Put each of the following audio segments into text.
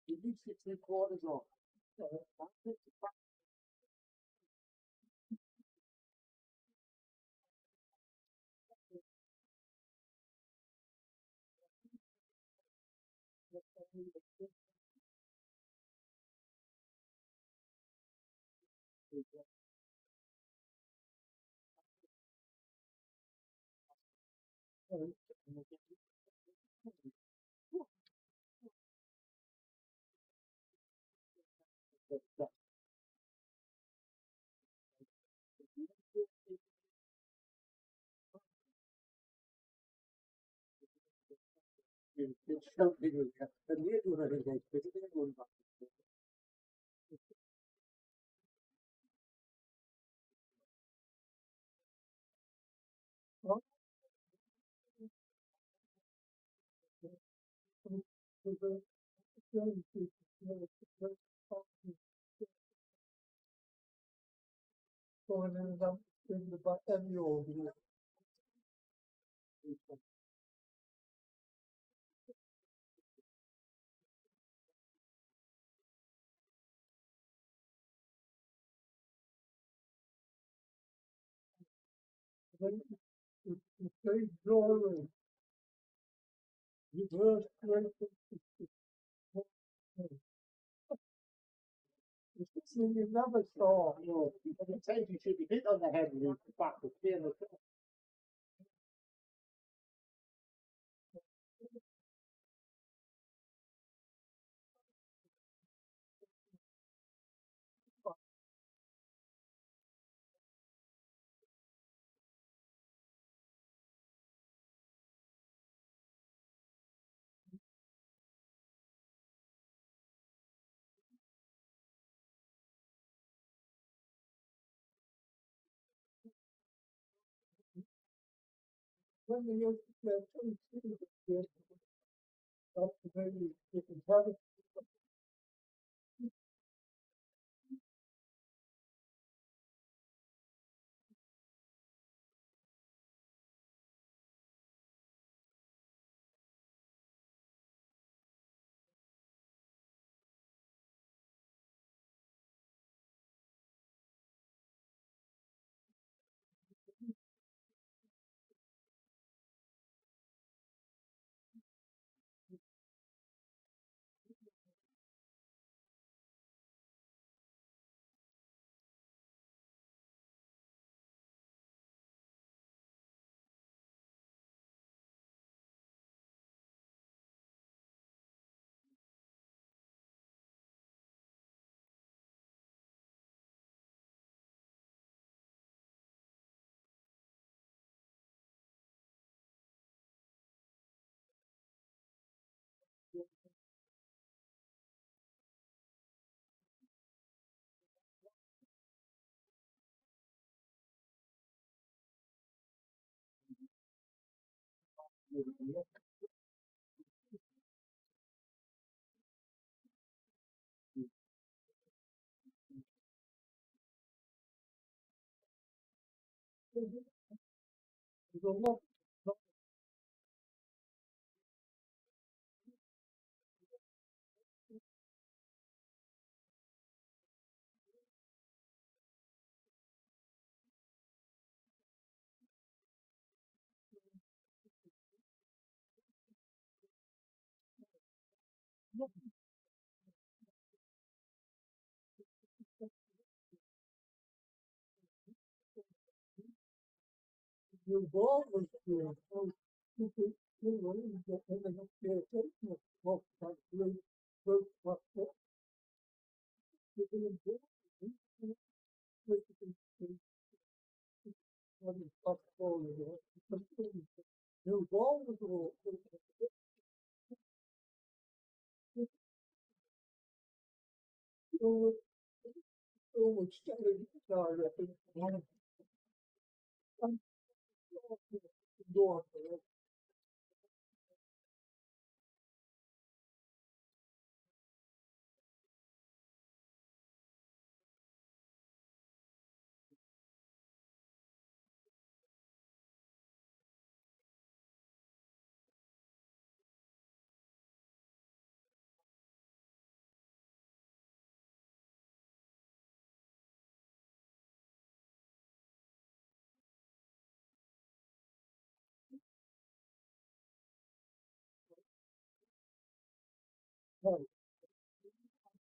You need 3/4 off. It's something the near to her is basically going back. Going in the back end, you it's very drawing. Reverse straight. It's something you never saw. No, but the times you should be hit on the head and the back of fear. When you used to play that's the very different habit. There's a lot. Your ball was there. So you could get in and up there, take it. Well, that's really good. What you're doing good. What is possible there? Your ball was all. So much started started up in one door for it.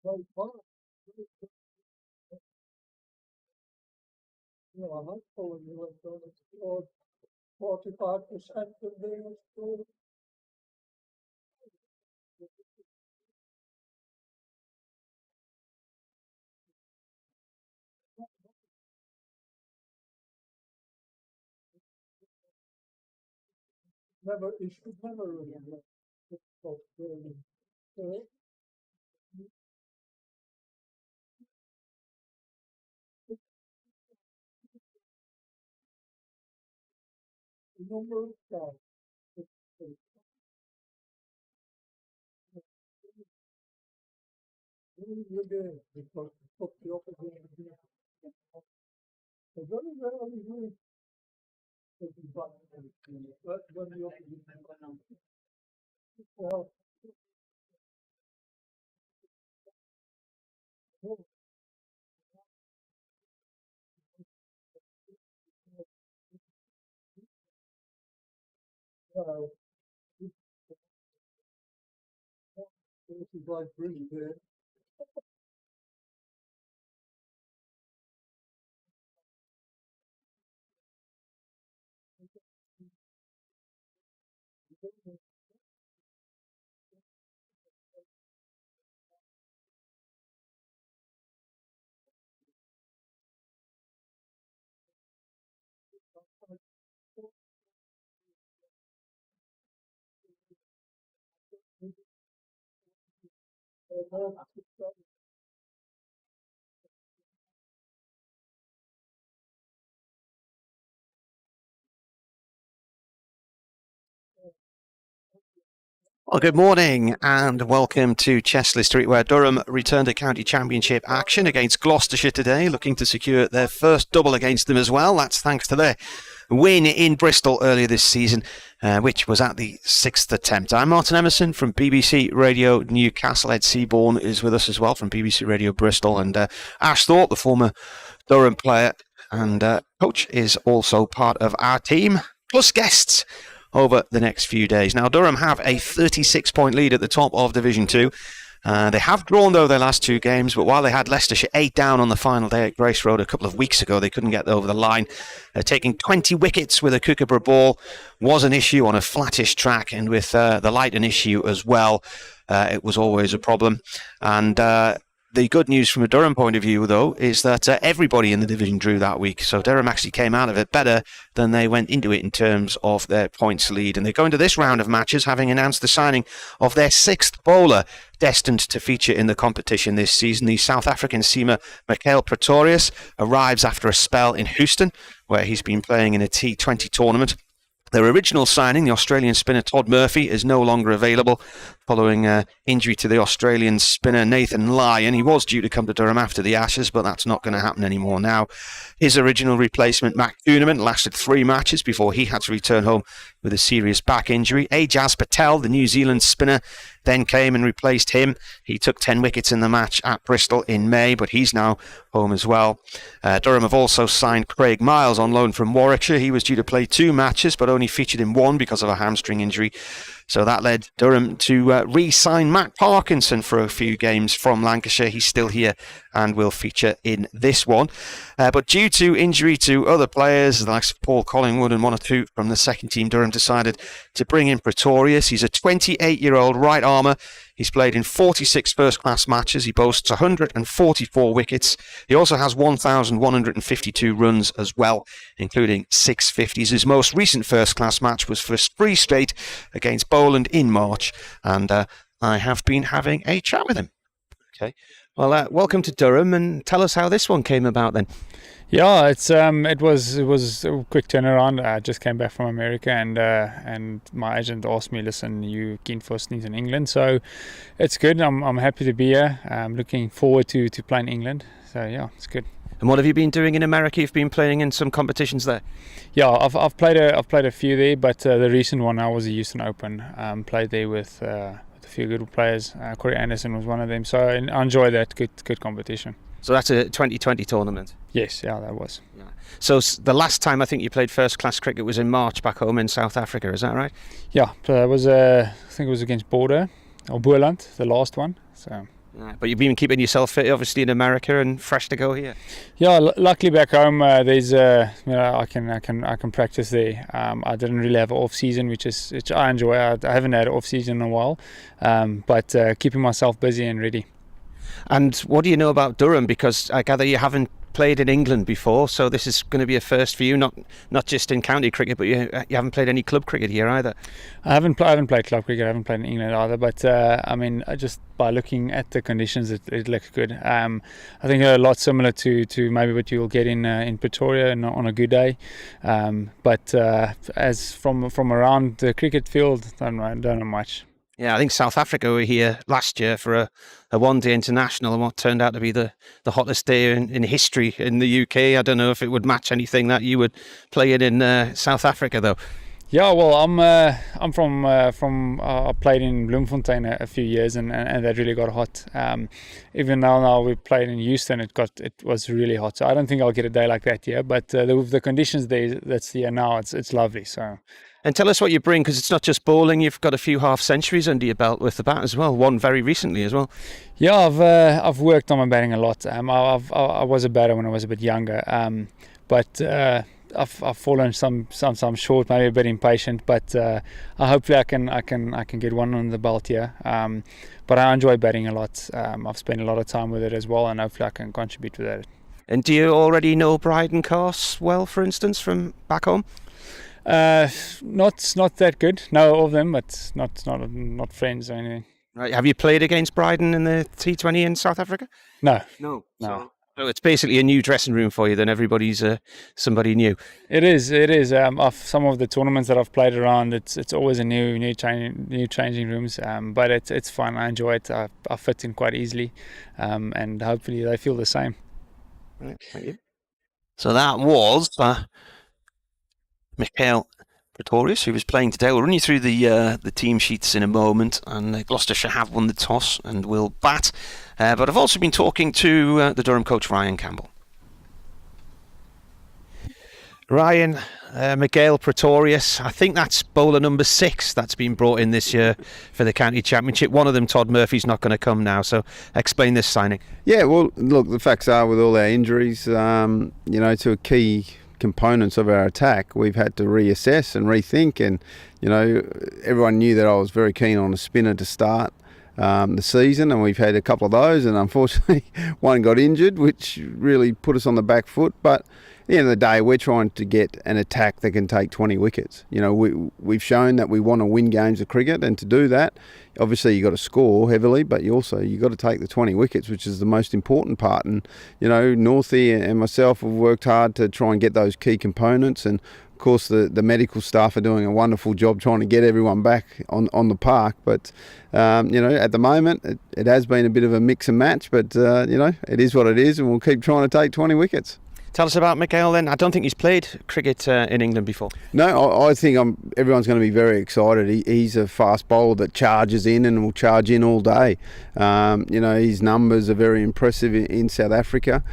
Very far. You know, I'm not pulling you in, so it's scored 45% of the score. Never, you should never remember. It's called the number of times. You're doing because you put the opposite again. So very rarely you if you got but when the opposite well, uh, this is like really good. Well, good morning and welcome to Chesley Street, where Durham returned to county championship action against Gloucestershire today, looking to secure their first double against them as well. That's thanks to their win in Bristol earlier this season, which was at the 6th attempt. I'm Martin Emerson from BBC Radio Newcastle. Ed Seaborn is with us as well from BBC Radio Bristol, and Ash Thorpe, the former Durham player and coach, is also part of our team, plus guests over the next few days. Now, Durham have a 36-point lead at the top of Division 2. They have drawn, though, their last two games, but while they had Leicestershire 8 down on the final day at Grace Road a couple of weeks ago, they couldn't get over the line. Taking 20 wickets with a Kookaburra ball was an issue on a flattish track, and with the light an issue as well, it was always a problem. And the good news from a Durham point of view, though, is that everybody in the division drew that week. So Durham actually came out of it better than they went into it in terms of their points lead. And they go into this round of matches having announced the signing of their 6th bowler destined to feature in the competition this season. The South African seamer Michael Pretorius arrives after a spell in Houston, where he's been playing in a T20 tournament. Their original signing, the Australian spinner Todd Murphy, is no longer available following injury to the Australian spinner Nathan Lyon. He was due to come to Durham after the Ashes, but that's not going to happen anymore now. His original replacement, Mac Tournament, lasted 3 matches before he had to return home with a serious back injury. Ajaz Patel, the New Zealand spinner, then came and replaced him. He took 10 wickets in the match at Bristol in May, but he's now home as well. Durham have also signed Craig Miles on loan from Warwickshire. He was due to play 2 matches, but only featured in 1 because of a hamstring injury. So that led Durham to re-sign Matt Parkinson for a few games from Lancashire. He's still here and will feature in this one. But due to injury to other players, the likes of Paul Collingwood and 1 or 2 from the second team, Durham decided to bring in Pretorius. He's a 28-year-old right armer. He's played in 46 first-class matches. He boasts 144 wickets. He also has 1,152 runs as well, including 6 50s. His most recent first-class match was for Free State against Bowland in March, and I have been having a chat with him. Okay. Well, welcome to Durham, and tell us how this one came about then. Yeah, it was a quick turnaround. I just came back from America, and my agent asked me, "Listen, you keen for stints in England?" So it's good. I'm happy to be here. I'm looking forward to playing England. So yeah, it's good. And what have you been doing in America? You've been playing in some competitions there. Yeah, I've played a few there, but the recent one I was the Houston Open. Played there with a few good players. Corey Anderson was one of them. So I enjoyed that. Good competition. So that's a 2020 tournament? Yes, yeah, that was. Yeah. So the last time I think you played first-class cricket was in March back home in South Africa, is that right? Yeah, it was I think it was against Border. or Boerland, the last one. So. But you've been keeping yourself fit, obviously, in America, and fresh to go here. Yeah, luckily back home, there's I can practice there. I didn't really have an off season, which I enjoy. I haven't had an off season in a while, but keeping myself busy and ready. And what do you know about Durham? Because I gather you haven't played in England before, so this is going to be a first for you, not just in county cricket, but you haven't played any club cricket here either. I haven't played club cricket. I haven't played in England either, but I mean, just by looking at the conditions, it looks good. I think a lot similar to maybe what you'll get in Pretoria on a good day, but as from around the cricket field, don't know much. Yeah, I think South Africa were here last year for a one-day international, and what turned out to be the hottest day in history in the UK. I don't know if it would match anything that you would play in South Africa, though. Yeah, well, I'm from I played in Bloemfontein a few years, and that really got hot. Even now we played in Houston, it was really hot. So I don't think I'll get a day like that here, but the conditions that's here now, it's lovely. So. And tell us what you bring, because it's not just bowling. You've got a few half centuries under your belt with the bat as well. One very recently as well. Yeah, I've worked on my batting a lot. I was a batter when I was a bit younger, but I've fallen some short, maybe a bit impatient. But hopefully I can get one on the belt here. But I enjoy batting a lot. I've spent a lot of time with it as well, and hopefully I can contribute to that. And do you already know Bryden Carse well, for instance, from back home? Not that good. Know of them, but not friends or anything. Right. Have you played against Bryden in the T20 in South Africa? No. So it's basically a new dressing room for you. Then everybody's somebody new. It is. Of some of the tournaments that I've played around, it's always a new changing rooms. But it's fun. I enjoy it. I fit in quite easily, and hopefully they feel the same. Right. Thank you. So that was Campbell Pretorius, who was playing today. We'll run you through the team sheets in a moment, and Gloucestershire have won the toss and will bat. But I've also been talking to the Durham coach, Ryan Campbell. Ryan, Miguel Pretorius, I think that's bowler number 6 that's been brought in this year for the county championship. One of them, Todd Murphy's, not going to come now, so explain this signing. Yeah, well, look, the facts are, with all our injuries, to a key components of our attack, we've had to reassess and rethink, and everyone knew that I was very keen on a spinner to start the season, and we've had a couple of those, and unfortunately one got injured, which really put us on the back foot. But at the end of the day, we're trying to get an attack that can take 20 wickets. We've shown that we want to win games of cricket, and to do that, obviously you got to score heavily, but you got to take the 20 wickets, which is the most important part. And Northie and myself have worked hard to try and get those key components, and of course the medical staff are doing a wonderful job trying to get everyone back on the park. But at the moment it has been a bit of a mix and match, but it is what it is, and we'll keep trying to take 20 wickets. Tell us about Miguel then. I don't think he's played cricket in England before. No, I think everyone's going to be very excited. He's a fast bowler that charges in and will charge in all day. His numbers are very impressive in South Africa.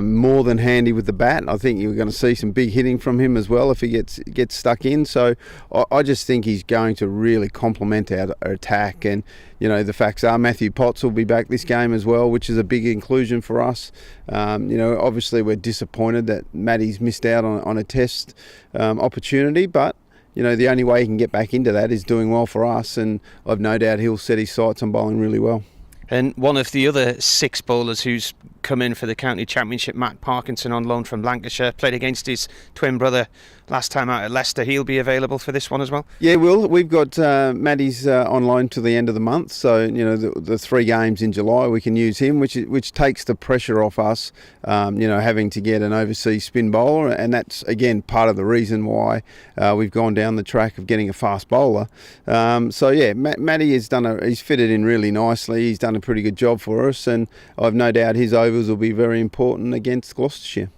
More than handy with the bat. I think you're going to see some big hitting from him as well if he gets stuck in. So I just think he's going to really complement our attack. And the facts are Matthew Potts will be back this game as well, which is a big inclusion for us. Obviously we're disappointed that Matty's missed out on a test opportunity, but the only way he can get back into that is doing well for us, and I've no doubt he'll set his sights on bowling really well. And one of the other 6 bowlers who's come in for the county championship, Matt Parkinson, on loan from Lancashire, played against his twin brother last time out at Leicester. He'll be available for this one as well? Yeah, we've got Matty's on loan to the end of the month, so the 3 games in July we can use him, which takes the pressure off us, having to get an overseas spin bowler, and that's again part of the reason why we've gone down the track of getting a fast bowler. Matty he's fitted in really nicely. He's done a pretty good job for us, and I've no doubt his overs will be very important against Gloucestershire.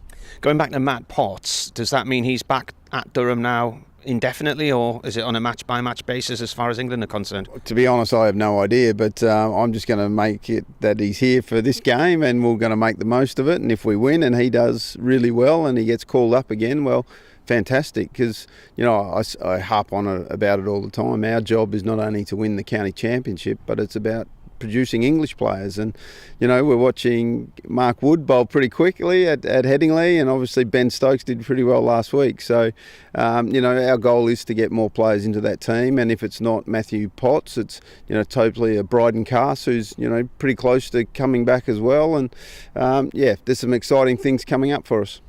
Going back to Matt Potts, does that mean he's back at Durham now indefinitely, or is it on a match-by-match basis as far as England are concerned? To be honest, I have no idea, but I'm just going to make it that he's here for this game, and we're going to make the most of it. And if we win and he does really well and he gets called up again, well, fantastic because, I harp on about it all the time. Our job is not only to win the county championship, but it's about producing English players. And, we're watching Mark Wood bowl pretty quickly at Headingley, and obviously Ben Stokes did pretty well last week. So, our goal is to get more players into that team. And if it's not Matthew Potts, it's, totally a Bryden Cass who's, pretty close to coming back as well. And, there's some exciting things coming up for us.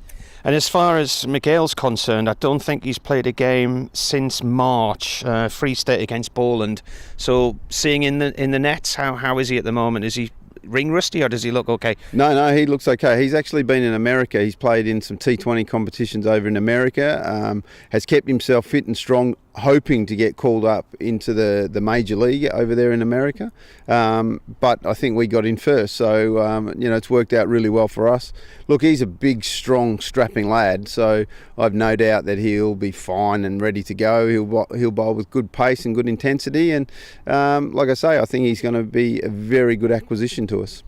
And as far as Miguel's concerned, I don't think he's played a game since March, Free State against Boland. So seeing in the nets, how is he at the moment? Is he ring rusty or does he look okay? No, he looks okay. He's actually been in America. He's played in some T20 competitions over in America, has kept himself fit and strong, hoping to get called up into the major league over there in America. But I think we got in first, so it's worked out really well for us. Look, he's a big, strong, strapping lad, so I've no doubt that he'll be fine and ready to go. He'll bowl with good pace and good intensity, and like I say, I think he's going to be a very good acquisition to us.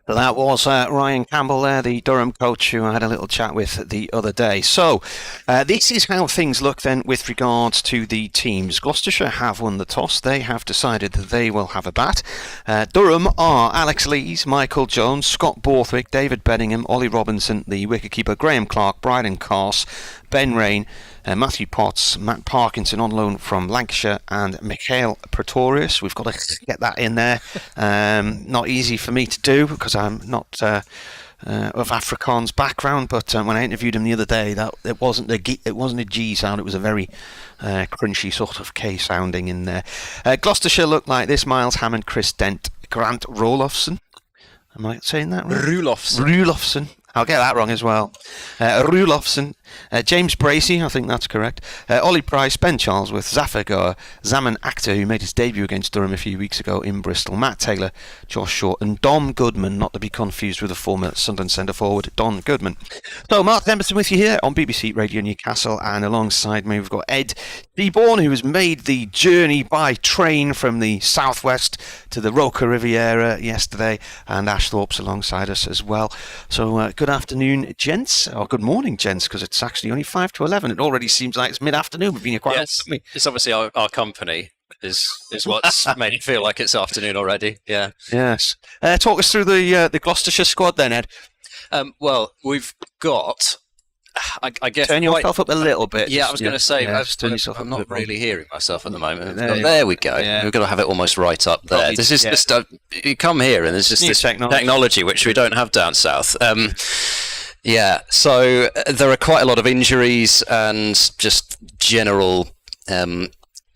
That was Ryan Campbell there, the Durham coach who I had a little chat with the other day. So, this is how things look then with regards to the teams. Gloucestershire have won the toss. They have decided that they will have a bat. Durham are Alex Lees, Michael Jones, Scott Borthwick, David Benningham, Ollie Robinson, the wicketkeeper Graham Clark, Bryden Cass, Ben Rain, Matthew Potts, Matt Parkinson on loan from Lancashire, and Mikhail Pretorius. We've got to get that in there. Not easy for me to do because I'm not of Afrikaans background, but when I interviewed him the other day, that it wasn't a G sound. It was a very crunchy sort of K sounding in there. Gloucestershire looked like this: Miles Hammond, Chris Dent, Grant Rolofsson. Am I saying that right? Rulofsson. I'll get that wrong as well. Rulofsson, James Bracey, I think that's correct. Ollie Price, Ben Charlesworth, Zafar Goer, Zaman Akhtar, who made his debut against Durham a few weeks ago in Bristol, Matt Taylor, Josh Short, and Dom Goodman, not to be confused with the former Sunderland centre forward, Don Goodman. So, Mark Emberton with you here on BBC Radio Newcastle, and alongside me we've got Ed Deborn, who has made the journey by train from the southwest to the Roca Riviera yesterday, and Ash Thorpe's alongside us as well. So, good afternoon, gents, or good morning, gents, because it's actually only 5 to 11. It already seems like it's mid-afternoon. We've been here quite a while, haven't we? It's obviously our company is what's made it feel like it's afternoon already. Yeah. Yes. Talk us through the Gloucestershire squad then, Ed. Well, we've got. I guess turn yourself up a little bit. Yeah, I was going to say, I'm not really hearing myself at the moment. There we go. Yeah. We've got to have it almost right up there. This is the stuff. You come here and there's just this technology which we don't have down south. So there are quite a lot of injuries and just general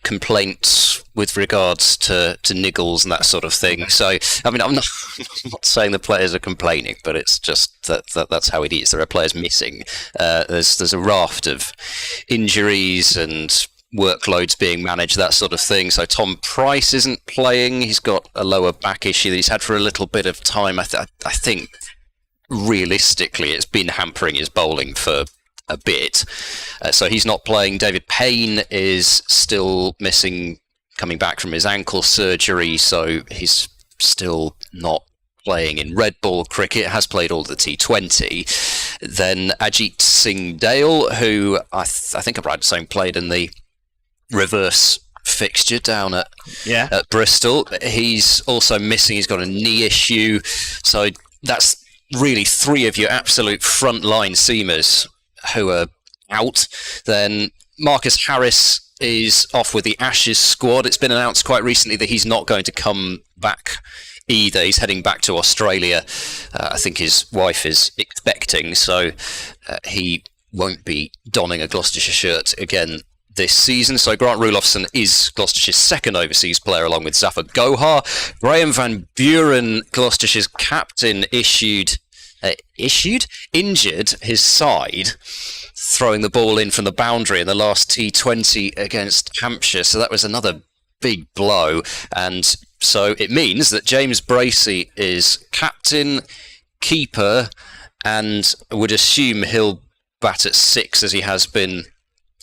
complaints with regards to niggles and that sort of thing. So, I mean, I'm not saying the players are complaining, but it's just that's how it is. There are players missing. There's a raft of injuries and workloads being managed, that sort of thing. So Tom Price isn't playing. He's got a lower back issue that he's had for a little bit of time. I think realistically it's been hampering his bowling for a bit. So he's not playing. David Payne is still missing, coming back from his ankle surgery, so he's still not playing in red ball cricket, has played all the T20. Then Ajit Singh Dale, who I think I'm right in saying played in the reverse fixture down at Bristol. He's also missing. He's got a knee issue. So that's really three of your absolute frontline seamers who are out. Then Marcus Harris is off with the Ashes squad. It's been announced quite recently that he's not going to come back either. He's heading back to Australia. I think his wife is expecting, so he won't be donning a Gloucestershire shirt again this season. So Grant Rulofsson is Gloucestershire's second overseas player along with Zafar Gohar. Graham Van Buren, Gloucestershire's captain, injured his side throwing the ball in from the boundary in the last T20 against Hampshire. So that was another big blow. And so it means that James Bracey is captain, keeper, and would assume he'll bat at 6 as he has been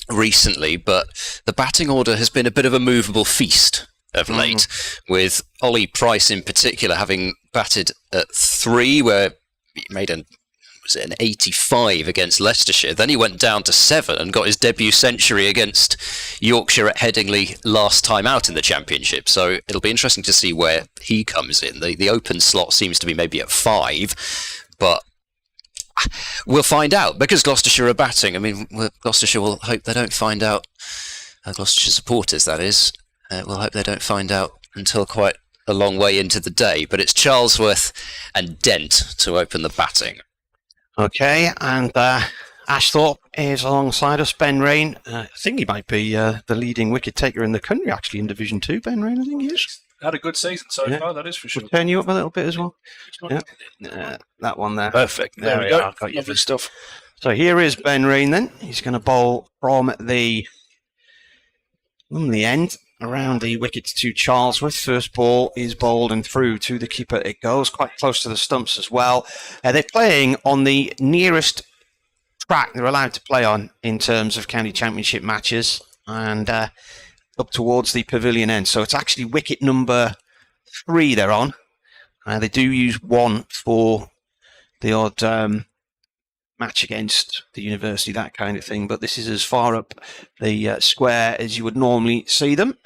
recently. But the batting order has been a bit of a movable feast of late, with Ollie Price in particular having batted at 3, where he made a was it an 85 against Leicestershire. Then he went down to 7 and got his debut century against Yorkshire at Headingley last time out in the Championship. So it'll be interesting to see where he comes in. The open slot seems to be maybe at 5, but we'll find out, because Gloucestershire are batting. I mean, Gloucestershire will hope they don't find out, Gloucestershire supporters that is, will hope they don't find out until quite a long way into the day. But it's Charlesworth and Dent to open the batting. Okay, and Ashthorpe is alongside us. Ben Rain, I think he might be the leading wicket taker in the country, actually, in Division 2. Ben Rain, I think he is. Had a good season so far, that is for sure. We'll turn you up a little bit as well. Yeah, that one there. Perfect. There we go. I've got you. Lovely stuff. So here is Ben Rain then. He's going to bowl from the end around the wickets to Charlesworth. First ball is bowled and through to the keeper it goes, quite close to the stumps as well. They're playing on the nearest track they're allowed to play on in terms of county championship matches, and up towards the pavilion end. So it's actually wicket number 3 they're on. They do use 1 for the odd match against the university, that kind of thing, but this is as far up the square as you would normally see them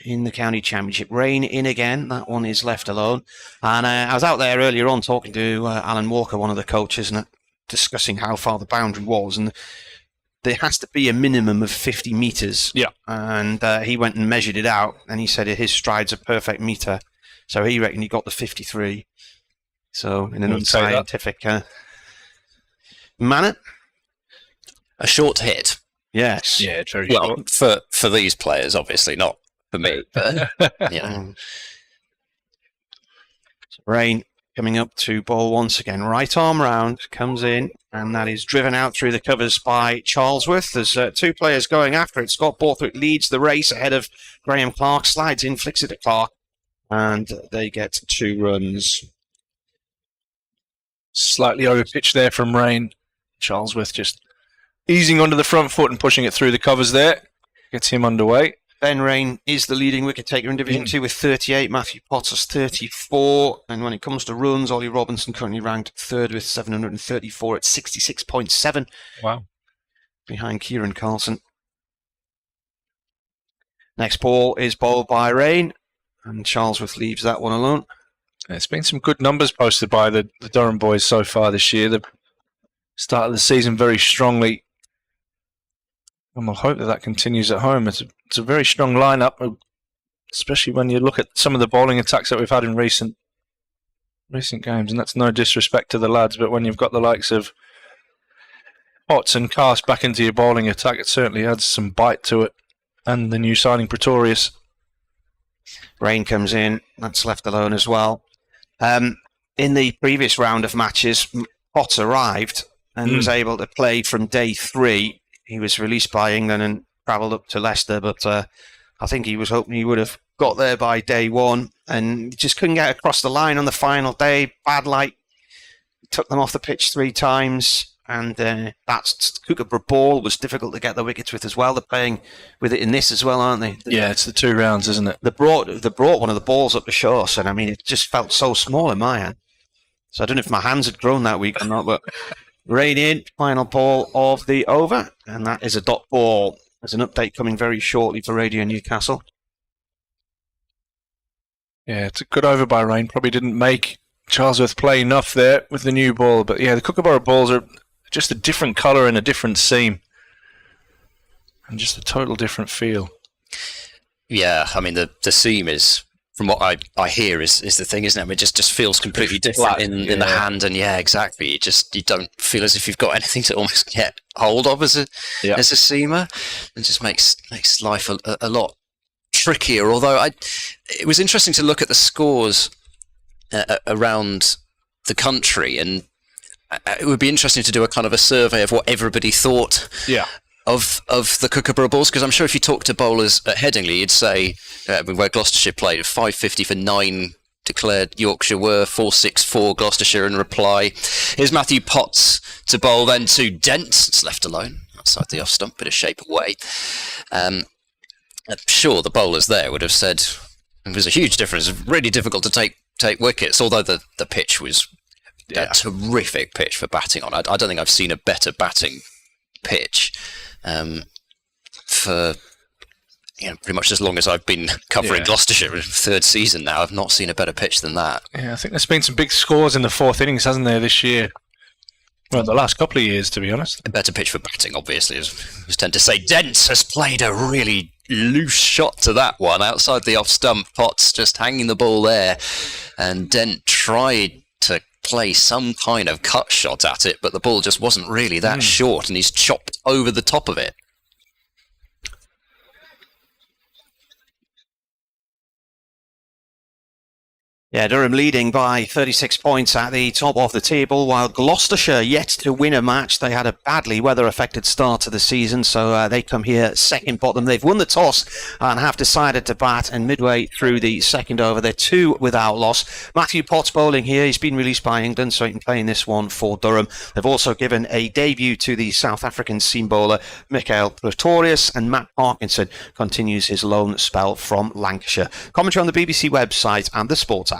in the county championship. Rain in again, that one is left alone. And I was out there earlier on talking to Alan Walker, one of the coaches, and discussing how far the boundary was, and there has to be a minimum of 50 metres. Yeah. And he went and measured it out, and he said his stride's a perfect metre, so he reckoned he got the 53. So in an unscientific manner. A short hit. Yes. Yeah, it's very Well, short. for these players, obviously, not for me. But, yeah. Rain coming up to bowl once again. Right arm round, comes in, and that is driven out through the covers by Charlesworth. There's 2 players going after it. Scott Borthwick leads the race ahead of Graham Clark, slides in, flicks it to Clark, and they get 2 runs. Slightly over pitch there from Rain. Charlesworth just easing onto the front foot and pushing it through the covers there. Gets him underway. Ben Rain is the leading wicket taker in Division 2 with 38. Matthew Potts has 34. And when it comes to runs, Ollie Robinson currently ranked 3rd with 734 at 66.7. Wow. Behind Kieran Carlson. Next ball is bowled by Rain, and Charlesworth leaves that one alone. It's been some good numbers posted by the Durham boys so far this year. They've started the season very strongly, and we'll hope that continues at home. It's a very strong lineup, especially when you look at some of the bowling attacks that we've had in recent games, and that's no disrespect to the lads, but when you've got the likes of Potts and Cast back into your bowling attack, it certainly adds some bite to it. And the new signing, Pretorius. Rain comes in, that's left alone as well. In the previous round of matches, Potts arrived and was able to play from day 3. He was released by England and travelled up to Leicester, but I think he was hoping he would have got there by day 1, and just couldn't get across the line on the final day. Bad light took them off the pitch 3 times, and that's Kookaburra ball was difficult to get the wickets with as well. They're playing with it in this as well, aren't they? Yeah, it's the 2 rounds, isn't it? They brought one of the balls up the shores, and I mean, it just felt so small in my hand. So I don't know if my hands had grown that week or not, but Rain in, final ball of the over, and that is a dot ball. There's an update coming very shortly for Radio Newcastle. Yeah, it's a good over by Rain. Probably didn't make Charlesworth play enough there with the new ball, but yeah, the Kookaburra balls are just a different colour and a different seam, and just a total different feel. Yeah, I mean, the seam is, from what I hear, is the thing, isn't it? I mean, it just feels completely different in the hand, and yeah, exactly. You don't feel as if you've got anything to almost get hold of as a seamer. It just makes life a lot trickier. Although it was interesting to look at the scores around the country, and it would be interesting to do a kind of a survey of what everybody thought. Yeah. Of the Kookaburra balls, because I'm sure if you talk to bowlers at Headingley, you'd say where Gloucestershire played, 550 for 9 declared Yorkshire were, 464 Gloucestershire in reply. Here's Matthew Potts to bowl then to Dent. It's left alone outside the off stump, bit of shape away. I'm sure the bowlers there would have said it was a huge difference. Really difficult to take wickets, although the pitch was a terrific pitch for batting on. I don't think I've seen a better batting pitch for pretty much as long as I've been covering Gloucestershire. Third season now, I've not seen a better pitch than that. Yeah, I think there's been some big scores in the fourth innings, hasn't there, this year? Well, the last couple of years, to be honest. A better pitch for batting, obviously, as we tend to say. Dent has played a really loose shot to that one, outside the off stump. Potts just hanging the ball there, and Dent tried to play some kind of cut shot at it, but the ball just wasn't really that short, and he's chopped over the top of it. Yeah, Durham leading by 36 points at the top of the table, while Gloucestershire yet to win a match. They had a badly weather-affected start to the season, so they come here second bottom. They've won the toss and have decided to bat, and midway through the second over, they're 2 without loss. Matthew Potts bowling here. He's been released by England, so he can play in this one for Durham. They've also given a debut to the South African seam bowler, Michael Pretorius, and Matt Parkinson continues his loan spell from Lancashire. Commentary on the BBC website and the Sports app.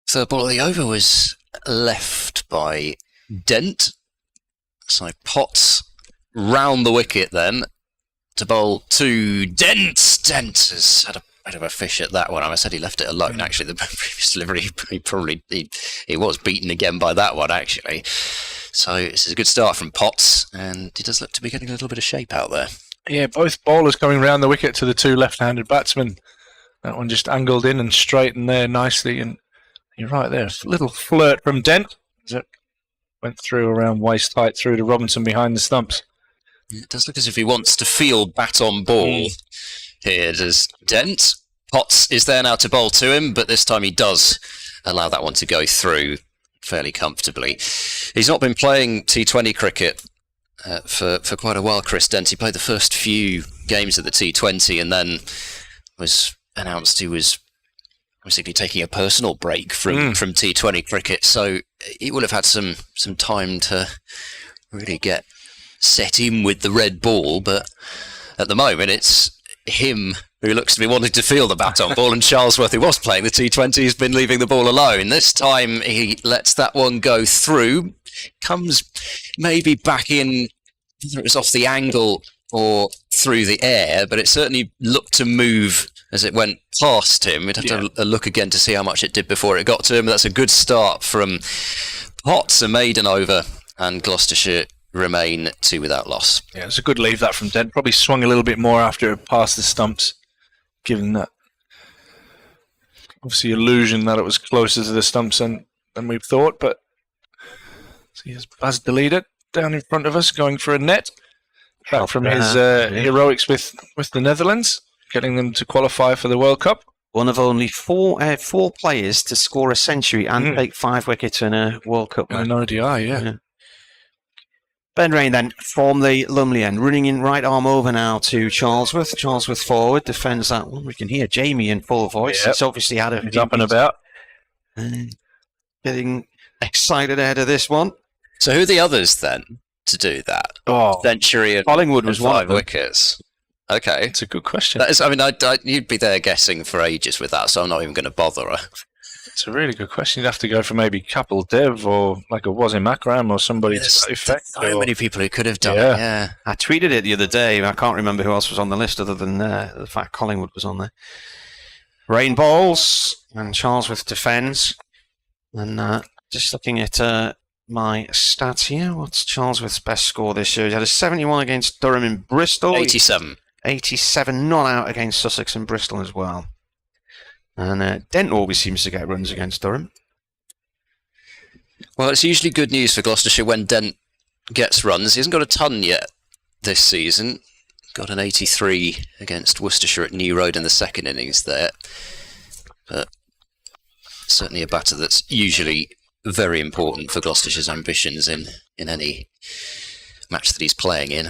Third ball of the over was left by Dent. So Potts round the wicket then to bowl to Dent. Dent has had a bit of a fish at that one. I said he left it alone, actually. The previous delivery, he was beaten again by that one, actually. So this is a good start from Potts, and he does look to be getting a little bit of shape out there. Yeah, both bowlers coming round the wicket to the two left-handed batsmen. That one just angled in and straightened there nicely, and you're right there. A little flirt from Dent as it went through around waist height through to Robinson behind the stumps. It does look as if he wants to field bat on ball here, does Dent. Potts is there now to bowl to him, but this time he does allow that one to go through fairly comfortably. He's not been playing T20 cricket for quite a while, Chris Dent. He played the first few games of the T20 and then was announced he was basically taking a personal break from T20 cricket, so he will have had some time to really get set in with the red ball, but at the moment it's him who looks to be wanting to field the bat on ball, and Charlesworth, who was playing the T20, has been leaving the ball alone. This time he lets that one go through, comes maybe back in, whether it was off the angle or through the air, but it certainly looked to move as it went past him. We'd have to look again to see how much it did before it got to him. That's a good start from Potts, a maiden over, and Gloucestershire remain 2 without loss. Yeah, it's a good leave that from Dent. Probably swung a little bit more after it passed the stumps, given that obviously illusion that it was closer to the stumps than we thought, but see, as Baz deleted down in front of us, going for a net. Back from his heroics with the Netherlands, getting them to qualify for the World Cup. One of only four players to score a century and take 5 wickets in a World Cup match. An ODI, yeah. Ben Rain then from the Lumley end, running in right arm over now to Charlesworth. Charlesworth forward, defends that one. We can hear Jamie in full voice. It's obviously had a... He's up and about. Getting excited ahead of this one. So who are the others then to do that? Century and Collingwood was 5 wickets. Okay. It's a good question. That is, you'd be there guessing for ages with that, so I'm not even going to bother. It's a really good question. You'd have to go for maybe Campbell Dev or like a Wasim Akram or somebody to that effect. So many people who could have done it, yeah. I tweeted it the other day. I can't remember who else was on the list other than the fact Collingwood was on there. Rain bowls and Charlesworth defends. And just looking at my stats here, what's Charlesworth's best score this year? He had a 71 against Durham in Bristol. 87. 87 not out against Sussex and Bristol as well. And Dent always seems to get runs against Durham. Well, it's usually good news for Gloucestershire when Dent gets runs. He hasn't got a ton yet this season. Got an 83 against Worcestershire at New Road in the second innings there. But certainly a batter that's usually very important for Gloucestershire's ambitions in any match that he's playing in.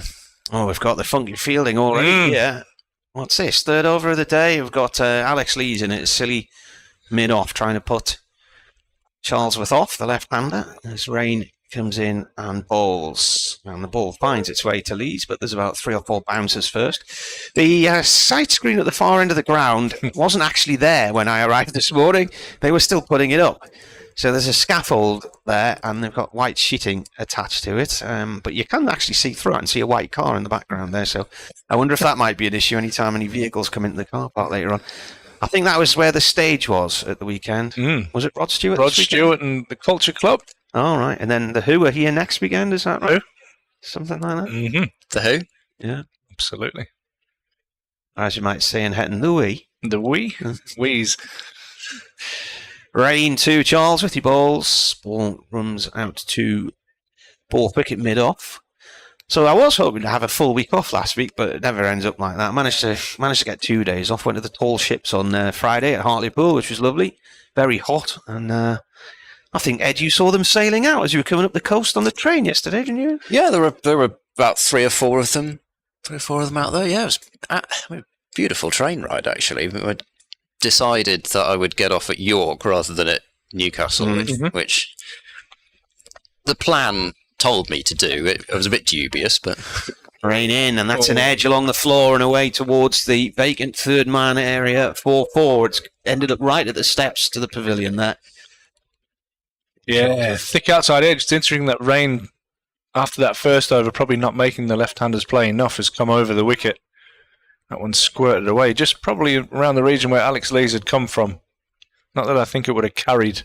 Oh, we've got the funky fielding already here. What's this? Third over of the day. We've got Alex Lees in it. Silly mid-off trying to put Charlesworth off, the left-hander. As Rain comes in and bowls. And the ball finds its way to Leeds, but there's about 3 or 4 bouncers first. The side screen at the far end of the ground wasn't actually there when I arrived this morning. They were still putting it up. So there's a scaffold there, and they've got white sheeting attached to it. But you can actually see through it and see a white car in the background there. So I wonder if that might be an issue anytime any vehicles come into the car park later on. I think that was where the stage was at the weekend. Was it Rod Stewart? Rod Stewart and the Culture Club. Oh, right. And then the Who are here next weekend, is that right? Who? Something like that? Mm-hmm. The Who? Yeah. Absolutely. As you might say in Hetton, the Wee. The Wee? Wees. Rain to Charles with your balls. Ball runs out to Borthwick at mid-off. So I was hoping to have a full week off last week, but it never ends up like that. I managed to get 2 days off. Went to the Tall Ships on Friday at Hartlepool, which was lovely. Very hot. And I think, Ed, you saw them sailing out as you were coming up the coast on the train yesterday, didn't you? Yeah, there were about 3 or 4 of them. 3 or 4 of them out there. Yeah, it was a beautiful train ride, actually. I decided that I would get off at York rather than at Newcastle, which the plan told me to do. It was a bit dubious, but... Rain in, and that's an edge along the floor and away towards the vacant third man area. 4-4. It's ended up right at the steps to the pavilion there. Yeah, thick outside edge. It's interesting that Rain, after that first over, probably not making the left-handers play enough, has come over the wicket. That one squirted away, just probably around the region where Alex Lees had come from. Not that I think it would have carried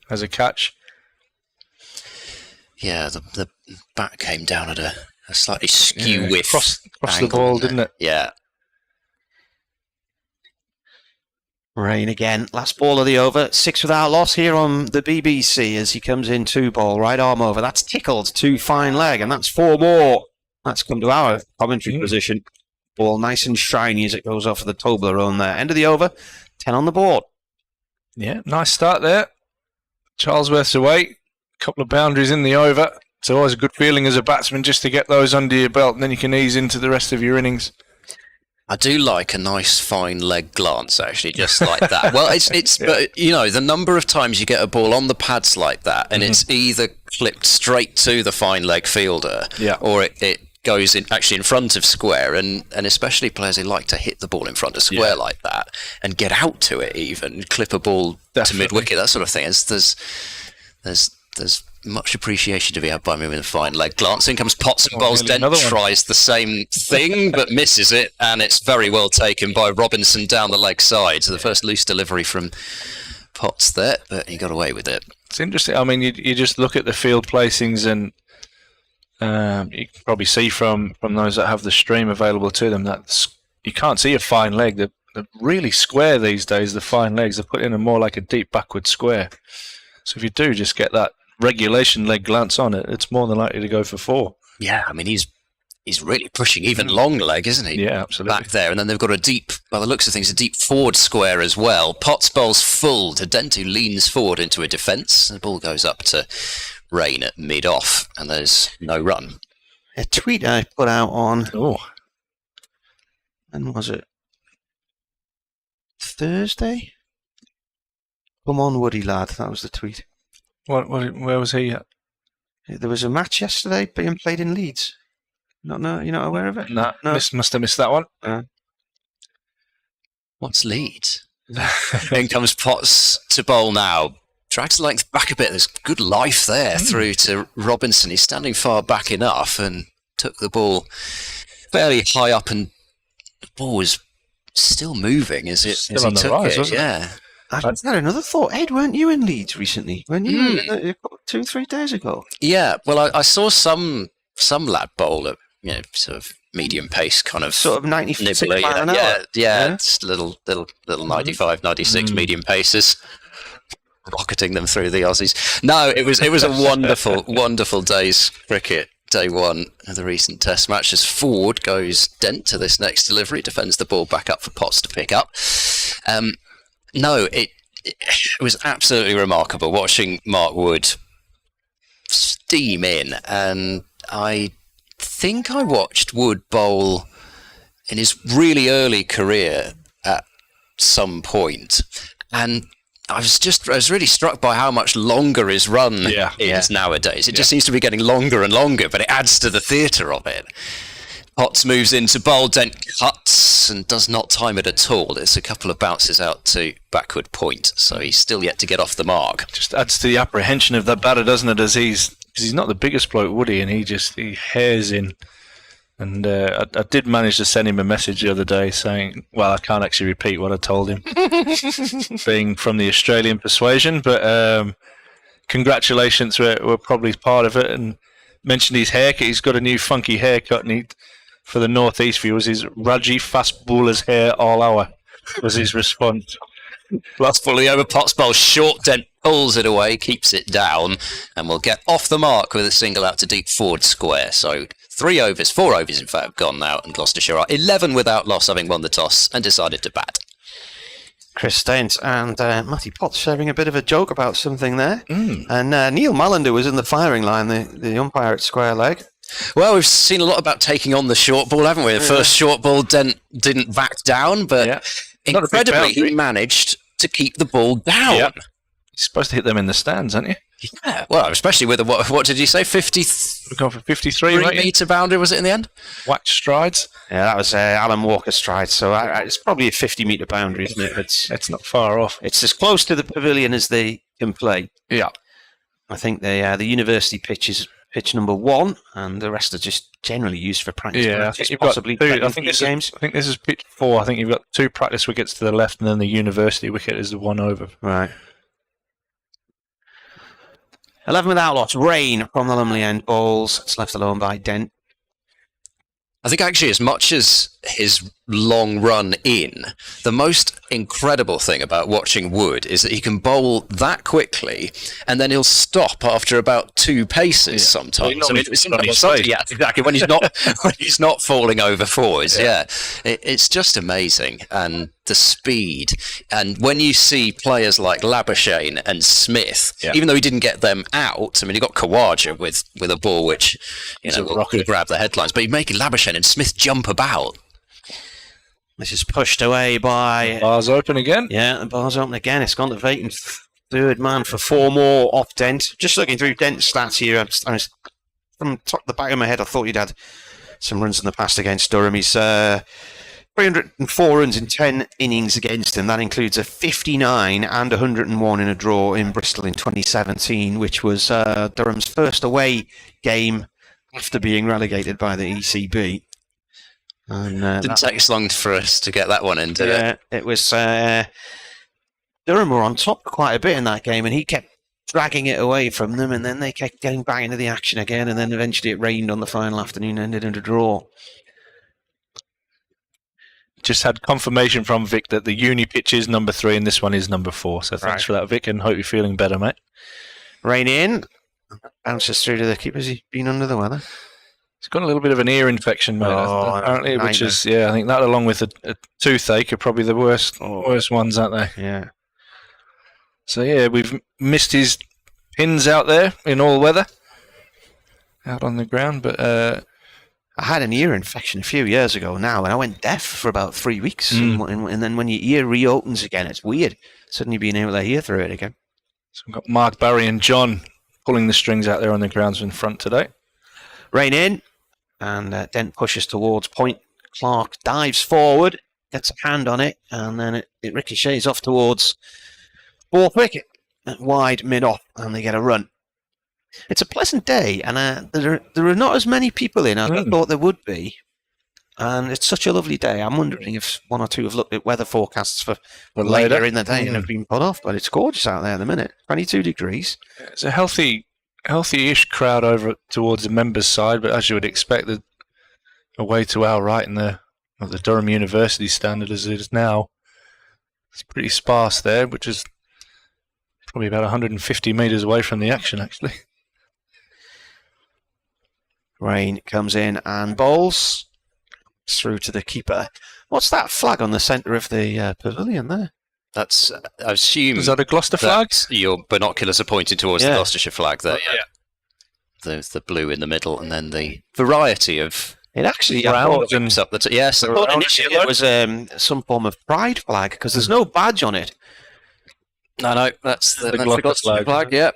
as a catch. Yeah, the bat came down at a slightly skew whiff. Across the ball, didn't it? Yeah. Rain again. Last ball of the over. 6 without loss here on the BBC as he comes in 2 ball. Right arm over. That's tickled to fine leg, and that's 4 more. That's come to our commentary position. Ball nice and shiny as it goes off of the Toblerone there. End of the over. 10 on the board. Yeah, nice start there. Charlesworth's away. A couple of boundaries in the over. It's always a good feeling as a batsman just to get those under your belt, and then you can ease into the rest of your innings. I do like a nice fine leg glance, actually, just like that. Well, it's but you know, the number of times you get a ball on the pads like that, and it's either clipped straight to the fine leg fielder, or it goes in actually in front of square, and especially players who like to hit the ball in front of square like that and get out to it, even clip a ball to mid wicket, that sort of thing. There's much appreciation to be had by me with a fine leg glance. In comes Potts and Bowles. Dent tries the same thing but misses it, and it's very well taken by Robinson down the leg side. So the first loose delivery from Potts there, but he got away with it. It's interesting. I mean, you just look at the field placings, and you can probably see from those that have the stream available to them that you can't see a fine leg. They're really square these days, the fine legs. They're put in a more like a deep backward square. So if you do just get that regulation leg glance on it, it's more than likely to go for 4. Yeah, I mean, he's really pushing even long leg, isn't he? Yeah, absolutely. Back there, and then they've got a deep, by the looks of things, a deep forward square as well. Potts bowls full to Dent, who leans forward into a defence. The ball goes up to Rain at mid-off, and there's no run. A tweet I put out on... Oh. When was it? Thursday? Come on, Woody lad. That was the tweet. Where was he at? There was a match yesterday being played in Leeds. You're not aware of it? No. Must have missed that one. What's Leeds? In comes Potts to bowl now. Tried to length back a bit. There's good life there through to Robinson. He's standing far back enough and took the ball fairly high up, and the ball was still moving as he took rise, it. wasn't Yeah. I had another thought. Ed, weren't you in Leeds recently? Weren't you 2-3 days ago? Yeah, well, I saw some lad bowl at sort of medium pace, kind of sort of 96 nibbly. mile an hour. Yeah, just little 95, 96 medium paces, rocketing them through the Aussies. No, it was a wonderful, wonderful day's cricket. Day 1 of the recent Test match. As forward goes Dent to this next delivery, defends the ball back up for Potts to pick up. No, it was absolutely remarkable watching Mark Wood steam in, and I think I watched Wood bowl in his really early career at some point, and I was really struck by how much longer his run is nowadays. It just seems to be getting longer and longer, but it adds to the theatre of it. Potts moves into bowl, Dent cuts and does not time it at all. It's a couple of bounces out to backward point, so he's still yet to get off the mark. Just adds to the apprehension of that batter, doesn't it? Because he's not the biggest bloke, would he? And he hairs in. And I did manage to send him a message the other day saying, well, I can't actually repeat what I told him, being from the Australian persuasion, but congratulations were probably part of it, and mentioned his haircut. He's got a new funky haircut, and for the Northeast viewers, his Raji fast bowler's hair all hour was his response. Last fully over Potts bowl, short, Dent pulls it away, keeps it down, and will get off the mark with a single out to deep forward square. So 4 overs in fact have gone now, and Gloucestershire are 11 without loss, having won the toss and decided to bat. Chris Dent and Matty Potts sharing a bit of a joke about something there. And Neil Mallender was in the firing line, the umpire at square leg. Well, we've seen a lot about taking on the short ball, haven't we? The first short ball, Dent didn't back down, but incredibly he managed to keep the ball down. Yep. You're supposed to hit them in the stands, aren't you? Yeah, well, especially with what did you say? 53 We've gone for 53 metre boundary, was it in the end? Wax strides. Yeah, that was Alan Walker's stride, so it's probably a 50-metre boundary, isn't it? It's not far off. It's as close to the pavilion as they can play. Yeah. I think the university pitch is pitch number 1, and the rest are just generally used for practice. Yeah, I think you've got two, I think this is pitch 4. I think you've got 2 practice wickets to the left, and then the university wicket is the one over. Right. 11 without loss. Rain from the Lumley end bowls. It's left alone by Dent. I think actually as much as his long run in, the most incredible thing about watching Wood is that he can bowl that quickly and then he'll stop after about 2 paces sometimes. Well, exactly. When he's not falling over forwards. It's just amazing. And the speed. And when you see players like Labuschagne and Smith, even though he didn't get them out, I mean, he got Khawaja with a ball which will grab the headlines, but he's making Labuschagne and Smith jump about. This is pushed away by... Bar's open again. Yeah, the bar's open again. It's gone to vacant third man for 4 more off Dent. Just looking through Dent's stats here, I was from the back of my head, I thought he'd had some runs in the past against Durham. He's 304 runs in 10 innings against him. That includes a 59 and 101 in a draw in Bristol in 2017, which was Durham's first away game after being relegated by the ECB. And, didn't take us long for us to get that one in, did it? It was Durham were on top quite a bit in that game, and he kept dragging it away from them, and then they kept getting back into the action again, and then eventually it rained on the final afternoon, ended in a draw. Just had confirmation from Vic that the uni pitch is number 3 and this one is number 4. So thanks for that, Vic, and hope you're feeling better, mate. Rain in, bounces through to the keeper. Has he been under the weather? He's got a little bit of an ear infection, mate, apparently, which is, I think that along with a toothache are probably the worst ones, aren't they? Yeah. So, we've missed his pins out there in all weather, out on the ground, but... I had an ear infection a few years ago now, and I went deaf for about 3 weeks, and then when your ear reopens again, it's weird, suddenly being able to hear through it again. So we've got Mark, Barry and John pulling the strings out there on the grounds in front today. Rain in. And Dent pushes towards point. Clark dives forward, gets a hand on it, and then it ricochets off towards Borthwick, wide mid-off, and they get a run. It's a pleasant day, and there are not as many people in as I thought there would be. And it's such a lovely day. I'm wondering if 1 or 2 have looked at weather forecasts for later in the day and have been put off, but it's gorgeous out there at the minute. 22 degrees. It's a healthy-ish crowd over towards the members' side, but as you would expect, away to our right in the Durham University standard as it is now, it's pretty sparse there, which is probably about 150 metres away from the action, actually. Rain comes in and bowls through to the keeper. What's that flag on the centre of the pavilion there? That's, I assume... Is that a Gloucester flag? Your binoculars are pointing towards the Gloucestershire flag there. There's the blue in the middle, and then the variety of... It actually... up the yes. I thought initially it was some form of pride flag, because there's no badge on it. No, that's the Gloucester flag. Yeah,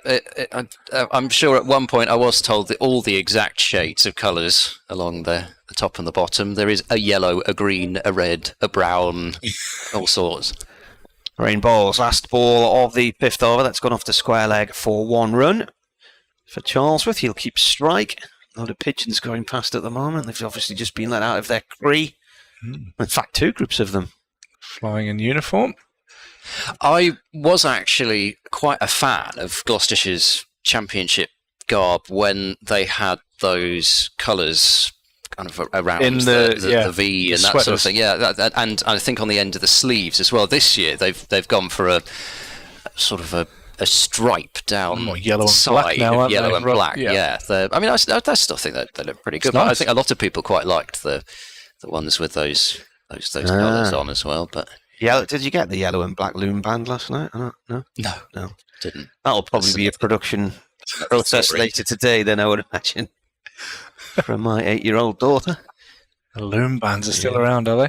I'm sure at one point I was told that all the exact shades of colours along the top and the bottom. There is a yellow, a green, a red, a brown, all sorts. Rain balls, last ball of the 5th over. That's gone off the square leg for 1 run. For Charlesworth, he'll keep strike. A lot of pigeons going past at the moment. They've obviously just been let out of their cree. In fact, 2 groups of them. Flying in uniform. I was actually quite a fan of Gloucestershire's championship garb when they had those colours kind of around In the V and that sweaters. sort of thing. Yeah, and I think on the end of the sleeves as well. This year they've gone for a sort of a stripe down More yellow and side black now, of aren't yellow they? and black. Yeah. I mean, I still think that they look pretty good. It's But I nice. think a lot of people quite liked the ones with those colours on as well. But Yeah, did you get the yellow and black loom band last night? No. no, didn't. That'll probably be a production process later today, then, I would imagine, from my 8-year-old daughter. The loom bands are still around, are they?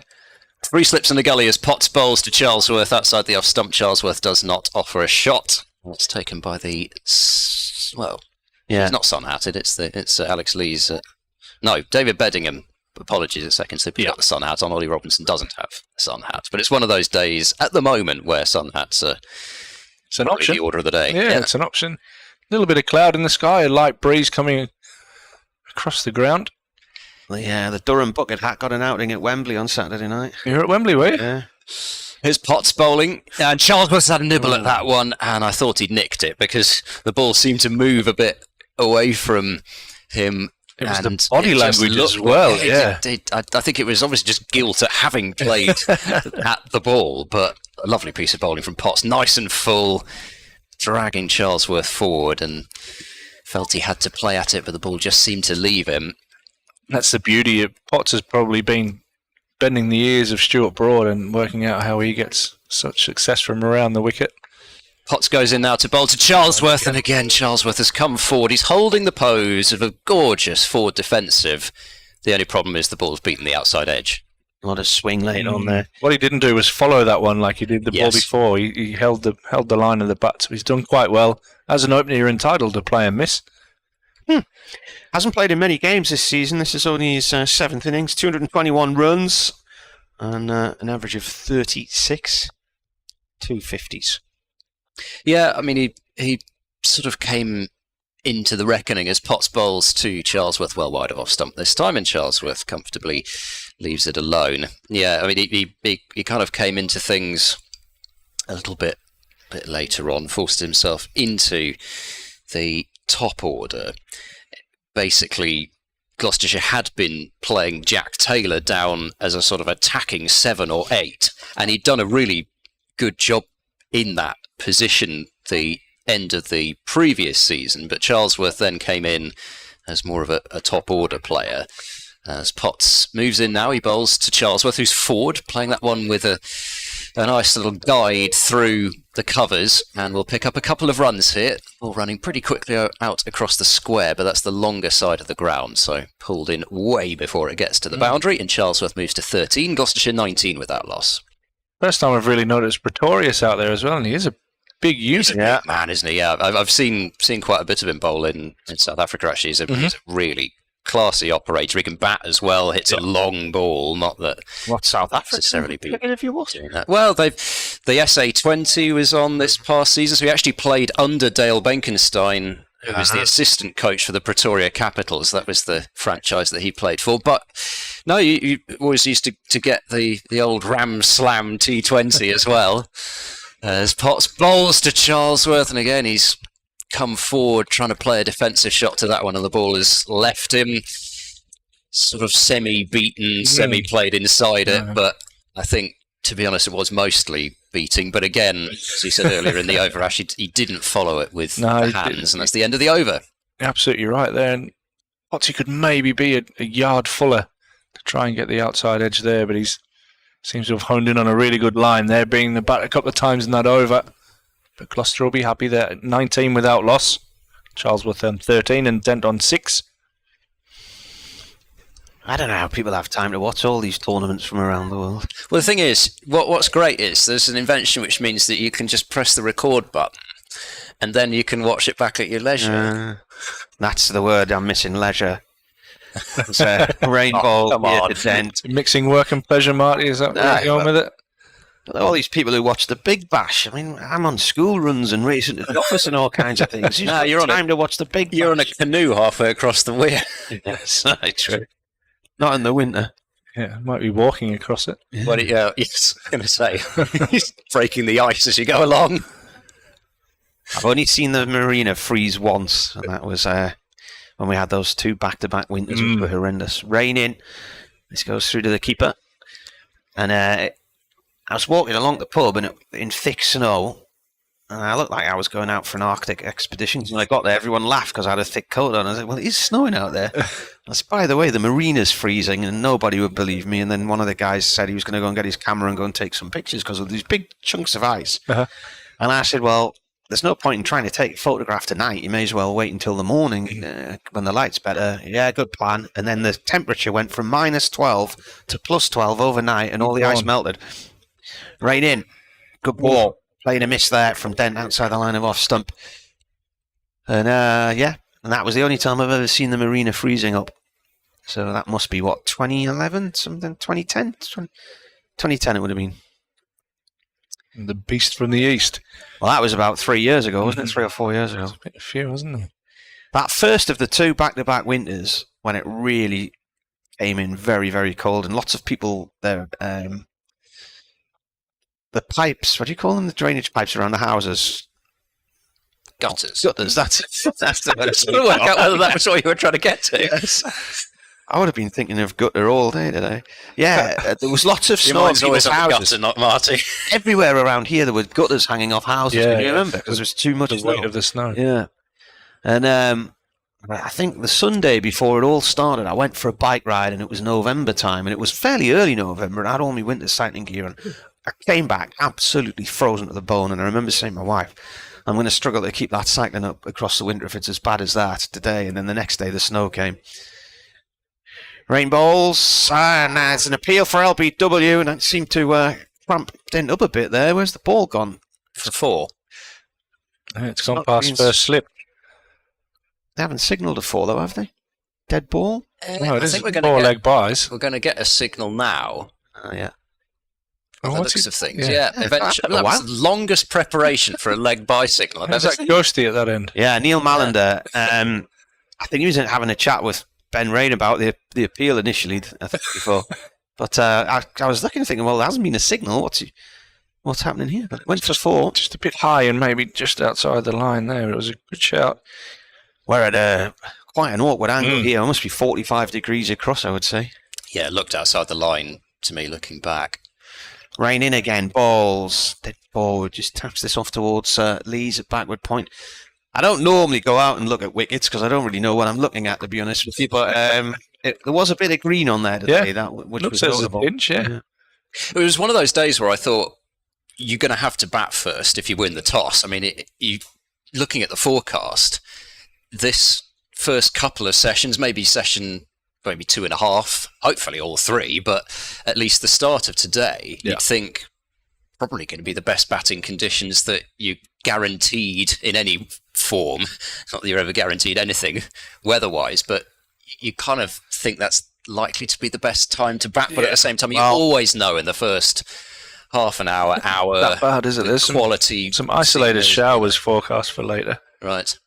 3 slips in the gully as Potts bowls to Charlesworth outside the off stump. Charlesworth does not offer a shot. It's taken by it's not sun-hatted. It's Alex Lee's. No, David Beddingham. Apologies, at second slip. He got the sun hat on. Ollie Robinson doesn't have a sun hat, but it's one of those days at the moment where sun hats are It's an probably option. the order of the day. Yeah, it's an option. A little bit of cloud in the sky, a light breeze coming across the ground. The Durham bucket hat got an outing at Wembley on Saturday night. You're at Wembley, were you? Yeah. Here's Potts bowling, and Charlesworth had a nibble at that one, and I thought he'd nicked it because the ball seemed to move a bit away from him. It was and the body it just language as looked- well, it yeah. did. I think it was obviously just guilt at having played at the ball, but a lovely piece of bowling from Potts, nice and full, dragging Charlesworth forward, and felt he had to play at it, but the ball just seemed to leave him. That's the beauty. Potts has probably been bending the ears of Stuart Broad and working out how he gets such success from around the wicket. Potts goes in now to bowl to Charlesworth, and again Charlesworth has come forward. He's holding the pose of a gorgeous forward defensive. The only problem is the ball's beaten the outside edge. A lot of swing late on there. What he didn't do was follow that one like he did the ball Yes. before. He held the line of the bat, so he's done quite well. As an opener, you're entitled to play and miss. Hasn't played in many games this season. This is only his 7th innings, 221 runs, and an average of 36, 250s. Yeah, I mean, he sort of came into the reckoning as Potts bowls to Charlesworth well wide of off stump this time, and Charlesworth comfortably leaves it alone. Yeah, I mean, he kind of came into things a little bit later on, forced himself into the top order. Basically, Gloucestershire had been playing Jack Taylor down as a sort of attacking 7 or 8, and he'd done a really good job in that position the end of the previous season, but Charlesworth then came in as more of a top order player. As Potts moves in now, he bowls to Charlesworth, who's forward, playing that one with a nice little guide through the covers, and we'll pick up a couple of runs here. Ball running pretty quickly out across the square, but that's the longer side of the ground, so pulled in way before it gets to the boundary, and Charlesworth moves to 13, Gloucestershire 19 without loss. First time I've really noticed Pretorius out there as well, and he is a big unit. Yeah, man, isn't he? Yeah, I've seen quite a bit of him bowl in South Africa. Actually, he's a really classy operator. He can bat as well. Hits a long ball. Not that What, South Africa? necessarily be If you what? doing that. Well, the SA20 was on this past season, so he actually played under Dale Benkenstein, who was the assistant coach for the Pretoria Capitals. That was the franchise that he played for. But no, you always used to get the old Ram Slam T20 as well. As Potts bowls to Charlesworth, and again he's come forward trying to play a defensive shot to that one, and the ball has left him sort of semi-beaten, semi-played inside it. But I think, to be honest, it was mostly beating. But again, as you said earlier in the over, actually, he didn't follow it with the hands, and that's the end of the over. Absolutely right there. And Potts could maybe be a yard fuller to try and get the outside edge there, but he's seems to have honed in on a really good line there, being the bat a couple of times in that over. But Gloucester will be happy there at 19 without loss. Charlesworth on 13 and Dent on 6. I don't know how people have time to watch all these tournaments from around the world. Well, the thing is, what's great is there's an invention which means that you can just press the record button and then you can watch it back at your leisure. That's the word I'm missing, leisure. It's rainbow, come on. Dent. Mixing work and pleasure, Marty, is that where you're going with it? All these people who watch the Big Bash. I mean, I'm on school runs and racing to the office and all kinds of things. You're on time to watch the Big Bash. You're on a canoe halfway across the weir. Yes, that's true. Not in the winter. Yeah, might be walking across it. Well, yes, I was going to say. He's breaking the ice as you go along. I've only seen the marina freeze once, and that was when we had those 2 back-to-back winters, which were horrendous. Rain in. This goes through to the keeper. And I was walking along the pub in thick snow, and I looked like I was going out for an Arctic expedition. When I got there, everyone laughed because I had a thick coat on. I said, well, it is snowing out there. I said, by the way, the marina's freezing, and nobody would believe me. And then one of the guys said he was going to go and get his camera and go and take some pictures because of these big chunks of ice. And I said, well, there's no point in trying to take a photograph tonight. You may as well wait until the morning when the light's better. Yeah, good plan. And then the temperature went from -12 to +12 overnight, and all the ice melted. Rain in. Good ball. Playing a miss there from Dent outside the line of off stump. And and that was the only time I've ever seen the marina freezing up. So that must be, 2011? Something? 2010? 2010 it would have been. The beast from the east. Well, that was about 3 years ago, wasn't it? 3 or 4 years ago. A bit of fear, wasn't it? That first of the 2 back-to-back winters, when it really came in very, very cold, and lots of people there, the pipes, what do you call them? The drainage pipes around the houses. Gutters. Gutters, that's the word. I work out whether that was what you were trying to get to. Yes. I would have been thinking of gutter all day today. Yeah, there was lots of Your snow in mind's always people's on the houses. gutter, not Marty. Everywhere around here there were gutters hanging off houses. Yeah, Can you yeah. remember? Because there was too much The snow. weight of the snow. Yeah. And I think the Sunday before it all started, I went for a bike ride, and it was November time, and it was fairly early November, and I had all my winter cycling gear, and I came back absolutely frozen to the bone, and I remember saying to my wife, I'm going to struggle to keep that cycling up across the winter if it's as bad as that today. And then the next day the snow came. Rain balls, and there's an appeal for LBW, and it seemed to cramp Dent up a bit there. Where's the ball gone? For 4. It's gone not past been first slip. They haven't signalled a 4 though, have they? Dead ball? No, it I is think we're going to 4 get leg buys. we're going to get a signal now. Oh, yeah. By the what's looks it? of things, Yeah. eventually. Oh, That was the longest preparation for a leg by signal I've How's ever that seen. ghosty at that end? Yeah, Neil Mallender. I think he was having a chat with Ben Rain about the appeal initially, I think, before. But I was looking and thinking, well, there hasn't been a signal. What's happening here? But it went for 4. Just a bit high and maybe just outside the line there. It was a good shout. We're at quite an awkward angle here. It must be 45 degrees across, I would say. Yeah, it looked outside the line to me looking back. Rain in again. Balls. Dead forward. Just taps this off towards Lee's at backward point. I don't normally go out and look at wickets because I don't really know what I'm looking at, to be honest with you. But there was a bit of green on there today. Yeah. Which Looks was as a notable. pinch, yeah. It was one of those days where I thought you're going to have to bat first if you win the toss. I mean, looking at the forecast, this first couple of sessions, maybe 2.5, hopefully all 3, but at least the start of today, Yeah. you'd think probably going to be the best batting conditions that you guaranteed in any form. Not that you're ever guaranteed anything weather-wise, but you kind of think that's likely to be the best time to bat. But at the same time, you always know in the first half an hour, That bad, is it? There's quality. some isolated signals. showers forecast for later. Right.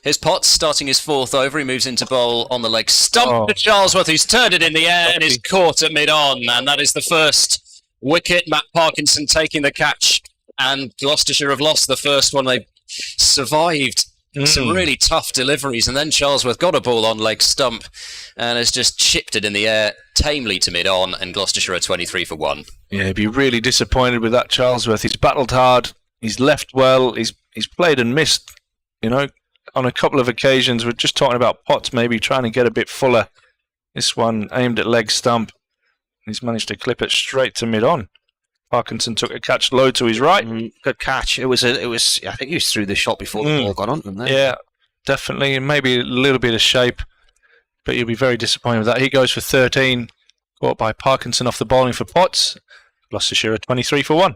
Here's Potts starting his 4th over. He moves into bowl on the leg. Stump to Charlesworth, who's turned it in the air and is caught at mid-on. And that is the first wicket. Matt Parkinson taking the catch. And Gloucestershire have lost the first one. They survived some really tough deliveries. And then Charlesworth got a ball on leg stump and has just chipped it in the air tamely to mid-on. And Gloucestershire are 23 for 1. Yeah, he'd be really disappointed with that Charlesworth. He's battled hard. He's left well. He's played and missed, on a couple of occasions. We're just talking about Potts maybe trying to get a bit fuller. This one aimed at leg stump. He's managed to clip it straight to mid-on. Parkinson took a catch low to his right. Good catch. It was. I think he was through the shot before the ball got on him there. Yeah, definitely. And maybe a little bit of shape. but you'll be very disappointed with that. He goes for 13, caught by Parkinson off the bowling for Potts. Gloucestershire 23 for 1.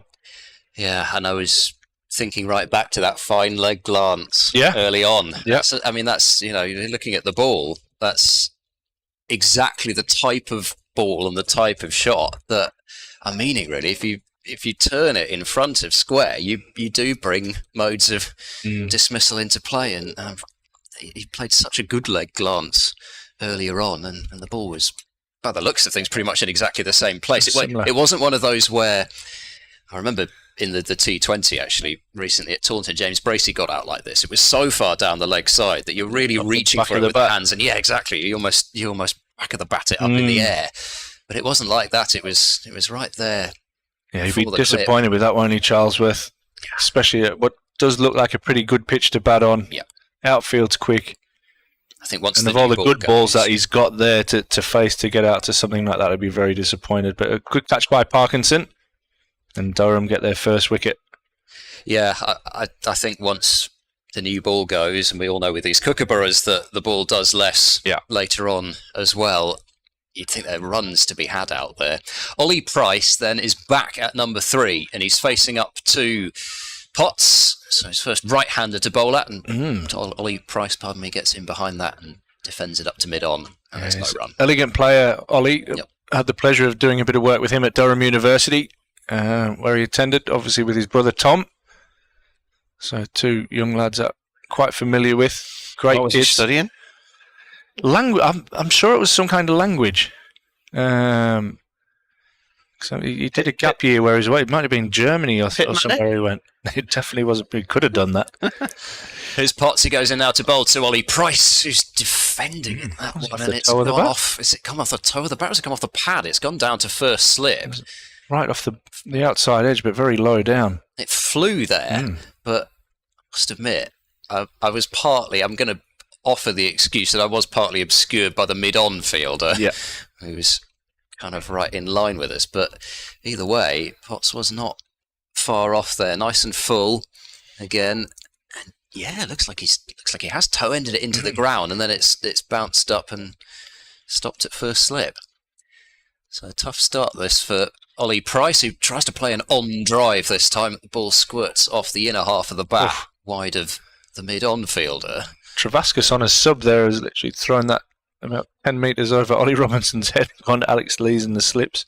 Yeah, and I was thinking right back to that fine leg glance Yeah. early on. Yeah. I mean, that's, you're looking at the ball, that's exactly the type of ball and the type of shot that I'm meaning, really. If you turn it in front of square, you do bring modes of dismissal into play. And he played such a good leg glance earlier on, and the ball was, by the looks of things, pretty much in exactly the same place. It wasn't one of those where, I remember in the T20 actually recently at Taunton, James Bracey got out like this. It was so far down the leg side that you're really reaching for it with the hands, and yeah, exactly. You almost back of the bat it up in the air, but it wasn't like that. It was right there. Yeah, you'd be disappointed with that one, Charlesworth, especially at what does look like a pretty good pitch to bat on. Yeah, outfield's quick. I think once and of all the good balls that he's got there to face to get out to something like that, I'd be very disappointed. But a good catch by Parkinson, and Durham get their first wicket. Yeah, I think once the new ball goes, and we all know with these kookaburras that the ball does less later on as well, you'd think there are runs to be had out there. Ollie Price then is back at number 3, and he's facing up to Potts, so his first right-hander to bowl at, and Ollie Price, gets in behind that and defends it up to mid-on, and there's no run. Elegant player, Ollie. Yep. Had the pleasure of doing a bit of work with him at Durham University, where he attended, obviously with his brother Tom. So 2 young lads that I'm quite familiar with. Great What was kids. he studying? Language. I'm sure it was some kind of language. So he did a gap year where he was away. It might have been Germany or somewhere he went. It definitely wasn't. He could have done that. Here's Potts. He goes in now to bowl to Ollie Price, who's defending that one, and it's gone off. Has it come off the toe of the bat? Or has it come off the pad? It's gone down to first slip. Right off the outside edge, but very low down. It flew there, but I must admit, I was partly. I'm going to offer the excuse that I was partly obscured by the mid-on fielder, who was kind of right in line with us. But either way, Potts was not far off there, nice and full again. And yeah, looks like he has toe-ended it into the ground, and then it's bounced up and stopped at first slip. So a tough start this for Ollie Price, who tries to play an on drive this time. The ball squirts off the inner half of the bat, wide of the mid-on fielder. Travascus on a sub there has literally thrown that about 10 metres over Ollie Robinson's head, gone to Alex Lees in the slips.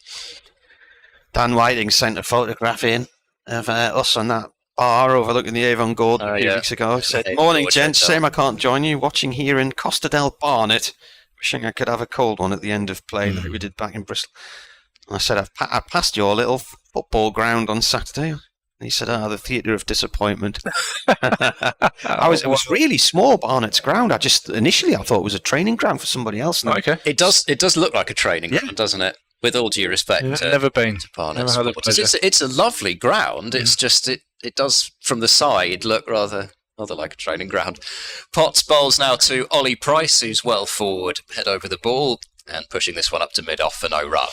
Dan Whiting sent a photograph in of us on that bar overlooking the Avon Gorge a few weeks ago. He said, "Morning, gents. Shame I can't join you. Watching here in Costa del Barnet. Wishing I could have a cold one at the end of play like we did back in Bristol." And I said, I passed your little football ground on Saturday. And he said, the theatre of disappointment. It was really small, Barnet's ground. Initially I thought it was a training ground for somebody else. Okay. It does look like a training ground, doesn't it? With all due respect. Never been to Barnet. It's a lovely ground. It's just, it does, from the side, look rather like a training ground. Potts bowls now to Ollie Price, who's well forward, head over the ball, and pushing this one up to mid-off for no run.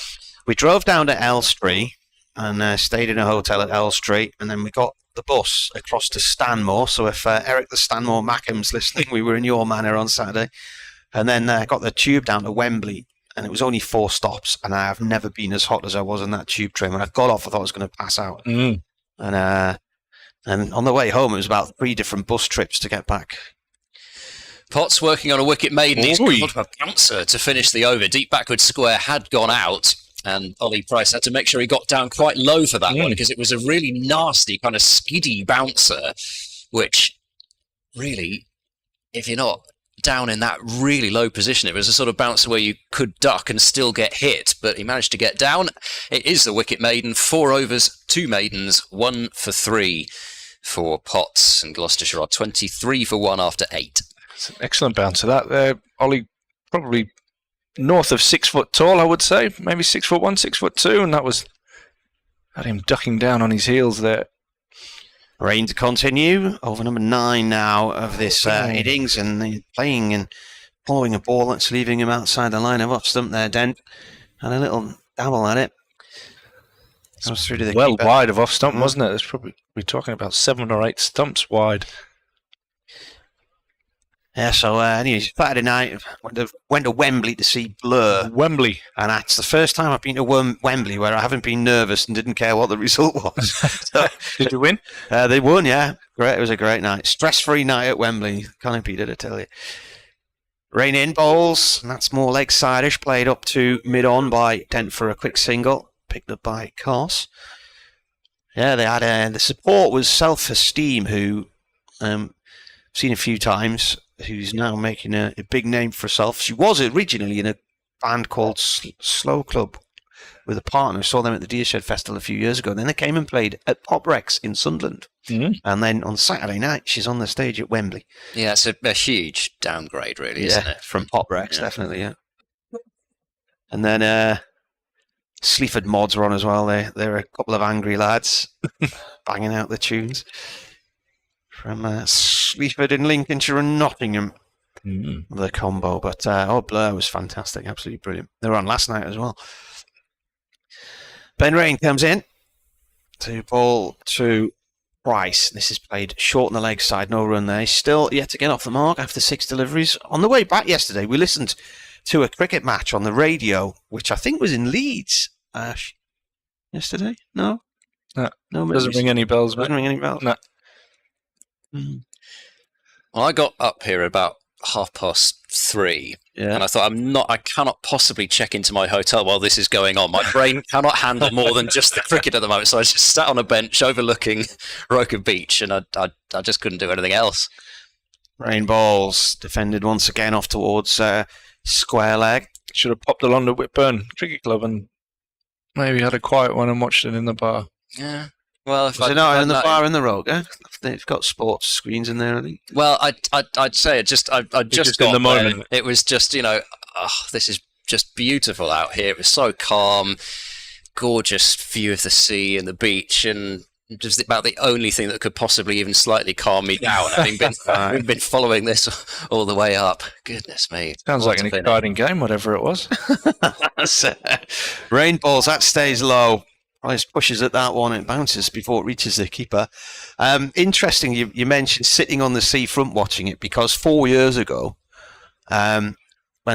We drove down to Elstree and stayed in a hotel at Elstree, and then we got the bus across to Stanmore. So if Eric the Stanmore Mackham's listening, we were in your manor on Saturday. And then got the tube down to Wembley, and it was only 4 stops, and I have never been as hot as I was on that tube train. When I got off, I thought I was going to pass out. And on the way home, it was about 3 different bus trips to get back. Potts working on a wicket maiden. He's got a bouncer to finish the over. Deep backward square had gone out, and Ollie Price had to make sure he got down quite low for that one, because it was a really nasty kind of skiddy bouncer, which really, if you're not down in that really low position, it was a sort of bouncer where you could duck and still get hit, but he managed to get down. It is the wicket maiden. 4 overs, 2 maidens, 1 for 3 for Potts, and Gloucestershire are 23 for 1 after 8. It's an excellent bouncer that there. Ollie probably north of 6 foot tall, I would say, maybe 6'1", 6'2", and that was had him ducking down on his heels there. Rain to continue. Over number 9 now of this innings, and they're playing and following a ball that's leaving him outside the line of off stump there, Dent. Had a little dabble at it. Goes through to the keeper. Wide of off stump, wasn't it? We're talking about 7 or 8 stumps wide. Yeah, so anyway, Saturday night, went to Wembley to see Blur. Wembley. And that's the first time I've been to Wembley where I haven't been nervous and didn't care what the result was. So, Did you win? they won, yeah. Great. It was a great night. Stress-free night at Wembley. Can't beat it, I tell you. Rain in bowls, and that's more leg side-ish. Played up to mid-on by Dent for a quick single. Picked up by Coss. Yeah, they had the support was Self-Esteem, who seen a few times, who's now making a big name for herself. She was originally in a band called Slow Club with a partner. Saw them at the Deershed Festival a few years ago. Then they came and played at Pop Rex in Sunderland. Mm-hmm. And then on Saturday night, she's on the stage at Wembley. Yeah, it's a huge downgrade, really, isn't it? From Pop Rex, definitely, yeah. And then Sleaford Mods were on as well. They're a couple of angry lads banging out the tunes. From Sleaford in Lincolnshire and Nottingham, the combo. But Blur was fantastic, absolutely brilliant. They were on last night as well. Ben Rain comes in to ball to Price. This is played short on the leg side, no run there. He's still yet to get off the mark after 6 deliveries. On the way back yesterday, we listened to a cricket match on the radio, which I think was in Leeds. Ash, yesterday? No, doesn't ring any bells. Doesn't ring any bells. No. Well, I got up here about 3:30, Yeah. and I thought I cannot possibly check into my hotel while this is going on. My brain cannot handle more than just the cricket at the moment, so I just sat on a bench overlooking Roker Beach, and I just couldn't do anything else. Rain balls defended once again off towards square leg. Should have popped along to Whitburn Cricket Club and maybe had a quiet one and watched it in the bar. Yeah. Well, if Is it not in the bar in the road? Yeah, they've got sports screens in there, I think. Well, I'd say it just I just got in the there. moment. It was just this is just beautiful out here. It was so calm, gorgeous view of the sea and the beach, and just about the only thing that could possibly even slightly calm me down. Having been following this all the way up. Goodness me! Sounds like an exciting game, whatever it was. Rain balls, that stays low. Price pushes at that one, it bounces before it reaches the keeper. Interesting, you mentioned sitting on the seafront watching it, because 4 years ago, when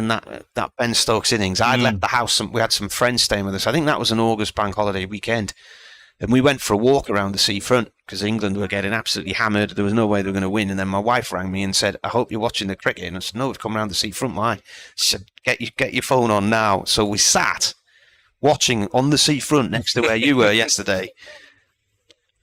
that Ben Stokes innings, I'd left the house. We had some friends staying with us. I think that was an August bank holiday weekend. And we went for a walk around the seafront because England were getting absolutely hammered. There was no way they were going to win. And then my wife rang me and said, I hope you're watching the cricket. And I said, no, we've come around the seafront. Why? She said, get your phone on now. So we sat watching on the seafront next to where you were yesterday.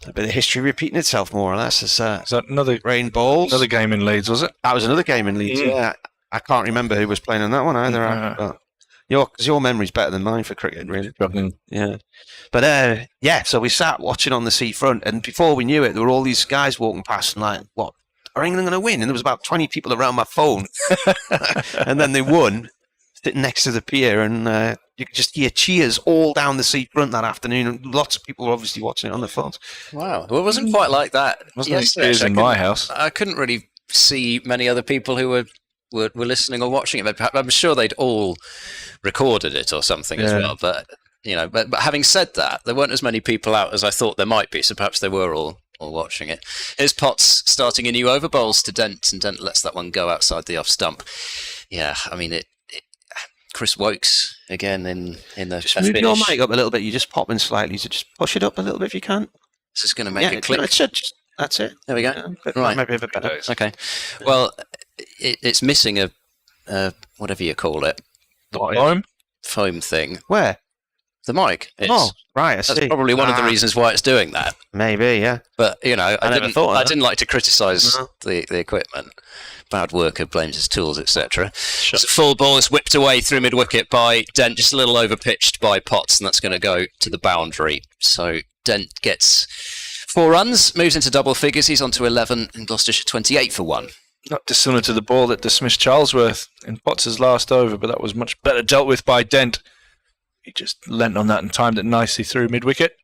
A bit of history repeating itself, more or less. Is that another rain balls? Another game in Leeds, was it? That was another game in Leeds, yeah. I can't remember who was playing in that one either. But your memory's better than mine for cricket, really. Yeah. But, so we sat watching on the seafront, and before we knew it, there were all these guys walking past and like, what? Are England going to win? And there was about 20 people around my phone. And then they won, sitting next to the pier, and you could just hear cheers all down the seafront that afternoon. And lots of people were obviously watching it on their phones. Wow. Well, it wasn't quite like that. Cheers in my house. I couldn't really see many other people who were listening or watching it. But I'm sure they'd all recorded it or something as well. But, but having said that, there weren't as many people out as I thought there might be. So perhaps they were all watching it. Here's Potts starting a new over, bowls to Dent, and Dent lets that one go outside the off stump. Yeah, I mean, Chris Wokes again in the just move your mic up a little bit. You just pop in slightly, so just push it up a little bit if you can. This is going to make it click. That's it. There we go. Right, maybe a bit better. Okay. Well, it's missing a whatever you call it, foam thing. Where? The mic. Right. I see. That's probably one of the reasons why it's doing that. Maybe, yeah. But I didn't like to criticise No. the equipment. Bad worker blames his tools, etc. It's a full ball is whipped away through mid wicket by Dent, just a little over pitched by Potts, and that's going to go to the boundary. So Dent gets 4 runs, moves into double figures. He's on to 11, and Gloucestershire 28 for 1. Not dissimilar to the ball that dismissed Charlesworth in Potts' last over, but that was much better dealt with by Dent. He just leant on that and timed it nicely through mid wicket.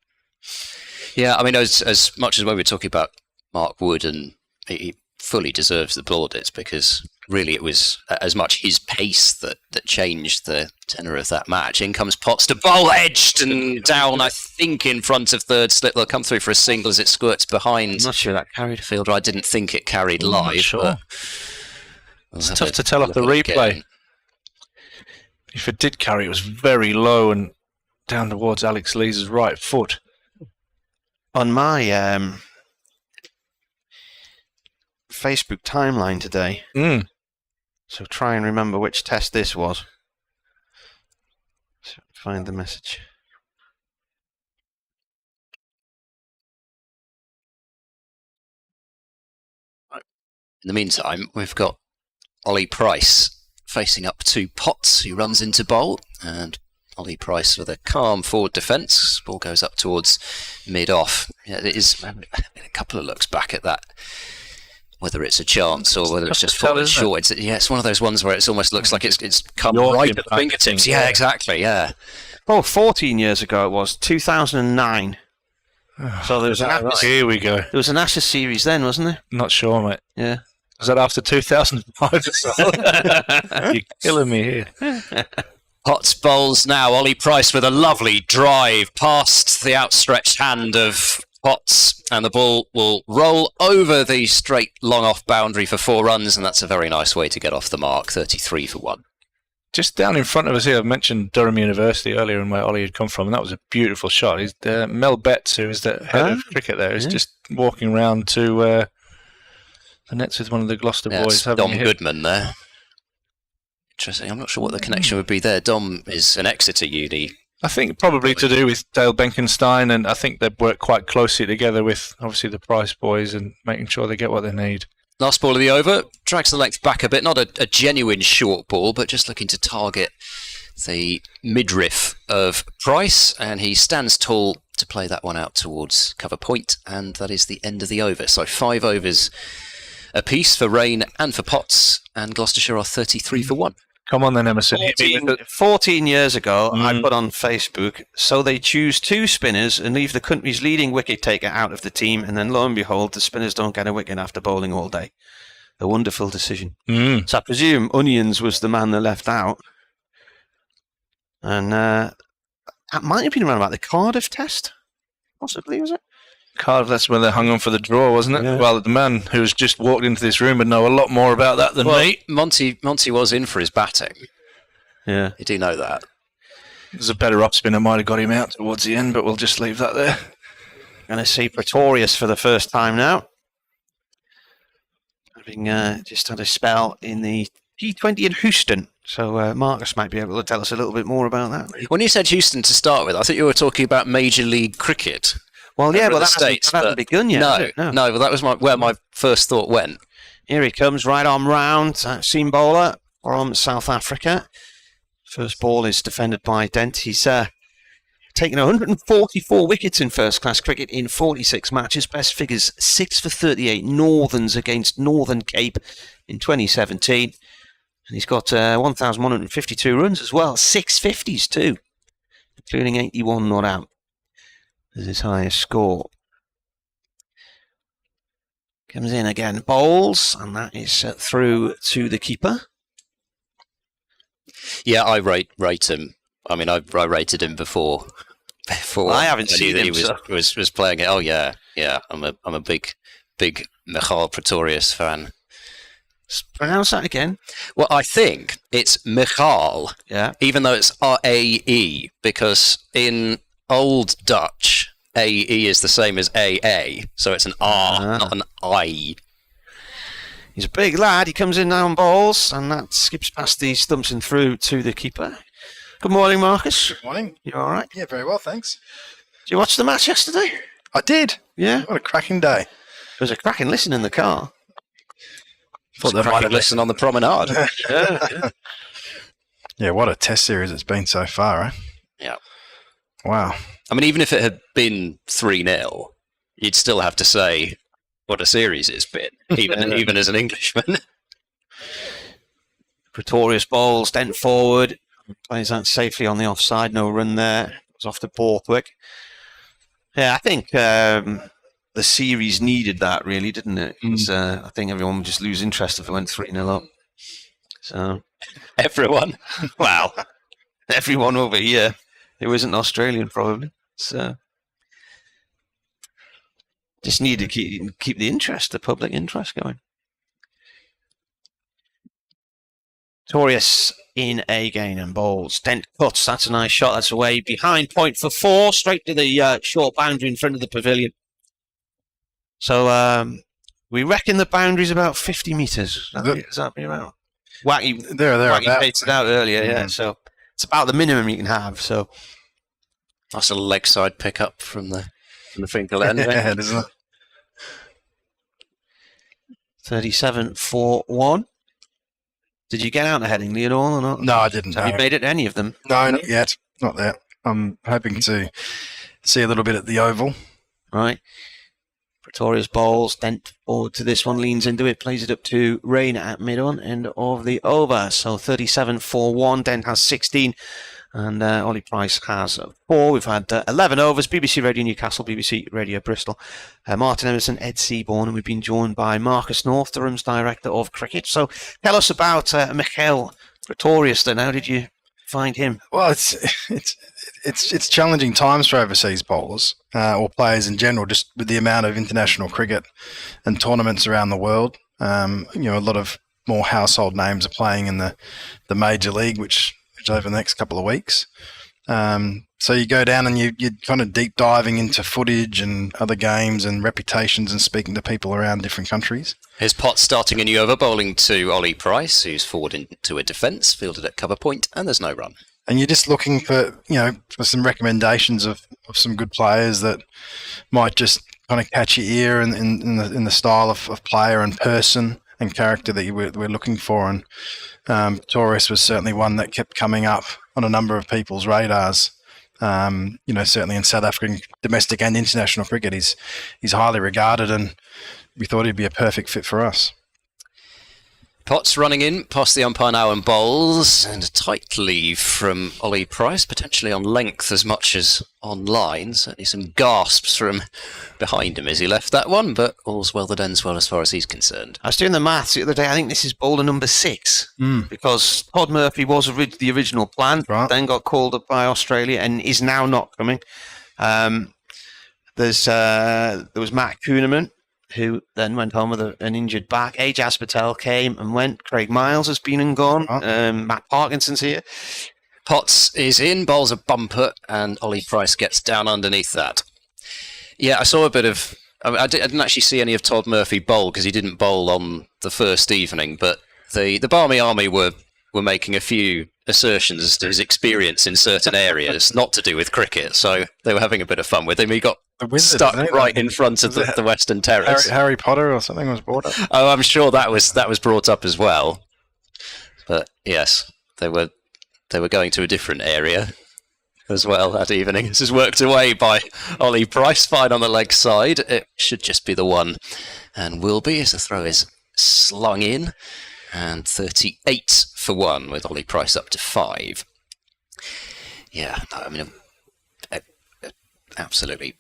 Yeah, I mean, as much as when we're talking about Mark Wood, and he fully deserves the plaudits, because really it was as much his pace that changed the tenor of that match. In comes Potts to bowl, edged and down, I think in front of third slip. They'll come through for a single as it squirts behind. I'm not sure that carried. Fielder, I didn't think it carried live. Sure. But We'll It's tough to tell off the look at it replay. again. If it did carry, it was very low and down towards Alex Lees' right foot. On my Facebook timeline today, so try and remember which test this was. So find the message. In the meantime, we've got Ollie Price facing up to Potts, who runs into bowl, and Ollie Price with a calm forward defence. Ball goes up towards mid-off. Yeah, it is a couple of looks back at that, whether it's a chance or whether it's just forward short. It's one of those ones where it almost looks like it's come right at the fingertips. Yeah, exactly, yeah. Oh, 14 years ago it was, 2009. So there was Here we go. there was an Ashes series then, wasn't there? Not sure, mate. Yeah. Was that after 2005 or so? You're killing me here. Potts bowls now. Ollie Price with a lovely drive past the outstretched hand of Potts, and the ball will roll over the straight long off boundary for 4 runs, and that's a very nice way to get off the mark. 33 for 1. Just down in front of us here, I mentioned Durham University earlier and where Ollie had come from, and that was a beautiful shot. He's Mel Betts, who is the head of cricket there, is just walking round to the nets with one of the Gloucester boys. Dom Goodman there. Interesting. I'm not sure what the connection would be there. Dom is an Exeter uni. I think probably to do with Dale Benkenstein, and I think they've worked quite closely together with obviously the Price boys and making sure they get what they need. Last ball of the over, drags the length back a bit, not a genuine short ball, but just looking to target the midriff of Price, and he stands tall to play that one out towards cover point, and that is the end of the over. So 5 overs apiece for Rain and for Potts, and Gloucestershire are 33 for 1. Come on then, Emerson. 14 years ago, I put on Facebook, so they choose 2 spinners and leave the country's leading wicket taker out of the team, and then lo and behold, the spinners don't get a wicket after bowling all day. A wonderful decision. So I presume Onions was the man they left out. And that might have been around about the Cardiff test, possibly, was it? Cardiff, that's when they hung on for the draw, wasn't it? Yeah. Well, the man who's just walked into this room would know a lot more about that than me. Monty was in for his batting. Yeah. You do know that. There's a better up spinner might have got him out towards the end, but we'll just leave that there. Going to see Pretorius for the first time now. Having just had a spell in the T20 in Houston. So Marcus might be able to tell us a little bit more about that. When you said Houston to start with, I thought you were talking about Major League Cricket. Well, yeah, Over well, the that States, hasn't begun yet. has it? No, but that was where my first thought went. Here he comes, right arm round, seam bowler from South Africa. First ball is defended by Dent. He's taken 144 wickets in first-class cricket in 46 matches. Best figures 6 for 38 Northerns against Northern Cape in 2017. And he's got 1,152 runs as well, 650s too, including 81 not out. Is his highest score. Comes in again, bowls, and that is through to the keeper. Yeah, I rate him. I mean, I rated him before. I haven't seen him. He was playing it. Oh yeah. I'm a big Michal Pretorius fan. Pronounce that again. Well, I think it's Michal. Yeah. Even though it's R-A-E, because in Old Dutch, A-E is the same as A-A, so it's an R, not an I. He's a big lad. He comes in now on balls, and that skips past the stumps and through to the keeper. Good morning, Marcus. Good morning. You all right? Yeah, very well, thanks. Did you watch the match yesterday? I did. Yeah. What a cracking day. It was a cracking listen in the car. Thought they might have listened on the promenade. Yeah, what a test series it's been so far, eh? Yeah. Wow. I mean, even if it had been 3-0, you'd still have to say what a series it's been, even as an Englishman. Pretorius bowls, Dent forward, plays that safely on the offside, no run there. It's off to Borthwick. Yeah, I think the series needed that, really, didn't it? I think everyone would just lose interest if it went 3-0 up. So Everyone. Well, everyone over here who isn't Australian, probably. So just need to keep the interest, the public interest going. Pretorius in again and bowls. Dent cuts. That's a nice shot. That's away behind point for 4. Straight to the short boundary in front of the pavilion. So we reckon the boundary's about 50 metres. Does that be about? Wacky paid it out earlier, yeah. So it's about the minimum you can have. So that's a leg side pickup from the Finkel end. Yeah, isn't it? 37 for 1. Did you get out the heading at all or not? No, I didn't. Have you made it to any of them? No, not yet. Not that. I'm hoping to see a little bit at the Oval. Right. Pretorius bowls. Dent forward to this one, leans into it, plays it up to Rain at mid-on, end of the over. So 37 for 1. Dent has 16. And Ollie Price has 4. We've had 11 overs. BBC Radio Newcastle, BBC Radio Bristol, Martin Emerson, Ed Seaborn, and we've been joined by Marcus North, Durham's Director of Cricket. So tell us about Michael Pretorius then. How did you find him? Well, it's challenging times for overseas bowlers or players in general, just with the amount of international cricket and tournaments around the world. A lot of more household names are playing in the Major League, which over the next couple of weeks. So you go down and you're kind of deep diving into footage and other games and reputations and speaking to people around different countries. Here's Potts starting a new over, bowling to Ollie Price, who's forward into a defence, fielded at cover point, and there's no run. And you're just looking for some recommendations of some good players that might just kind of catch your ear in the style of player and person and character that we're looking for. And Pretorius was certainly one that kept coming up on a number of people's radars. Certainly in South African domestic and international cricket, he's highly regarded, and we thought he'd be a perfect fit for us. Potts running in past the umpire now and bowls, and a tight leave from Ollie Price, potentially on length as much as on line. Certainly some gasps from behind him as he left that one, but all's well that ends well as far as he's concerned. I was doing the maths the other day. I think this is bowler number 6 because Todd Murphy was the original plan, right, then got called up by Australia and is now not coming. There was Matt Kuhneman, who then went home with an injured back. Ajaz Patel came and went. Craig Miles has been and gone. Matt Parkinson's here. Potts is in, bowls a bumper, and Ollie Price gets down underneath that. Yeah, I saw a bit of... I didn't actually see any of Todd Murphy bowl because he didn't bowl on the first evening, but the Barmy Army were making a few assertions as to his experience in certain areas, not to do with cricket, so they were having a bit of fun with him. He got stuck right in front of the Western Terrace. Harry Potter or something was brought up? Oh, I'm sure that was brought up as well. But yes, they were going to a different area as well that evening. This is worked away by Ollie Price, fine on the leg side. It should just be the one, and will be as the throw is slung in. And 38 for 1 with Ollie Price up to 5. Yeah, I mean, absolutely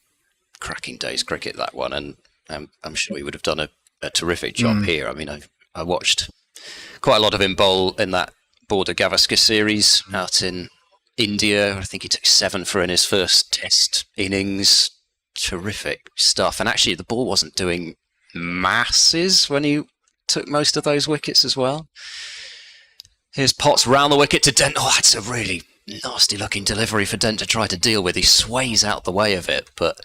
cracking day's cricket, that one, and I'm sure he would have done a terrific job here. I mean, I watched quite a lot of him bowl in that Border Gavaskar series out in India. I think he took 7 for in his first Test innings. Terrific stuff. And actually, the ball wasn't doing masses when he took most of those wickets as well. Here's Potts round the wicket to Dent. Oh, that's a really nasty looking delivery for Dent to try to deal with. He sways out the way of it, but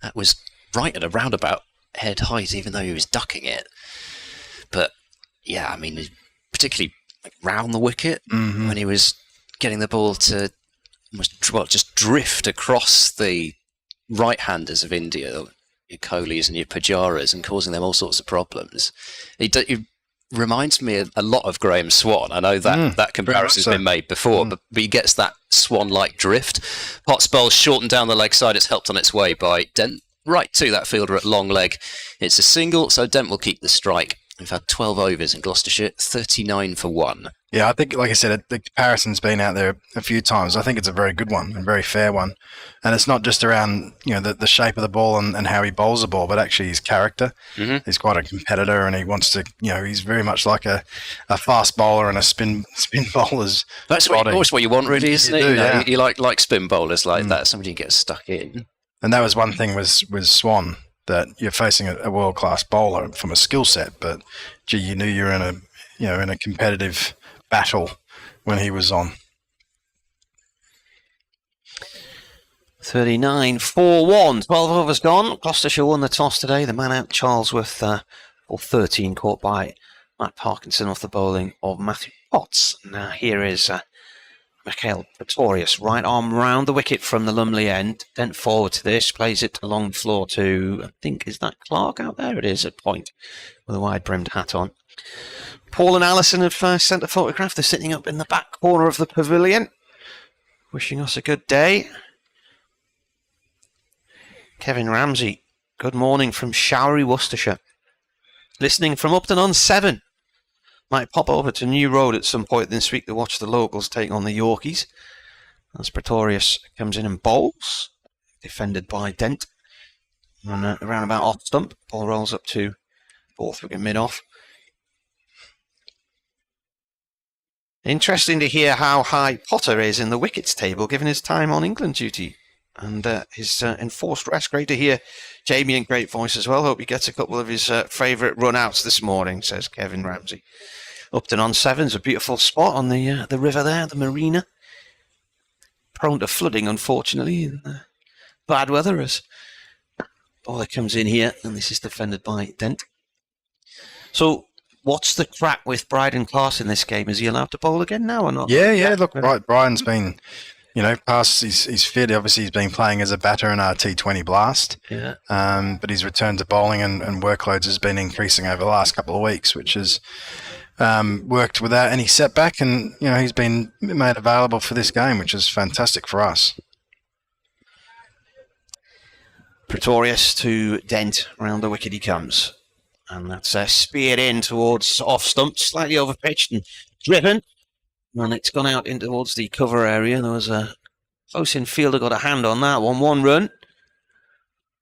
that was right at a roundabout head height, even though he was ducking it. But yeah, I mean, particularly round the wicket when he was getting the ball to just drift across the right-handers of India, your Kohlis and your Pujaras, and causing them all sorts of problems. He reminds me a lot of Graham Swan. I know that comparison's been made before, but he gets that Swan-like drift. Potts bowls shortened down the leg side. It's helped on its way by Dent. Right to that fielder at long leg. It's a single, so Dent will keep the strike. We've had 12 overs in Gloucestershire, 39 for 1. Yeah, I think, like I said, the comparison's been out there a few times. I think it's a very good one, a very fair one. And it's not just around the shape of the ball and how he bowls the ball, but actually his character. He's quite a competitor, and he wants to, he's very much like a fast bowler and a spin bowler's That's always what you want, really, isn't it? Yeah. You like spin bowlers like that, somebody gets stuck in. And that was one thing with Swan, that you're facing a world-class bowler from a skill set, but gee, you knew you're in a competitive battle when he was on. 39-4-1. 12 overs gone. Gloucestershire won the toss today. The man out, Charlesworth, for 13, caught by Matt Parkinson off the bowling of Matthew Potts. Now here is Mikhail Pretorius, right arm round the wicket from the Lumley end. Dent forward to this, plays it along the floor to, I think, is that Clark out there? It is at point with a wide brimmed hat on. Paul and Alison have sent a photograph. They're sitting up in the back corner of the pavilion, wishing us a good day. Kevin Ramsey, good morning from showery Worcestershire. Listening from Upton-on-Severn. Might pop over to New Road at some point this week to watch the locals take on the Yorkies. As Pretorius comes in and bowls, defended by Dent. And around about off stump, ball rolls up to fourth wicket mid-off. Interesting to hear how high Potter is in the wickets table, given his time on England duty and his enforced rest. Great to hear Jamie in great voice as well. Hope he gets a couple of his favourite run-outs this morning, says Kevin Ramsey. Upton-on-Severn's a beautiful spot on the river there, the marina. Prone to flooding, unfortunately, in bad weather as bowler comes in here, and this is defended by Dent. So, what's the crack with Bryden Clark in this game? Is he allowed to bowl again now or not? Yeah. Look, Brian's been, past he's fit. Obviously, he's been playing as a batter in our T20 Blast. Yeah. But his return to bowling and workloads has been increasing over the last couple of weeks, which has worked without any setback. And, he's been made available for this game, which is fantastic for us. Pretorius to Dent, round the wicket he comes. And that's speared in towards off stump, slightly over pitched and driven. And it's gone out in towards the cover area. There was a close infielder got a hand on that one. 1 run.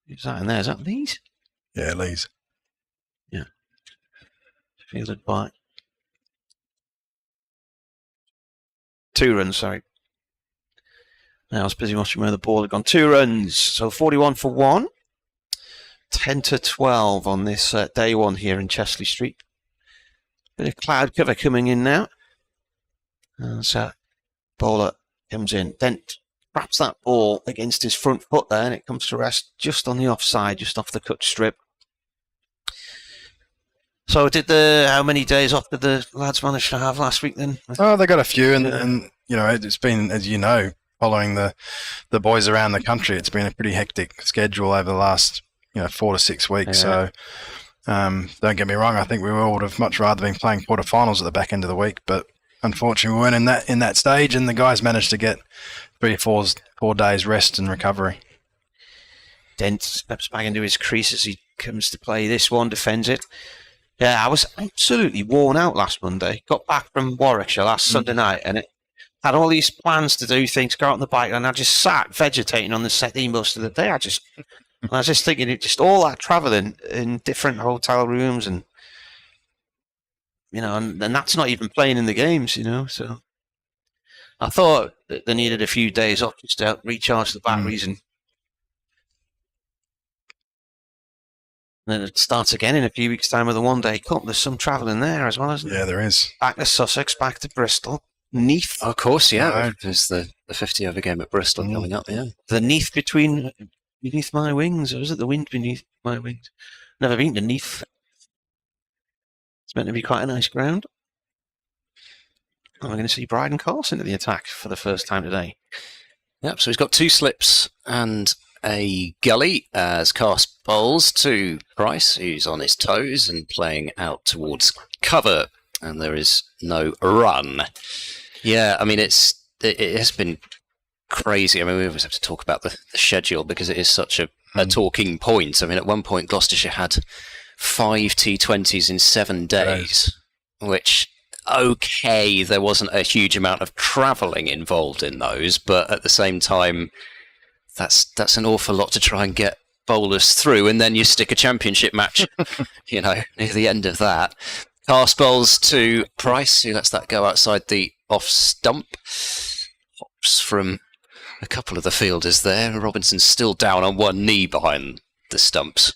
Who's that in there? Is that Lees? Yeah, Lees. Yeah. Fielded by 2 runs, sorry. I was busy watching where the ball had gone. 2 runs. So 41 for 1. 10-12 on this day one here in Chesley Street. Bit of cloud cover coming in now. As bowler comes in. Dent wraps that ball against his front foot there, and it comes to rest just on the offside, just off the cut strip. So how many days off did the lads manage to have last week then? Oh, they got a few, and it's been, as you know, following the boys around the country, it's been a pretty hectic schedule over the last 4 to 6 weeks. Yeah. So don't get me wrong, I think we all would have much rather been playing quarterfinals at the back end of the week, but unfortunately we weren't in that stage, and the guys managed to get 3 or 4 days rest and recovery. Dent steps back into his crease as he comes to play this one, defends it. Yeah, I was absolutely worn out last Monday. Got back from Warwickshire last Sunday night, and it had all these plans to do things, go out on the bike, and I just sat vegetating on the settee most of the day. I was just thinking, it just all that travelling in different hotel rooms, and and that's not even playing in the games, So I thought that they needed a few days off just to help recharge the batteries, and then it starts again in a few weeks' time with a 1-day cup. There's some travelling there as well, isn't there? Yeah, there is. Back to Sussex, back to Bristol. Neath. Of course, yeah. Right. There's the 50 over game at Bristol coming up, yeah. The Neath beneath my wings, or is it the wind beneath my wings? Never been to Neath. It's meant to be quite a nice ground. I'm going to see Bryden Carlson at the attack for the first time today. Yep, so he's got 2 slips and a gully as Cast bowls to Price, who's on his toes and playing out towards cover, and there is no run. Yeah, I mean, it has been crazy. I mean, we always have to talk about the schedule because it is such a talking point. I mean, at one point, Gloucestershire had 5 T20s in 7 days, which, okay, there wasn't a huge amount of travelling involved in those, but at the same time, that's an awful lot to try and get bowlers through, and then you stick a championship match, near the end of that. Cast bowls to Price, who lets that go outside the off stump. Hops from a couple of the fielders there. Robinson's still down on one knee behind the stumps.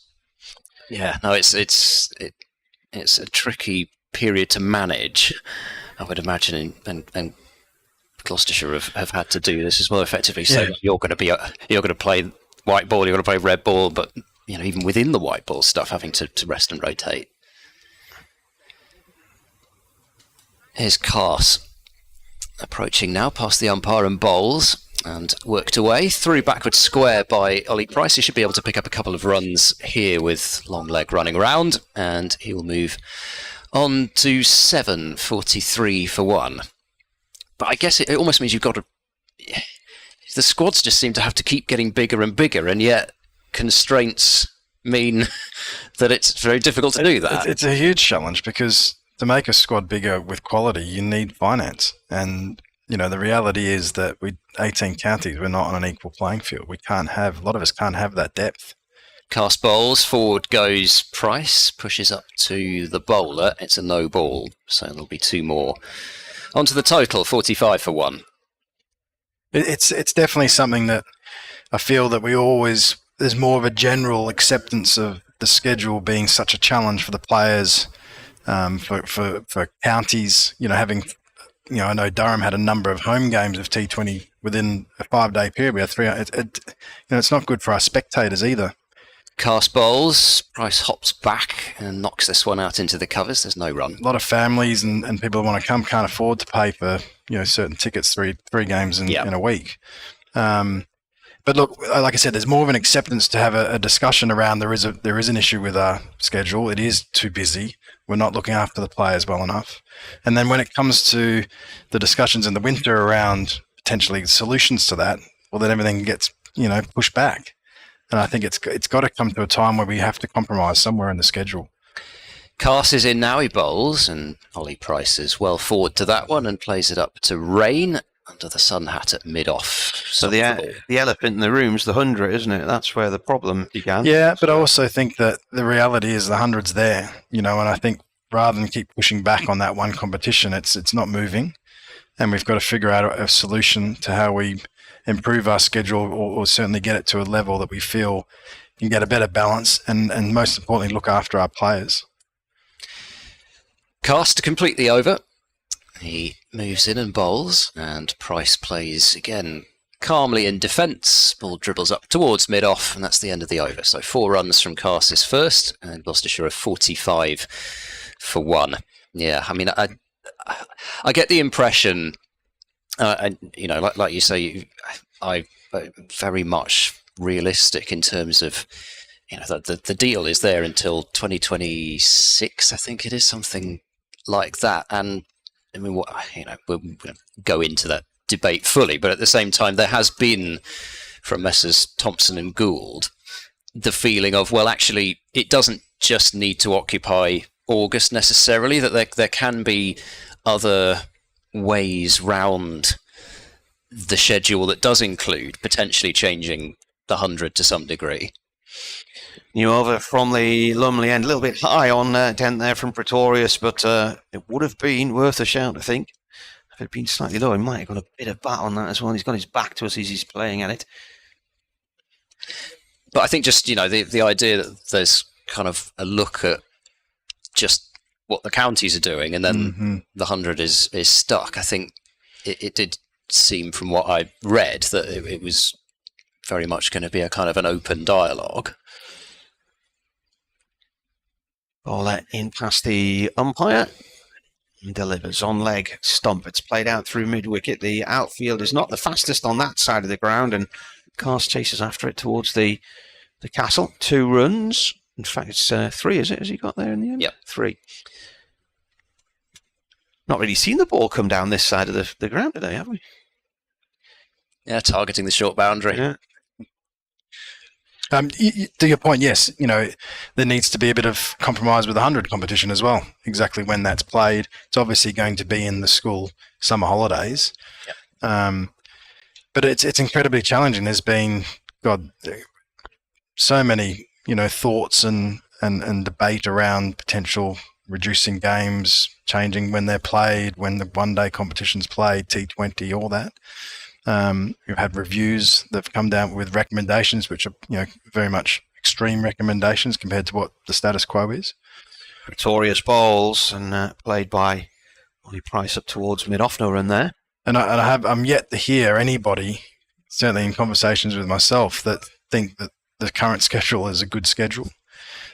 Yeah, no, it's a tricky period to manage. I would imagine, and Gloucestershire have had to do this as well effectively. So you're going to play white ball, you're going to play red ball, but even within the white ball stuff, having to rest and rotate. Here's Cars approaching now past the umpire and bowls, and worked away through backward square by Ollie Price. He should be able to pick up a couple of runs here with long leg running around, and he will move on to 7:43 for 1. But I guess it almost means you've got to... The squads just seem to have to keep getting bigger and bigger, and yet constraints mean that it's very difficult to do that. It's a huge challenge, because to make a squad bigger with quality, you need finance. And, the reality is that 18 counties, we're not on an equal playing field. A lot of us can't have that depth. Cast bowls, forward goes Price, pushes up to the bowler. It's a no ball, so there'll be 2 more. On to the total, 45 for 1. It's definitely something that I feel that there's more of a general acceptance of the schedule being such a challenge for the players, for counties, having, I know Durham had a number of home games of T20 within a 5-day period. We had 3. It's not good for our spectators either. Cast bowls, Price hops back and knocks this one out into the covers. There's no run. A lot of families and people who want to come can't afford to pay for certain tickets, three games in a week. But look, like I said, there's more of an acceptance to have a discussion around there is an issue with our schedule. It is too busy. We're not looking after the players well enough. And then when it comes to the discussions in the winter around potentially solutions to that, well, then everything gets pushed back. And I think it's got to come to a time where we have to compromise somewhere in the schedule. Cast is in now, he bowls, and Ollie Price is well forward to that one and plays it up to Rain under the sun hat at mid-off. So the elephant in the room's the 100, isn't it? That's where the problem began. Yeah, but I also think that the reality is the 100's there, and I think rather than keep pushing back on that one competition, it's not moving, and we've got to figure out a solution to how we improve our schedule, or certainly get it to a level that we feel can get a better balance and most importantly look after our players. Cast to complete the over. He moves in and bowls, and Price plays again calmly in defence. Ball dribbles up towards mid-off, and that's the end of the over. So 4 runs from Cast is first, and Gloucestershire are 45 for 1. Yeah, I mean, I get the impression... like you say, I very much realistic in terms of, the deal is there until 2026, I think it is, something like that. And I mean, we'll go into that debate fully, but at the same time, there has been, from Messrs. Thompson and Gould, the feeling of, well, actually, it doesn't just need to occupy August necessarily, that there can be other ways round the schedule that does include potentially changing the 100 to some degree. New over from the Lumley end, a little bit high on Dent there from Pretorius, but it would have been worth a shout, I think. If it had been slightly lower, he might have got a bit of bat on that as well. He's got his back to us as he's playing at it. But I think just, the idea that there's kind of a look at just what the counties are doing, and then the 100 is stuck. I think it did seem from what I read that it was very much going to be a kind of an open dialogue. Ball in past the umpire. He delivers on leg stump. It's played out through mid-wicket. The outfield is not the fastest on that side of the ground, and Cast chases after it towards the castle. 2 runs. In fact, it's 3, is it? Has he got there in the end? Yep. 3. Not really seen the ball come down this side of the ground today, have we? Yeah, targeting the short boundary. Yeah. To your point, yes, there needs to be a bit of compromise with the 100 competition as well. Exactly when that's played. It's obviously going to be in the school summer holidays. Yep. But it's incredibly challenging. There's been, so many, thoughts and debate around potential reducing games, changing when they're played, when the one-day competition's played, T20, all that. We've had reviews that have come down with recommendations, which are very much extreme recommendations compared to what the status quo is. Pretorius bowls and played by Only Price up towards mid-off, no run there. And I'm yet to hear anybody, certainly in conversations with myself, that think that the current schedule is a good schedule.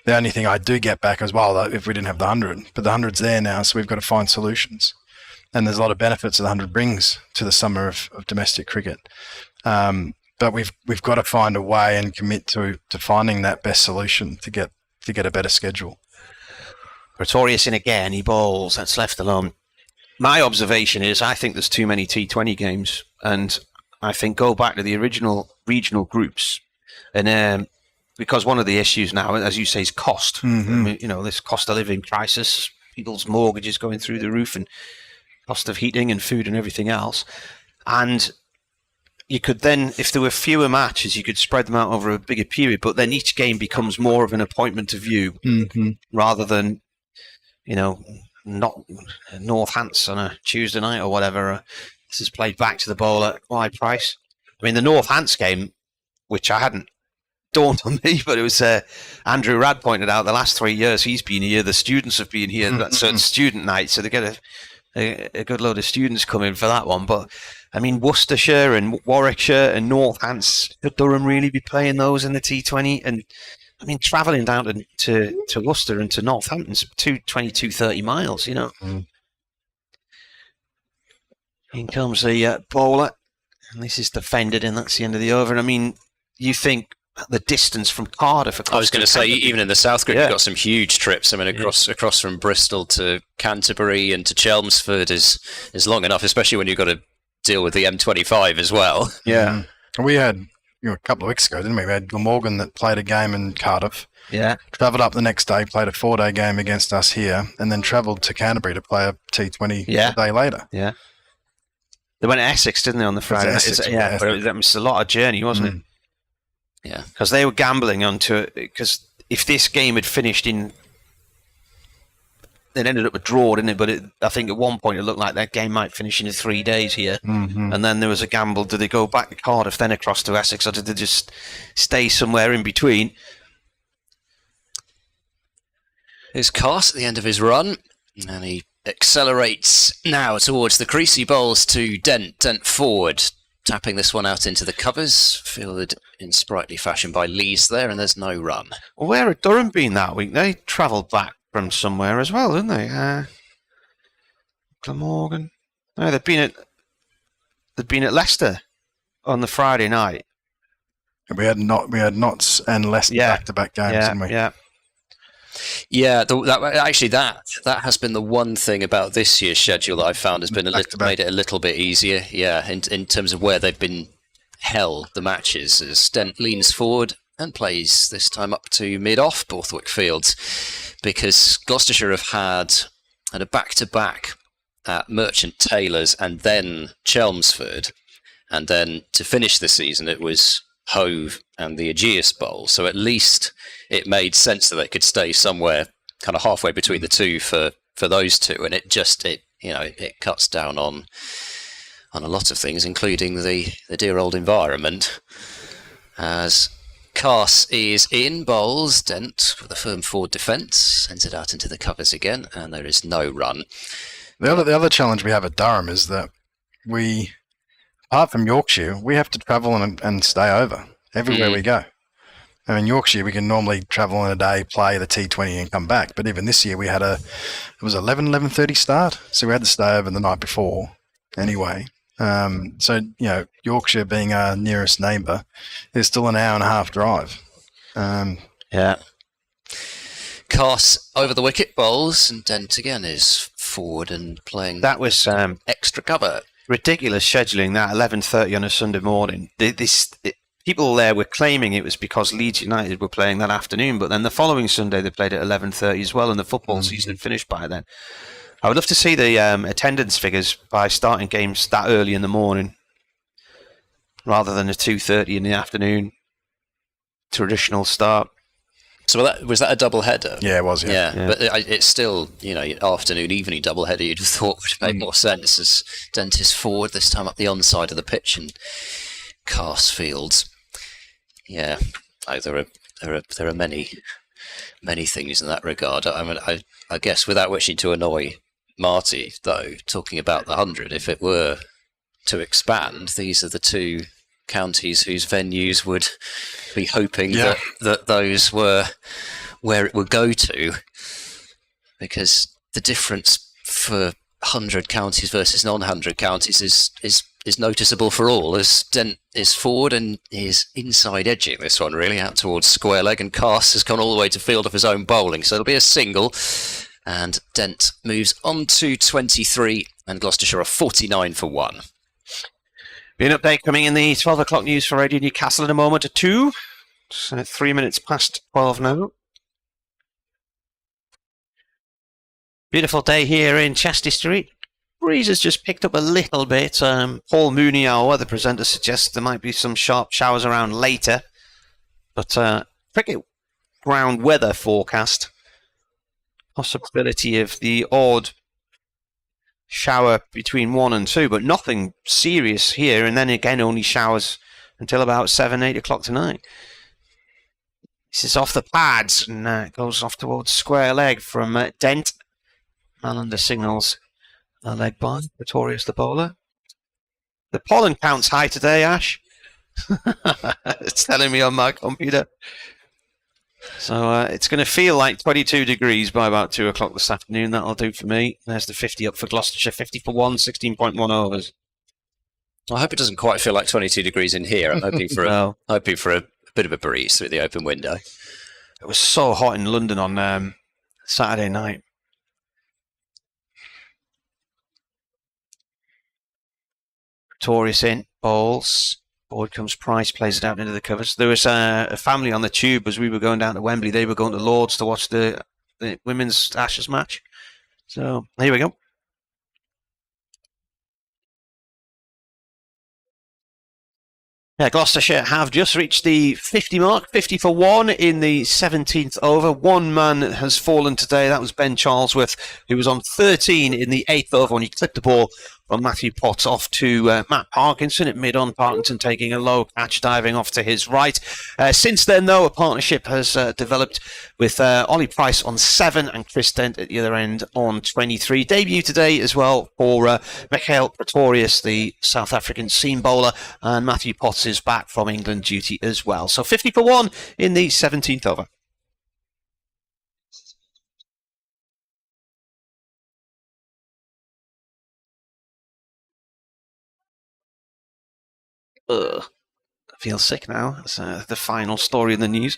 The only thing I do get back as well, if we didn't have the 100, but the 100's there now, so we've got to find solutions. And there's a lot of benefits that the 100 brings to the summer of domestic cricket. But we've got to find a way and commit to finding that best solution to get a better schedule. Pretorius in again, he bowls, that's left alone. My observation is I think there's too many T20 games, and I think go back to the original regional groups. And because one of the issues now, as you say, is cost. Mm-hmm. I mean, you know, this cost of living crisis, people's mortgages going through the roof, and cost of heating and food and everything else. And you could then, if there were fewer matches, you could spread them out over a bigger period, but then each game becomes more of an appointment to view rather than, you know, not Northants on a Tuesday night or whatever. This is played back to the bowl at wide price. I mean, the Northants game, which I hadn't dawned on me, but it was Andrew Rad pointed out the last 3 years he's been here, the students have been here, that's certain student night, so they get a good load of students come in for that one. But I mean, Worcestershire and Warwickshire and Northants, should Durham really be playing those in the T20? And I mean, travelling down to Worcester and to Northampton's 230 miles, you know. In comes the bowler, and this is defended, and that's the end of the over. And I mean, you think the distance from Cardiff across, I was going to say, even in the South Group, you've got some huge trips. I mean, across from Bristol to Canterbury and to Chelmsford is long enough, especially when you've got to deal with the M25 as well. Yeah. We had, a couple of weeks ago, didn't we? We had Glamorgan that played a game in Cardiff. Yeah. Travelled up the next day, played a 4-day game against us here, and then travelled to Canterbury to play a T20 a day later. Yeah. They went to Essex, didn't they, on the Friday? But that was a lot of journey, wasn't it? Yeah. Because they were gambling onto it, because if this game had finished in... It ended up a draw, didn't it? But I think at one point it looked like that game might finish in 3 days here. And then there was a gamble. Did they go back to Cardiff, then across to Essex, or did they just stay somewhere in between? Here's Cast at the end of his run, and he accelerates now towards the creasy bowls to Dent. Dent forward, tapping this one out into the covers, fielded in sprightly fashion by Lees there, and there's no run. Well, where had Durham been that week? They travelled back from somewhere as well, didn't they? Glamorgan. No, they'd been at Leicester on the Friday night. We had Notts and Leicester back-to-back games, didn't we? Yeah, that has been the one thing about this year's schedule that I've found has been made it a little bit easier. Yeah, in terms of where they've been held, the matches, as Dent leans forward and plays this time up to mid-off Borthwick Fields, because Gloucestershire have had a back-to-back at Merchant Taylor's and then Chelmsford, and then to finish the season it was Hove and the Aegeus Bowl. So at least it made sense that they could stay somewhere kind of halfway between the two for those two, and it cuts down on a lot of things, including the dear old environment. As Cass is in, bowls Dent with a firm forward defence, sends it out into the covers again, and there is no run. The other challenge we have at Durham is that we, apart from Yorkshire, we have to travel and stay over everywhere we go. I mean, Yorkshire, we can normally travel in a day, play the T20 and come back. But even this year, we had it was 11:30 start. So we had to stay over the night before anyway. Yorkshire being our nearest neighbour, is still an hour and a half drive. Cass over the wicket bowls, and Dent again is forward and playing. That was extra cover. Ridiculous scheduling, that 11:30 on a Sunday morning. People there were claiming it was because Leeds United were playing that afternoon, but then the following Sunday they played at 11:30 as well, and the football season had finished by then. I would love to see the attendance figures by starting games that early in the morning rather than a 2:30 in the afternoon traditional start. So was that a double header? Yeah, it was. Yeah. But it's still, afternoon, evening double header. You'd have thought would have made more sense, as Dent is forward this time up the onside of the pitch and Cass fields. Yeah, there are many things in that regard. I mean, I guess without wishing to annoy Marty, though, talking about the 100, if it were to expand, these are the two counties whose venues would be hoping that those were where it would go to, because the difference for 100 counties versus non-100 counties is noticeable for all, as Dent is forward and is inside edging this one really out towards square leg, and Cass has gone all the way to field of his own bowling, so it'll be a single, and Dent moves on to 23 and Gloucestershire are 49 for 1. Be an update coming in the 12 o'clock news for Radio Newcastle in a moment or two. It's 3 minutes past 12 now. Beautiful day here in Chester Street. Breeze has just picked up a little bit. Paul Mooney, our weather presenter, suggests there might be some sharp showers around later. But cricket ground weather forecast. Possibility of the odd shower between 1 and 2, but nothing serious here, and then again only showers until about 7, 8 o'clock tonight. This is off the pads and goes off towards square leg from Dent. Malander signals a leg by Pretorius the bowler. The pollen count's high today, Ash. It's telling me on my computer. So it's going to feel like 22 degrees by about 2 o'clock this afternoon. That'll do for me. There's the 50 up for Gloucestershire. 50 for 1, 16.1 overs. I hope it doesn't quite feel like 22 degrees in here. I'm hoping for hoping for a bit of a breeze through the open window. It was so hot in London on Saturday night. Pretorius in, bowls. Forward comes Price, plays it out into the covers. There was a family on the tube as we were going down to Wembley. They were going to Lord's to watch the women's Ashes match. So, here we go. Yeah, Gloucestershire have just reached the 50 mark, 50 for 1 in the 17th over. One man has fallen today. That was Ben Charlesworth, who was on 13 in the 8th over when he clipped the ball from Matthew Potts off to Matt Parkinson at mid-on. Parkinson taking a low catch, diving off to his right. Since then, though, a partnership has developed with Ollie Price on 7 and Chris Dent at the other end on 23. Debut today as well for Michael Pretorius, the South African seam bowler, and Matthew Potts is back from England duty as well. So 50 for 1 in the 17th over. I feel sick now. It's the final story in the news.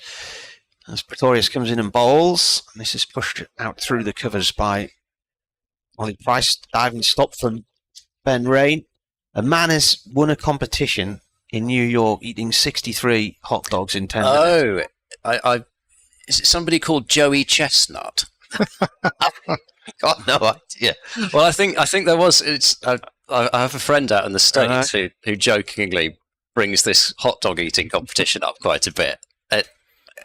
As Pretorius comes in and bowls, and this is pushed out through the covers by Ollie Price. Diving stop from Ben Rain. A man has won a competition in New York eating 63 hot dogs in 10 minutes. Oh, is it somebody called Joey Chestnut? Got no idea. Well, I think there was. I have a friend out in the States who jokingly brings this hot dog eating competition up quite a bit. It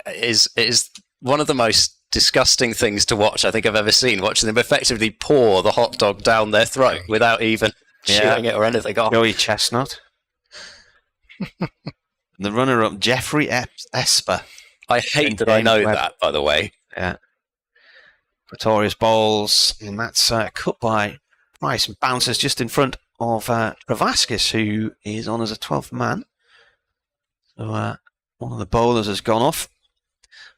is one of the most disgusting things to watch I think I've ever seen, watching them effectively pour the hot dog down their throat without even chewing it or anything off. Joey Chestnut. The runner-up, Jeffrey Esper. I hate that I know that, by the way. Yeah. Pretorius bowls, and that's cut by Price and bounces just in front of Travaskis, who is on as a 12th man. So one of the bowlers has gone off.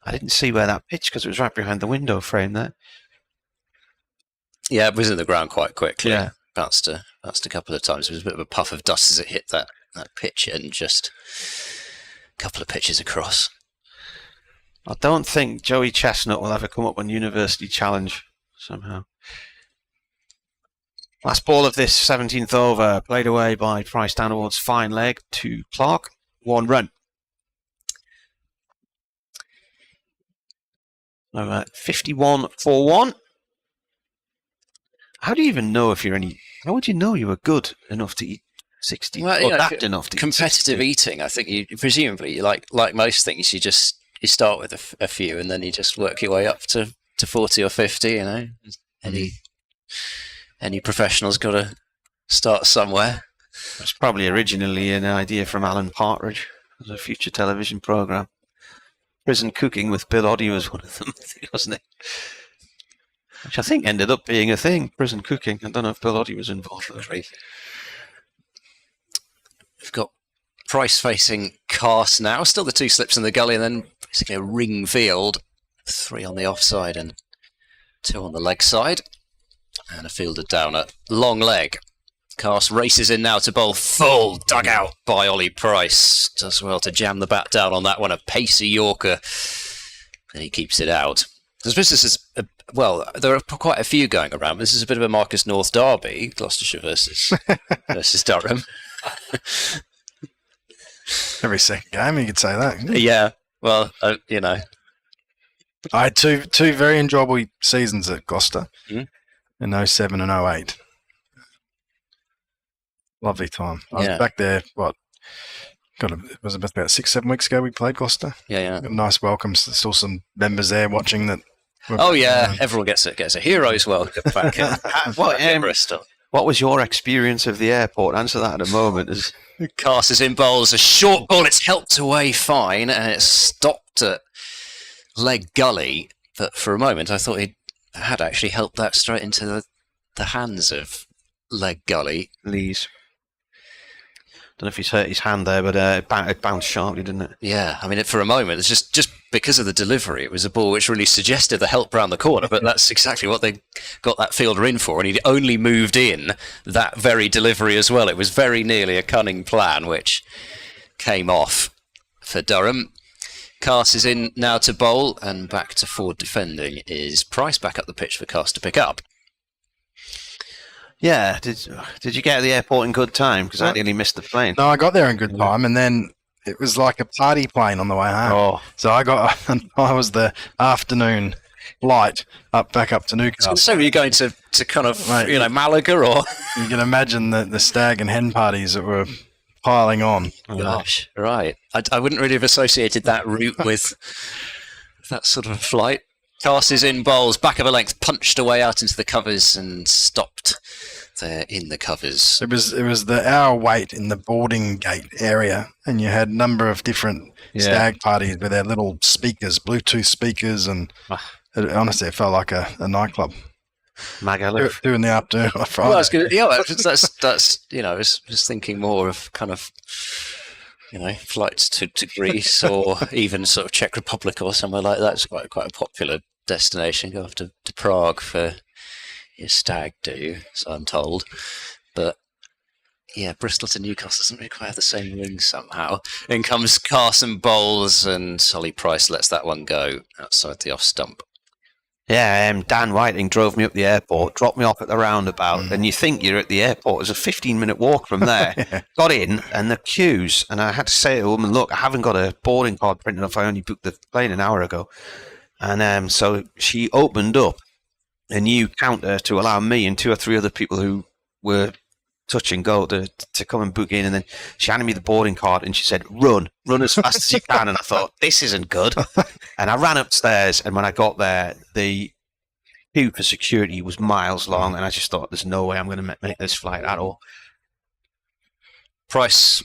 I didn't see where that pitched because it was right behind the window frame there. Yeah, it was in the ground quite quickly. Yeah. Bounced a couple of times. There was a bit of a puff of dust as it hit that pitch and just a couple of pitches across. I don't think Joey Chestnut will ever come up on University Challenge somehow. Last ball of this 17th over, played away by Price down towards fine leg to Clark. 1 run. 51 for 1. How do you even know if you're any... How would you know you were good enough to eat 60? Well, or that enough to competitive eat 60? eating, I think you presumably, like most things, you start with a few and then you just work your way up to 40 or 50, you know. Any professional's got to start somewhere. It's probably originally an idea from Alan Partridge as a future television programme. Prison Cooking with Bill Oddie was one of them, wasn't it? which I think ended up being a thing, prison cooking. I don't know if Bill Oddie was involved. We've got Price facing Cast now. Still the 2 slips in the gully, and then basically a ring field. 3 on the offside and 2 on the leg side. And a fielder down at long leg. Cast races in now to bowl full dugout by Ollie Price. Does well to jam the bat down on that one. A pacey Yorker. And he keeps it out. This is well, there are quite a few going around. This is a bit of a Marcus North derby, Gloucestershire versus Durham. Every second game, you could say that. Yeah, well, you know. I had two very enjoyable seasons at Gloucester in 07 and 08. Lovely time. I was back there, it was about 6-7 weeks ago we played Gloucester. Yeah. Got a nice welcome. Still some members there watching that. Everyone gets a hero's welcome back in Bristol. What was your experience of the airport? Answer that in a moment. Cast is in bowls, a short ball, it's helped away fine, and it's stopped at leg gully. But for a moment, I thought he had actually helped that straight into the hands of leg gully. Lees. Don't know if he's hurt his hand there, but it bounced sharply, didn't it? Yeah, I mean, for a moment, it's just because of the delivery, it was a ball which really suggested the help round the corner, but that's exactly what they got that fielder in for, and he only moved in that very delivery as well. It was very nearly a cunning plan, which came off for Durham. Cast is in now to bowl, and back to forward defending is Price back up the pitch for Cast to pick up. Yeah, did you get to the airport in good time? Because I nearly missed the plane. No, I got there in good time, and then it was like a party plane on the way home. Oh. So I was the afternoon flight back up to Newcastle. So were you going to kind of, Malaga, or? You can imagine the stag and hen parties that were piling on. Oh, gosh, right. I wouldn't really have associated that route with that sort of a flight. Cast is in bowls, back of a length, punched away out into the covers and stopped there in the covers. It was the hour wait in the boarding gate area, and you had a number of different stag parties with their little speakers, Bluetooth speakers, and honestly, it felt like a nightclub. Magaluf. 2 in the afternoon on Friday. Well, that's I was thinking more of kind of, flights to Greece or even sort of Czech Republic or somewhere like that. It's quite a popular destination. Go off to Prague for your stag do, so I'm told. But yeah, Bristol to Newcastle doesn't really quite have the same ring somehow. In comes Carson Bowles, and Solly Price lets that one go outside the off stump. Yeah, Dan Whiting drove me up the airport, dropped me off at the roundabout, and you think you're at the airport. It was a 15-minute walk from there. Got in, and the queues, and I had to say to the woman, look, I haven't got a boarding card printed off. I only booked the plane an hour ago. And so she opened up a new counter to allow me and 2 or 3 other people who were touch and go to come and book in, and then she handed me the boarding card and she said, run as fast as you can. And I thought, this isn't good. And I ran upstairs, and when I got there, the queue for security was miles long, and I just thought, there's no way I'm going to make this flight at all. Price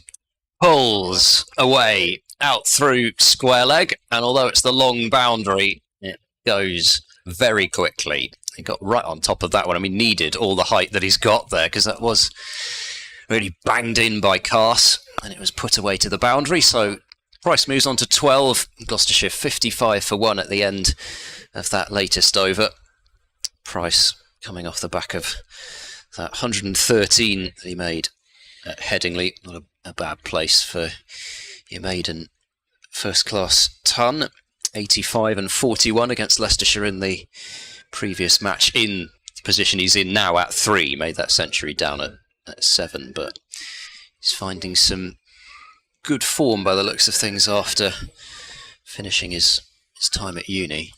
pulls away out through square leg, and although it's the long boundary, it goes very quickly. He got right on top of that one. I mean, needed all the height that he's got there, because that was really banged in by Cast, and it was put away to the boundary. So Price moves on to 12. Gloucestershire 55 for 1 at the end of that latest over. Price coming off the back of that 113 that he made at Headingley. Not a bad place for your maiden first-class ton. 85 and 41 against Leicestershire in the previous match, in the position he's in now at 3. Made that century down at 7, but he's finding some good form by the looks of things after finishing his time at uni.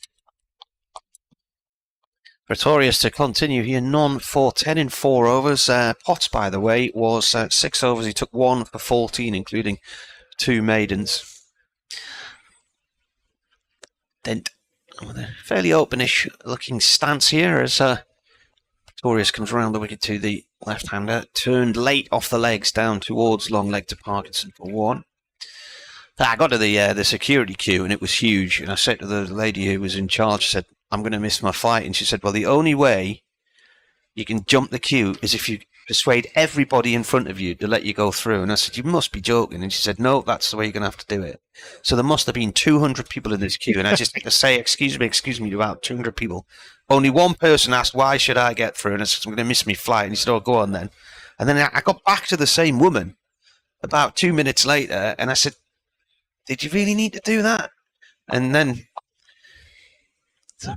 Pretorius to continue here, none for 10 in 4 overs. Potts, by the way, was 6 overs. He took 1 for 14, including 2 maidens. Dent with a fairly openish looking stance here as Pretorius comes around the wicket to the left-hander. Turned late off the legs down towards long leg to Parkinson for 1. I got to the security queue, and it was huge. And I said to the lady who was in charge, I said, I'm going to miss my flight. And she said, well, the only way you can jump the queue is if you persuade everybody in front of you to let you go through. And I said, you must be joking. And she said, no, that's the way you're going to have to do it. So there must have been 200 people in this queue. And I just had to say, excuse me, to about 200 people. Only one person asked, why should I get through? And I said, I'm going to miss my flight. And he said, oh, go on then. And then I got back to the same woman about 2 minutes later. And I said, did you really need to do that? And then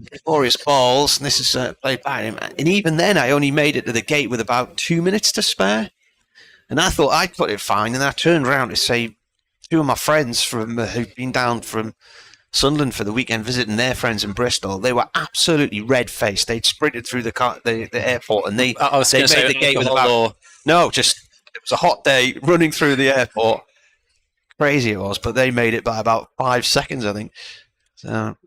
Pretorius balls, and this is played by him. And even then, I only made it to the gate with about 2 minutes to spare. And I thought I'd put it fine. And I turned around to say, two of my friends from who'd been down from Sunderland for the weekend visiting their friends in Bristol, they were absolutely red-faced. They'd sprinted through the airport, and they made the gate with about... No, just it was a hot day running through the airport. Crazy it was, but they made it by about 5 seconds, I think. So...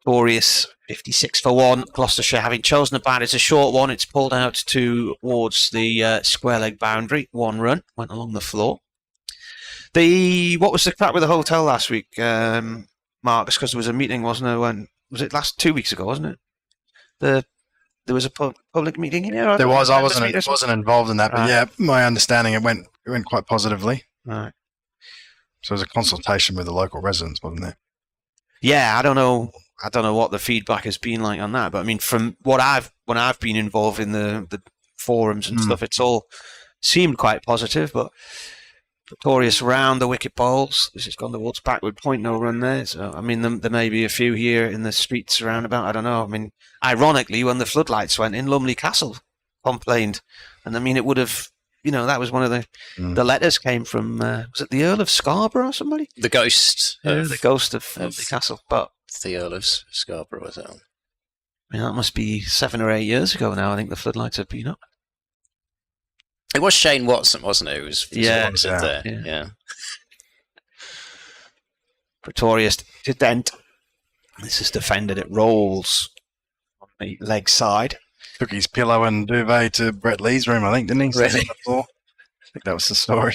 Pretorius 56 for 1. Gloucestershire having chosen a bat. It's a short one. It's pulled out towards the square leg boundary. 1 run went along the floor. What was the crack with the hotel last week, Marcus? Because there was a meeting, wasn't there? When was it? 2 weeks ago, wasn't it? There was a public meeting here. There was. I wasn't involved in that, but yeah, my understanding it went quite positively. Right. So it was a consultation with the local residents, wasn't there? Yeah, I don't know what the feedback has been like on that, but I mean, from when I've been involved in the forums and stuff, it's all seemed quite positive. But Pretorius round the Wicket Falls. This has gone towards backward point, no run there. So I mean, there may be a few here in the streets around about. I don't know. I mean, ironically, when the floodlights went in, Lumley Castle complained, and I mean, it would have. That was one of the letters came from. Was it the Earl of Scarborough or somebody? The ghost. The ghost of the castle, but. The Earl of Scarborough was it? I mean, that must be 7 or 8 years ago now. I think the floodlights have been up. It was Shane Watson, wasn't it? It was there. Yeah. Pretorius to Dent. This is defended. It rolls on the leg side. Took his pillow and duvet to Brett Lee's room, I think, didn't he? Really? On the floor. I think that was the story.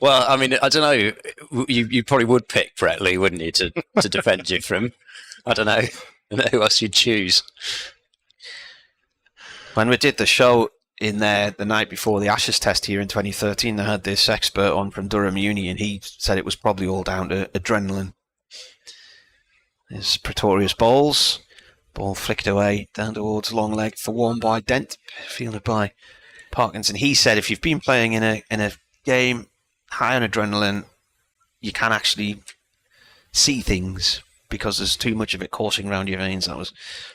Well, I mean, I don't know. You probably would pick Brett Lee, wouldn't you, to defend you from? I don't know who else you'd choose. When we did the show in there the night before the Ashes test here in 2013, they had this expert on from Durham Uni, and he said it was probably all down to adrenaline. There's Pretorius balls. Ball flicked away down towards long leg for 1 by Dent, fielded by Parkinson. He said if you've been playing in a game high on adrenaline, you can actually see things because there's too much of it coursing around your veins.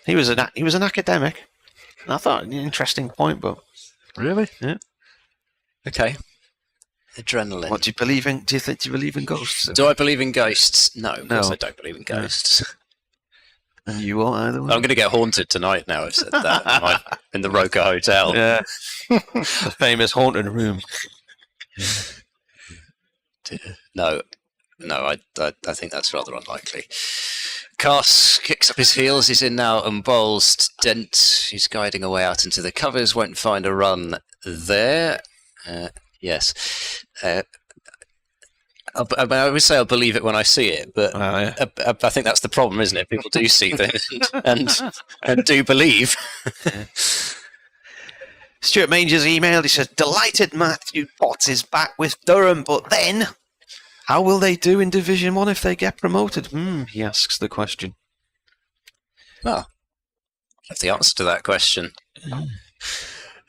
He was an academic. And I thought an interesting point, but really, yeah. Okay, adrenaline. What do you believe in? Do you believe in ghosts? Do I believe in ghosts? No, of course I don't believe in ghosts. And you won't either. I'm going to get haunted tonight. Now I've said that in the Roca Hotel. Yeah, the famous haunted room. No, I think that's rather unlikely. Cass kicks up his heels. He's in now and bowls. Dent, he's guiding away out into the covers. Won't find a run there. Yes. I would say I'll believe it when I see it, but I think that's the problem, isn't it? People do see things and do believe. Stuart Manger's emailed. He says, delighted Matthew Potts is back with Durham, but then how will they do in Division 1 if they get promoted? He asks the question. Well, I have the answer to that question.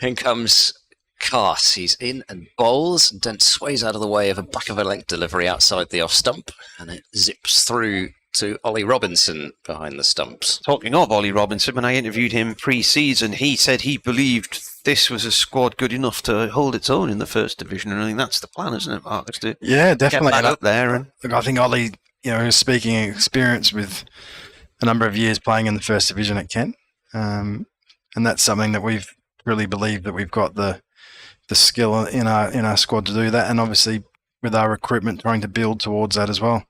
In comes Cass. He's in and bowls. Dent sways out of the way of a back of a leg delivery outside the off stump, and it zips through to Ollie Robinson behind the stumps. Talking of Ollie Robinson, when I interviewed him pre-season, he said he believed this was a squad good enough to hold its own in the first division, and I think that's the plan, isn't it, Marcus? Yeah, definitely. Get back up there. And I think Ollie, is speaking experience with a number of years playing in the first division at Kent, and that's something that we've really believed that we've got the skill in our squad to do that, and obviously with our recruitment trying to build towards that as well.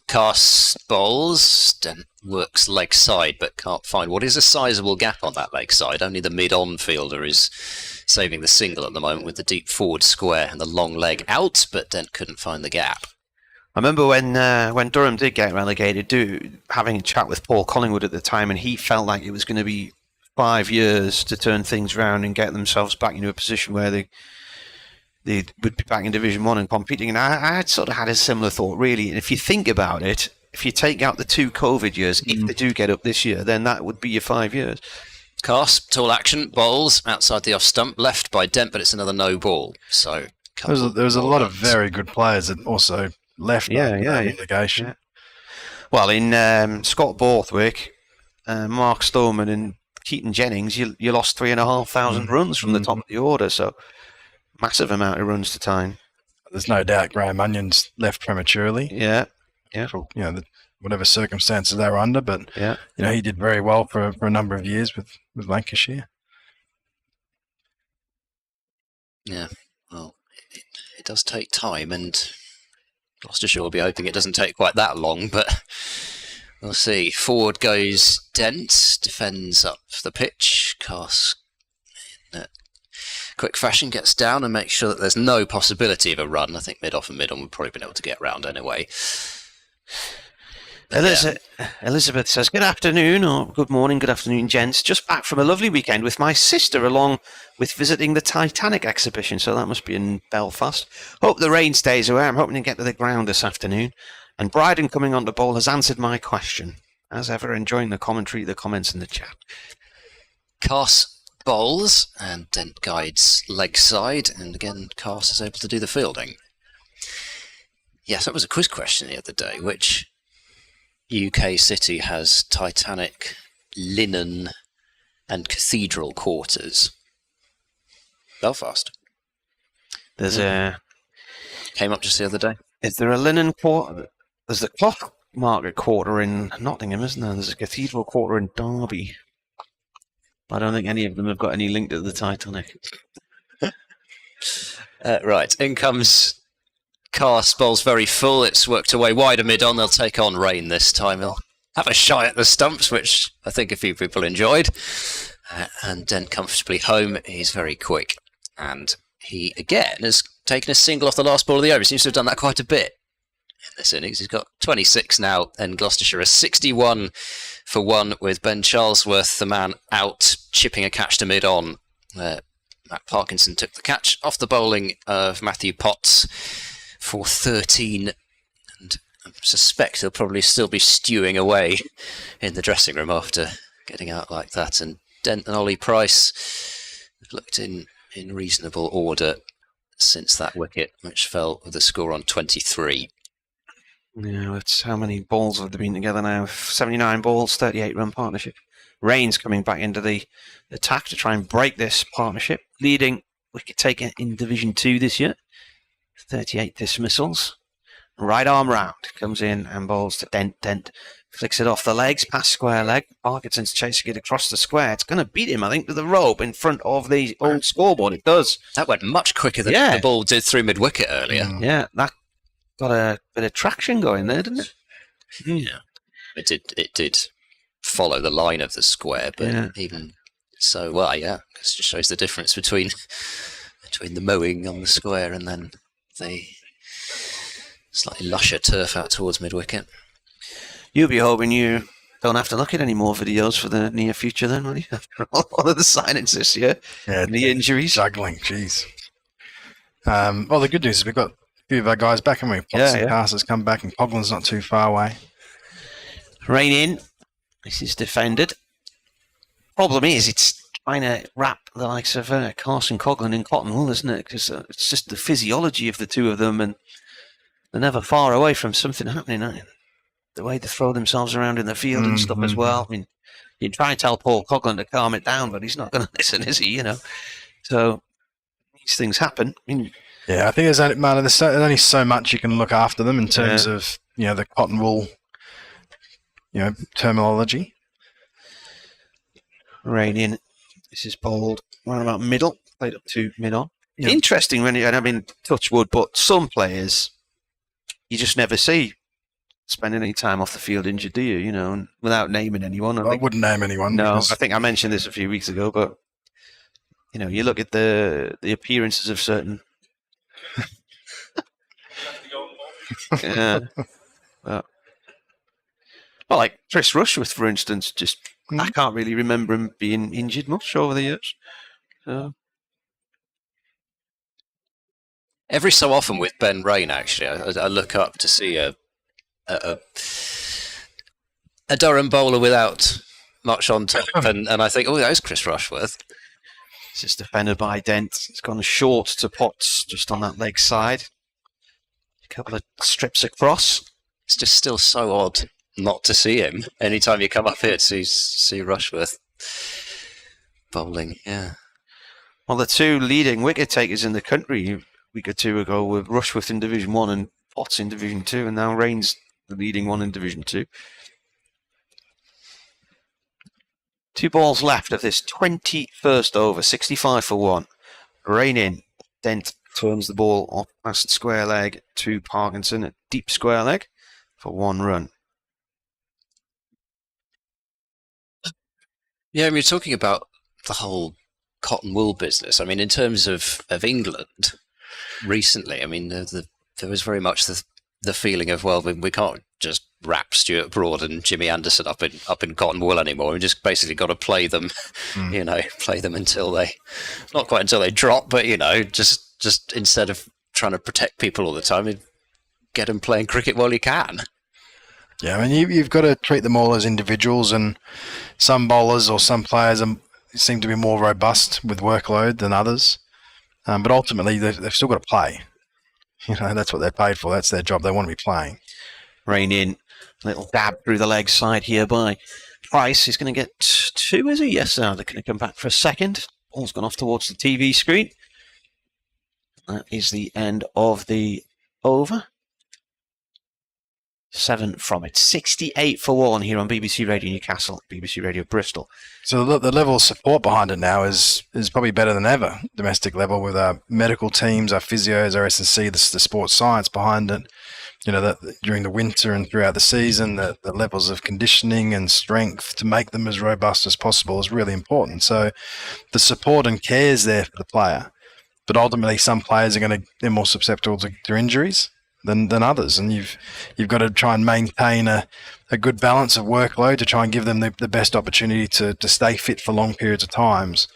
Cass bowls, Dent works leg side but can't find what is a sizable gap on that leg side. Only the mid-on fielder is saving the single at the moment with the deep forward square and the long leg out, but Dent couldn't find the gap. I remember when Durham did get relegated, having a chat with Paul Collingwood at the time, and he felt like it was going to be 5 years to turn things around and get themselves back into a position where they would be back in Division 1 and competing. And I had sort of had a similar thought, really. And if you think about it, if you take out the 2 COVID years, if they do get up this year, then that would be your 5 years. Cast, tall action, bowls outside the off stump, left by Dent, but it's another no ball. So there was a lot of very good players that also left that relegation. Yeah. Well, in Scott Borthwick, Mark Stoneman and Keaton Jennings, you lost 3,500 runs from the top of the order, so massive amount of runs to time. There's no doubt Graham Onions left prematurely. Yeah. For, whatever circumstances they were under, but he did very well for a number of years with Lancashire. Yeah, well, it does take time, and Gloucestershire will be hoping it doesn't take quite that long, but we'll see. Forward goes Dent, defends up the pitch, casts in quick fashion, gets down and makes sure that there's no possibility of a run. I think mid-off and mid-on would probably been able to get round anyway. Elizabeth says, good afternoon, or good morning, good afternoon, gents. Just back from a lovely weekend with my sister, along with visiting the Titanic exhibition, so that must be in Belfast. Hope the rain stays away. I'm hoping to get to the ground this afternoon. And Bryden coming on the bowl has answered my question. As ever, enjoying the commentary, the comments in the chat. Cass bowls, and Dent guides leg side, and again, Cass is able to do the fielding. Yes, that was a quiz question the other day, which UK city has Titanic, linen and cathedral quarters? Belfast. Came up just the other day. Is there a linen quarter? There's the cloth market quarter in Nottingham, isn't there? There's a cathedral quarter in Derby. I don't think any of them have got any link to the Titanic. Right, in comes Cass, bowls very full. It's worked away wider mid-on. They'll take on rain this time. They'll have a shy at the stumps, which I think a few people enjoyed. And Dent comfortably home. He's very quick. And he, again, has taken a single off the last ball of the over. He seems to have done that quite a bit in this innings. He's got 26 now, and Gloucestershire are 61 for 1 with Ben Charlesworth, the man, out, chipping a catch to mid-on. Matt Parkinson took the catch off the bowling of Matthew Potts for 13, and I suspect he'll probably still be stewing away in the dressing room after getting out like that. And Dent and Ollie Price have looked in reasonable order since that wicket, which fell with a score on 23. Yeah, it's how many balls have they been together now? 79 balls, 38-run partnership. Rain's coming back into the attack to try and break this partnership, leading wicket taker in Division 2 this year. 38 dismissals. Right arm round. Comes in and bowls to Dent. Dent flicks it off the legs, past square leg. Parkinson's chasing it across the square. It's going to beat him, I think, to the rope in front of the old scoreboard. It does. That went much quicker than the ball did through mid-wicket earlier. Yeah, that got a bit of traction going there, didn't it? Yeah. It did follow the line of the square, but even so, well, yeah, it just shows the difference between the mowing on the square and then the slightly lusher turf out towards mid-wicket. You'll be hoping you don't have to look at any more videos for the near future then, will you? After all of the signings this year, and the injuries. Juggling, jeez. Well, the good news is we've got a few of our guys back, haven't we? Potts and Cass has come back, and Coglin's not too far away. Rain in. This is defended. Problem is, it's trying to wrap the likes of Carson Coughlin in cotton wool, isn't it? Because it's just the physiology of the two of them, and they're never far away from something happening. The way they throw themselves around in the field and stuff as well. I mean, you try and tell Paul Coughlin to calm it down, but he's not going to listen, is he? So these things happen. I mean, yeah, I think there's only so much you can look after them in terms of the cotton wool, terminology. Rain in. This is bowled right about middle, played up to mid-on. Yeah. Interesting touch wood, but some players you just never see spending any time off the field injured, do you? And without naming anyone. I wouldn't name anyone. No, I think I mentioned this a few weeks ago, but you look at the appearances of certain. Yeah. Well, like Chris Rushworth, for instance, I can't really remember him being injured much over the years. Every so often with Ben Rain, actually, I look up to see a Durham bowler without much on top, and I think, oh, that was Chris Rushworth. It's just defended by Dent. It's gone short to Potts, just on that leg side. A couple of strips across. It's just still so odd not to see him. Anytime you come up here to see Rushworth bowling, yeah. Well, the two leading wicket takers in the country a week or two ago were Rushworth in Division 1 and Potts in Division 2, and now Rain's the leading one in Division 2. 2 balls left of this 21st over, 65 for 1. Rain in. Dent turns the ball off past square leg to Parkinson at deep square leg for 1 run. Yeah, I mean, you're talking about the whole cotton wool business. I mean, in terms of England recently, I mean, there was very much the feeling of, well, we can't just wrap Stuart Broad and Jimmy Anderson up in cotton wool anymore. We just basically got to play them, play them until not quite until they drop, but just instead of trying to protect people all the time, get them playing cricket while you can. Yeah, I mean, you've got to treat them all as individuals, and some bowlers or some players seem to be more robust with workload than others. But ultimately, they've still got to play. That's what they're paid for. That's their job. They want to be playing. Rain in. Little dab through the leg side here by Price. He's going to get 2, is he? Yes, they're going to come back for a second. Ball's gone off towards the TV screen. That is the end of the over. 7 from it. 68 for 1 here on BBC Radio Newcastle, BBC Radio Bristol. So the level of support behind it now is probably better than ever, domestic level, with our medical teams, our physios, our S&C, the sports science behind it. That during the winter and throughout the season, the levels of conditioning and strength to make them as robust as possible is really important. So the support and care is there for the player, but ultimately some players they're more susceptible to injuries than others, and you've got to try and maintain a good balance of workload to try and give them the best opportunity to stay fit for long periods of times.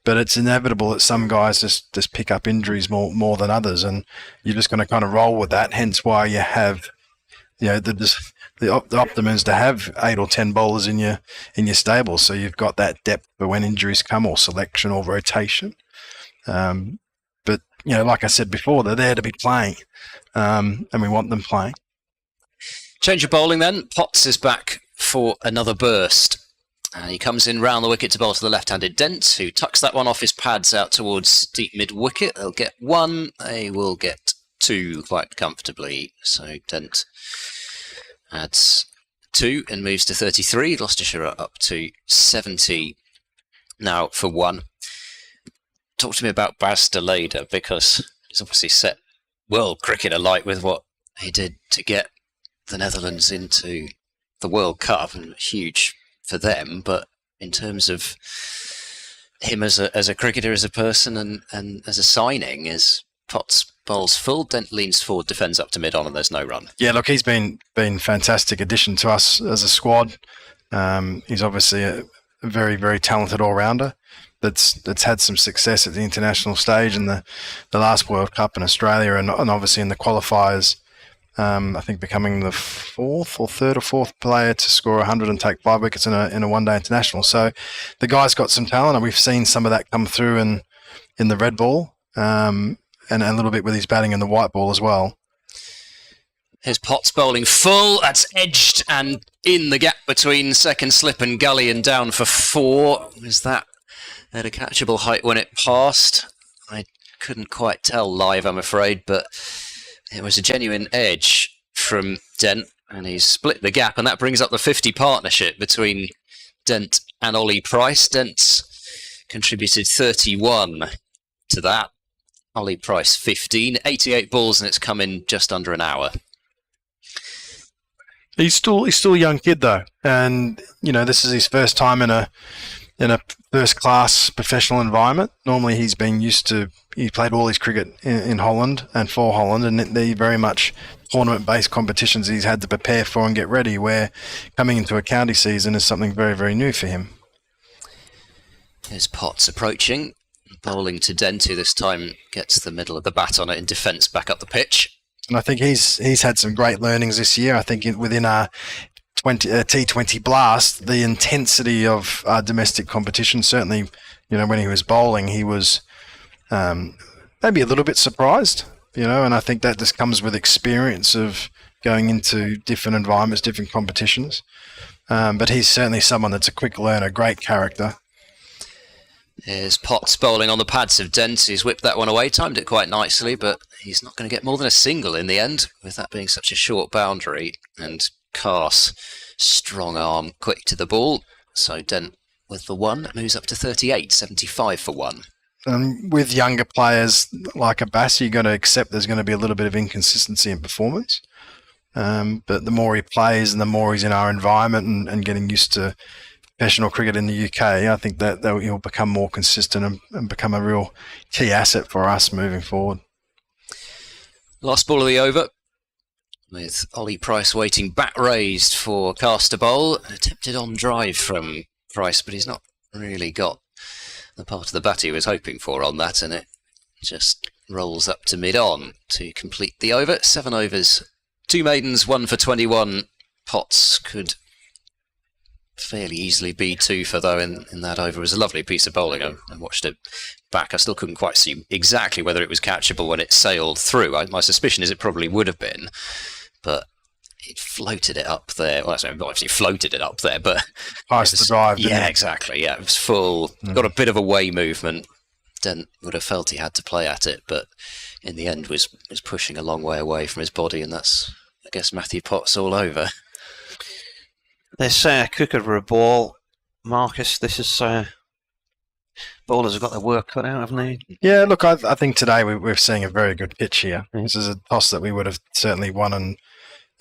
But it's inevitable that some guys just pick up injuries more than others, and you're just going to kind of roll with that. Hence why you have the optimum is to have 8 or 10 bowlers in your stable, so you've got that depth for when injuries come, or selection or rotation. But like I said before, they're there to be playing, and we want them playing. Change of bowling then. Potts is back for another burst. And he comes in round the wicket to bowl to the left-handed Dent, who tucks that one off his pads out towards deep mid-wicket. They'll get 1. They will get 2 quite comfortably. So Dent adds 2 and moves to 33. Gloucestershire are up to 70 now for 1. Talk to me about Bas de Leyde, because he's obviously set world cricket alight with what he did to get the Netherlands into the World Cup, and huge for them. But in terms of him as a cricketer, as a person, and as a signing, is Potts bowls full, Dent leans forward, defends up to mid-on, and there's no run. Yeah, look, he's been fantastic addition to us as a squad. He's obviously a very, very talented all-rounder that's had some success at the international stage in the last World Cup in Australia, and obviously in the qualifiers. I think becoming the 3rd or 4th player to score 100 and take 5 wickets in a one-day international. So the guy's got some talent, and we've seen some of that come through in the red ball, and a little bit with his batting in the white ball as well. Here's Potts bowling full. That's edged and in the gap between second slip and gully, and down for 4. Was that at a catchable height when it passed? I couldn't quite tell live, I'm afraid, but it was a genuine edge from Dent, and he's split the gap, and that brings up the 50 partnership between Dent and Ollie Price. Dent's contributed 31 to that. Ollie Price 15, 88 balls, and it's come in just under an hour. He's still a young kid though, and this is his first time in a in a first-class professional environment. Normally, he played all his cricket in Holland and for Holland, and they're very much tournament-based competitions he's had to prepare for and get ready, where coming into a county season is something very, very new for him. Here's Potts approaching, bowling to Dent, who this time gets the middle of the bat on it in defence back up the pitch. And I think he's had some great learnings this year. I think within our T20 blast, the intensity of our domestic competition, certainly, when he was bowling, he was maybe a little bit surprised, and I think that just comes with experience of going into different environments, different competitions. But he's certainly someone that's a quick learner, great character. Here's Potts bowling on the pads of Dent. He's whipped that one away, timed it quite nicely, but he's not going to get more than a single in the end, with that being such a short boundary. And Carse, strong arm, quick to the ball. So Dent with the one moves up to 38, 75 for one. With younger players like Abbas, you're going to accept there's going to be a little bit of inconsistency in performance. But the more he plays and the more he's in our environment and getting used to professional cricket in the UK, I think that he'll become more consistent and become a real key asset for us moving forward. Last ball of the over, with Ollie Price waiting, bat raised for Caster bowl. An attempted on drive from Price, but he's not really got the part of the bat he was hoping for on that, and it just rolls up to mid-on to complete the over. 7 overs, 2 maidens, 1 for 21. Potts could fairly easily be 2 for, though, in that over. It was a lovely piece of bowling. I watched it back. I still couldn't quite see exactly whether it was catchable when it sailed through. My suspicion is it probably would have been, but it floated it up there. Well, sorry, not actually floated it up there, but Past the drive. Yeah, exactly. Yeah, it was full. Got a bit of a way movement. Dent would have felt he had to play at it, but in the end was pushing a long way away from his body, and that's, I guess, Matthew Potts all over. This cooker for a ball, Marcus. This is bowlers have got their work cut out, haven't they? Yeah, look, I think today we're seeing a very good pitch here. This is a toss that we would have certainly won, and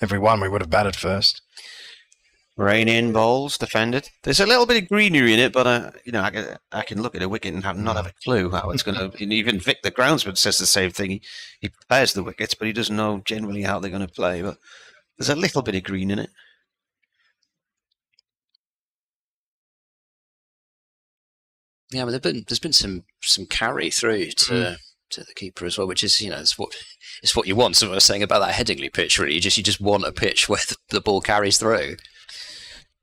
every one we would have batted first. Rain in, bowls, defended. There's a little bit of greenery in it, but I can look at a wicket and not have a clue how it's going to. Even Vic, the groundsman, says the same thing. He prepares the wickets, but he doesn't know generally how they're going to play. But there's a little bit of green in it. Yeah, but there's been some carry through to the keeper as well, which is, it's what you want. So I was saying about that Headingley pitch, really, you just want a pitch where the ball carries through.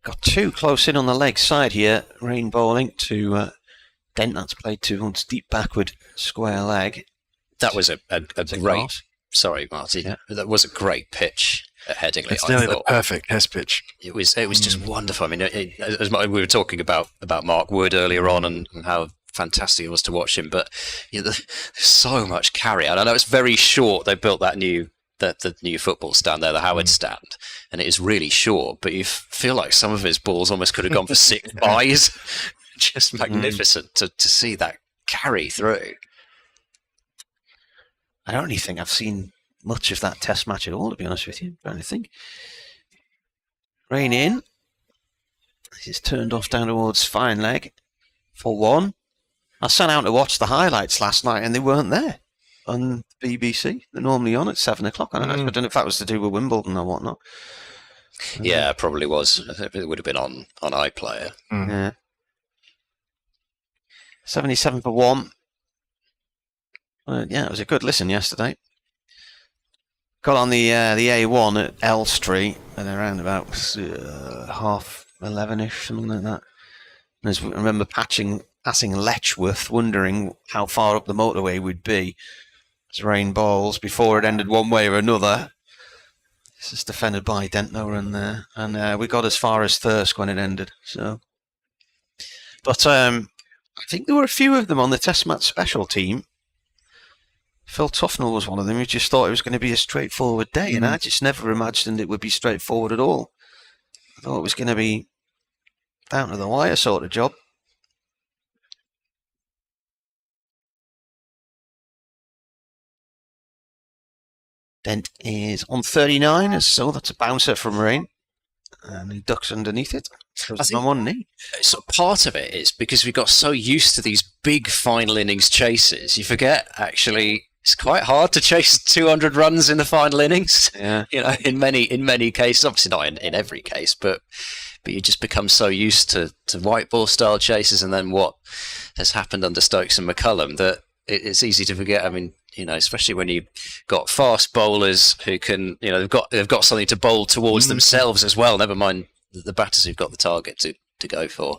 Got 2 close in on the leg side here. Rain bowling to Dent. That's played to one's deep backward square leg. That was a great. Sorry, Marty. Yeah. That was a great pitch at Headingley. It's nearly the perfect test pitch. It was just wonderful. I mean, as we were talking about Mark Wood earlier on and how fantastic it was to watch him, but there's so much carry. And I know it's very short. They built the new football stand there, the Howard stand, and it is really short. But you feel like some of his balls almost could have gone for 6 byes. Just magnificent to see that carry through. I don't really think I've seen much of that test match at all, to be honest with you. I'm trying to think. Rain in. He's turned off down towards fine leg for 1. I sat out to watch the highlights last night and they weren't there on BBC. They're normally on at 7 o'clock. I don't know if that was to do with Wimbledon or whatnot. Yeah, it probably was. It would have been on iPlayer. Yeah. 77 for 1. Yeah, it was a good listen yesterday. Got on the A1 at Elstree at around about 11:30ish, something like that. And I remember passing Letchworth, wondering how far up the motorway we'd be as rain bowls before it ended one way or another. This is defended by Dent there, and we got as far as Thirsk when it ended. So, but I think there were a few of them on the Test match special team. Phil Tufnell was one of them who just thought it was going to be a straightforward day, and I just never imagined it would be straightforward at all. I thought it was going to be down to the wire sort of job. Dent is on 39, so that's a bouncer from Rain. and he ducks underneath it. I think- on one knee. So part of it is because we got so used to these big final innings chases, you forget actually it's quite hard to chase 200 runs in the final innings. Yeah. You know, in many cases, obviously not in every case, but you just become so used to white ball style chases, and then what has happened under Stokes and McCullum that it's easy to forget. I mean, you know, especially when you've got fast bowlers who can, you know, they've got something to bowl towards themselves as well. Never mind the batters who've got the target to go for.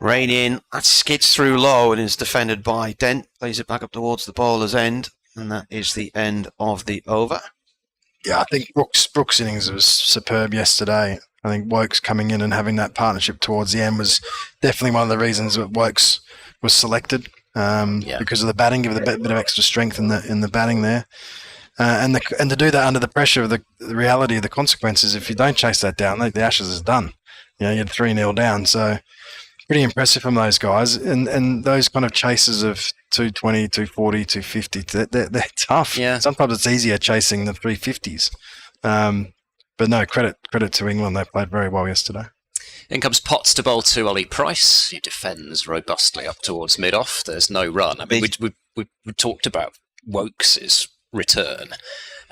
Rain in, that skids through low and is defended by Dent. Plays it back up towards the bowler's end, and that is the end of the over. Yeah, I think Brooks' innings was superb yesterday. I think Wokes coming in and having that partnership towards the end was definitely one of the reasons that Wokes was selected because of the batting, give it a bit of extra strength in the batting there. And to do that under the pressure of the reality of the consequences, if you don't chase that down, the Ashes is done. You know, you're 3-0 down. So pretty impressive from those guys. And those kind of chases of 220, 240, 250, they're tough. Yeah. Sometimes it's easier chasing the 350s. But no, credit to England. They played very well yesterday. In comes Potts to bowl to Ollie Price, who defends robustly up towards mid-off. There's no run. I mean, we talked about Wokes' return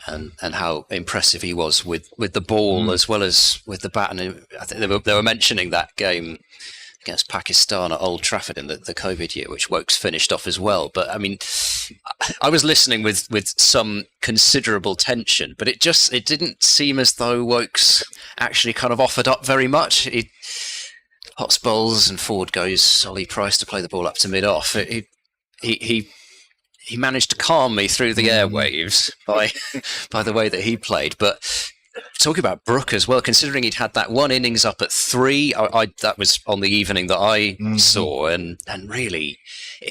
and how impressive he was with the ball as well as with the bat. And I think they were mentioning that game against Pakistan at Old Trafford in the COVID year, which Wokes finished off as well. But I mean, I was listening with some considerable tension, but it didn't seem as though Wokes actually kind of offered up very much. Potts bowls and forward goes Ollie Price to play the ball up to mid-off. He managed to calm me through the airwaves by the way that he played. But talking about Brook as well, considering he'd had that one innings up at 3, that was on the evening that I saw, and really,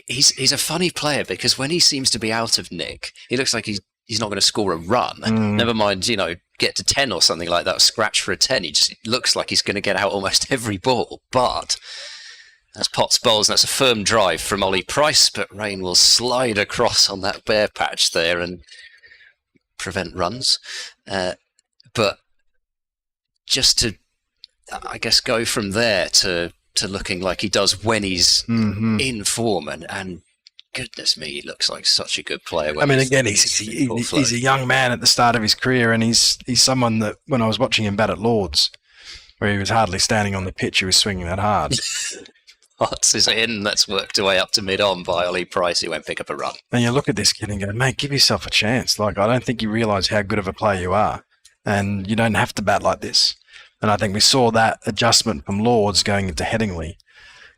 he's a funny player because when he seems to be out of nick, he looks like he's not going to score a run. Never mind, you know, get to 10 or something like that, scratch for a 10. He just looks like he's going to get out almost every ball. But as Potts bowls, and that's a firm drive from Ollie Price, but Rain will slide across on that bare patch there and prevent runs. But just to, I guess, go from there to looking like he does when he's in form, and goodness me, he looks like such a good player. I mean, again, he's a young man at the start of his career, and he's someone that when I was watching him bat at Lords, where he was hardly standing on the pitch, he was swinging that hard. Potts is in, that's worked away up to mid-on by Ollie Price, who won't pick up a run. And you look at this kid and go, mate, give yourself a chance. Like, I don't think you realise how good of a player you are. And you don't have to bat like this. And I think we saw that adjustment from Lords going into Headingley,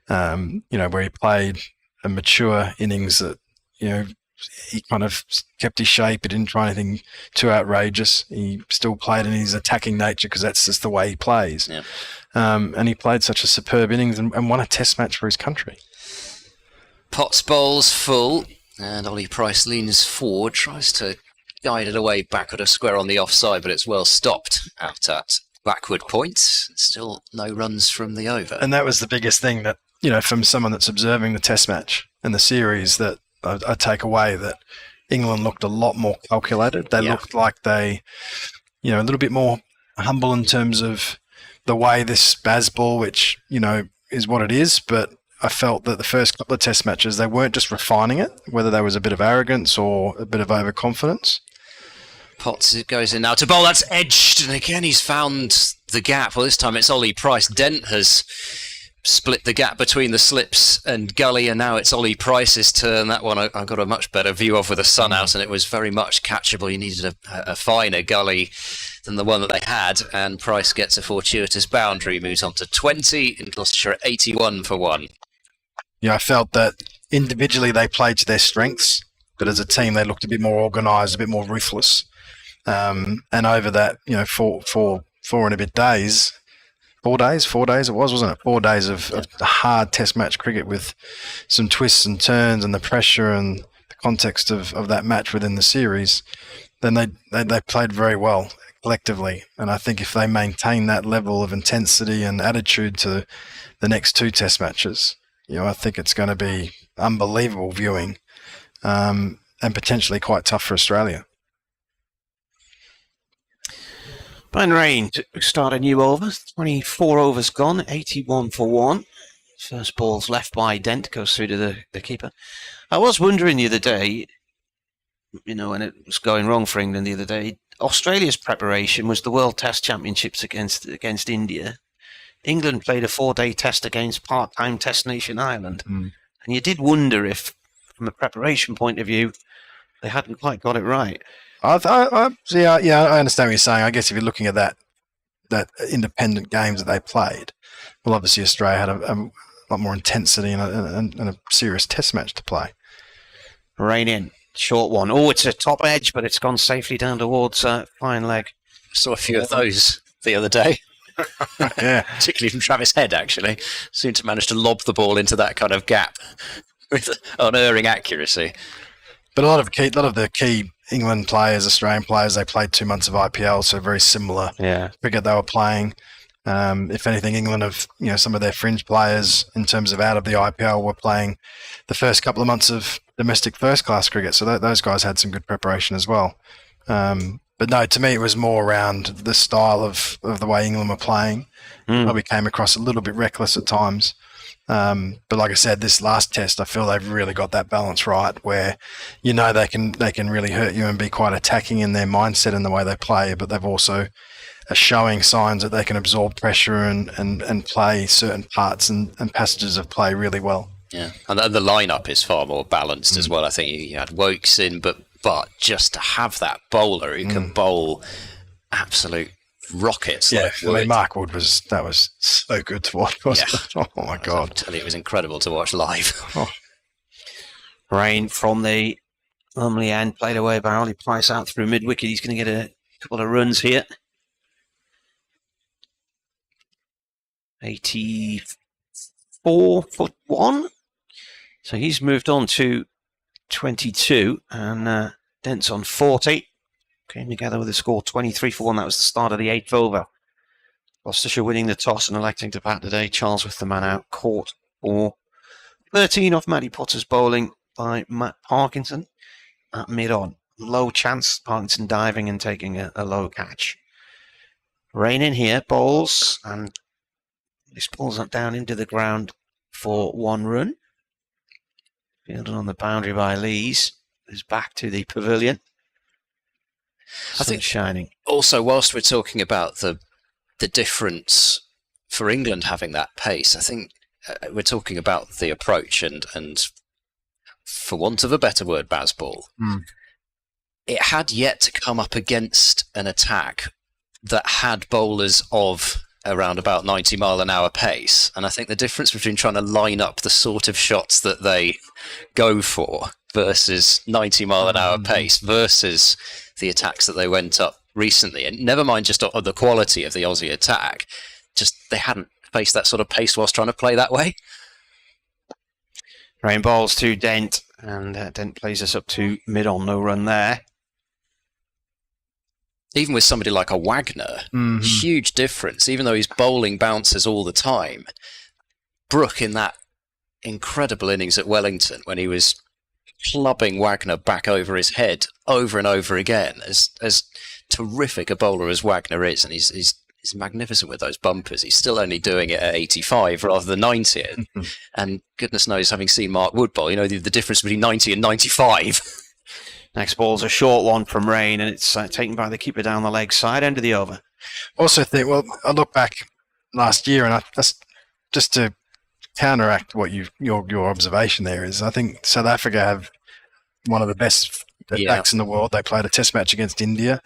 you know, where he played a mature innings that, you know, he kind of kept his shape. He didn't try anything too outrageous. He still played in his attacking nature because that's just the way he plays. Yeah. And he played such a superb innings and won a test match for his country. Potts bowls full, and Ollie Price leans forward, tries to guide it away backward of square on the offside, but it's well stopped out at backward points. Still no runs from the over. And that was the biggest thing that, you know, from someone that's observing the test match and the series, that I take away, that England looked a lot more calculated. They looked like they, you know, a little bit more humble in terms of the way this Baz ball, which, you know, is what it is, but I felt that the first couple of test matches, they weren't just refining it, whether there was a bit of arrogance or a bit of overconfidence. Potts goes in now to bowl. That's edged, and again he's found the gap. Well, this time it's Ollie Price. Dent has split the gap between the slips and gully, and now it's Ollie Price's turn. That one I got a much better view of with the sun out, and it was very much catchable. You needed a finer gully than the one that they had, and Price gets a fortuitous boundary, moves on to 20, and Gloucestershire at 81 for 1. Yeah, I felt that individually they played to their strengths, but as a team they looked a bit more organised, a bit more ruthless. And over that, you know, four and a bit days, 4 days it was, wasn't it? 4 days of hard test match cricket with some twists and turns and the pressure and the context of that match within the series, then they played very well collectively. And I think if they maintain that level of intensity and attitude to the next 2 test matches, you know, I think it's going to be unbelievable viewing and potentially quite tough for Australia. Ben Rain to start a new over. 24 overs gone, 81 for 1. First ball's left by Dent, goes through to the keeper. I was wondering the other day, when it was going wrong for England the other day, Australia's preparation was the World Test Championships against India. England played a 4-day test against part-time Test Nation Ireland. And you did wonder if, from a preparation point of view, they hadn't quite got it right. I understand what you're saying. I guess if you're looking at that independent games that they played, well, obviously Australia had a lot more intensity and a serious test match to play. Rain in. Short one. Oh, it's a top edge, but it's gone safely down towards fine leg. Saw a few of those the other day. Yeah. Particularly from Travis Head, actually. Seemed to manage to lob the ball into that kind of gap with unerring accuracy. But a lot of the key England players, Australian players, they played 2 months of IPL, so very similar cricket they were playing. If anything, England have, some of their fringe players in terms of out of the IPL were playing the first couple of months of domestic first-class cricket, so those guys had some good preparation as well. But no, to me, it was more around the style of the way England were playing. Probably came across a little bit reckless at times. But like I said, this last test, I feel they've really got that balance right where, they can really hurt you and be quite attacking in their mindset and the way they play, but they've also are showing signs that they can absorb pressure and play certain parts and passages of play really well. Yeah, and the lineup is far more balanced as well. I think you had Wokes in, but just to have that bowler who can bowl absolute rockets. Yeah, like Wood. Mark Wood was so good to watch, wasn't it? Oh my God. I tell you, it was incredible to watch live. Rain from the Lumley end, played away by Ollie Price out through mid-wicket. He's going to get a couple of runs here. 84 foot 1. So he's moved on to 22, and Dent's on 40. Came together with a score 23 for 1. That was the start of the 8th over. Gloucestershire winning the toss and electing to bat today. Charles with the man out, caught for 13 off Matty Potter's bowling by Matt Parkinson at mid-on. Low chance, Parkinson diving and taking a low catch. Rain in here, bowls, and this ball's down into the ground for 1 run. Fielded on the boundary by Lees. Is back to the pavilion. I think shining. Also, whilst we're talking about the difference for England having that pace, I think we're talking about the approach and for want of a better word, Bazball, it had yet to come up against an attack that had bowlers of around about 90 mile an hour pace. And I think the difference between trying to line up the sort of shots that they go for versus 90 mile an hour pace versus the attacks that they went up recently, and never mind just on the quality of the Aussie attack, just they hadn't faced that sort of pace whilst trying to play that way. Rain balls to Dent, and Dent plays us up to mid-on, no run there. Even with somebody like a Wagner, huge difference, even though he's bowling bouncers all the time. Brooke in that incredible innings at Wellington when he was clubbing Wagner back over his head over and over again, as terrific a bowler as Wagner is, and he's magnificent with those bumpers. He's still only doing it at 85 rather than 90. And goodness knows, having seen Mark Wood bowl, the difference between 90 and 95. Next ball's a short one from Rain, and it's taken by the keeper down the leg side, end of the over. Also think, I look back last year, and just to counteract what your observation there is, I think South Africa have one of the best attacks in the world. They played a test match against India,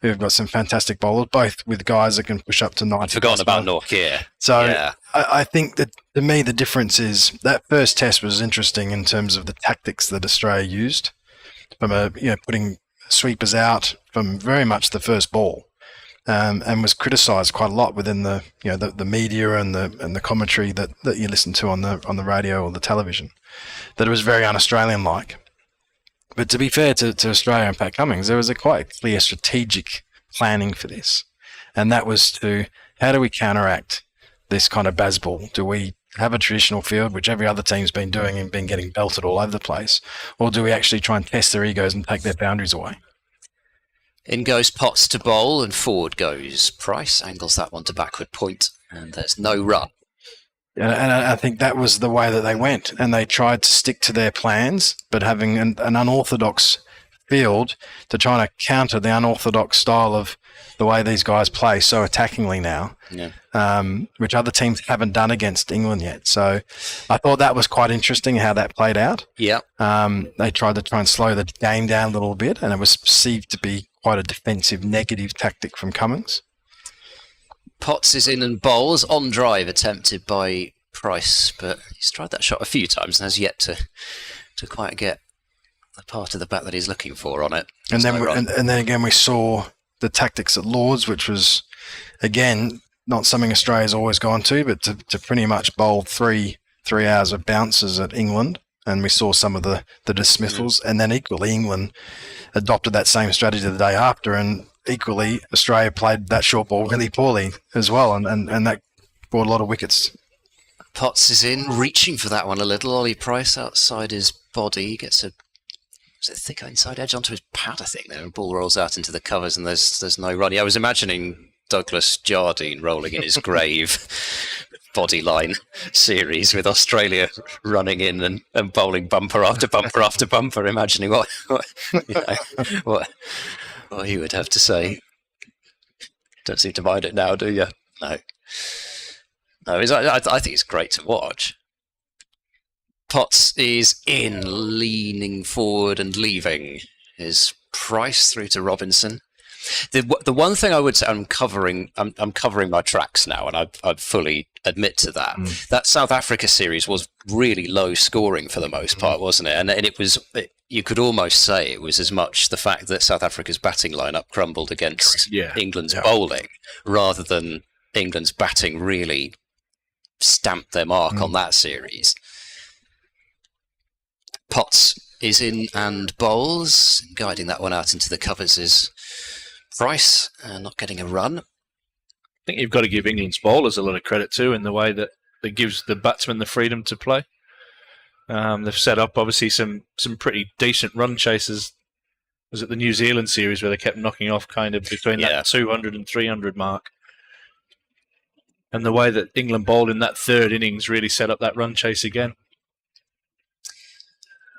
who've got some fantastic bowlers, both with guys that can push up to 90. I'd forgotten about Nortje. So I think that, to me, the difference is that first test was interesting in terms of the tactics that Australia used, from putting sweepers out from very much the first ball, and was criticised quite a lot within the the media and the commentary that you listen to on the radio or the television, that it was very un-Australian like. But to be fair to Australia and Pat Cummins, there was a quite clear strategic planning for this, and that was how do we counteract this kind of Bazball? Do we have a traditional field, which every other team's been doing and been getting belted all over the place, or do we actually try and test their egos and take their boundaries away? In goes Potts to bowl, and forward goes Price. Angles that one to backward point, and there's no run. And I think that was the way that they went, and they tried to stick to their plans, but having an unorthodox field to try to counter the unorthodox style of the way these guys play so attackingly now, which other teams haven't done against England yet. So I thought that was quite interesting how that played out. Yeah. They tried to try and slow the game down a little bit, and it was perceived to be quite a defensive, negative tactic from Cummins. Potts is in and bowls. On drive attempted by Price, but he's tried that shot a few times and has yet to quite get the part of the bat that he's looking for on it. And then again we saw the tactics at Lords, which was again not something Australia's always gone to, but to pretty much bowl three hours of bounces at England, and we saw some of the dismissals, and then equally England adopted that same strategy the day after, and equally Australia played that short ball really poorly as well, and that brought a lot of wickets. Potts is in, reaching for that one a little. Ollie Price outside his body gets a thick inside edge onto his pad, I think, there, and ball rolls out into the covers, and there's no run. I was imagining Douglas Jardine rolling in his grave bodyline series with Australia running in and bowling bumper after bumper after bumper, imagining what he would have to say. Don't seem to mind it now, do you? No, I think it's great to watch. Potts is in, leaning forward and leaving his Price through to Robinson. The one thing I would say, I'm covering my tracks now, and I fully admit to that. That South Africa series was really low scoring for the most part, wasn't it? And it was, you could almost say it was as much the fact that South Africa's batting lineup crumbled against England's bowling, rather than England's batting really stamped their mark on that series. Potts is in and bowls. Guiding that one out into the covers is Price, not getting a run. I think you've got to give England's bowlers a lot of credit too, in the way that gives the batsmen the freedom to play. They've set up obviously some pretty decent run chases. Was it the New Zealand series where they kept knocking off kind of between that 200 and 300 mark? And the way that England bowled in that third innings really set up that run chase again.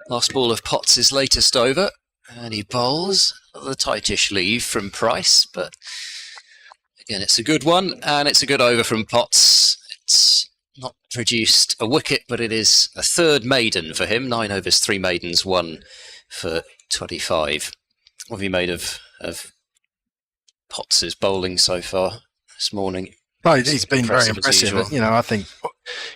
Last ball of Potts' is latest over, and he bowls. The tightish leave from Price, but again, it's a good one, and it's a good over from Potts. It's not produced a wicket, but it is a third maiden for him. 9 overs, 3 maidens, 1 for 25. What have you made of Potts' bowling so far this morning? Oh, he's been very impressive. I think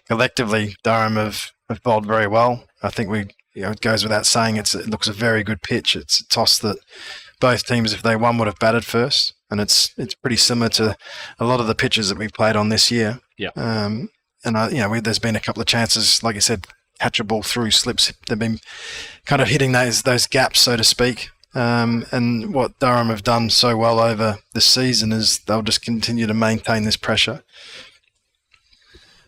collectively Durham have bowled very well. I think it goes without saying it looks a very good pitch. It's a toss that both teams, if they won, would have batted first, and it's pretty similar to a lot of the pitches that we've played on this year. Yeah. There's been a couple of chances, like I said, catch a ball through slips. They've been kind of hitting those gaps, so to speak. And what Durham have done so well over the season is they'll just continue to maintain this pressure.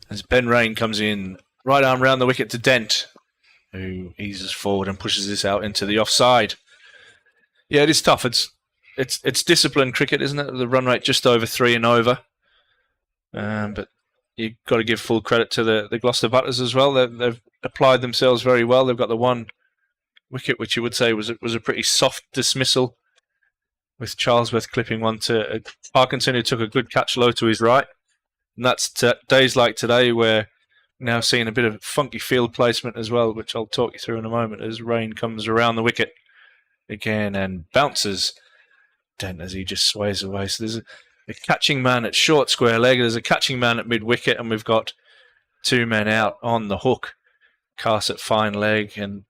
As Ben Rain comes in, right arm round the wicket to Dent, who eases forward and pushes this out into the offside. Yeah, it is tough. It's disciplined cricket, isn't it? The run rate just over 3 and over. But you've got to give full credit to the Gloucester batters as well. They've applied themselves very well. They've got the one wicket, which you would say was a pretty soft dismissal, with Charlesworth clipping one to Parkinson, who took a good catch low to his right. And that's days like today where now seeing a bit of funky field placement as well, which I'll talk you through in a moment, as Rain comes around the wicket again and bounces Dent as he just sways away. So there's a catching man at short square leg, there's a catching man at mid wicket, and we've got 2 men out on the hook. Cast at fine leg, and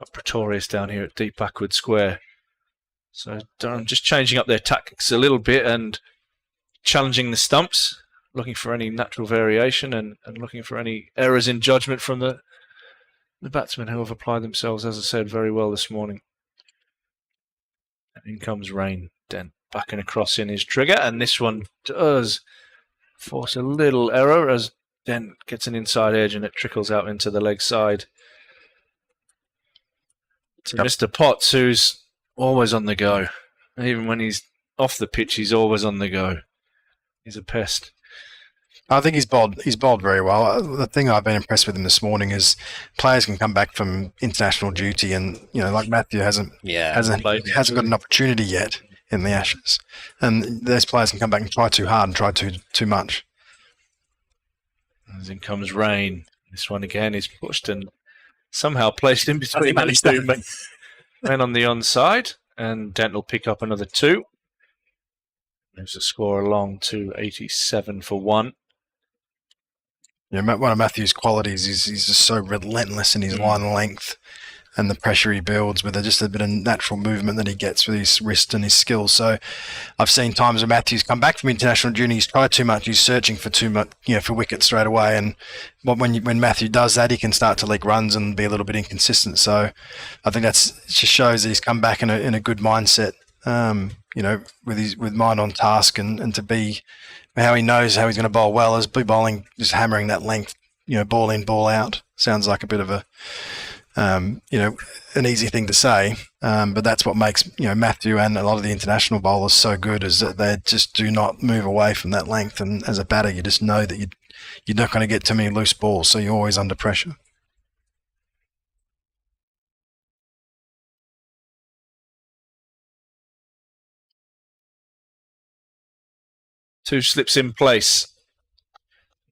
got Pretorius down here at deep backward square. So Durham just changing up their tactics a little bit and challenging the stumps, looking for any natural variation and looking for any errors in judgment from the batsmen, who have applied themselves, as I said, very well this morning. And in comes Rain. Dent backing across in his trigger, and this one does force a little error as Dent gets an inside edge and it trickles out into the leg side to Mr. Potts, who's always on the go. Even when he's off the pitch, he's always on the go. He's a pest. I think he's bowled very well. The thing I've been impressed with him this morning is players can come back from international duty, and like Matthew hasn't got an opportunity yet in the Ashes, and those players can come back and try too hard and try too much. As in comes Rain. This one again is pushed and somehow placed in between those two men on the onside, and Dent will pick up another 2. Moves the score along to 87 for 1. Yeah, one of Matthew's qualities is he's just so relentless in his line length and the pressure he builds with just a bit of natural movement that he gets with his wrist and his skills. So I've seen times where Matthew's come back from international duty, he's tried too much, he's searching for too much, for wickets straight away. And when Matthew does that, he can start to leak runs and be a little bit inconsistent. So I think it just shows that he's come back in a good mindset, with mind on task, and to be how he knows how he's going to bowl well is be bowling, just hammering that length, ball in, ball out. Sounds like a bit of a an easy thing to say, but that's what makes Matthew and a lot of the international bowlers so good, is that they just do not move away from that length. And as a batter, you just know that you're not going to get too many loose balls, so you're always under pressure. Two slips in place.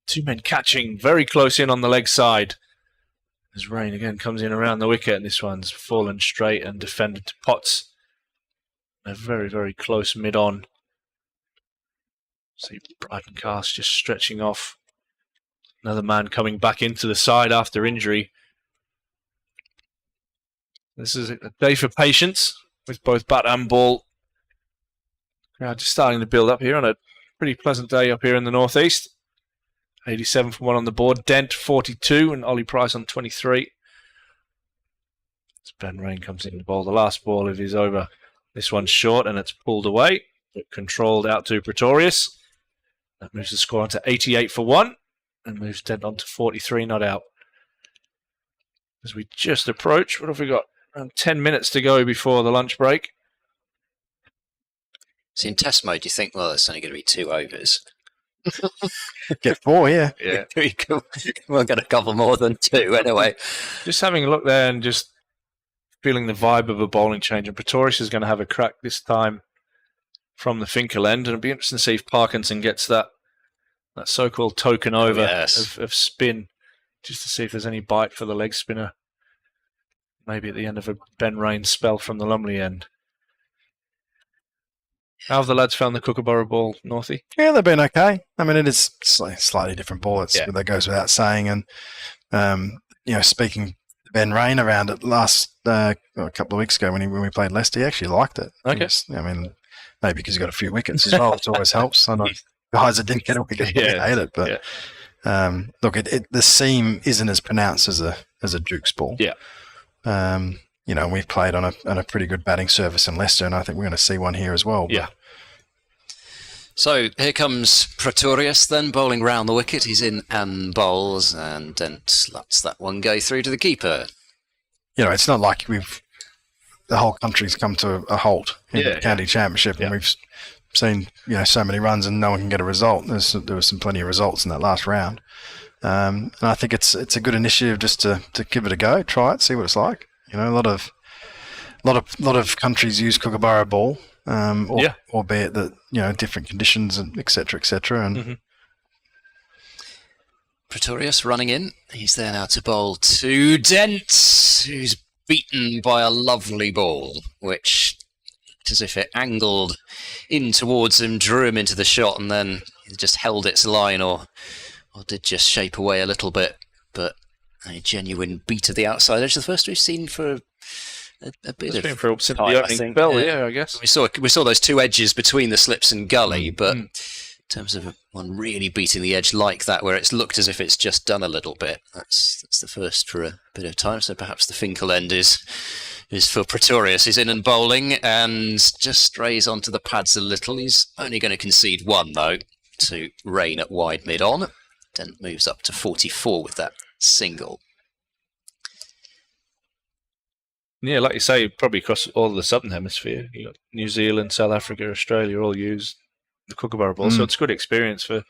2 men catching very close in on the leg side. As Rain again comes in around the wicket, and this one's fallen straight and defended to Potts. A very, very close mid-on. See Brighton Cast just stretching off. Another man coming back into the side after injury. This is a day for patience with both bat and ball. Crowd just starting to build up here on a pretty pleasant day up here in the northeast. 87 for 1 on the board. Dent 42 and Ollie Price on 23. As Ben Rain comes in to bowl the last ball of his over. This one's short and it's pulled away, but controlled out to Pretorius. That moves the score on to 88 for 1 and moves Dent on to 43 not out. As we just approach, what have we got? Around 10 minutes to go before the lunch break. So in test mode, you think, well, it's only going to be 2 overs. Get 4, yeah. Yeah. We'll get a couple more than 2 anyway. Just having a look there and just feeling the vibe of a bowling change. And Pretorius is going to have a crack this time from the Finkel end. And it'll be interesting to see if Parkinson gets that so-called token over of spin, just to see if there's any bite for the leg spinner. Maybe at the end of a Ben Rain spell from the Lumley end. How have the lads found the Kookaburra ball, Northie? Yeah, they've been okay. I mean, it is slightly different ball. That goes without saying. And speaking to Ben Rain around it a couple of weeks ago when we played Leicester, he actually liked it. Okay. Maybe because he got a few wickets as well, which always helps. I know guys that didn't get a wicket hate it, but look, the seam isn't as pronounced as a Duke's ball. Yeah. We've played on a pretty good batting surface in Leicester, and I think we're going to see one here as well. Yeah. So here comes Pretorius then, bowling round the wicket. He's in and bowls, and Dent lets that one go through to the keeper. It's not like the whole country's come to a halt in the county championship, and we've seen so many runs and no one can get a result. There was plenty of results in that last round, and I think it's a good initiative just to give it a go, try it, see what it's like. A lot of countries use Kookaburra ball, albeit that different conditions and etc. And Pretorius running in. He's there now to bowl to Dent, who's beaten by a lovely ball, which, as if it angled in towards him, drew him into the shot, and then just held its line, or did just shape away a little bit, but. A genuine beat of the outside edge. The first we've seen for a bit it's of for since time, the opening bell, I guess. We saw those 2 edges between the slips and gully, but in terms of one really beating the edge like that, where it's looked as if it's just done a little bit, that's the first for a bit of time. So perhaps the Finkel end is for Pretorius. He's in and bowling and just strays onto the pads a little. He's only going to concede 1 though to Rain at wide mid on. Dent moves up to 44 with that single. Yeah, like you say, probably across all the southern hemisphere. You got New Zealand, South Africa, Australia all use the Kookaburra ball, so it's a good experience for.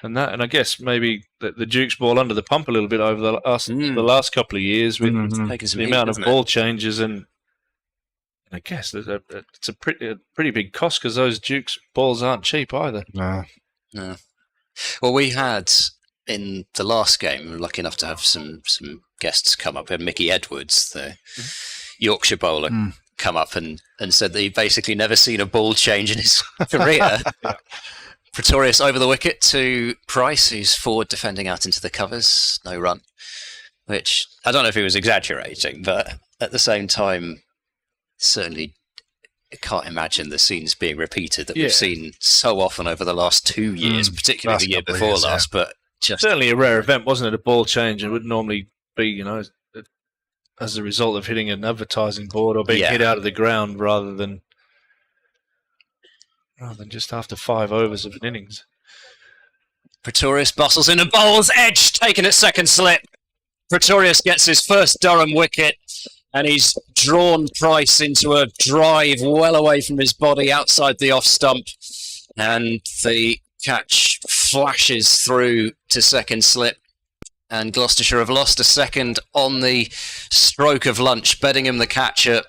And I guess maybe the Duke's ball under the pump a little bit over the last couple of years with the amount of ball changes, and I guess it's a pretty big cost because those Duke's balls aren't cheap either. No. Well, we had in the last game, we were lucky enough to have some guests come up. We had Mickey Edwards, the Yorkshire bowler, come up and said that he'd basically never seen a ball change in his career. Pretorius over the wicket to Price, who's forward defending out into the covers, no run. Which, I don't know if he was exaggerating, but at the same time, certainly I can't imagine the scenes being repeated that we've seen so often over the last 2 years, particularly the year before last, but just... Certainly a rare event, wasn't it? A ball change. It would normally be, as a result of hitting an advertising board or being hit out of the ground rather than just after 5 overs of an innings. Pretorius bustles in and bowls edge, taken at second slip. Pretorius gets his first Durham wicket, and he's drawn Price into a drive well away from his body outside the off stump, and the catch flashes through to second slip. And Gloucestershire have lost a second on the stroke of lunch. Bedingham the catcher,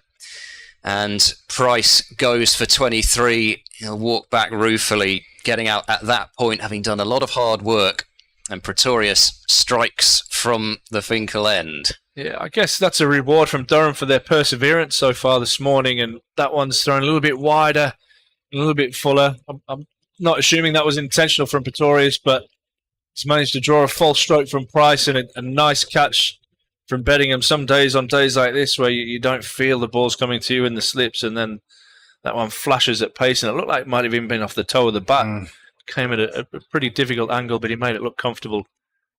and Price goes for 23. He'll walk back ruefully, getting out at that point, having done a lot of hard work. And Pretorius strikes from the Finkel end. Yeah, I guess that's a reward from Durham for their perseverance so far this morning. And that one's thrown a little bit wider, a little bit fuller. I'm not assuming that was intentional from Pretorius, but he's managed to draw a false stroke from Price and a nice catch from Bedingham. Some days, on days like this, where you don't feel the ball's coming to you in the slips, and then that one flashes at pace, and it looked like it might have even been off the toe of the bat. Came at a pretty difficult angle, but he made it look comfortable,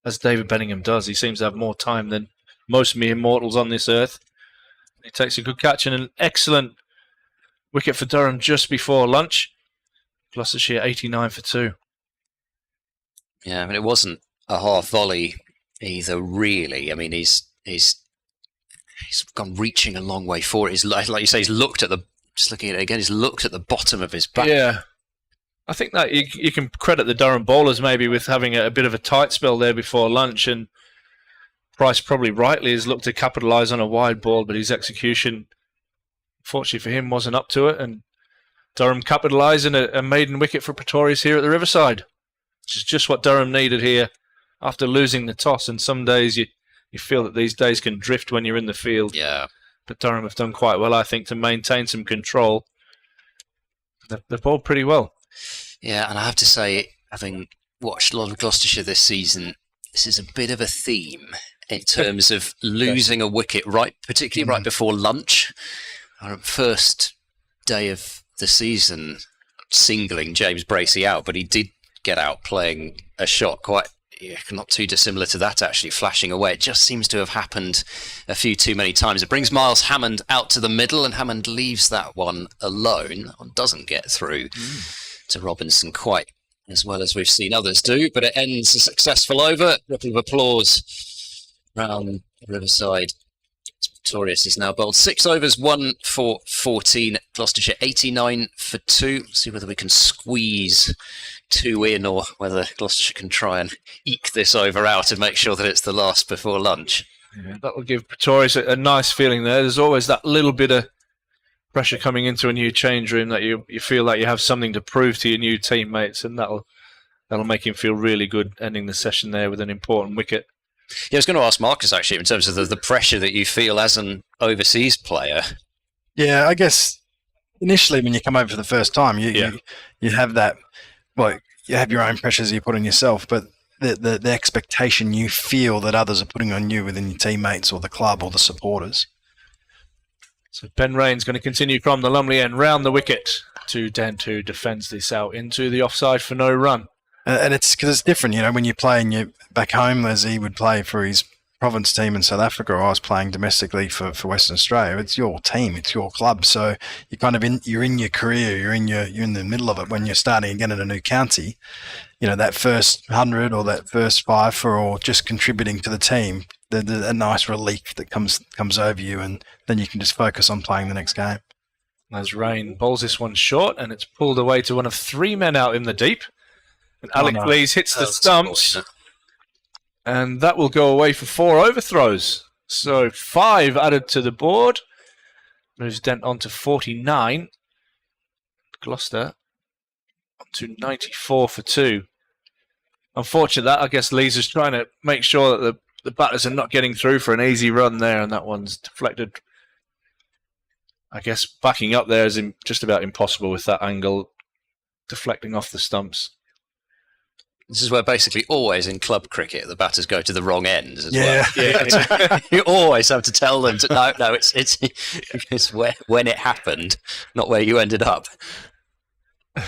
as David Bedingham does. He seems to have more time than most mere mortals on this earth. He takes a good catch and an excellent wicket for Durham just before lunch. Gloucestershire 89 for 2. Yeah, I mean, it wasn't a half volley either, really. I mean, he's gone reaching a long way forward. He's like you say, he's looked at just looking at it again, he's looked at the bottom of his bat. Yeah. I think that you can credit the Durham bowlers maybe with having a bit of a tight spell there before lunch, and Price probably rightly has looked to capitalise on a wide ball, but his execution, fortunately for him, wasn't up to it, and Durham capitalised in a maiden wicket for Pretorius here at the Riverside, which is just what Durham needed here after losing the toss. And some days you feel that these days can drift when you're in the field. Yeah. But Durham have done quite well, I think, to maintain some control. They've bowled pretty well. Yeah, and I have to say, having watched a lot of Gloucestershire this season, this is a bit of a theme in terms of losing a wicket, particularly right before lunch. Our first day of the season, singling James Bracey out, but he did get out playing a shot quite not too dissimilar to that, actually, flashing away. It just seems to have happened a few too many times. It brings Miles Hammond out to the middle, and Hammond leaves that one alone. That one doesn't get through to Robinson quite as well as we've seen others do, but it ends a successful over. Ripple of applause round Riverside. Pretorius is now bowled 6 overs, 1 for 14. Gloucestershire 89 for 2. See whether we can squeeze 2 in, or whether Gloucestershire can try and eke this over out and make sure that it's the last before lunch. Yeah, that will give Pretorius a nice feeling there. There's always that little bit of pressure coming into a new change room, that you feel like you have something to prove to your new teammates, and that'll make him feel really good ending the session there with an important wicket. Yeah, I was going to ask Marcus, actually, in terms of the pressure that you feel as an overseas player. Yeah, I guess initially when you come over for the first time, you have that. Well, you have your own pressures you put on yourself, but the expectation you feel that others are putting on you within your teammates or the club or the supporters. So Ben Rain's going to continue from the Lumley end round the wicket to Dent, who defends this out into the offside for no run. And it's because it's different, when you're playing back home, as he would play for his province team in South Africa, or I was playing domestically for Western Australia. It's your team, it's your club. So you're kind of you're in your career, you're in the middle of it when you're starting again in a new county. You know, that first 100 or that first 5 or just contributing to the team, a nice relief that comes over you, and then you can just focus on playing the next game. As Rain bowls this one short, and it's pulled away to one of 3 men out in the deep. And Alec Lees hits the stumps, and that will go away for 4 overthrows. So 5 added to the board. Moves Dent on to 49. Gloucester on to 94 for 2. Unfortunate that, I guess Lees is trying to make sure that the batters are not getting through for an easy run there, and that one's deflected. I guess backing up there is just about impossible with that angle, deflecting off the stumps. This is where basically always in club cricket the batters go to the wrong ends as Yeah. well. Yeah, you always have to tell them to no. It's when it happened, not where you ended up. I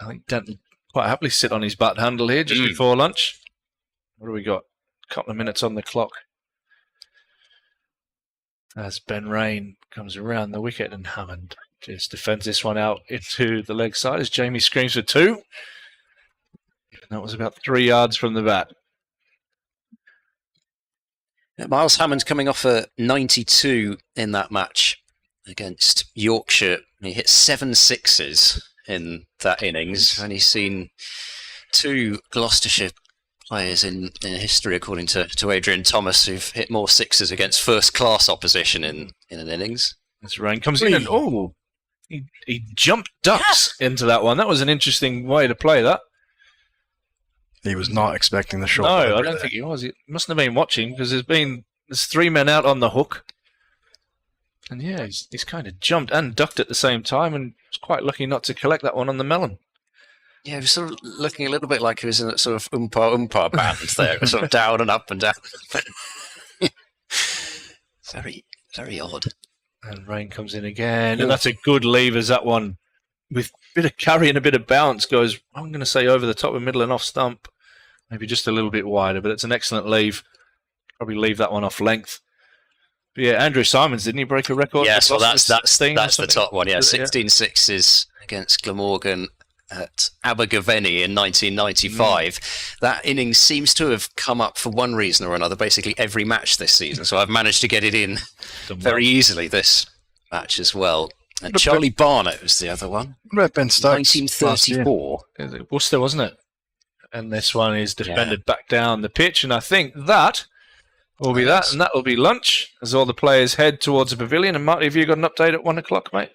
think Dent will quite happily sit on his bat handle here just before lunch. What do we got? A couple of minutes on the clock. As Ben Rain comes around the wicket, and Hammond just defends this one out into the leg side as Jamie screams for 2. And that was about 3 yards from the bat. Miles Hammond's coming off a 92 in that match against Yorkshire. He hit 7 sixes in that innings, and he's seen 2 Gloucestershire players in history, according to Adrian Thomas, who've hit more sixes against first-class opposition in an innings. As Rain comes in, and he jumped ducks into that one. That was an interesting way to play that. He was not expecting the shot. No, I don't think he was. He mustn't have been watching, because there's 3 men out on the hook. And yeah, he's kind of jumped and ducked at the same time, and was quite lucky not to collect that one on the melon. Yeah, he was sort of looking a little bit like he was in a sort of umpire band there, sort of down and up and down. Very, very odd. And Rain comes in again, and that's a good leave as that one, with a bit of carry and a bit of bounce, goes, I'm going to say over the top of middle and off stump. Maybe just a little bit wider, but it's an excellent leave. Probably leave that one off length. But yeah, Andrew Simons, didn't he break a record? Yeah, so that's the top one. Yeah, 16 sixes against Glamorgan at Abergavenny in 1995. That innings seems to have come up for one reason or another, basically every match this season. So I've managed to get it in very easily this match as well. And Charlie Barnett was the other one. What about Ben Stokes? 1934. Worcester, wasn't it? And this one is defended back down the pitch, and I think that will be that, and that will be lunch as all the players head towards the pavilion. And Marty, have you got an update at 1 o'clock, mate?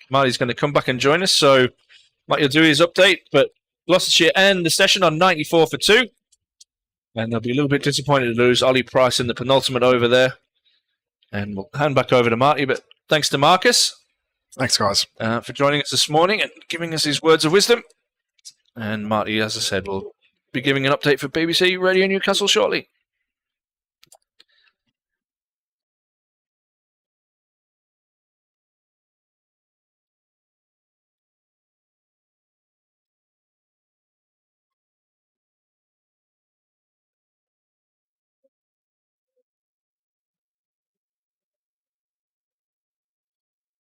Marty's going to come back and join us, so Marty will do his update. But Gloucestershire end the session on 94 for 2, and they'll be a little bit disappointed to lose Ollie Price in the penultimate over there. And we'll hand back over to Marty, but thanks to Marcus. Thanks, guys. For joining us this morning and giving us his words of wisdom. And Marty, as I said, will be giving an update for BBC Radio Newcastle shortly.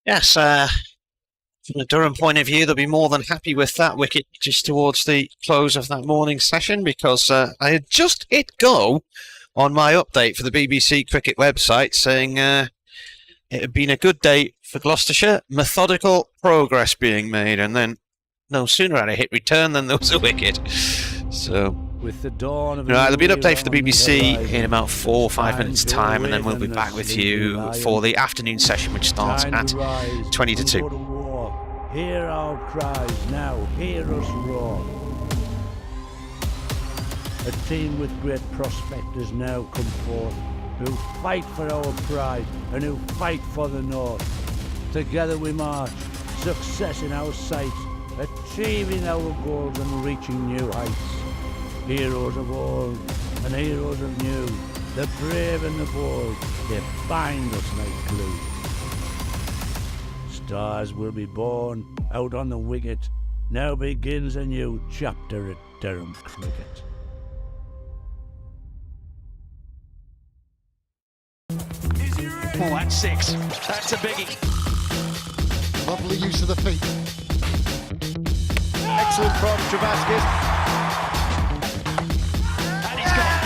Yes, from the Durham point of view, they'll be more than happy with that wicket just towards the close of that morning session, because I had just hit go on my update for the BBC Cricket website saying it had been a good day for Gloucestershire, methodical progress being made, and then no sooner had I hit return than there was a wicket. So with the dawn of there'll be an update for the BBC in about 4 or 5 minutes time, and then we'll be back with you for the afternoon session, which starts at 20 to 2. Hear our cries now, hear us roar. A team with great prospect has now come forth, who fight for our pride and who fight for the North. Together we march, success in our sights, achieving our goals and reaching new heights. Heroes of old and heroes of new, the brave and the bold, they bind us like glue. Stars will be born out on the wicket. Now begins a new chapter at Durham Cricket. Oh, that's 6. That's a biggie. Lovely use of the feet. Excellent from Travaskis. And he's gone.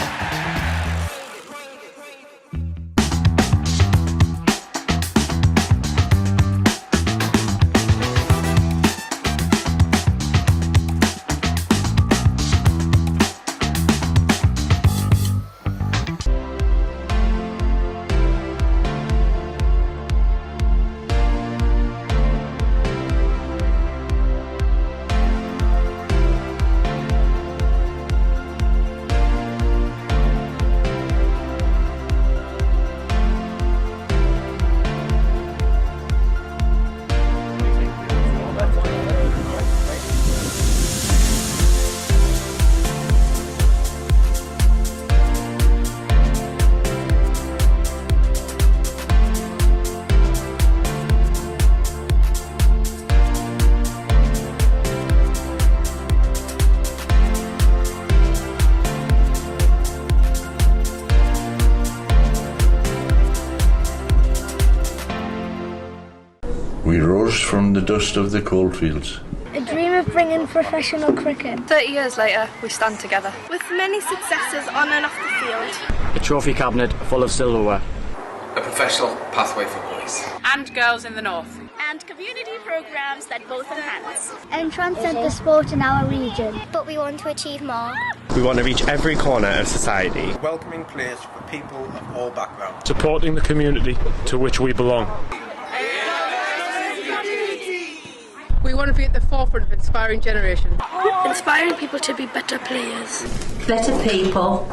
We rose from the dust of the coalfields. A dream of bringing professional cricket. 30 years later, we stand together. With many successes on and off the field. A trophy cabinet full of silverware. A professional pathway for boys. And girls in the north. And community programmes that both enhance. And transcend the sport in our region. But we want to achieve more. We want to reach every corner of society. Welcoming players for people of all backgrounds. Supporting the community to which we belong. We want to be at the forefront of inspiring generation. Inspiring people to be better players. Better people.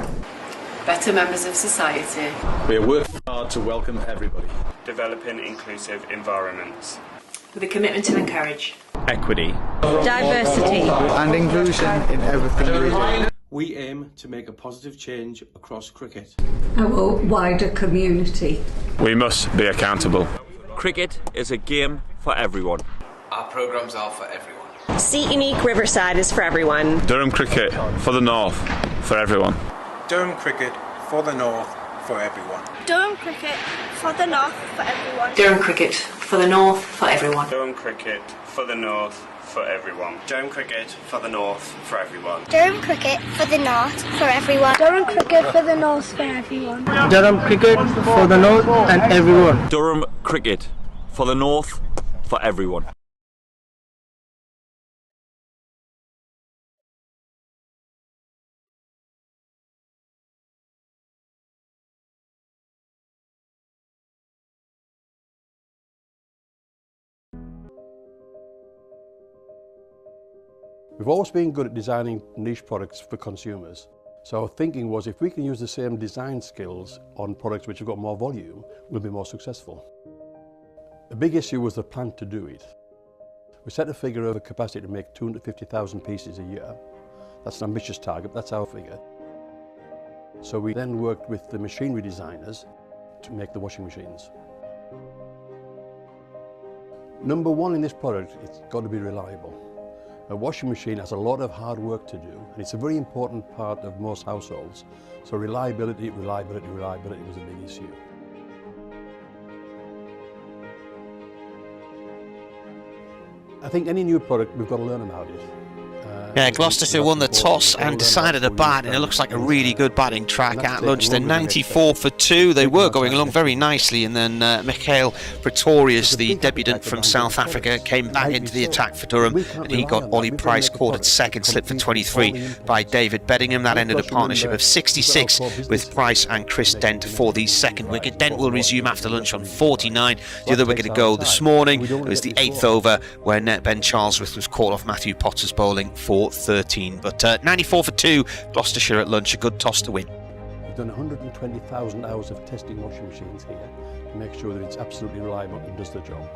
Better members of society. We are working hard to welcome everybody. Developing inclusive environments. With a commitment to encourage Equity. Diversity. And inclusion in everything we do. We aim to make a positive change across cricket. Our wider community. We must be accountable. Cricket is a game for everyone. Our programmes are for everyone. Seat Unique Riverside is for everyone. Durham Cricket for the North, for everyone. Durham Cricket for the North, for everyone. Durham Cricket for the North for everyone. Durham Cricket for the north for everyone. Durham Cricket for the North, for everyone. Durham Cricket for the North, for everyone. Durham Cricket for the North for everyone. Durham Cricket for the North for everyone. Durham Cricket for the North and everyone. Durham Cricket for the North, for everyone. We've always been good at designing niche products for consumers. So our thinking was if we can use the same design skills on products which have got more volume, we'll be more successful. The big issue was the plan to do it. We set a figure of a capacity to make 250,000 pieces a year. That's an ambitious target, that's our figure. So we then worked with the machinery designers to make the washing machines. Number one in this product, it's got to be reliable. A washing machine has a lot of hard work to do, and it's a very important part of most households. So reliability was a big issue. I think any new product, we've got to learn about it. Yeah, Gloucestershire won the toss and decided to bat, and it looks like a really good batting track at lunch. They're 94 for 2. They were going along very nicely, and then Mikhail Pretorius, the debutant from South Africa, came back into the attack for Durham, and he got Ollie Price caught at second, slip for 23 by David Beddingham. That ended a partnership of 66 with Price and Chris Dent for the second wicket. Dent will resume after lunch on 49. The other wicket to go this morning. It was the 8th over when Ben Charlesworth was caught off Matthew Potter's bowling for 13. But 94 for 2, Gloucestershire at lunch, a good toss to win. We've done 120,000 hours of testing washing machines here to make sure that it's absolutely reliable and does the job.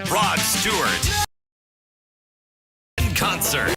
Rod Stewart. In concert.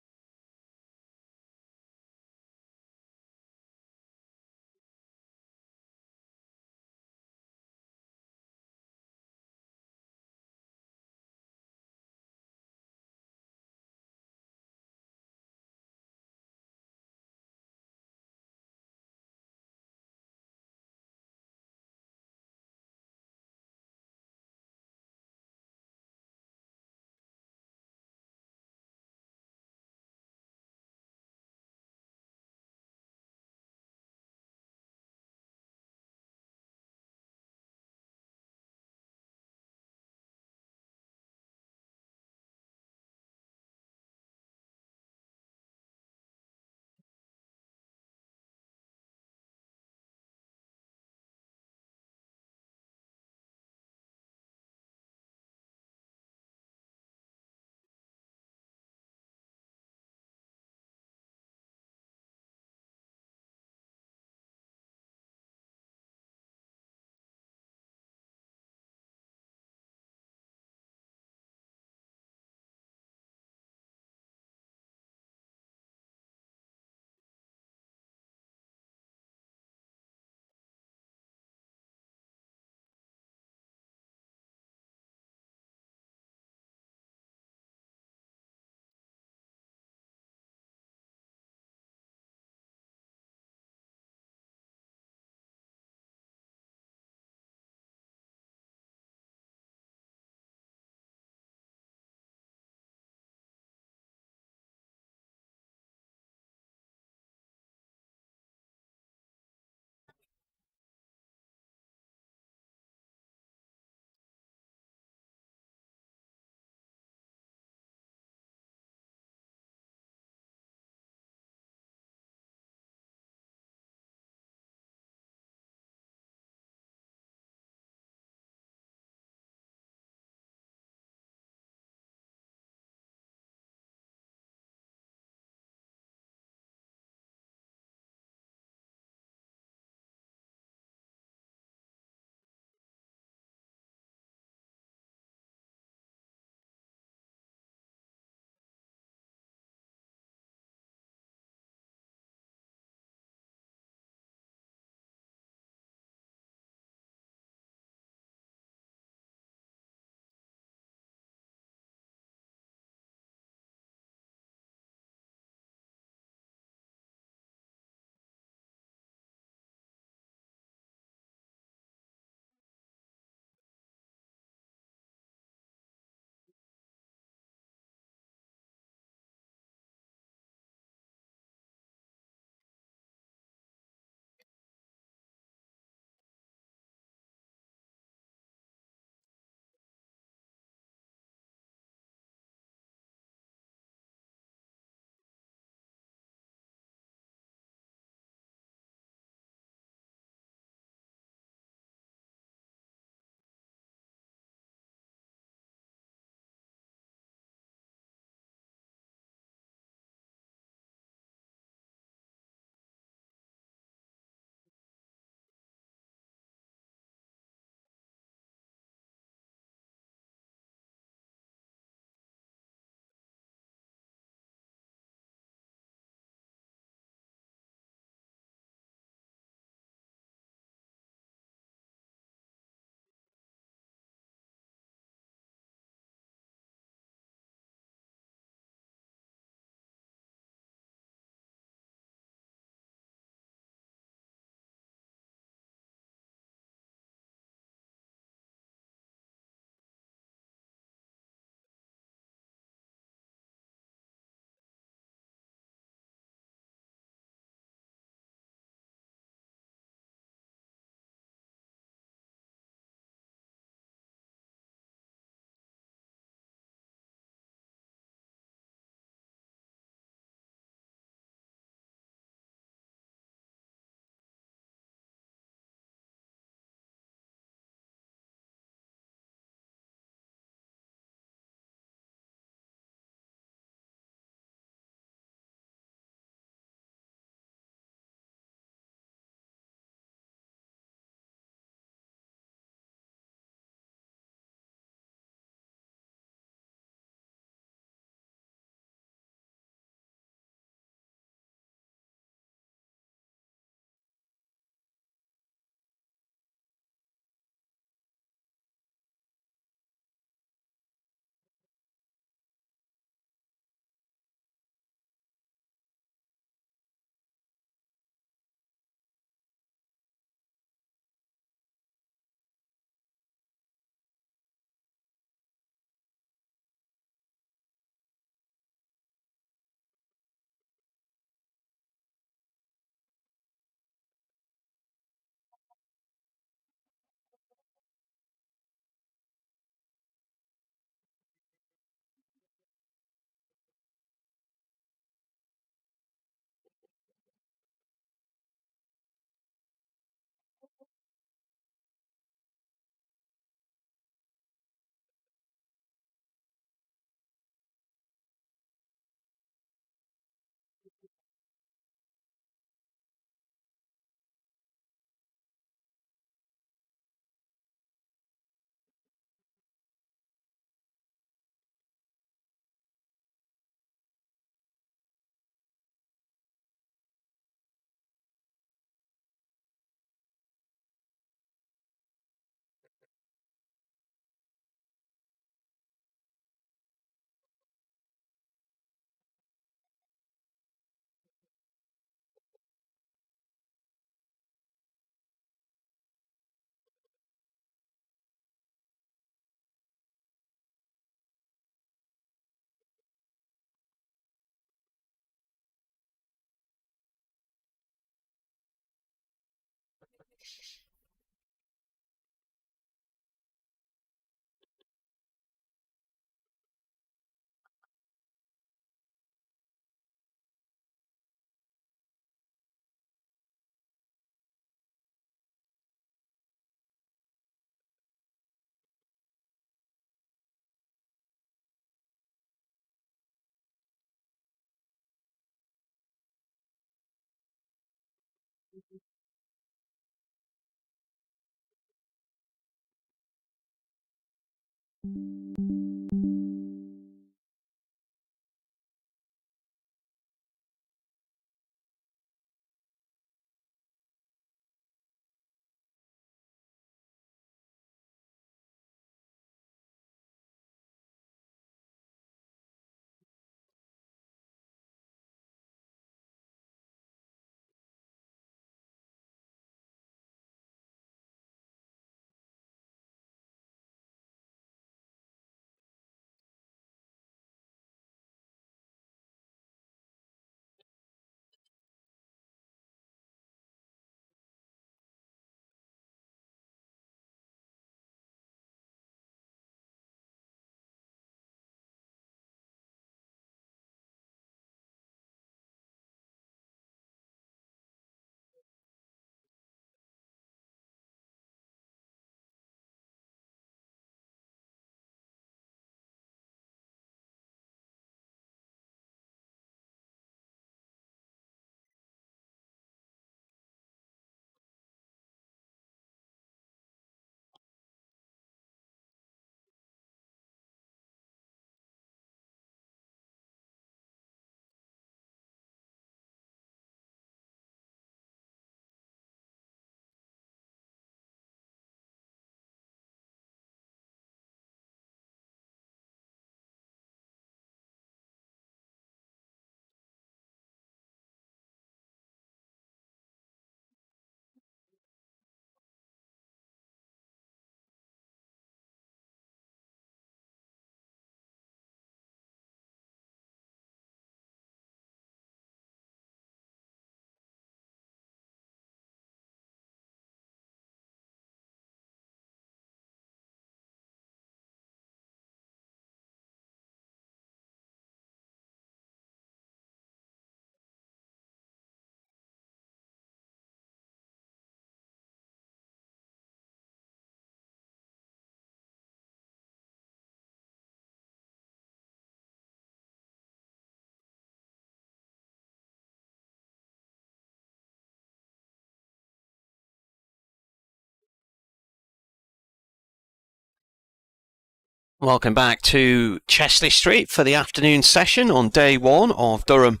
Welcome back to Chesley Street for the afternoon session on day one of Durham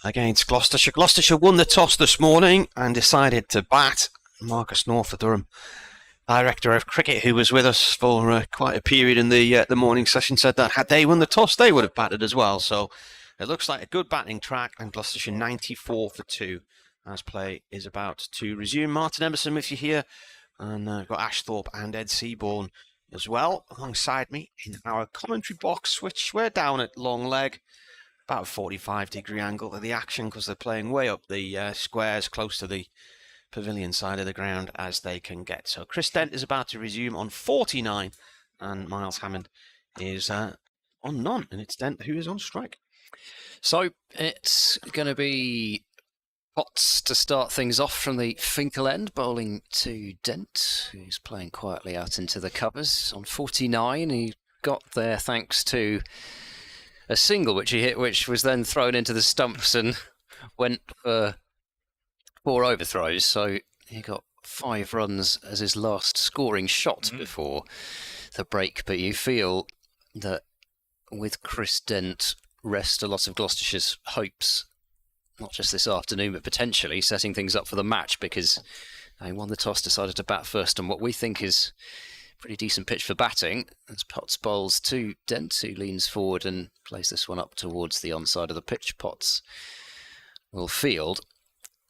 against Gloucestershire. Gloucestershire won the toss this morning and decided to bat. Marcus North, the Durham Director of Cricket, who was with us for quite a period in the morning session, said that had they won the toss, they would have batted as well. So it looks like a good batting track, and Gloucestershire 94 for 2 as play is about to resume. Martin Emerson with you here, and got Ash Thorpe and Ed Seaborn as well alongside me in our commentary box, which we're down at long leg, about a 45-degree angle to the action because they're playing way up the squares close to the pavilion side of the ground as they can get. So Chris Dent is about to resume on 49 and Miles Hammond is on none, and it's Dent who is on strike. So it's going to be Potts to start things off from the Finkel end, bowling to Dent, who's playing quietly out into the covers. On 49, he got there thanks to a single which he hit, which was then thrown into the stumps and went for 4 overthrows. So he got 5 runs as his last scoring shot before the break. But you feel that with Chris Dent rest a lot of Gloucestershire's hopes, not just this afternoon, but potentially setting things up for the match, because they won the toss, decided to bat first on what we think is a pretty decent pitch for batting. As Potts bowls to Dent, who leans forward and plays this one up towards the onside of the pitch. Potts will field.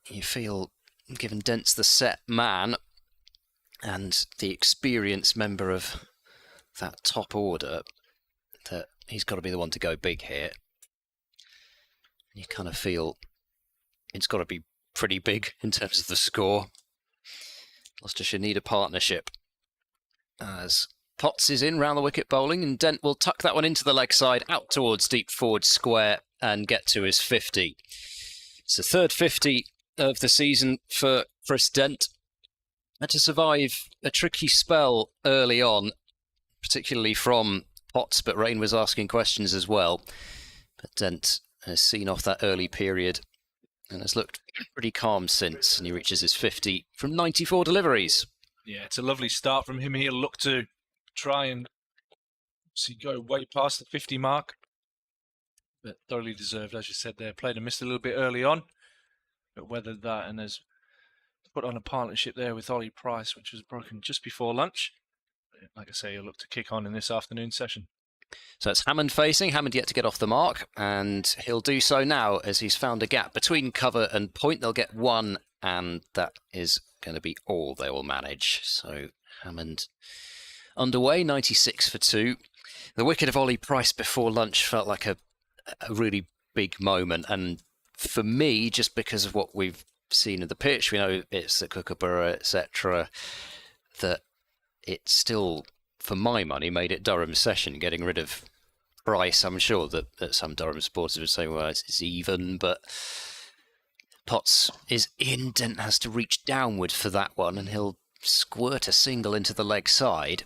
You feel, given Dent's the set man and the experienced member of that top order, that he's got to be the one to go big here. You kind of feel it's got to be pretty big in terms of the score. Gloucestershire need a partnership. As Potts is in round the wicket bowling, and Dent will tuck that one into the leg side, out towards deep forward square, and get to his 50. It's the third 50 of the season for Chris Dent. Had to survive a tricky spell early on, particularly from Potts, but rain was asking questions as well. But Dent has seen off that early period and has looked pretty calm since, and he reaches his 50 from 94 deliveries. Yeah, it's a lovely start from him. He'll look to try and see go way past the 50 mark. But thoroughly deserved, as you said there. Played and missed a little bit early on, but weathered that and has put on a partnership there with Ollie Price, which was broken just before lunch. Like I say, he'll look to kick on in this afternoon session. So it's Hammond facing. Hammond yet to get off the mark, and he'll do so now as he's found a gap between cover and point. They'll get one, and that is going to be all they will manage. So Hammond underway, 96 for 2. The wicket of Ollie Price before lunch felt like a really big moment, and for me, just because of what we've seen of the pitch, we know it's the Kookaburra, etc., that it still, for my money, made it Durham's session. Getting rid of Price, I'm sure that some Durham supporters would say, well, it's even, but Potts is in. Dent has to reach downward for that one, and he'll squirt a single into the leg side,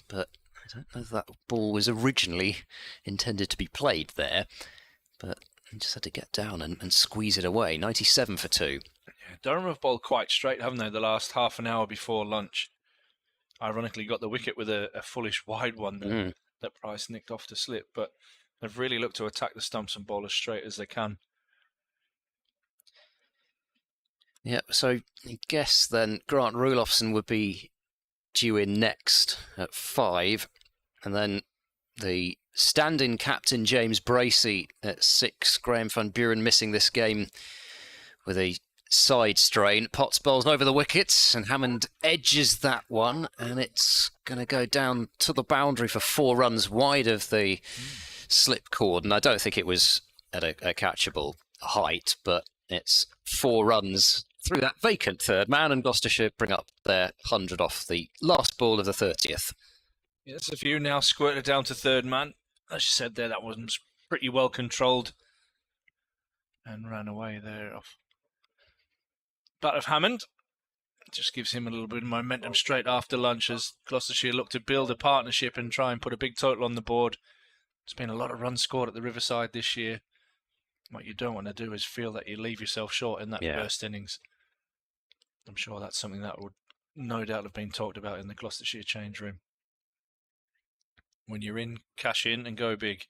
but I don't know if that ball was originally intended to be played there, but he just had to get down and squeeze it away. 97 for 2. Yeah, Durham have bowled quite straight, haven't they, the last half an hour before lunch? Ironically got the wicket with a foolish wide one that Price nicked off to slip, but they've really looked to attack the stumps and bowl as straight as they can. Yeah, so I guess then Grant Rulofson would be due in next at 5, and then the stand-in captain James Bracey at 6. Graham van Buren missing this game with a side strain. Potts bowls over the wickets, and Hammond edges that one, and it's going to go down to the boundary for 4 runs wide of the slip cord. And I don't think it was at a catchable height, but it's 4 runs through that vacant third man, and Gloucestershire bring up their 100 off the last ball of the 30th. Yes, a few now squirted down to third man. As you said there, that was pretty well controlled and ran away there off bat of Hammond. Just gives him a little bit of momentum straight after lunch as Gloucestershire look to build a partnership and try and put a big total on the board. There's been a lot of runs scored at the Riverside this year. What you don't want to do is feel that you leave yourself short in that first innings. I'm sure that's something that would no doubt have been talked about in the Gloucestershire change room. When you're in, cash in and go big.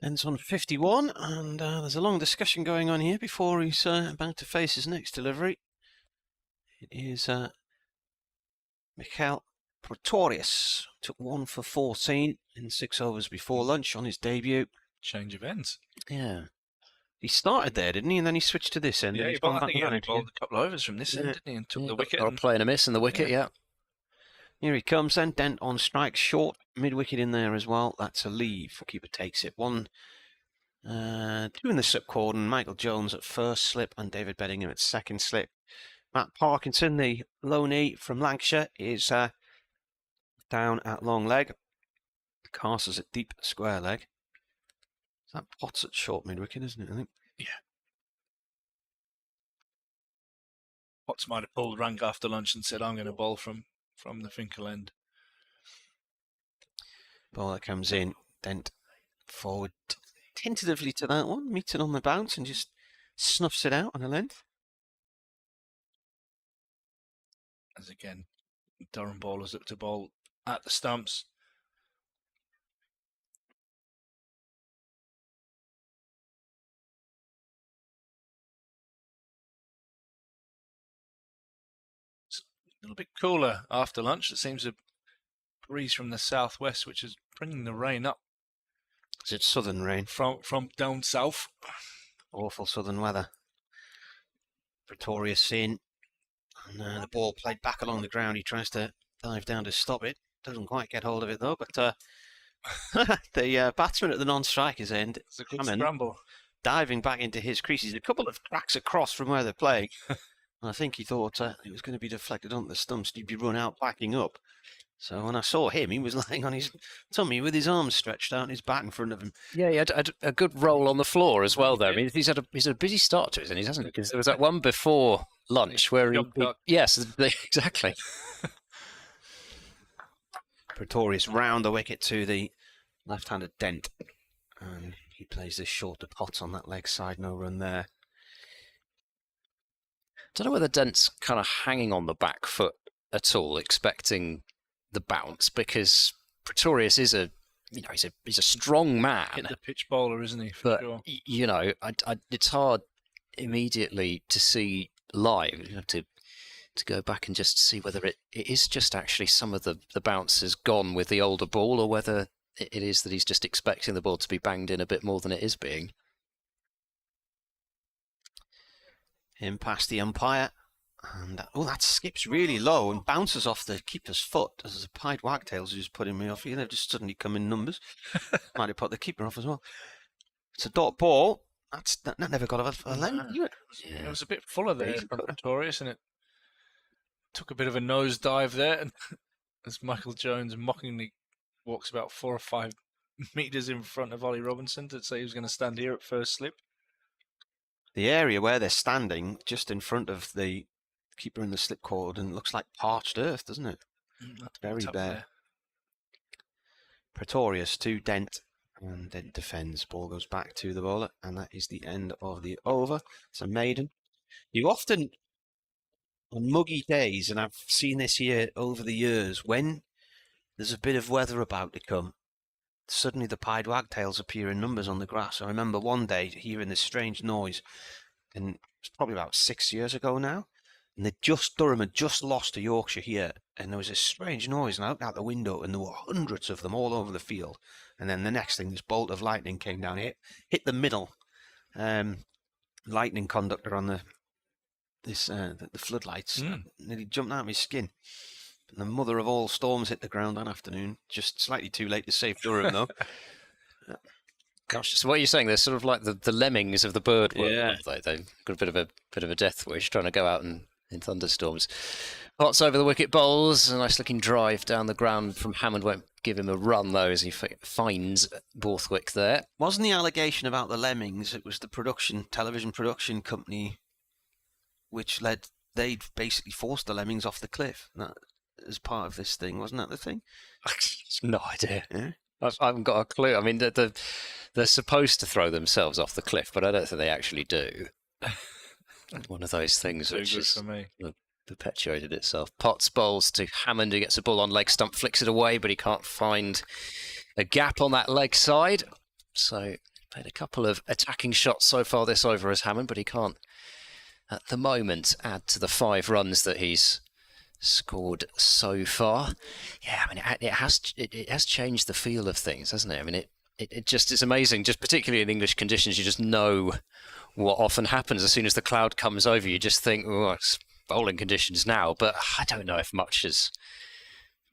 Ends on 51, and there's a long discussion going on here before he's about to face his next delivery. It is Michael Pretorius. Took 1 for 14 in 6 overs before lunch on his debut. Change of ends. Yeah. He started there, didn't he? And then he switched to this end. Yeah, he bowled a couple of overs from this end, didn't he? And took the wicket. Or playing a miss in the wicket, yeah. Here he comes then. Dent on strike, short, mid-wicket in there as well. That's a leave. Keeper takes it. 1, 2 in the slip cordon. Michael Jones at first slip and David Bedingham at second slip. Matt Parkinson, the loanee from Lancashire, is down at long leg. Castles at deep square leg. Is that Potts at short mid-wicket, isn't it, I think? Yeah. Potts might have pulled rank after lunch and said, I'm going to bowl from the Finkel end. Ball that comes in. Dent forward tentatively to that one. Meets it on the bounce and just snuffs it out on a length. As again, Durham bowlers look to bowl at the stumps. A little bit cooler after lunch. It seems a breeze from the southwest, which is bringing the rain up. Is it southern rain? From down south. Awful southern weather. Pretorius in. And the ball played back along the ground. He tries to dive down to stop it. Doesn't quite get hold of it though, but The batsman at the non-strikers end, It's a good Hammond, scramble. diving back into his crease. He's a couple of cracks across from where they're playing. And I think he thought it was going to be deflected onto the stumps. He'd be run out backing up. So when I saw him, he was lying on his tummy with his arms stretched out and his bat in front of him. Yeah, he had a good roll on the floor as well, though. I mean, he's had a busy start to his innings, hasn't he? Because there was that one before lunch where yes, exactly. Pretorius round the wicket to the left-handed Dent. And he plays this short to Potts on that leg side, no run there. Don't know whether Dent's kind of hanging on the back foot at all, expecting the bounce, because Pretorius is he's a strong man. The pitch bowler, isn't he? But it's hard immediately to see live. You have to go back and just see whether it is just actually some of the bounce has gone with the older ball, or whether it is that he's just expecting the ball to be banged in a bit more than it is being. In past the umpire. And that skips really low and bounces off the keeper's foot. As the Pied Wagtails who's putting me off here. They've just suddenly come in numbers. Might have put the keeper off as well. It's a dot ball. That never got a lemon. It was a bit fuller there from Pretorius, and it took a bit of a nosedive there. And as Michael Jones mockingly walks about 4 or 5 metres in front of Ollie Robinson to say he was going to stand here at first slip. The area where they're standing, just in front of the keeper in the slip cord, and it looks like parched earth, doesn't it? Very bare. There. Pretorius to Dent, and Dent defends. Ball goes back to the bowler, and that is the end of the over. It's a maiden. You often, on muggy days, and I've seen this here over the years, when there's a bit of weather about to come, suddenly the Pied Wagtails appear in numbers on the grass. I remember one day hearing this strange noise, and it's probably about 6 years ago now. And Durham had just lost to Yorkshire here, and there was this strange noise, and I looked out the window, and there were hundreds of them all over the field. And then the next thing, this bolt of lightning came down, hit the middle lightning conductor on the floodlights, and nearly jumped out of my skin. And the mother of all storms hit the ground that afternoon. Just slightly too late to save Durham, though. Gosh, so what you're saying, they're sort of like the lemmings of the bird world. Yeah. They've got a bit of a death wish, trying to go out in thunderstorms. Potts over the wicket bowls, a nice looking drive down the ground from Hammond. Won't give him a run though, as he finds Borthwick there. Wasn't the allegation about the lemmings? It was the television production company, which they'd basically forced the lemmings off the cliff. That as part of this thing, wasn't that the thing? No idea. Yeah. I haven't got a clue. I mean, they're supposed to throw themselves off the cliff, but I don't think they actually do. One of those things which has perpetuated itself. Potts bowls to Hammond, who gets a ball on leg stump, flicks it away, but he can't find a gap on that leg side. So played a couple of attacking shots so far this over as Hammond, but he can't, at the moment, add to the 5 runs that he's scored so far. Yeah, I mean, it has changed the feel of things, hasn't it? I mean, it just is amazing. Just particularly in English conditions, you just know what often happens as soon as the cloud comes over. You just think, oh, it's bowling conditions now, but I don't know if much has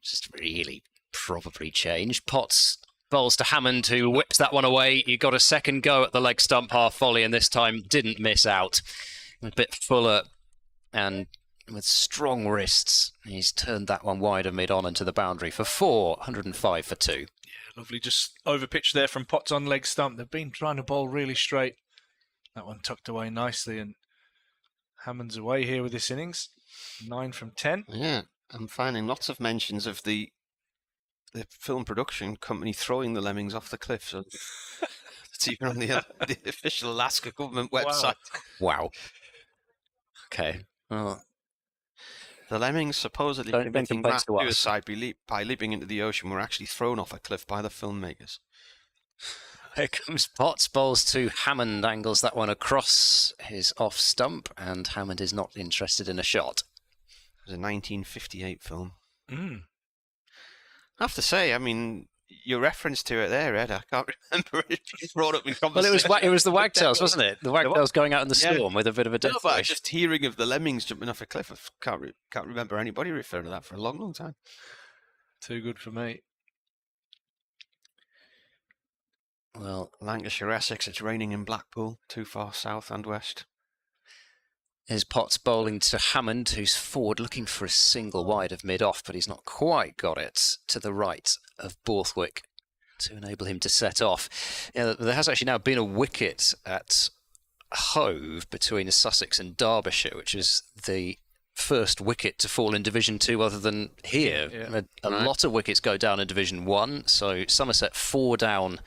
just really probably changed. Potts bowls to Hammond, who whips that one away. He got a second go at the leg stump half volley, and this time didn't miss out. A bit fuller and with strong wrists, he's turned that one wider mid-on into the boundary for 4, 105 for 2. Yeah, lovely. Just over pitch there from Potts on leg stump. They've been trying to bowl really straight. That one tucked away nicely, and Hammond's away here with this innings. 9 from 10. Yeah, I'm finding lots of mentions of the film production company throwing the lemmings off the cliff. So it's even on the official Alaska government website. Wow. Okay. Well, the lemmings supposedly committing mass suicide by leaping into the ocean were actually thrown off a cliff by the filmmakers. Here comes Potts, bowls to Hammond, angles that one across his off stump, and Hammond is not interested in a shot. It was a 1958 film. I have to say, I mean, your reference to it there, Ed, I can't remember it being brought up in conversation. Well, it was the Wagtails, wasn't it? The Wagtails going out in the storm with a bit of a death wish. But just hearing of the lemmings jumping off a cliff, I can't remember anybody referring to that for a long, long time. Too good for me. Well, Lancashire, Essex, it's raining in Blackpool, too far south and west. Here's Potts bowling to Hammond, who's forward looking for a single wide of mid-off, but he's not quite got it to the right of Borthwick to enable him to set off. Yeah, there has actually now been a wicket at Hove between Sussex and Derbyshire, which is the first wicket to fall in Division 2 other than here. Yeah. A lot of wickets go down in Division 1, so Somerset 4 down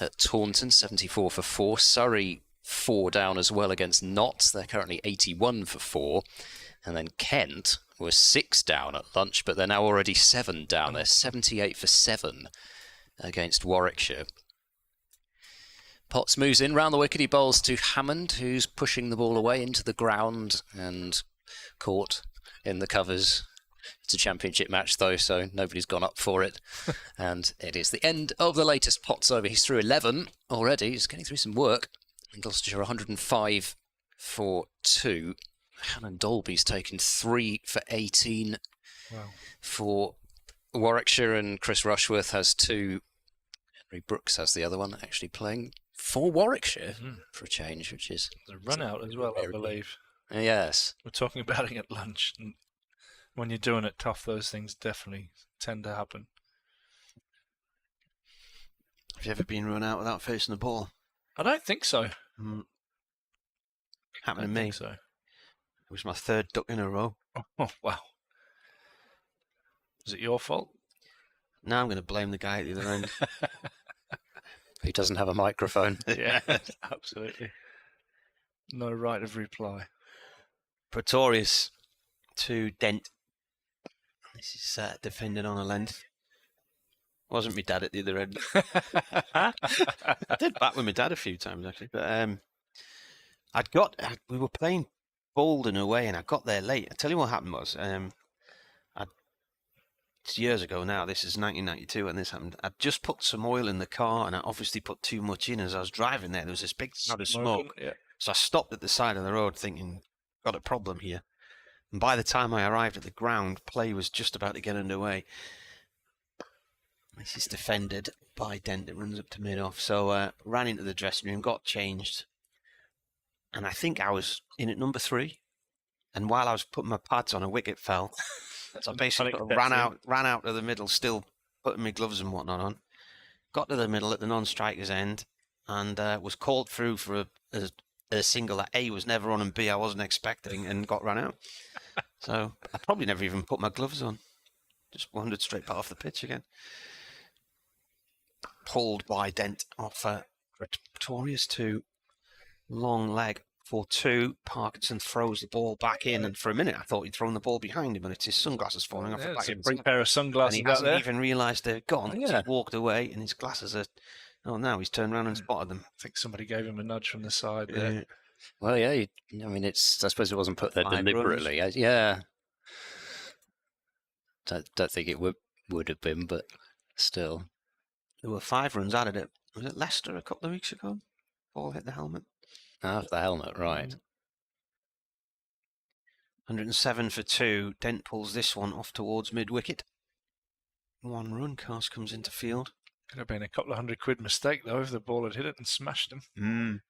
at Taunton, 74 for 4. Surrey 4 down as well against Notts. They're currently 81 for 4. And then Kent were 6 down at lunch, but they're now already 7 down. They're 78 for 7 against Warwickshire. Potts moves in round the wicket. He bowls to Hammond, who's pushing the ball away into the ground and caught in the covers. It's a championship match, though, so nobody's gone up for it. And it is the end of the latest Potts over. He's through 11 already. He's getting through some work. And Gloucestershire 105 for 2. Hammond Dolby's taken 3 for 18 for Warwickshire, and Chris Rushworth has 2. Henry Brooks has the other one, actually playing for Warwickshire for a change, which is the run out as well, I believe. Yes. We're talking about it at lunch. And when you're doing it tough, those things definitely tend to happen. Have you ever been run out without facing the ball? I don't think so. Happened to me. So. It was my 3rd duck in a row. Oh, wow. Is it your fault? Now I'm going to blame the guy at the other end. He doesn't have a microphone. Yeah, absolutely. No right of reply. Pretorius to Dent. This is defended on a length. Wasn't my dad at the other end. I did bat with my dad a few times, actually. But we were playing Bolden away, and I got there late. I tell you what happened was, it's years ago now. This is 1992 when this happened. I'd just put some oil in the car, and I obviously put too much in. As I was driving there was this big cloud of smoke. Yeah. So I stopped at the side of the road thinking, got a problem here. And by the time I arrived at the ground, play was just about to get underway. This is defended by Dent. It runs up to mid-off. So ran into the dressing room, got changed. And I think I was in at number 3. And while I was putting my pads on, a wicket fell. So I basically ran out of the middle, still putting my gloves and whatnot on. Got to the middle at the non-striker's end, and was called through for a single that A was never on and B I wasn't expecting, and got run out. So I probably never even put my gloves on. Just wandered straight back off the pitch again. Pulled by Dent off Pretorius to long leg for 2. Parkinson throws the ball back in, and for a minute I thought he'd thrown the ball behind him, and it's his sunglasses falling off the back of his head. A pair of sunglasses. And he hasn't even realised they're gone. Yeah. He's walked away, and his glasses are. Oh, now he's turned around and spotted them. I think somebody gave him a nudge from the side there. Yeah. Well, yeah. I mean, I suppose it wasn't put there deliberately. Yeah. Don't think it would have been, but still. There were 5 runs added. Was it Leicester a couple of weeks ago? Ball hit the helmet. The helmet, right. 107 for 2. Dent pulls this one off towards mid-wicket. 1 run. Cast comes into field. Could have been a couple of £100 mistake, though, if the ball had hit it and smashed him.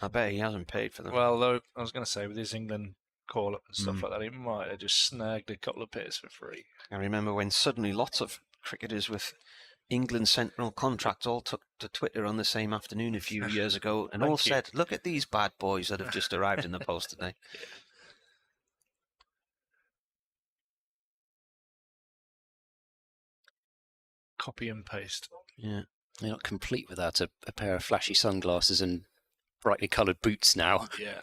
I bet he hasn't paid for them. Well, though, I was going to say, with his England call-up and stuff like that, he might have just snagged a couple of bits for free. I remember when suddenly lots of cricketers with England Sentinel contracts all took to Twitter on the same afternoon a few years ago and all said, look at these bad boys that have just arrived in the post today. Copy and paste. Yeah. You're not complete without a pair of flashy sunglasses and brightly coloured boots now. Yeah.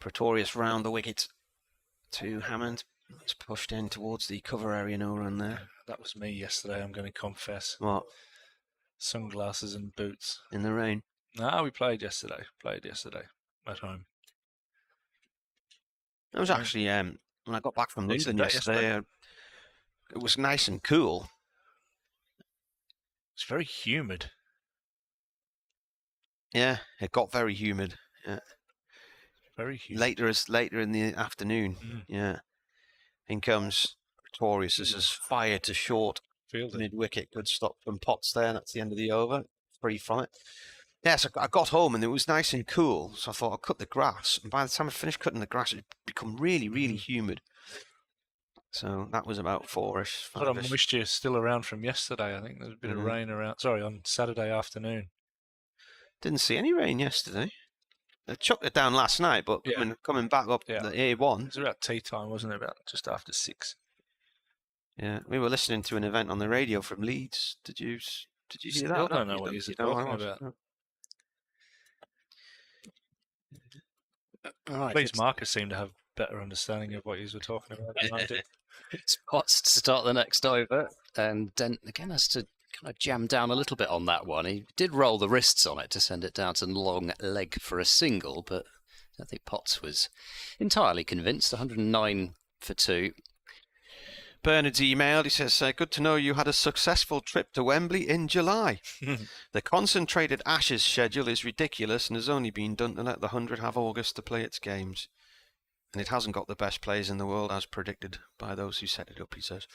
Pretorius round the wicket to Hammond. It's pushed in towards the cover area, no run there. That was me yesterday, I'm going to confess. What? Sunglasses and boots. In the rain? No, we played yesterday. At home. It was actually, when I got back from London yesterday, it was nice and cool. It's very humid. Yeah, it got very humid. Yeah. Very humid. Later in the afternoon. Yeah. In comes Pretorius. This is fire to short. Mid-wicket. Good stop from Potts there. That's the end of the over. free from it. Yeah, so I got home and it was nice and cool, so I thought I'll cut the grass. And by the time I finished cutting the grass, it had become really, really humid. So that was about 4-ish. A lot of moisture still around from yesterday. I think there's a bit of rain around. Sorry, on Saturday afternoon. Didn't see any rain yesterday. They chucked it down last night, but coming back up the A1. It was about tea time, wasn't it? About just after 6. Yeah, we were listening to an event on the radio from Leeds. Did you see that? I don't know what he's talking about. Right, Please, Marcus seemed to have better understanding of what he was talking about than I did. It's Potts to start the next over, and Dent again has to kind of jam down a little bit on that one. He did roll the wrists on it to send it down to the long leg for a single, but I think Potts was entirely convinced. 109 for 2. Bernard's emailed. He says, good to know you had a successful trip to Wembley in July. The concentrated Ashes schedule is ridiculous and has only been done to let the 100 have August to play its games. And it hasn't got the best players in the world as predicted by those who set it up, he says.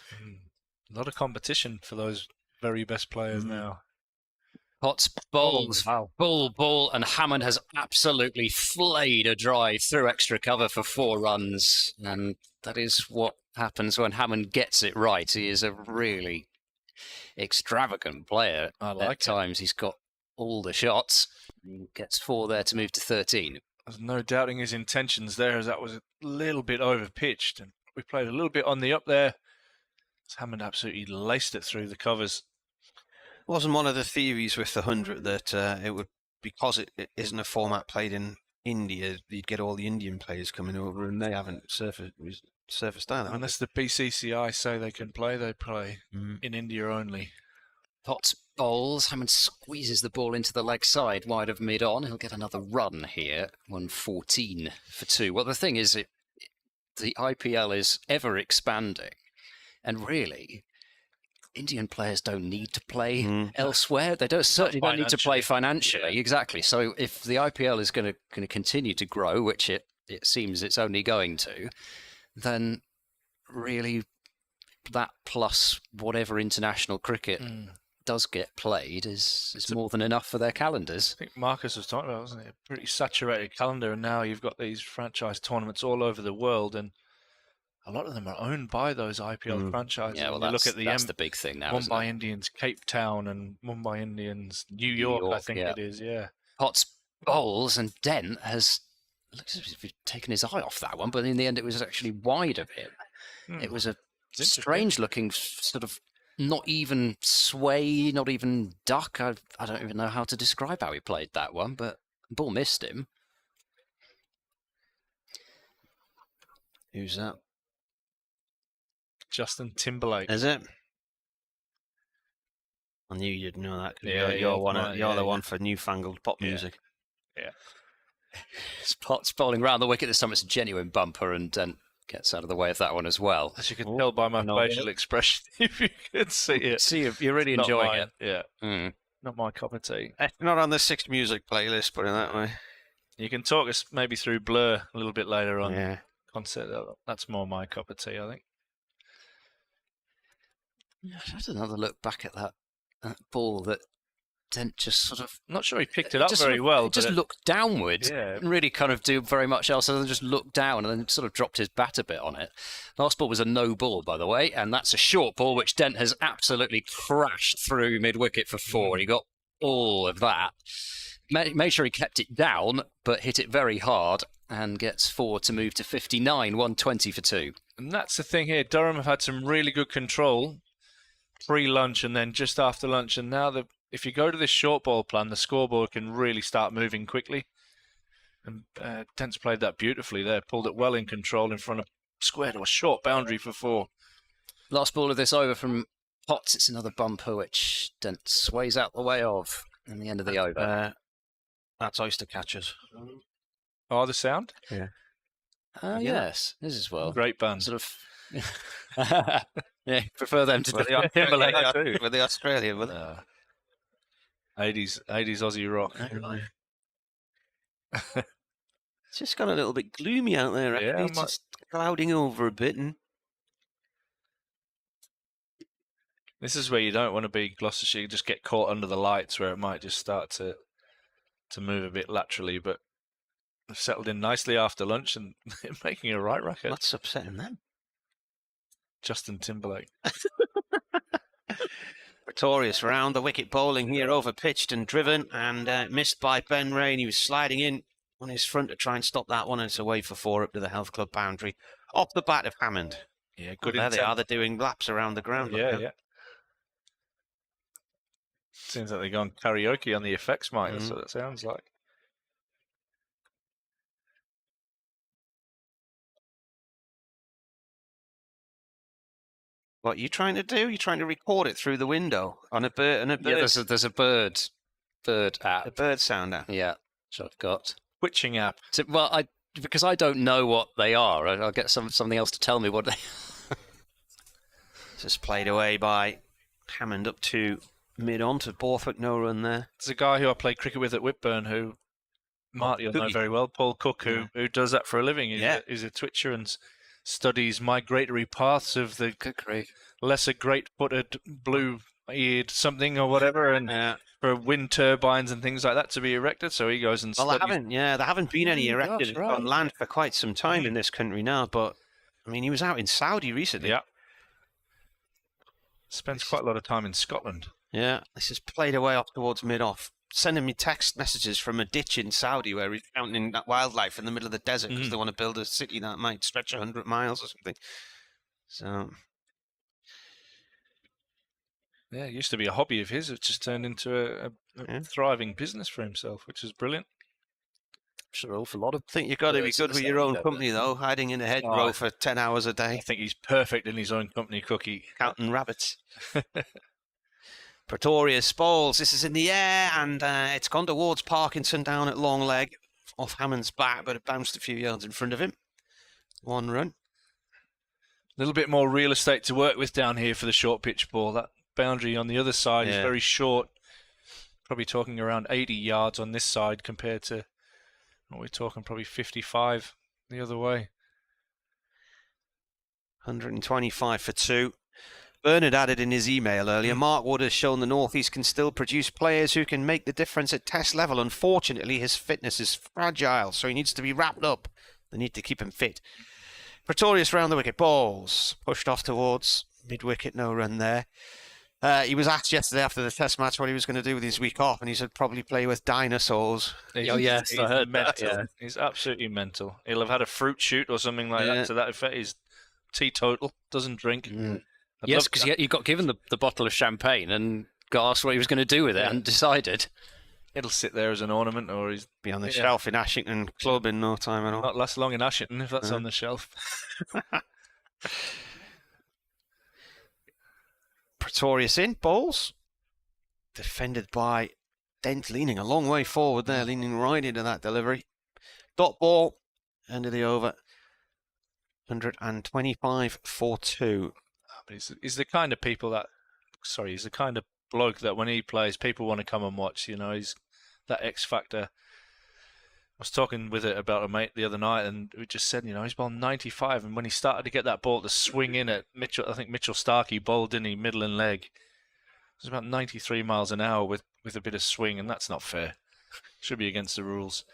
A lot of competition for those very best players now. Potts bowls, ball, and Hammond has absolutely flayed a drive through extra cover for 4 runs. And that is what happens when Hammond gets it right. He is a really extravagant player. At times he's got all the shots. He gets 4 there to move to 13. There's no doubting his intentions there, as that was a little bit over-pitched. And we played a little bit on the up there. Hammond absolutely laced it through the covers. Wasn't one of the theories with the 100 that it would, because it isn't a format played in India, you'd get all the Indian players coming over, and they haven't surfaced either. Unless the BCCI say they can play, they play in India only. Potts bowls. Hammond squeezes the ball into the leg side, wide of mid-on. He'll get another run here. 114 for 2. Well, the thing is, the IPL is ever expanding, and really, Indian players don't need to play elsewhere. They certainly don't need to play financially. Exactly. So if the IPL is going to continue to grow, which it seems it's only going to, then really that plus whatever international cricket does get played is more than enough for their calendars. I think Marcus was talking about, wasn't it? A pretty saturated calendar, and now you've got these franchise tournaments all over the world, and a lot of them are owned by those IPL franchises. Yeah, well, that's the big thing now. Mumbai Indians, Cape Town, and Mumbai Indians, New York, I think it is. Yeah. Potts bowls, and Dent looks as if he's taken his eye off that one, but in the end, it was actually wide of him. It was a strange-looking sort of not even sway, not even duck. I don't even know how to describe how he played that one, but the ball missed him. Who's that? Justin Timberlake. Is it? I knew you'd know that. Yeah, you're the one for newfangled pop music. Yeah. Potts bowling round the wicket this time. It's a genuine bumper, and Dent gets out of the way of that one as well. As you can tell by my facial expression, if you could see it. You're really enjoying it. Yeah. Not my cup of tea. Not on the 6th music playlist, put it that way. You can talk us maybe through Blur a little bit later on. Yeah. Concert. That's more my cup of tea, I think. I had another look back at that ball that Dent just sort of... I'm not sure he picked it up very well. Just looked downwards. Yeah. Didn't really kind of do very much else other than just look down, and then sort of dropped his bat a bit on it. Last ball was a no ball, by the way, and that's a short ball, which Dent has absolutely crashed through mid-wicket for 4. He got all of that. Made sure he kept it down, but hit it very hard, and gets 4 to move to 59, 120 for 2. And that's the thing here. Durham have had some really good control pre-lunch and then just after lunch, and now if you go to this short ball plan, the scoreboard can really start moving quickly. And Dent's played that beautifully there, pulled it well in control in front of square to a short boundary for 4. Last ball of this over from Potts. It's another bumper which Dent sways out the way of in the end of the over. That's oyster catchers. Oh, the sound? Yeah. Yes, this as well. Great band. Sort of. Yeah, prefer them to the Timberlake with the Australian, with 80s Aussie rock. It's just got a little bit gloomy out there. Actually. Yeah, it's just clouding over a bit. And This is where you don't want to be Gloucestershire. You just get caught under the lights where it might just start to move a bit laterally, but they've settled in nicely after lunch and they're making a right racket. What's upsetting them? Justin Timberlake. Pretorius round the wicket bowling here, over pitched and driven, and missed by Ben Rain. He was sliding in on his front to try and stop that one, and it's away for 4 up to the Health Club boundary. Off the bat of Hammond. Yeah, good. There they are. They're doing laps around the ground. Yeah. Seems like they're going karaoke on the effects mic. That's what it sounds like. What are you trying to do? You're trying to record it through the window on a bird. Yeah, there's a bird app. A bird sound app. Yeah, which I've got. Twitching app. Well, because I don't know what they are. I'll get something else to tell me what they. Just played away by Hammond up to mid-on to Borthwick, no run there. There's a guy who I played cricket with at Whitburn who Marty will know very well, Paul Cook, who does that for a living. He's a twitcher and studies migratory paths of the lesser great-footed, blue-eared something or whatever, and for wind turbines and things like that to be erected. So he goes and studies. There haven't been any erected on land for quite some time in this country now, but I mean, he was out in Saudi recently. Yeah. Spends quite a lot of time in Scotland. Yeah, this is played away off towards mid-off. Sending me text messages from a ditch in Saudi where he's counting that wildlife in the middle of the desert because they want to build a city that might stretch 100 miles or something. So, yeah, it used to be a hobby of his. It just turned into a thriving business for himself, which is brilliant. Sure, an awful lot of. I think you've got to be good with your own company, though, hiding in a hedgerow for 10 hours a day. I think he's perfect in his own company, Cookie. Counting rabbits. Pretorius bowls. This is in the air, and it's gone towards Parkinson down at long leg, off Hammond's back, but it bounced a few yards in front of him. 1 run. A little bit more real estate to work with down here for the short pitch ball. That boundary on the other side is very short. Probably talking around 80 yards on this side compared to what we're talking, probably 55 the other way. 125 for 2. Bernard added in his email earlier, Mark Wood has shown the North East can still produce players who can make the difference at test level. Unfortunately, his fitness is fragile, so he needs to be wrapped up. They need to keep him fit. Pretorius round the wicket. Balls pushed off towards mid-wicket. No run there. He was asked yesterday after the test match what he was going to do with his week off, and he said probably play with dinosaurs. Yes, I heard that. Yeah. He's absolutely mental. He'll have had a fruit shoot or something like that to that effect. He's teetotal, doesn't drink. Yes, because he got given the bottle of champagne and got asked what he was going to do with it and decided. It'll sit there as an ornament, or he's be on the shelf in Ashington Club in no time at all. Not last long in Ashington if that's on the shelf. Pretorius in, bowls. Defended by Dent, leaning a long way forward there, leaning right into that delivery. Dot ball, end of the over. 125 for 2. He's the kind of he's the kind of bloke that when he plays, people want to come and watch. You know, he's that X factor. I was talking with it about a mate the other night, and we just said, you know, he's bowled 95, and when he started to get that ball to swing in at Mitchell, I think Mitchell Starkey bowled, didn't he, middle and leg. It was about 93 miles an hour with a bit of swing, and that's not fair. Should be against the rules.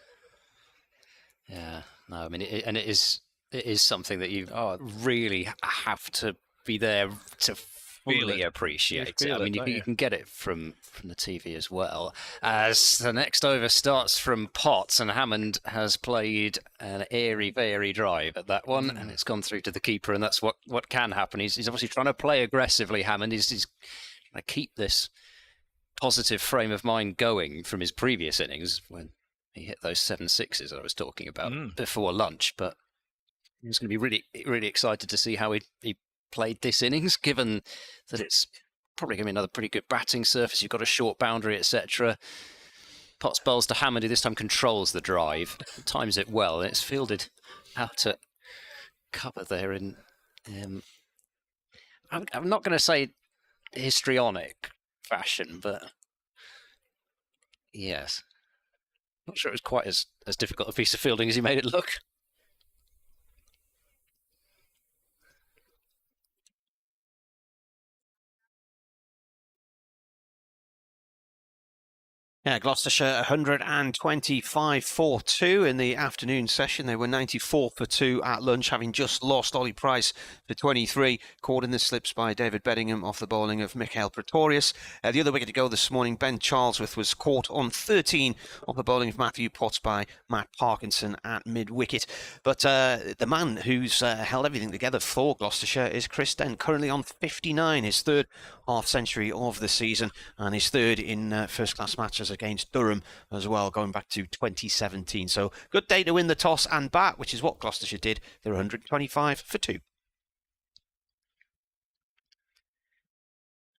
Yeah, no, I mean, it is something that you really have to be there to fully appreciate it. I mean, you can get it from the TV as well. As the next over starts from Potts, and Hammond has played an airy, very drive at that one, and it's gone through to the keeper, and that's what can happen. He's obviously trying to play aggressively, Hammond. He's trying to keep this positive frame of mind going from his previous innings when he hit those 7 sixes that I was talking about before lunch, but he was going to be really, really excited to see how he played this innings, given that it's probably going to be another pretty good batting surface. You've got a short boundary, etc. Potts bowls to Hammond, who this time controls the drive, times it well, and it's fielded out to cover there in, I'm not going to say histrionic fashion, but yes. Not sure it was quite as difficult a piece of fielding as he made it look. Yeah, Gloucestershire 125 for 2 in the afternoon session. They were 94 for 2 at lunch, having just lost Ollie Price for 23, caught in the slips by David Beddingham off the bowling of Mikhail Pretorius. The other wicket to go this morning, Ben Charlesworth, was caught on 13 off the bowling of Matthew Potts by Matt Parkinson at mid-wicket. But the man who's held everything together for Gloucestershire is Chris Dent, currently on 59, his third half-century of the season, and his third in first-class matches against Durham as well, going back to 2017. So good day to win the toss and bat, which is what Gloucestershire did. They're 125 for 2.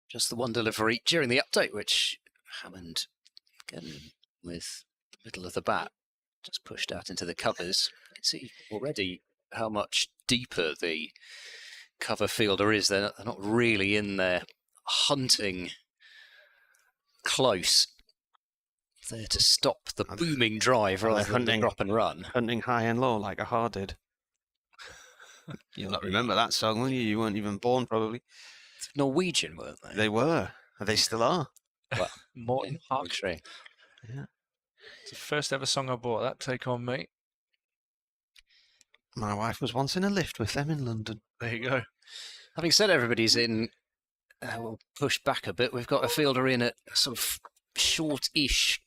Just the one delivery during the update, which Hammond, again, with the middle of the bat, just pushed out into the covers. You can see already how much deeper the cover fielder is. They're not really in there hunting close. There to stop the booming drive rather than the drop and run. Hunting high and low like a hard did. You'll not remember that song, will you? You weren't even born, probably. It's Norwegian, weren't they? They were. They still are. Well, Morton Harkshay. Yeah. It's the first ever song I bought. That Take On Me. My wife was once in a lift with them in London. There you go. Having said everybody's in, we'll push back a bit. We've got a fielder in at sort of short-ish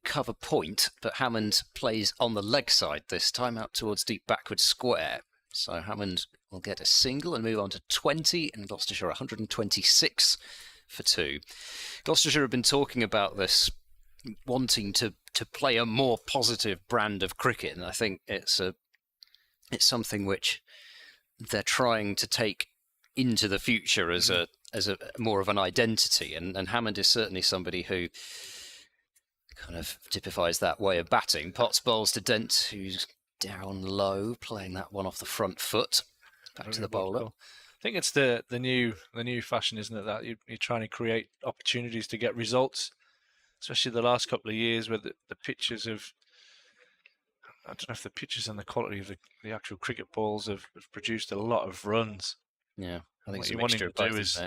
cover point, but Hammond plays on the leg side this time, out towards deep backward square. So Hammond will get a single and move on to 20, and Gloucestershire 126 for 2. Gloucestershire have been talking about this, wanting to play a more positive brand of cricket, and I think it's something which they're trying to take into the future as a more of an identity, and Hammond is certainly somebody who kind of typifies that way of batting. Potts bowls to Dent, who's down low, playing that one off the front foot. Back to the bowler. Cool. I think it's the new fashion, isn't it? That you're trying to create opportunities to get results, especially the last couple of years where the pitches have. I don't know if the pitches and the quality of the actual cricket balls have produced a lot of runs. Yeah, I think what you want to do is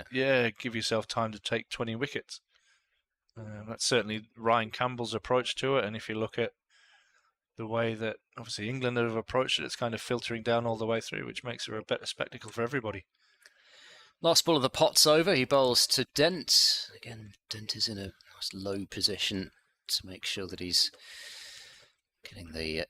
give yourself time to take 20 wickets. That's certainly Ryan Campbell's approach to it, and if you look at the way that obviously England have approached it, it's kind of filtering down all the way through, which makes it a better spectacle for everybody. Last ball of the Potts over, he bowls to Dent. Again, Dent is in a nice low position to make sure that he's getting the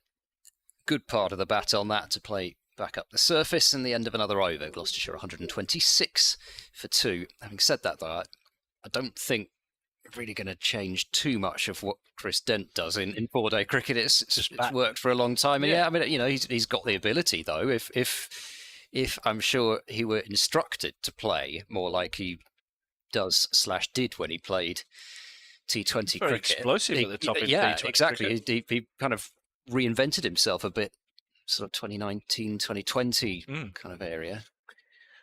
good part of the bat on that to play back up the surface, and the end of another over. Gloucestershire 126 for 2. Having said that, though, I don't think really going to change too much of what Chris Dent does in 4-day cricket. It's worked for a long time, and I mean, he's got the ability, though. If I'm sure he were instructed to play more like he did when he played T20 very cricket, explosive at the top. Exactly. He kind of reinvented himself a bit, sort of 2019, 2020 kind of area.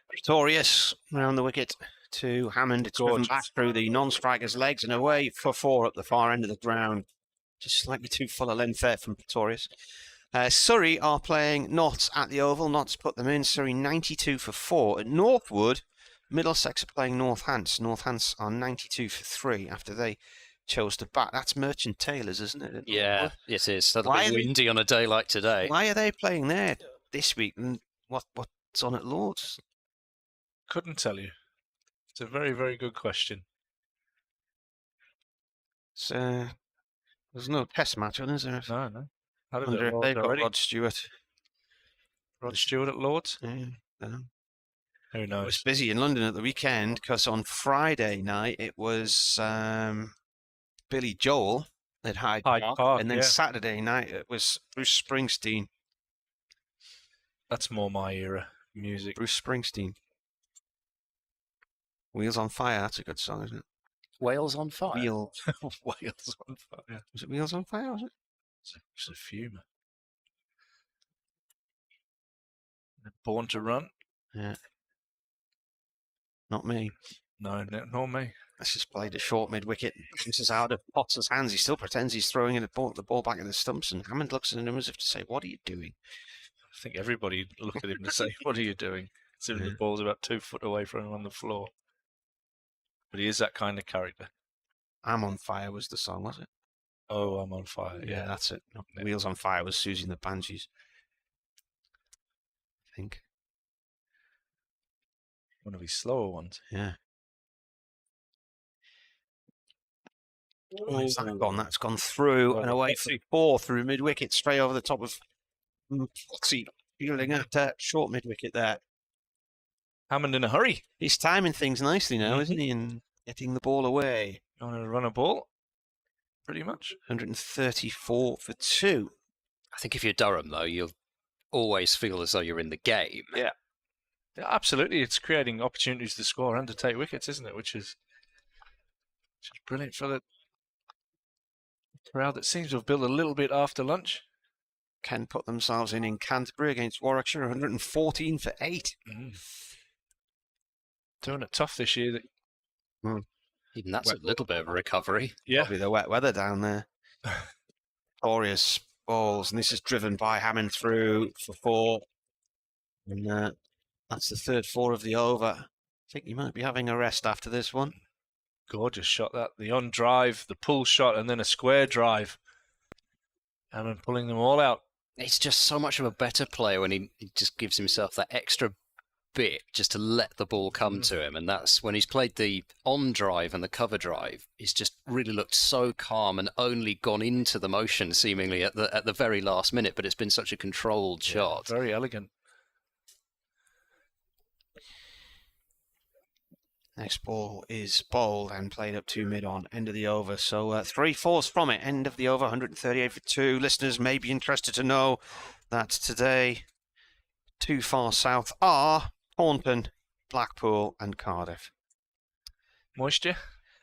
Pretorius round the wicket to Hammond. It's driven back through the non-striker's legs and away for 4 up the far end of the ground. Just slightly too full a length there from Pretorius. Surrey are playing Notts at the Oval. Notts put them in. Surrey 92 for 4. At Northwood, Middlesex are playing Northants. Northants are 92 for 3 after they chose to bat. That's Merchant Taylors, isn't it? Yeah, it is. That'll be windy on a day like today. Why are they playing there this week? And what's on at Lord's? Couldn't tell you. It's a very, very good question. There's no test match on, is there? No. How did Wonder it if they've got already? Rod Stewart. Rod Stewart at Lord's? Yeah, Who knows? It was busy in London at the weekend because on Friday night it was Billy Joel at Hyde Park, and then Saturday night it was Bruce Springsteen. That's more my era music. Bruce Springsteen. Wheels on Fire, that's a good song, isn't it? Wales on Fire? Wales on Fire. Was it Wheels on Fire, was it? It's a few, man. Born to Run? Yeah. Not me. No, not me. Let's just play the short mid-wicket. This is out of Potts' hands. He still pretends he's throwing the ball back in the stumps, and Hammond looks at him as if to say, what are you doing? I think everybody look at him and say, what are you doing? Considering the ball's about 2 foot away from him on the floor. But he is that kind of character. I'm on Fire was the song, was it? Oh, I'm on fire. Yeah, that's it. No, Wheels on Fire was Susie and the Banshees, I think. One of his slower ones. Yeah. Where's that gone? That's gone through and away for 4 through mid-wicket, straight over the top of Foxy, fielding at short mid-wicket there. Hammond in a hurry. He's timing things nicely now, isn't he? And getting the ball away. You want to run a ball? Pretty much. 134 for 2. I think if you're Durham, though, you'll always feel as though you're in the game. Yeah. Yeah, absolutely. It's creating opportunities to score and to take wickets, isn't it? Which is brilliant for the crowd that seems to have built a little bit after lunch. Can put themselves in Canterbury against Warwickshire, 114 for 8. Doing it tough this year. Even that's a little bit of a recovery. Yeah. Probably the wet weather down there. Pretorius balls, and this is driven by Hammond through for 4. And that's the third 4 of the over. I think you might be having a rest after this one. Gorgeous shot that. The on drive, the pull shot, and then a square drive. Hammond pulling them all out. He's just so much of a better player when he just gives himself that extra bit just to let the ball come to him. And that's when he's played the on drive and the cover drive. He's just really looked so calm and only gone into the motion seemingly at the very last minute. But it's been such a controlled shot. Very elegant. Next ball is bowled and played up to mid-on, end of the over. So 3 fours from it, end of the over, 138 for 2. Listeners may be interested to know that today, too far south are Taunton, Blackpool and Cardiff. Moisture?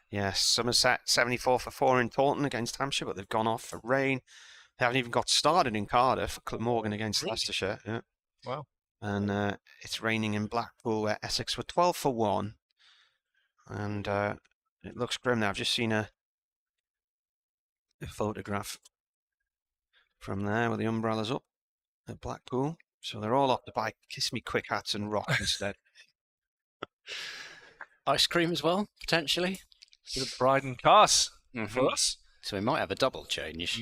Yes, Somerset 74 for 4 in Taunton against Hampshire, but they've gone off for rain. They haven't even got started in Cardiff, Morgan against Gloucestershire. Yeah. Wow. And it's raining in Blackpool, where Essex were 12 for 1. And it looks grim now. I've just seen a photograph from there with the umbrellas up at Blackpool. So they're all up to buy Kiss Me Quick hats and rock instead. Ice cream as well, potentially. Bit of Bryden Cars for us. So we might have a double change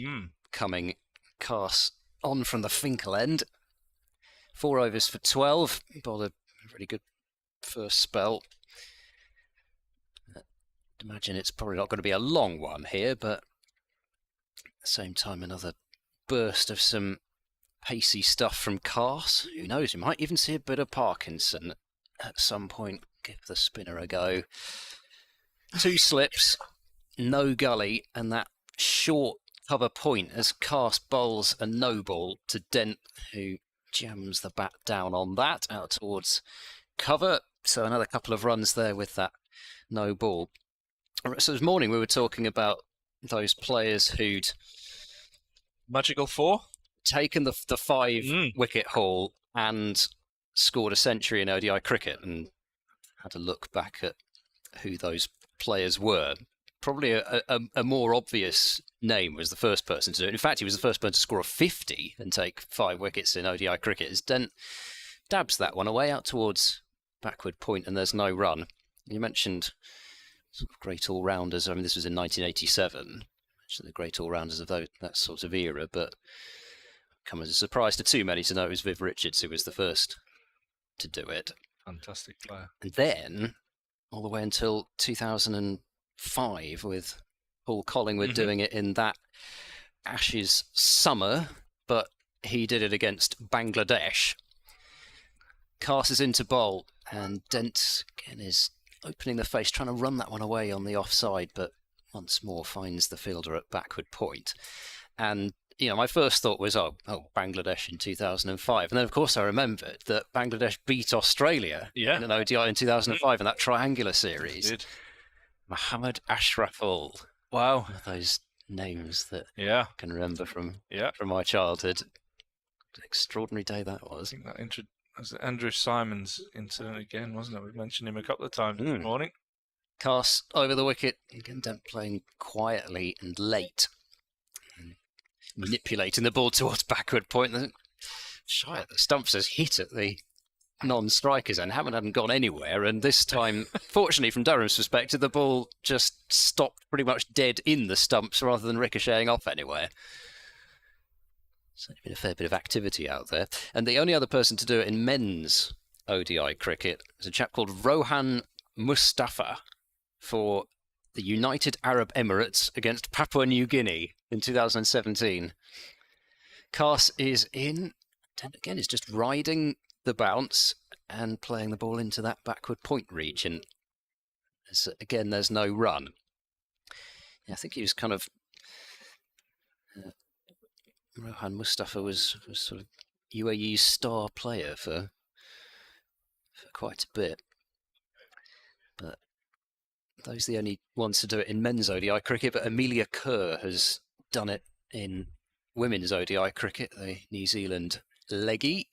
coming. Cars on from the Finkel end. 4 overs for 12. Bowled a really good first spell. Imagine it's probably not going to be a long one here, but at the same time, another burst of some pacey stuff from Cars. Who knows? We might even see a bit of Parkinson at some point. Give the spinner a go. 2 slips, no gully, and that short cover point as Cars bowls a no ball to Dent, who jams the bat down on that out towards cover. So another couple of runs there with that no ball. So this morning we were talking about those players who'd Magical 4 taken the 5 wicket haul and scored a century in ODI cricket, and had a look back at who those players were. Probably a more obvious name was the first person to do it. In fact, he was the first person to score a 50 and take 5 wickets in ODI cricket. As Dent dabs that one away out towards backward point, and there's no run. You mentioned sort of great all-rounders. I mean, this was in 1987. Actually, the great all-rounders of that sort of era, but come as a surprise to too many to know it was Viv Richards who was the first to do it. Fantastic player. And then, all the way until 2005, with Paul Collingwood doing it in that Ashes summer, but he did it against Bangladesh. Cars is into bowl, and Dent again is opening the face, trying to run that one away on the offside, but once more finds the fielder at backward point. And, you know, my first thought was, oh, Bangladesh in 2005. And then, of course, I remembered that Bangladesh beat Australia in an ODI in 2005 in that triangular series. Did. Mohammed Ashraful. Wow. Those names that I can remember from my childhood. Extraordinary day that was. I think that was Andrew Simon's incident again, wasn't it? We mentioned him a couple of times this morning. Cast over the wicket. Again, Dent playing quietly and late. Manipulating the ball towards backward point. Shy at the stumps has hit at the non-strikers, and Hammond hadn't gone anywhere. And this time, fortunately, from Durham's perspective, the ball just stopped pretty much dead in the stumps rather than ricocheting off anywhere. So there's been a fair bit of activity out there. And the only other person to do it in men's ODI cricket is a chap called Rohan Mustafa for the United Arab Emirates against Papua New Guinea in 2017. Cars is in. Dent again is just riding the bounce and playing the ball into that backward point region. Again, there's no run. Yeah, I think he was kind of... Rohan Mustafa was sort of UAE's star player for quite a bit. But those are the only ones to do it in men's ODI cricket. But Amelia Kerr has done it in women's ODI cricket, the New Zealand leggy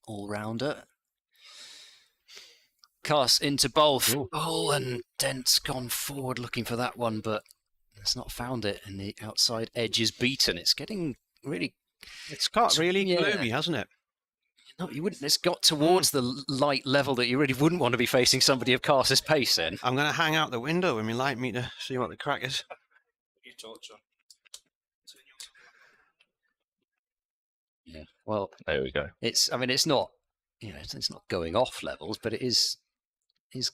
all-rounder. Cass into bowl. Oh, and Dent's gone forward looking for that one, but has not found it, and the outside edge is beaten. It's getting really... It's got really gloomy, hasn't it? No, you wouldn't. It's got towards the light level that you really wouldn't want to be facing somebody of Cass's pace in. I'm going to hang out the window with my light meter, see what the crack is. Yeah, well, there we go. It's not, it's not going off levels, but it is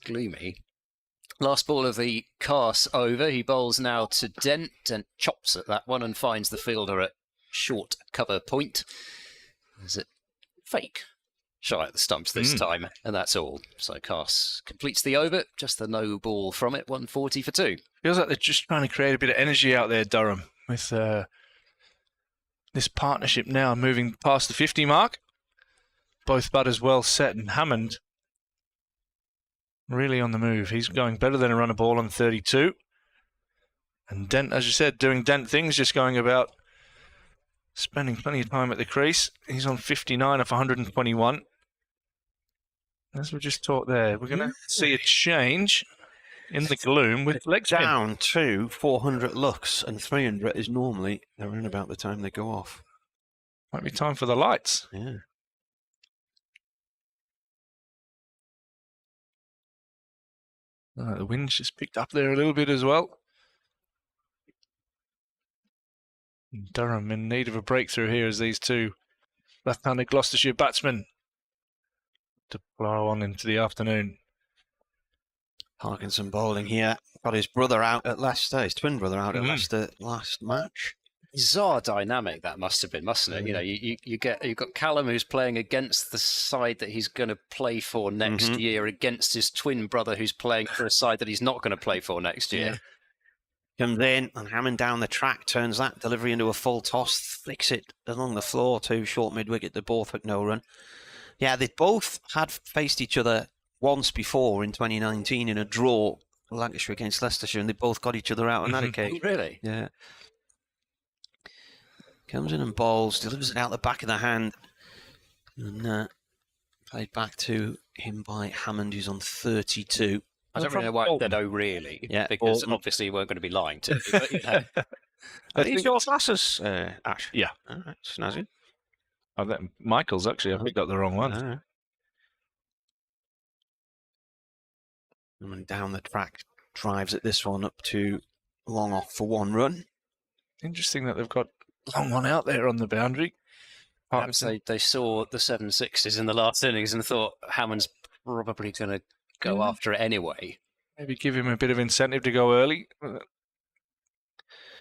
gloomy. Last ball of the Cass over. He bowls now to Dent. Dent chops at that one and finds the fielder at short cover point. Is it fake? Shy at the stumps this time, and that's all. So Cass completes the over. Just the no ball from it. 140 for 2. Feels like they're just trying to create a bit of energy out there, Durham, with this partnership now moving past the 50 mark. Both batters well set, and Hammond really on the move. He's going better than a run of ball on 32. And Dent, as you said, doing Dent things, just going about spending plenty of time at the crease. He's on 59 off 121. As we just talked there, we're going to see a change in the gloom with legs down to 400 lux, and 300 is normally around about the time they go off. Might be time for the lights. Yeah. The wind's just picked up there a little bit as well. Durham in need of a breakthrough here as these two left-handed Gloucestershire batsmen to plough on into the afternoon. Parkinson bowling here. Got his brother out at Leicester, his twin brother out at Leicester last match. Bizarre dynamic that must have been, mustn't it? You know, you've got Callum who's playing against the side that he's going to play for next year, against his twin brother who's playing for a side that he's not going to play for next year. Comes in and Hammond down the track, turns that delivery into a full toss, flicks it along the floor to short mid-wicket. They both had no run. Yeah, they both had faced each other once before in 2019 in a draw, Lancashire against Leicestershire, and they both got each other out on that occasion. Really? Yeah. Comes in and bowls, delivers it out the back of the hand, and played back to him by Hammond, who's on 32. I don't really know why they know really, because obviously you weren't going to be lying to me. But, you know. Are these your glasses, Ash? Yeah. All right, snazzy. Michael's actually, I picked up the wrong one. And down the track, drives at this one up to long off for 1 run. Interesting that they've got long one out there on the boundary. Perhaps they saw the 760s in the last innings and thought Hammond's probably going to go after it anyway. Maybe give him a bit of incentive to go early.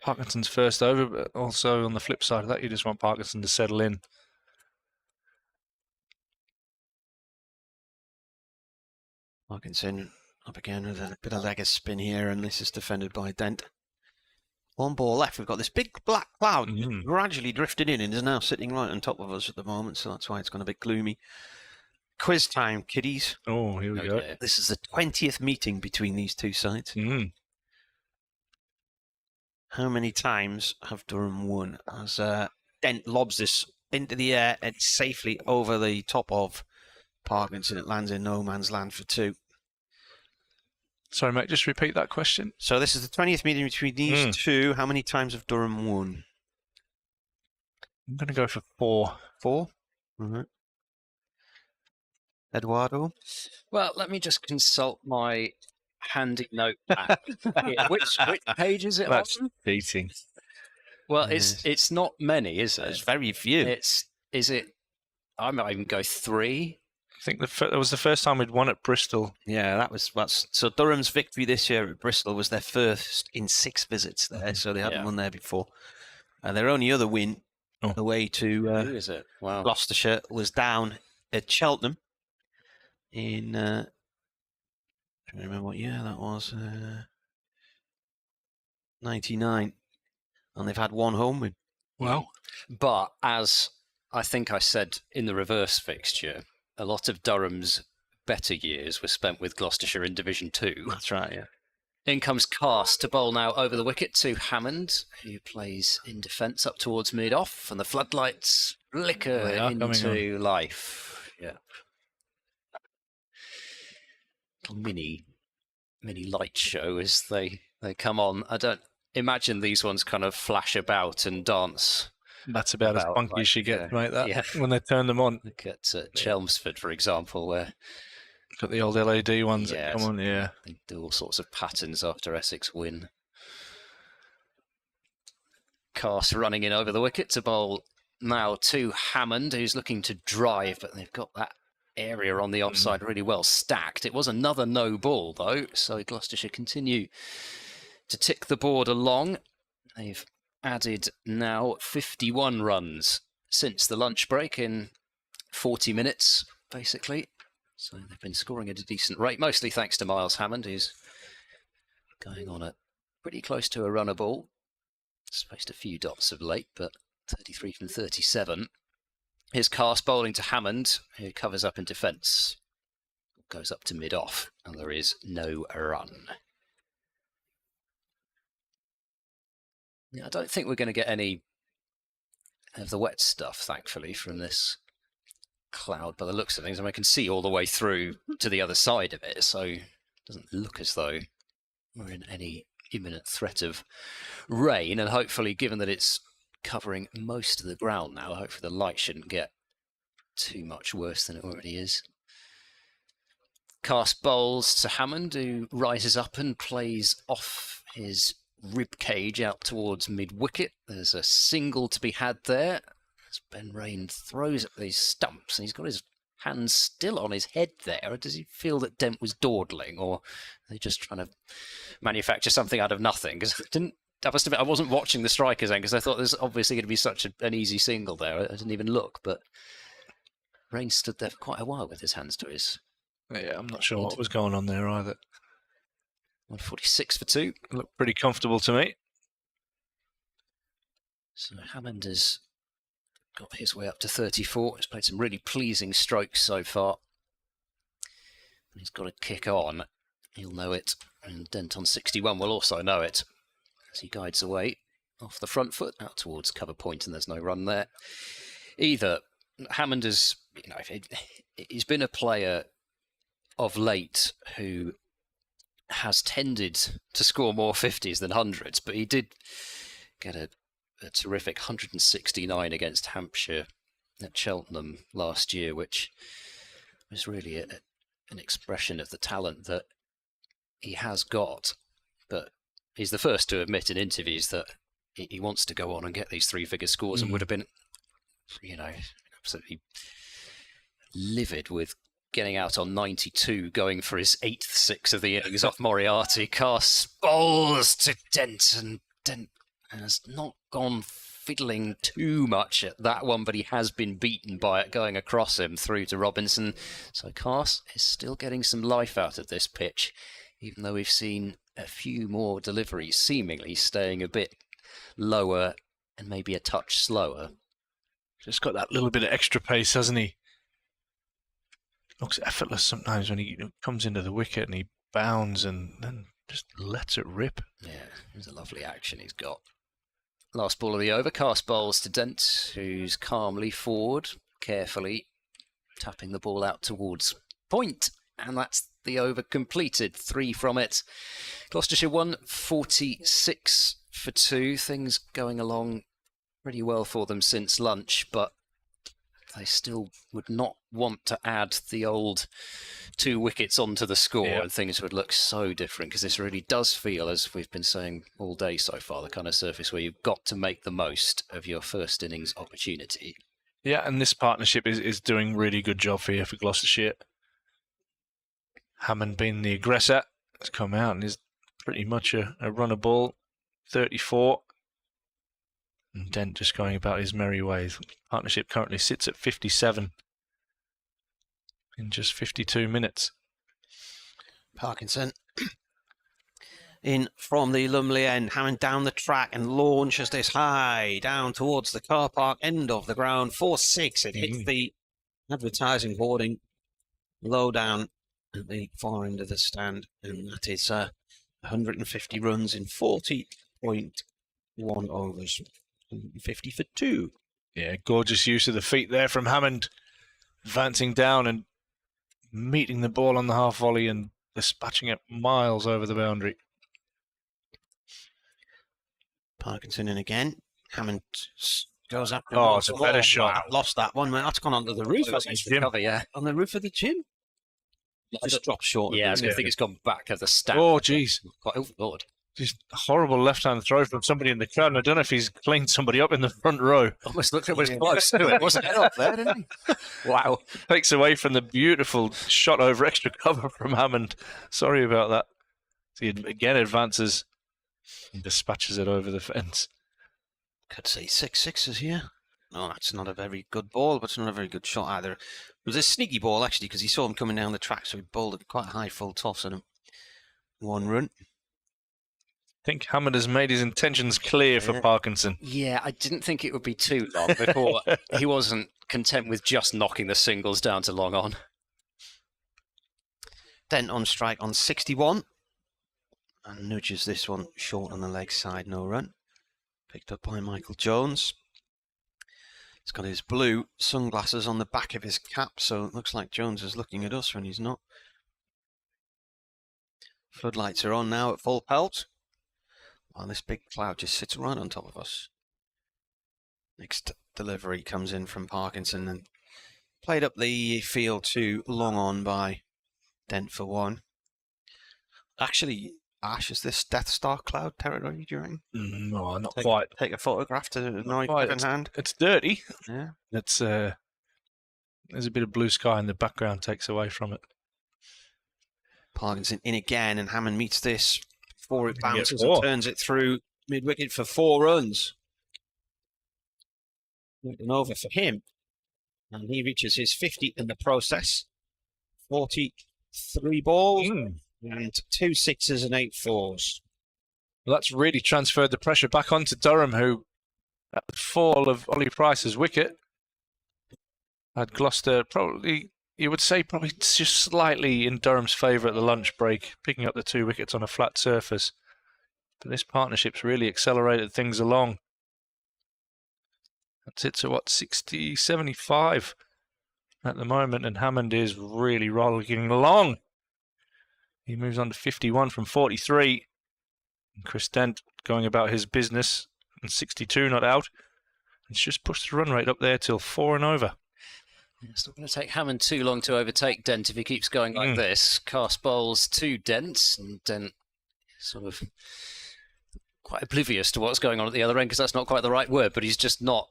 Parkinson's first over, but also on the flip side of that, you just want Parkinson to settle in. Parkinson up again with a bit of leg of spin here, and this is defended by Dent. 1 ball left. We've got this big black cloud gradually drifted in and is now sitting right on top of us at the moment, so that's why it's gone a bit gloomy. Quiz time, kiddies. Oh, here we go. This is the 20th meeting between these two sides. How many times have Durham won? As Dent lobs this into the air and safely over the top of Parkinson. It lands in no man's land for 2. Sorry, mate, just repeat that question. So this is the 20th meeting between these two. How many times have Durham won? I'm going to go for 4. 4? All right. Eduardo? Well, let me just consult my handy notepad. Here. Which page is it That's on? cheating. Well, it's not many, is it? It's very few. Is it? I might even go 3. I think that was the first time we'd won at Bristol. Yeah, that's so Durham's victory this year at Bristol was their first in 6 visits there, so they hadn't won there before. And their only other win away to Who is it? Wow. Gloucestershire was down at Cheltenham in I don't remember what year that was. 99. And they've had 1 home win. Wow. But as I think I said in the reverse fixture, a lot of Durham's better years were spent with Gloucestershire in Division 2. That's right, yeah. In comes Cast to bowl now over the wicket to Hammond, who plays in defence up towards mid-off, and the floodlights flicker into life. Yeah. Little mini light show as they come on. I don't imagine these ones kind of flash about and dance. That's about as funky as you get, right? When they turn them on. Look at Chelmsford, for example, where got the old LED ones that come on. Yeah, they do all sorts of patterns after Essex win. Cast running in over the wicket to bowl now to Hammond, who's looking to drive, but they've got that area on the offside really well stacked. It was another no ball though, so Gloucestershire continue to tick the board along. They've added now 51 runs since the lunch break in 40 minutes, basically. So they've been scoring at a decent rate, mostly thanks to Miles Hammond, who's going on at pretty close to a runner ball. Spaced a few dots of late, but 33 from 37. Here's Cast bowling to Hammond, who covers up in defence. Goes up to mid-off, and there is no run. I don't think we're going to get any of the wet stuff, thankfully, from this cloud by the looks of things. I mean, I can see all the way through to the other side of it, so it doesn't look as though we're in any imminent threat of rain. And hopefully, given that it's covering most of the ground now, hopefully the light shouldn't get too much worse than it already is. Cast bowls to Hammond, who rises up and plays off his rib cage out towards mid-wicket. There's a single to be had there as Ben Rain throws at these stumps, and he's got his hands still on his head there. Or does he feel that Dent was dawdling, or are they just trying to manufacture something out of nothing? Because I must admit, I wasn't watching the strikers end because I thought there's obviously going to be such an easy single there. I didn't even look, but Rain stood there for quite a while with his hands to his... Yeah, I'm not sure what was going on there either. 146 for 2. Looked pretty comfortable to me. So Hammond has got his way up to 34. He's played some really pleasing strokes so far. He's got to kick on. He'll know it. And Dent on 61 will also know it as he guides away off the front foot out towards cover point, and there's no run there either. Hammond has, he's been a player of late who has tended to score more 50s than 100s, but he did get a terrific 169 against Hampshire at Cheltenham last year, which was really an expression of the talent that he has got. But he's the first to admit in interviews that he wants to go on and get these 3-figure scores, and would have been, absolutely livid with getting out on 92, going for his 8th 6 of the innings off Moriarty. Cast bowls to Dent, and Dent has not gone fiddling too much at that one, but he has been beaten by it going across him through to Robinson. So Cast is still getting some life out of this pitch, even though we've seen a few more deliveries seemingly staying a bit lower and maybe a touch slower. Just got that little bit of extra pace, hasn't he? Looks effortless sometimes when he comes into the wicket and he bounds and then just lets it rip. Yeah, there's a lovely action he's got. Last ball of the over, Cast bowls to Dent, who's calmly forward, carefully tapping the ball out towards point. And that's the over completed. 3 from it. Gloucestershire 146 for 2. Things going along pretty well for them since lunch, but they still would not want to add the old 2 wickets onto the score, and things would look so different, because this really does feel, as we've been saying all day so far, the kind of surface where you've got to make the most of your first innings opportunity. Yeah, and this partnership is doing really good job here for Gloucestershire. Hammond being the aggressor has come out and is pretty much a runner ball, 34. And Dent just going about his merry ways. Partnership currently sits at 57 in just 52 minutes. Parkinson in from the Lumley end, Hammond down the track and launches this high down towards the car park end of the ground. 4-6. It hits the advertising boarding low down at the far end of the stand, and that is 150 runs in 40.1 overs. 50 for 2. Yeah, gorgeous use of the feet there from Hammond, advancing down and meeting the ball on the half volley and dispatching it miles over the boundary. Parkinson in again. Hammond goes up. Oh, it's a better shot. Wow, lost that one. That's gone onto the roof. On the roof of the gym. Just dropped short. Yeah, I was going to think it's gone back of the stand. Oh, jeez. Quite overboard. Just a horrible left-hand throw from somebody in the crowd. And I don't know if he's cleaned somebody up in the front row. Almost looked like it was close to it. Wasn't it up there, didn't he? Wow. Takes away from the beautiful shot over extra cover from Hammond. Sorry about that. So he again advances and dispatches it over the fence. Could see 6 sixes here. No, that's not a very good ball, but it's not a very good shot either. It was a sneaky ball, actually, because he saw him coming down the track, so he bowled a quite high full toss at him. 1 run. I think Hammond has made his intentions clear for Parkinson. Yeah, I didn't think it would be too long before he wasn't content with just knocking the singles down to long on. Dent on strike on 61. And nudges this one short on the leg side, no run. Picked up by Michael Jones. He's got his blue sunglasses on the back of his cap, so it looks like Jones is looking at us when he's not. Floodlights are on now at full pelt. While this big cloud just sits right on top of us. Next delivery comes in from Parkinson and played up the field to long on by Dent for 1. Actually, Ash, is this Death Star cloud territory, do you reckon? No, not quite. Take a photograph to annoy in hand. It's dirty. Yeah. It's there's a bit of blue sky in the background, takes away from it. Parkinson in again, and Hammond meets this before it bounces and turns it through mid-wicket for 4 runs. And over for him. And he reaches his 50th in the process. 43 balls. And 2 sixes and 8 fours. Well, that's really transferred the pressure back onto Durham, who, at the fall of Ollie Price's wicket, had Gloucester probably, you would say, probably just slightly in Durham's favour at the lunch break, picking up the 2 wickets on a flat surface. But this partnership's really accelerated things along. That's it to 60, 75 at the moment, and Hammond is really rolling along. He moves on to 51 from 43. And Chris Dent going about his business, and 62 not out. It's just pushed the run rate up there till 4 and over. It's not going to take Hammond too long to overtake Dent if he keeps going like this. Cast bowls to Dent, and Dent sort of quite oblivious to what's going on at the other end, because that's not quite the right word, but he's just not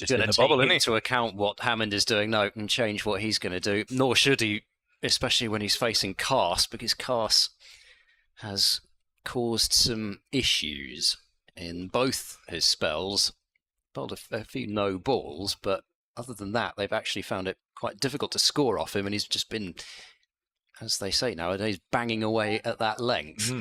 going to take into account what Hammond is doing and change what he's going to do, nor should he, especially when he's facing Cast, because Cast has caused some issues in both his spells. Bowled a few no balls, but other than that, they've actually found it quite difficult to score off him, and he's just been, as they say nowadays, banging away at that length.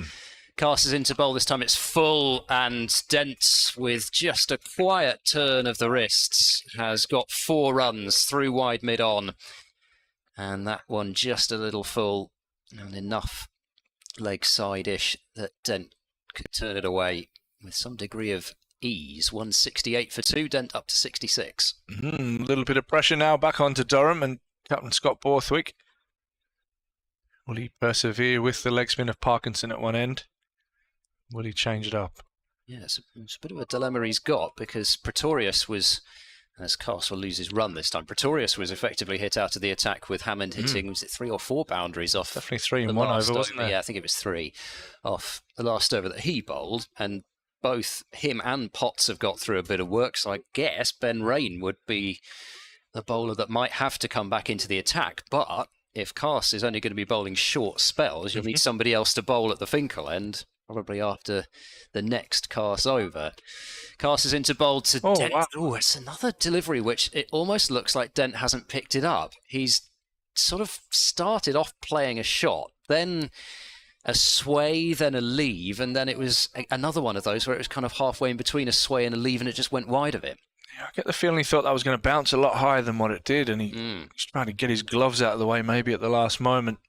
Cast is into bowl this time, it's full, and Dent, with just a quiet turn of the wrists, has got 4 runs through wide mid-on. And that one just a little full, and enough leg side-ish that Dent could turn it away with some degree of ease. 168 for 2, Dent up to 66. A little bit of pressure now back onto Durham and Captain Scott Borthwick. Will he persevere with the leg spin of Parkinson at one end? Will he change it up? Yeah, it's a bit of a dilemma he's got, because Pretorius was as Castle loses run this time. Pretorius was effectively hit out of the attack with Hammond hitting, was it 3 or 4 boundaries off? Definitely 3 in one over, wasn't it? Yeah, I think it was 3 off the last over that he bowled, and both him and Potts have got through a bit of work, so I guess Ben Rain would be the bowler that might have to come back into the attack, but if Cast is only going to be bowling short spells, you'll need somebody else to bowl at the Finkel end, probably after the next Cast over. Cast is into bowl to Dent. Wow. Oh, it's another delivery which it almost looks like Dent hasn't picked it up. He's sort of started off playing a shot, then a sway, then a leave, and then it was another one of those where it was kind of halfway in between a sway and a leave, and it just went wide of it. Yeah, I get the feeling he thought that was going to bounce a lot higher than what it did, and he was trying to get his gloves out of the way maybe at the last moment.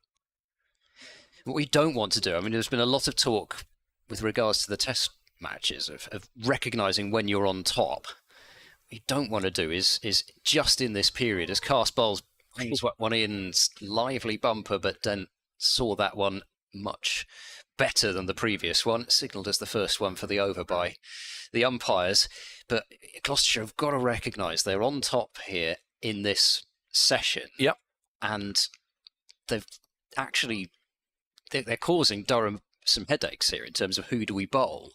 What we don't want to do, I mean, there's been a lot of talk with regards to the test matches of recognising when you're on top. What you don't want to do is just in this period, as Cast bowls one in, lively bumper, but then saw that one much better than the previous one, signalled as the first one for the over by the umpires. But Gloucestershire have got to recognise they're on top here in this session. Yep. And they've actually, they're causing Durham some headaches here in terms of who do we bowl.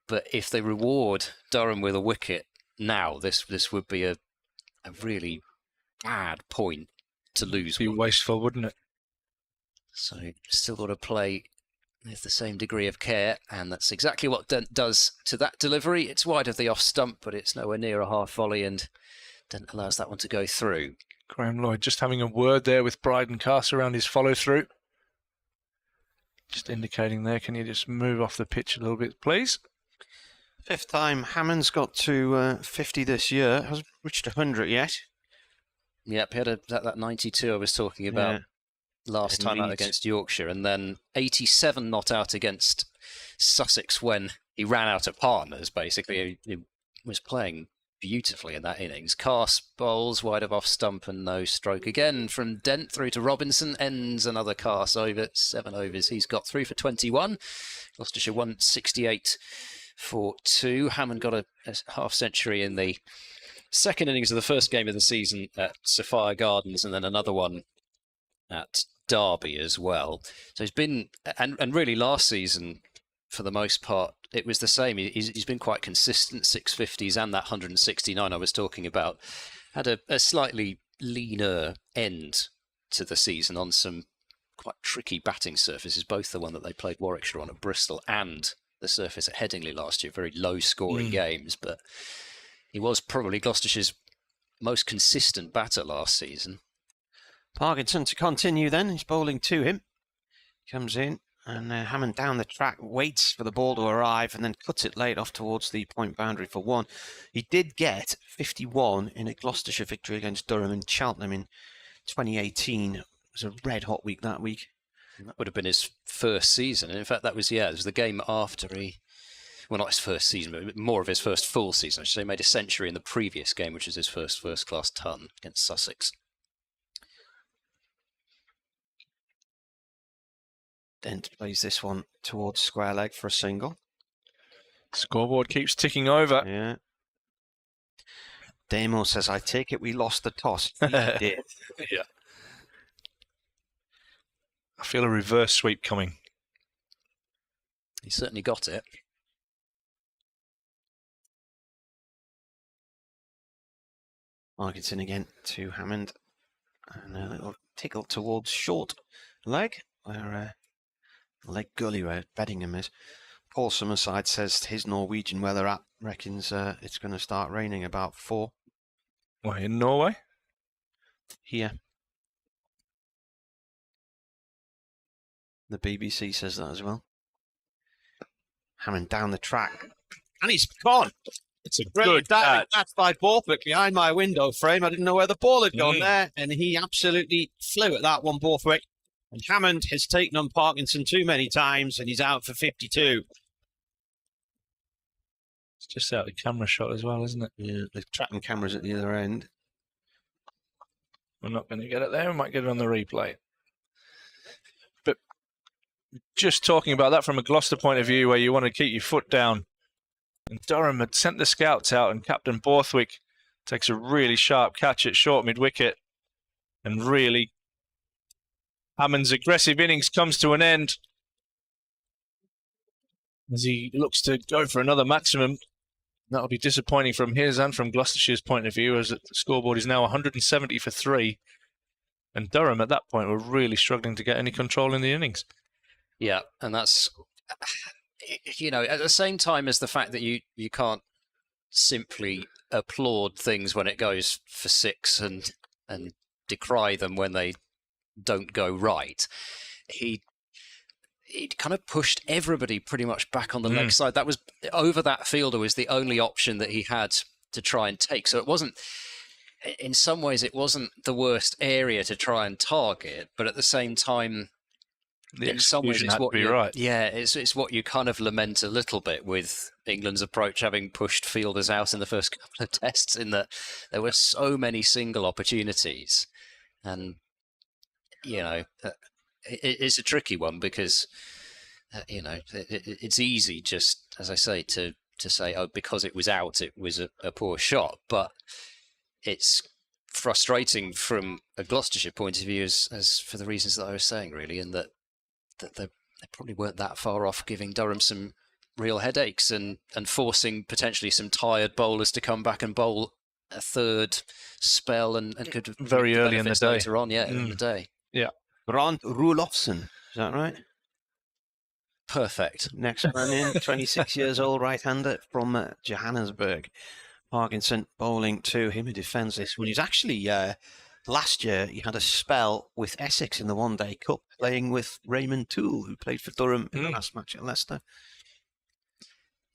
But if they reward Durham with a wicket now, this would be a really bad point to lose. It'd be wasteful, wouldn't it? So still got to play with the same degree of care, and that's exactly what Dent does to that delivery. It's wide of the off stump, but it's nowhere near a half volley, and Dent allows that one to go through. Graham Lloyd just having a word there with Bryden Cast around his follow-through. Just indicating there, can you just move off the pitch a little bit, please? 5th time Hammond's got to 50 this year. Hasn't reached 100 yet. Yep, he had that 92 I was talking about last time out against Yorkshire, and then 87 not out against Sussex when he ran out of partners, basically. He was playing beautifully in that innings. Cast bowls wide of off stump and no stroke again from Dent through to Robinson, ends another Cast over, 7 overs. He's got through for 21. Gloucestershire won 68 for 2. Hammond got a half century in the second innings of the first game of the season at Sophia Gardens, and then another one at Derby as well. So he's been, and really last season, for the most part, it was the same. He's been quite consistent, 650s and that 169 I was talking about. Had a slightly leaner end to the season on some quite tricky batting surfaces, both the one that they played Warwickshire on at Bristol and the surface at Headingley last year, very low-scoring games, but he was probably Gloucestershire's most consistent batter last season. Parkinson to continue then. He's bowling to him. Comes in, and Hammond down the track, waits for the ball to arrive, and then cuts it late off towards the point boundary for 1. He did get 51 in a Gloucestershire victory against Durham and Cheltenham in 2018. It was a red-hot week that week. And that would have been his first season. And in fact, it was the game after well, not his first season, but more of his first full season. I should say he made a century in the previous game, which was his first-class ton against Sussex. Dent plays this one towards square leg for a single. Scoreboard keeps ticking over. Yeah. Damo says, I take it we lost the toss. He did. Yeah. I feel a reverse sweep coming. He certainly got it. Parkinson again to Hammond. And a little tickle towards short leg, where leg gully where Beddingham is. Paul Summerside says his Norwegian weather app reckons it's going to start raining about 4. Why, in Norway? Here. The BBC says that as well. Hammond down the track. And he's gone. It's a good catch. That's by Borthwick behind my window frame. I didn't know where the ball had gone there. And he absolutely flew at that one, Borthwick. And Hammond has taken on Parkinson too many times, and he's out for 52. It's just out the camera shot as well, isn't it? Yeah, the tracking camera's at the other end. We're not going to get it there. We might get it on the replay. But just talking about that from a Gloucester point of view, where you want to keep your foot down. And Durham had sent the scouts out, and Captain Borthwick Takes a really sharp catch at short mid-wicket. And really, Hammond's aggressive innings comes to an end as he looks to go for another maximum. That'll be disappointing from his and from Gloucestershire's point of view, as the scoreboard is now 170 for 3. And Durham at that point were really struggling to get any control in the innings. Yeah, and that's, you know, at the same time as the fact that you can't simply applaud things when it goes for 6 and decry them when they don't go right. He kind of pushed everybody pretty much back on the leg side. That was over that fielder was the only option that he had to try and take. So it wasn't, in some ways, it wasn't the worst area to try and target, but at the same time, in some ways, it's what it's what you kind of lament a little bit with England's approach, having pushed fielders out in the first couple of tests, in that there were so many single opportunities, and you know. It's a tricky one because, you know, it's easy just, as I say, to say, oh, because it was out, it was a poor shot. But it's frustrating from a Gloucestershire point of view, as for the reasons that I was saying, really, and that they probably weren't that far off giving Durham some real headaches and forcing potentially some tired bowlers to come back and bowl a third spell and could very early in the day later on, in the day. Yeah. Grant Rulofsson, is that right? Perfect. Next man in, 26 years old, right-hander from Johannesburg. Parkinson bowling to him, who defends this one. He's actually, last year, he had a spell with Essex in the One-Day Cup, playing with Raymond Toole, who played for Durham in the last match at Leicester.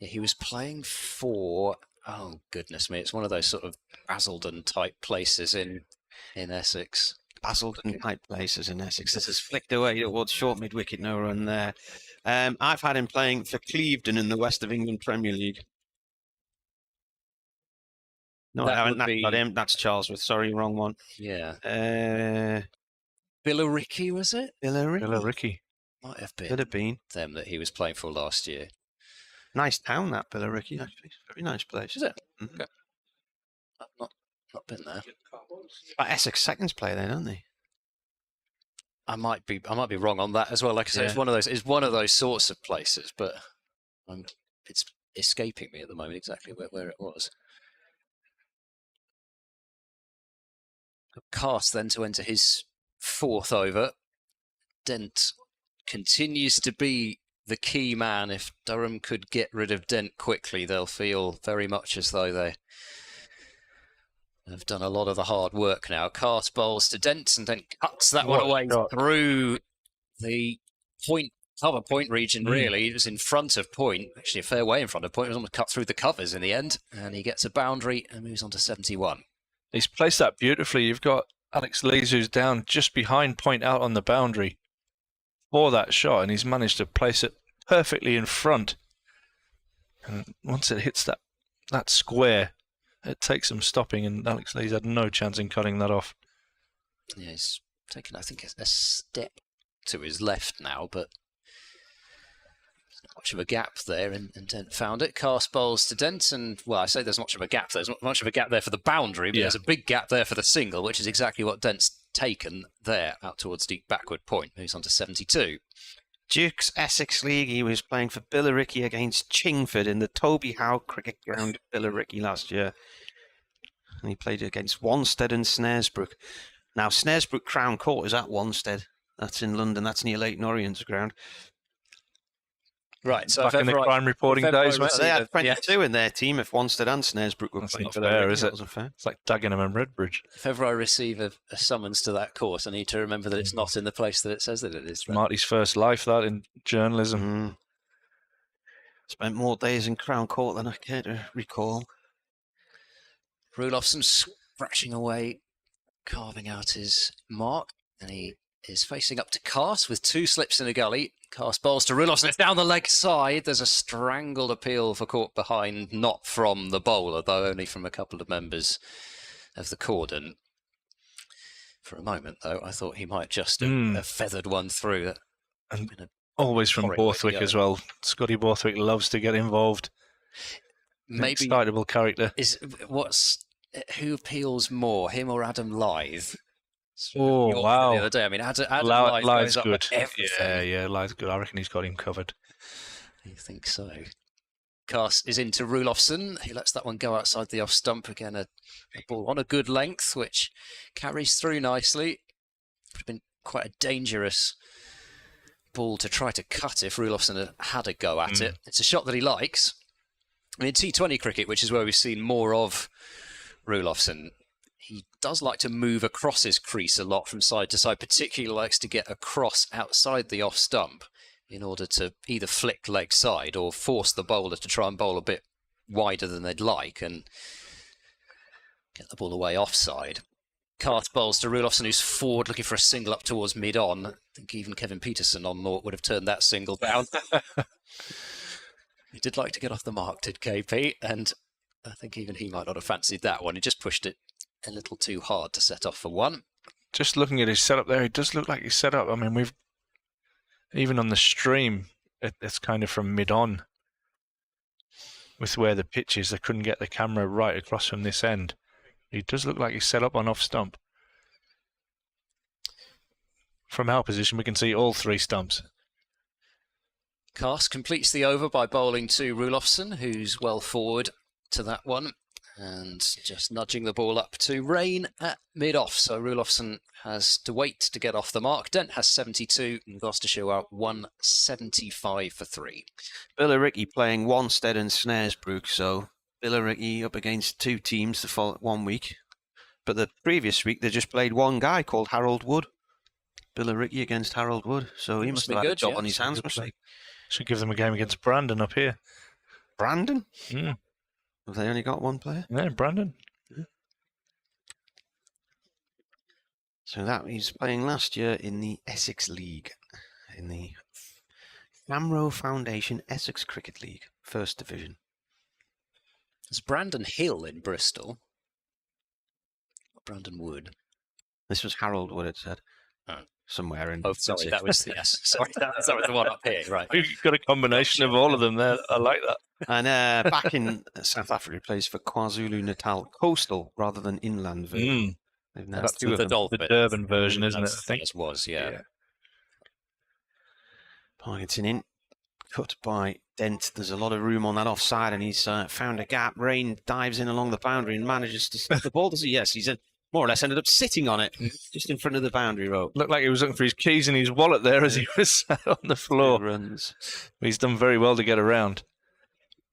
Yeah, he was playing for, oh goodness me, it's one of those sort of Basildon-type places in Essex. Basildon type places in Essex. This is flicked away towards short mid-wicket, no run there. I've had him playing for Clevedon in the West of England Premier League. No, I haven't. That's not him. That's Charlesworth. Sorry, wrong one. Yeah. Billericay, was it? Billericay. Might have been. Could have been. Them that he was playing for last year. Nice town, that Billericay, actually. Very nice place. Is it? Mm-hmm. Okay. I've not been there. But Essex seconds play there, don't they? I might be wrong on that as well. Like I say, it's one of those sorts of places, but it's escaping me at the moment exactly where it was. Cast then to enter his 4th over. Dent continues to be the key man. If Durham could get rid of Dent quickly, they'll feel very much as though they have done a lot of the hard work now. Cast bowls to Dent, and Dent cuts that one away through the cover point region, really. It was in front of point, actually a fair way in front of point. It was almost cut through the covers in the end, and he gets a boundary and moves on to 71. He's placed that beautifully. You've got Alex Lees, who's down just behind point out on the boundary for that shot, and he's managed to place it perfectly in front. And once it hits that square, it takes some stopping, and Alex Lees had no chance in cutting that off. Yeah, he's taken, I think, a step to his left now, but there's not much of a gap there, and Dent found it. Cast bowls to Dent, and, well, I say there's not much of a gap there. There's not much of a gap there for the boundary, but there's a big gap there for the single, which is exactly what Dent's taken there, out towards deep backward point. Moves on to 72. Duke's Essex League, he was playing for Billericay against Chingford in the Toby Howe Cricket Ground, Billericay, last year. And he played against Wanstead and Snaresbrook. Now, Snaresbrook Crown Court is at Wanstead. That's in London. That's near Leighton Orient's ground. Right, so back in the crime reporting days, mate. They had 22 in their team if Wanstead and Snaresbrook were playing for fair, is it? Wasn't fair. It's like Dagenham and Redbridge. If ever I receive a summons to that course, I need to remember that it's not in the place that it says that it is. Right? Marty's first life, that, in journalism. Spent more days in Crown Court than I care to recall. Rulofsson scratching away, carving out his mark, and he is facing up to Cast with 2 slips in the gully. Cast bowls to Rulofsson. It's down the leg side. There's a strangled appeal for caught behind, not from the bowler, though only from a couple of members of the cordon. For a moment, though, I thought he might just have feathered one through. And always from Borthwick as well. Scotty Borthwick loves to get involved. Maybe excitable character. who appeals more, him or Adam Lythe? Oh, wow. The other day, I mean, Adam Lythe Lythe's goes up good. with everything. Yeah, Lythe's good. I reckon he's got him covered. You think so? Cast is into Rulofsson. He lets that one go outside the off stump again. A ball on a good length, which carries through nicely. Would have been quite a dangerous ball to try to cut if Rulofsson had a go at it. It's a shot that he likes. I mean, T20 cricket, which is where we've seen more of Rulofsson, he does like to move across his crease a lot from side to side, particularly likes to get across outside the off stump in order to either flick leg side or force the bowler to try and bowl a bit wider than they'd like and get the ball away offside. Cast bowls to Rulofsson, who's forward looking for a single up towards mid-on. I think even Kevin Peterson on Mort would have turned that single down. He did like to get off the mark, did KP, and I think even he might not have fancied that one. He just pushed it a little too hard to set off for one. Just looking at his setup there, it does look like he's set up. I mean, we've even on the stream, it's kind of from mid-on with where the pitch is. They couldn't get the camera right across from this end. He does look like he's set up on off stump. From our position, we can see all three stumps. Cast completes the over by bowling to Rulofsson, who's well forward to that one, and just nudging the ball up to Rain at mid-off. So Rulofsson has to wait to get off the mark. Dent has 72, and Gloucestershire are 175 for 3. Billericay playing Wanstead and Snaresbrook, so Billericay up against two teams the 1 week. But the previous week, they just played one guy called Harold Wood. Billericay against Harold Wood, so he must have had a job on his hands, must he? Should give them a game against Brandon up here. Brandon? Mm. Have they only got one player? Yeah, Brandon. Yeah. So that he's playing last year in the Essex League, in the Famro Foundation Essex Cricket League, First Division. There's Brandon Hill in Bristol. Brandon Wood. This was Harold Wood, it said. Oh. Somewhere in. Oh, sorry, that was yes. Sorry, that was the one up here, right? You've got a combination of all of them there. I like that. And back in South Africa, he plays for KwaZulu-Natal Coastal rather than Inland. That's the Durban version, isn't it? I think it was, yeah. Parkinson in, cut by Dent. There's a lot of room on that offside, and he's found a gap. Rain dives in along the boundary and manages to stop the ball. Does he? Yes, he's more or less ended up sitting on it, just in front of the boundary rope. Looked like he was looking for his keys in his wallet there as he was sat on the floor. Runs. But he's done very well to get around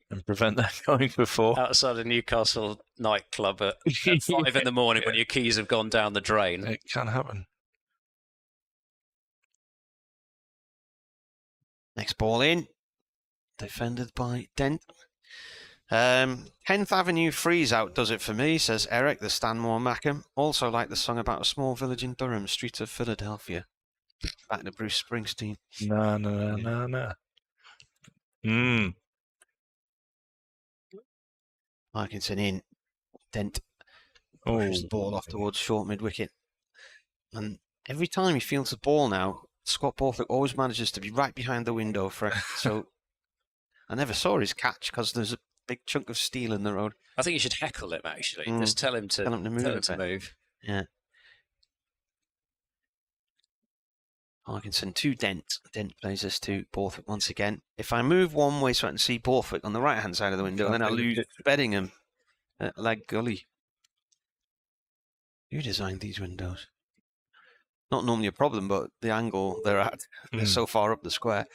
and prevent that going for 4. Outside a Newcastle nightclub at 5 in the morning when your keys have gone down the drain. It can happen. Next ball in. Defended by Dent. 10th Avenue Freeze Out does it for me, says Eric, the Stanmore Mackham. Also like the song about a small village in Durham, streets of Philadelphia. Back to Bruce Springsteen. No. Parkinson in. Dent pushes the ball off towards short mid-wicket. And every time he fields the ball now, Scott Borthwick always manages to be right behind the window for it. So I never saw his catch because there's a big chunk of steel in the road. I think you should heckle him, actually. Just tell him to move. Yeah. Parkinson to Dent. Dent plays this to Borthwick once again. If I move one way so I can see Borthwick on the right-hand side of the window, then I lose Beddingham at Leg Gully. Who designed these windows? Not normally a problem, but the angle they're at, they're so far up the square.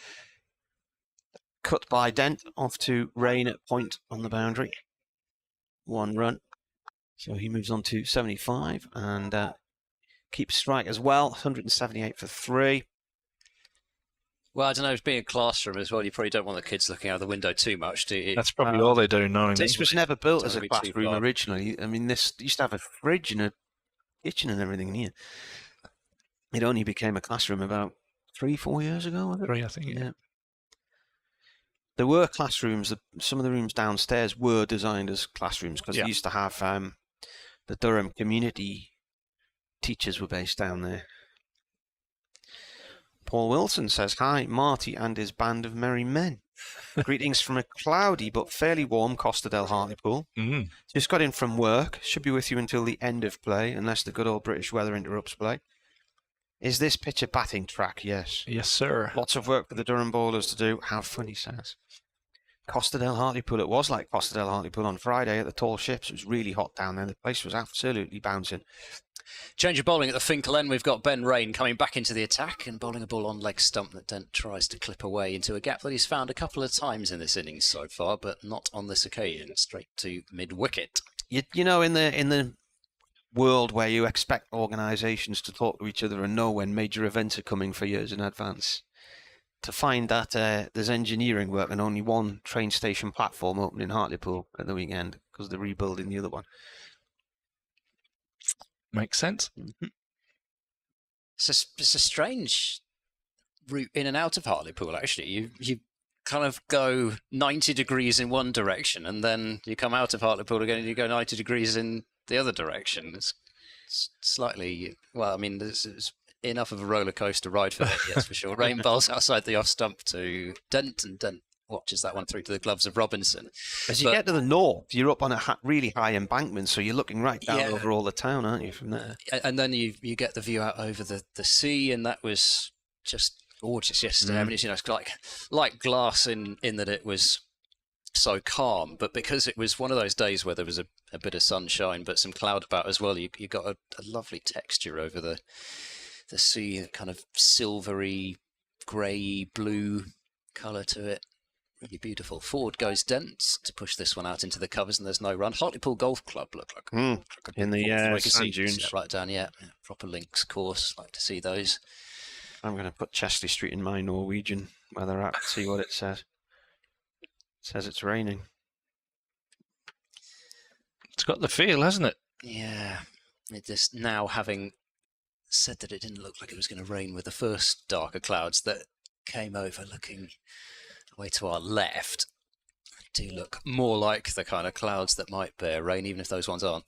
Cut by Dent, off to Rain at point on the boundary. 1 run. So he moves on to 75 and keeps strike as well. 178 for 3. Well, I don't know, it's being a classroom as well. You probably don't want the kids looking out the window too much, do you? That's probably all they do, knowing this was never built as a classroom originally. I mean, this used to have a fridge and a kitchen and everything in here. It only became a classroom about 3-4 years ago, was it? 3, I think. Yeah. There were classrooms. Some of the rooms downstairs were designed as classrooms because they used to have the Durham community teachers were based down there. Paul Wilson says, hi, Marty and his band of merry men. Greetings from a cloudy but fairly warm Costa del Hartlepool. Just got in from work. Should be with you until the end of play, unless the good old British weather interrupts play. Is this pitch a batting track? Yes. Yes, sir. Lots of work for the Durham bowlers to do. How fun, he says. Costa del Hartlepool. It was like Costa del Hartlepool on Friday at the Tall Ships. It was really hot down there. The place was absolutely bouncing. Change of bowling at the Finkel end. We've got Ben Rain coming back into the attack and bowling a ball on leg stump that Dent tries to clip away into a gap that he's found a couple of times in this innings so far, but not on this occasion. Straight to mid-wicket. You know, in the world where you expect organisations to talk to each other and know when major events are coming for years in advance, to find that there's engineering work and only one train station platform open in Hartlepool at the weekend because they're rebuilding the other one. Makes sense. It's a strange route in and out of Hartlepool, actually. You kind of go 90 degrees in one direction and then you come out of Hartlepool again and you go 90 degrees in the other direction. It's slightly, well, I mean, there's enough of a roller coaster ride for that, yes, for sure. Rain bowls outside the off stump to Dent, and Dent watches that one through to the gloves of Robinson. As you get to the north, you're up on a really high embankment, so you're looking right down over all the town, aren't you, from there? And then you get the view out over the sea, and that was just gorgeous yesterday. I mean, it's, you know, it's like glass in that it was so calm, but because it was one of those days where there was a bit of sunshine but some cloud about as well, you got a lovely texture over the sea, kind of silvery grey blue colour to it. Really beautiful. Forward goes Dent to push this one out into the covers, and there's no run. Hartlepool Golf Club look like in the sand dunes, right down. Yeah, proper links course. Like to see those. I'm going to put Chesley Street in my Norwegian weather app. See what it says. It says it's raining. It's got the feel, hasn't it? Yeah. It just now, having said that it didn't look like it was going to rain with the first darker clouds that came over, looking away to our left, do look more like the kind of clouds that might bear rain, even if those ones aren't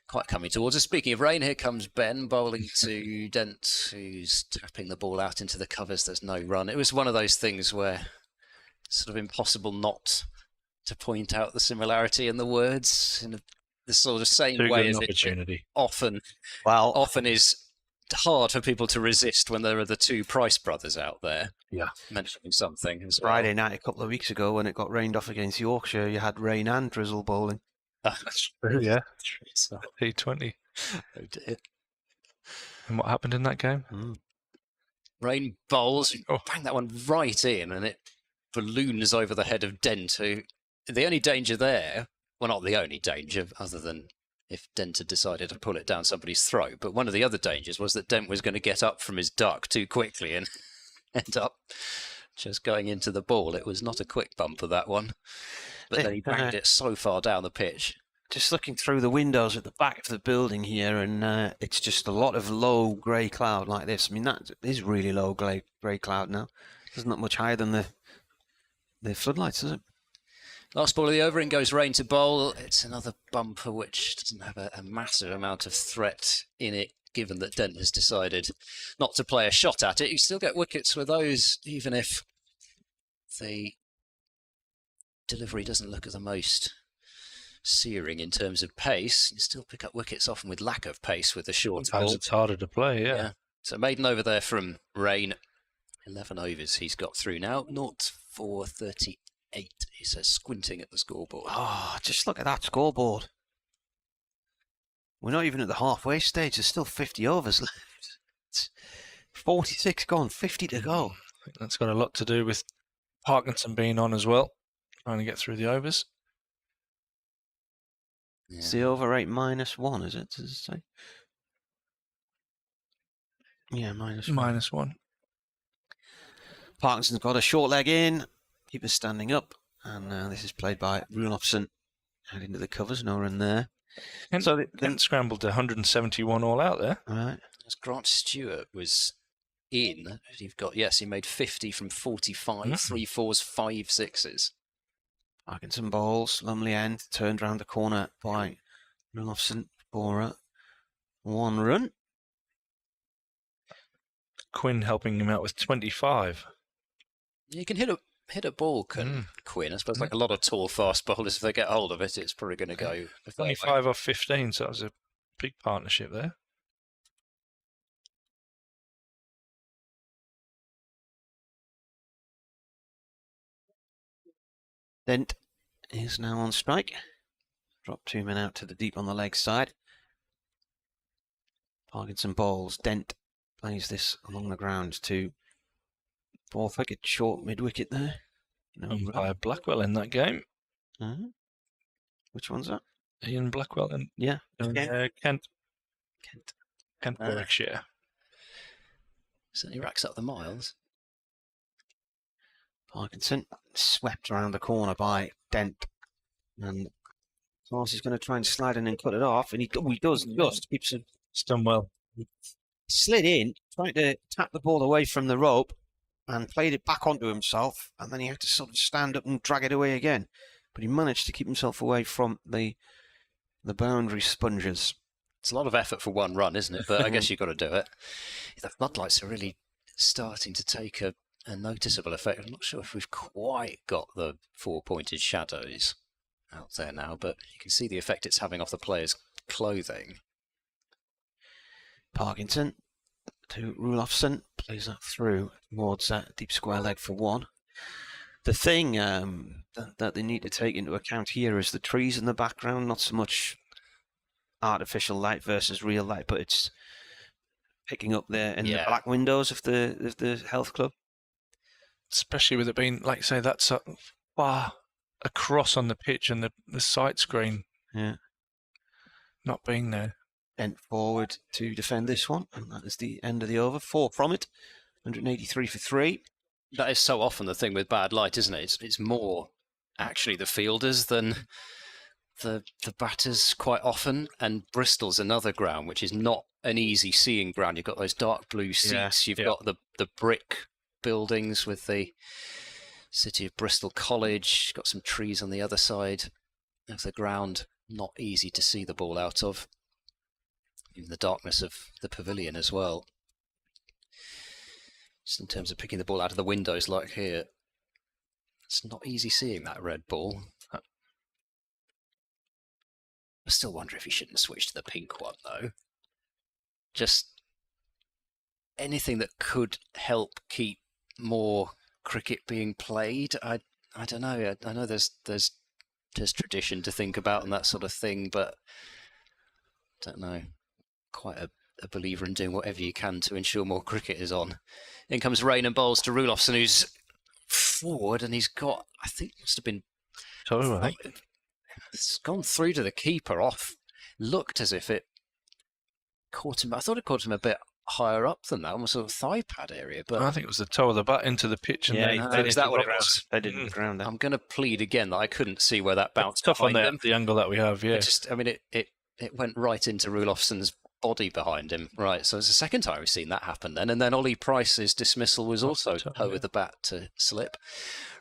quite coming towards us. Speaking of rain, here comes Ben bowling to Dent, who's tapping the ball out into the covers. There's no run. It was one of those things where it's sort of impossible not to point out the similarity in the words in the sort of same way as it often is hard for people to resist when there are the two Price brothers out there mentioning something as well. Friday night a couple of weeks ago when it got rained off against Yorkshire, you had rain and drizzle bowling. That's true, yeah. T20. Oh dear. And what happened in that game? Rain bowls, bang that one right in, and it balloons over the head of Dent, who the only danger there, well, not the only danger, other than if Dent had decided to pull it down somebody's throat, but one of the other dangers was that Dent was going to get up from his duck too quickly and end up just going into the ball. It was not a quick bumper, that one, but then he banged it so far down the pitch. Just looking through the windows at the back of the building here, and it's just a lot of low grey cloud like this. I mean, that is really low grey cloud now. It's not much higher than the floodlights, is it? Last ball of the over, in goes Rain to bowl. It's another bumper which doesn't have a massive amount of threat in it, given that Dent has decided not to play a shot at it. You still get wickets with those, even if the delivery doesn't look at the most searing in terms of pace. You still pick up wickets often with lack of pace with the short ball. Sometimes it's harder to play, yeah. So maiden over there from Rain. 11 overs he's got through now. 0-4-38. He says, squinting at the scoreboard. Oh, just look at that scoreboard. We're not even at the halfway stage. There's still 50 overs left. It's 46 gone, 50 to go. I think that's got a lot to do with Parkinson being on as well, trying to get through the overs. Yeah. It's the over rate -1, is it? Does it say? Yeah, -1. -1. Parkinson's got a short leg in. Keeper standing up. And this is played by Rulofsson. Head into the covers, no run there. And so Dent scrambled to 171 all out there. All right. As Grant Stewart was in, you've got, yes, he made 50 from 45, 3 fours, 5 sixes. Parkinson bowls, Lumley end, turned round the corner by Rulofsson. Bora, 1 run. Quinn helping him out with 25. You can hit a ball, Quinn. I suppose like a lot of tall, fast bowlers, if they get hold of it, it's probably going to go. 25 off 15, so that was a big partnership there. Dent is now on strike. Drop 2 men out to the deep on the leg side. Parkinson bowls. Dent plays this along the ground to fourth wicket, short mid-wicket there. Umpire Blackwell in that game. Which one's that? Ian Blackwell and Kent, Warwickshire. Certainly racks up the miles. Parkinson swept around the corner by Dent, and Clark is going to try and slide in and cut it off, and he does just keeps it. It's done well. Slid in, tried to tap the ball away from the rope, and played it back onto himself, and then he had to sort of stand up and drag it away again. But he managed to keep himself away from the boundary sponges. It's a lot of effort for one run, isn't it? But I guess you've got to do it. The floodlights are really starting to take a noticeable effect. I'm not sure if we've quite got the 4-pointed shadows out there now, but you can see the effect it's having off the players' clothing. Parkinson to Rulofson, plays that through towards that deep square leg for one. The thing that they need to take into account here is the trees in the background, not so much artificial light versus real light, but it's picking up there in the black windows of the health club. Especially with it being, like you say, that's far across on the pitch and the sight screen not being there. Dent forward to defend this one, and that is the end of the over. 4 from it, 183 for 3. That is so often the thing with bad light, isn't it? It's more actually the fielders than the batters quite often. And Bristol's another ground which is not an easy seeing ground. You've got those dark blue seats. You've got the brick buildings with the City of Bristol College. Got some trees on the other side of the ground. Not easy to see the ball out of. Even the darkness of the pavilion as well. Just in terms of picking the ball out of the windows like here. It's not easy seeing that red ball. I still wonder if he shouldn't switch to the pink one though. Just anything that could help keep more cricket being played. I don't know. I know there's tradition to think about and that sort of thing, but I don't know. Quite a believer in doing whatever you can to ensure more cricket is on. In comes Rain and bowls to Rulofson, who's forward, and he's got, I think, must have been. It's gone through to the keeper off. Looked as if it caught him. I thought it caught him a bit higher up than that, almost sort of thigh pad area. But I think it was the toe of the bat into the pitch. And is that what it was? They didn't ground it. I'm going to plead again that I couldn't see where that bounced. It's tough on the angle that we have. Yeah, it went right into Rulofson's body behind him. Right, so it's the second time we've seen that happen then. And then Ollie Price's dismissal was also toe with the bat to slip.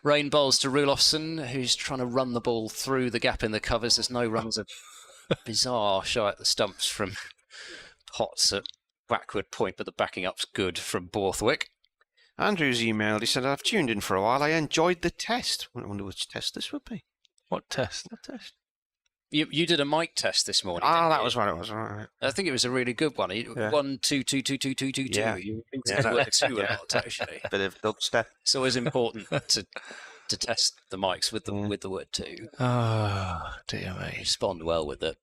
Rain bowls to Rulofson, who's trying to run the ball through the gap in the covers. There's no runs. A bizarre show at the stumps from Potts at backward point, but the backing up's good from Borthwick. Andrew's emailed. He said, I've tuned in for a while. I enjoyed the test. I wonder which test this would be. What test? What test? You did a mic test this morning. That was what it was. Right. I think it was a really good one. 1 2 2 2 2 2 2 2. You word 2 a lot actually. Bit of dubstep. It's always important to test the mics with the word 2. Oh dear me. Respond well with it.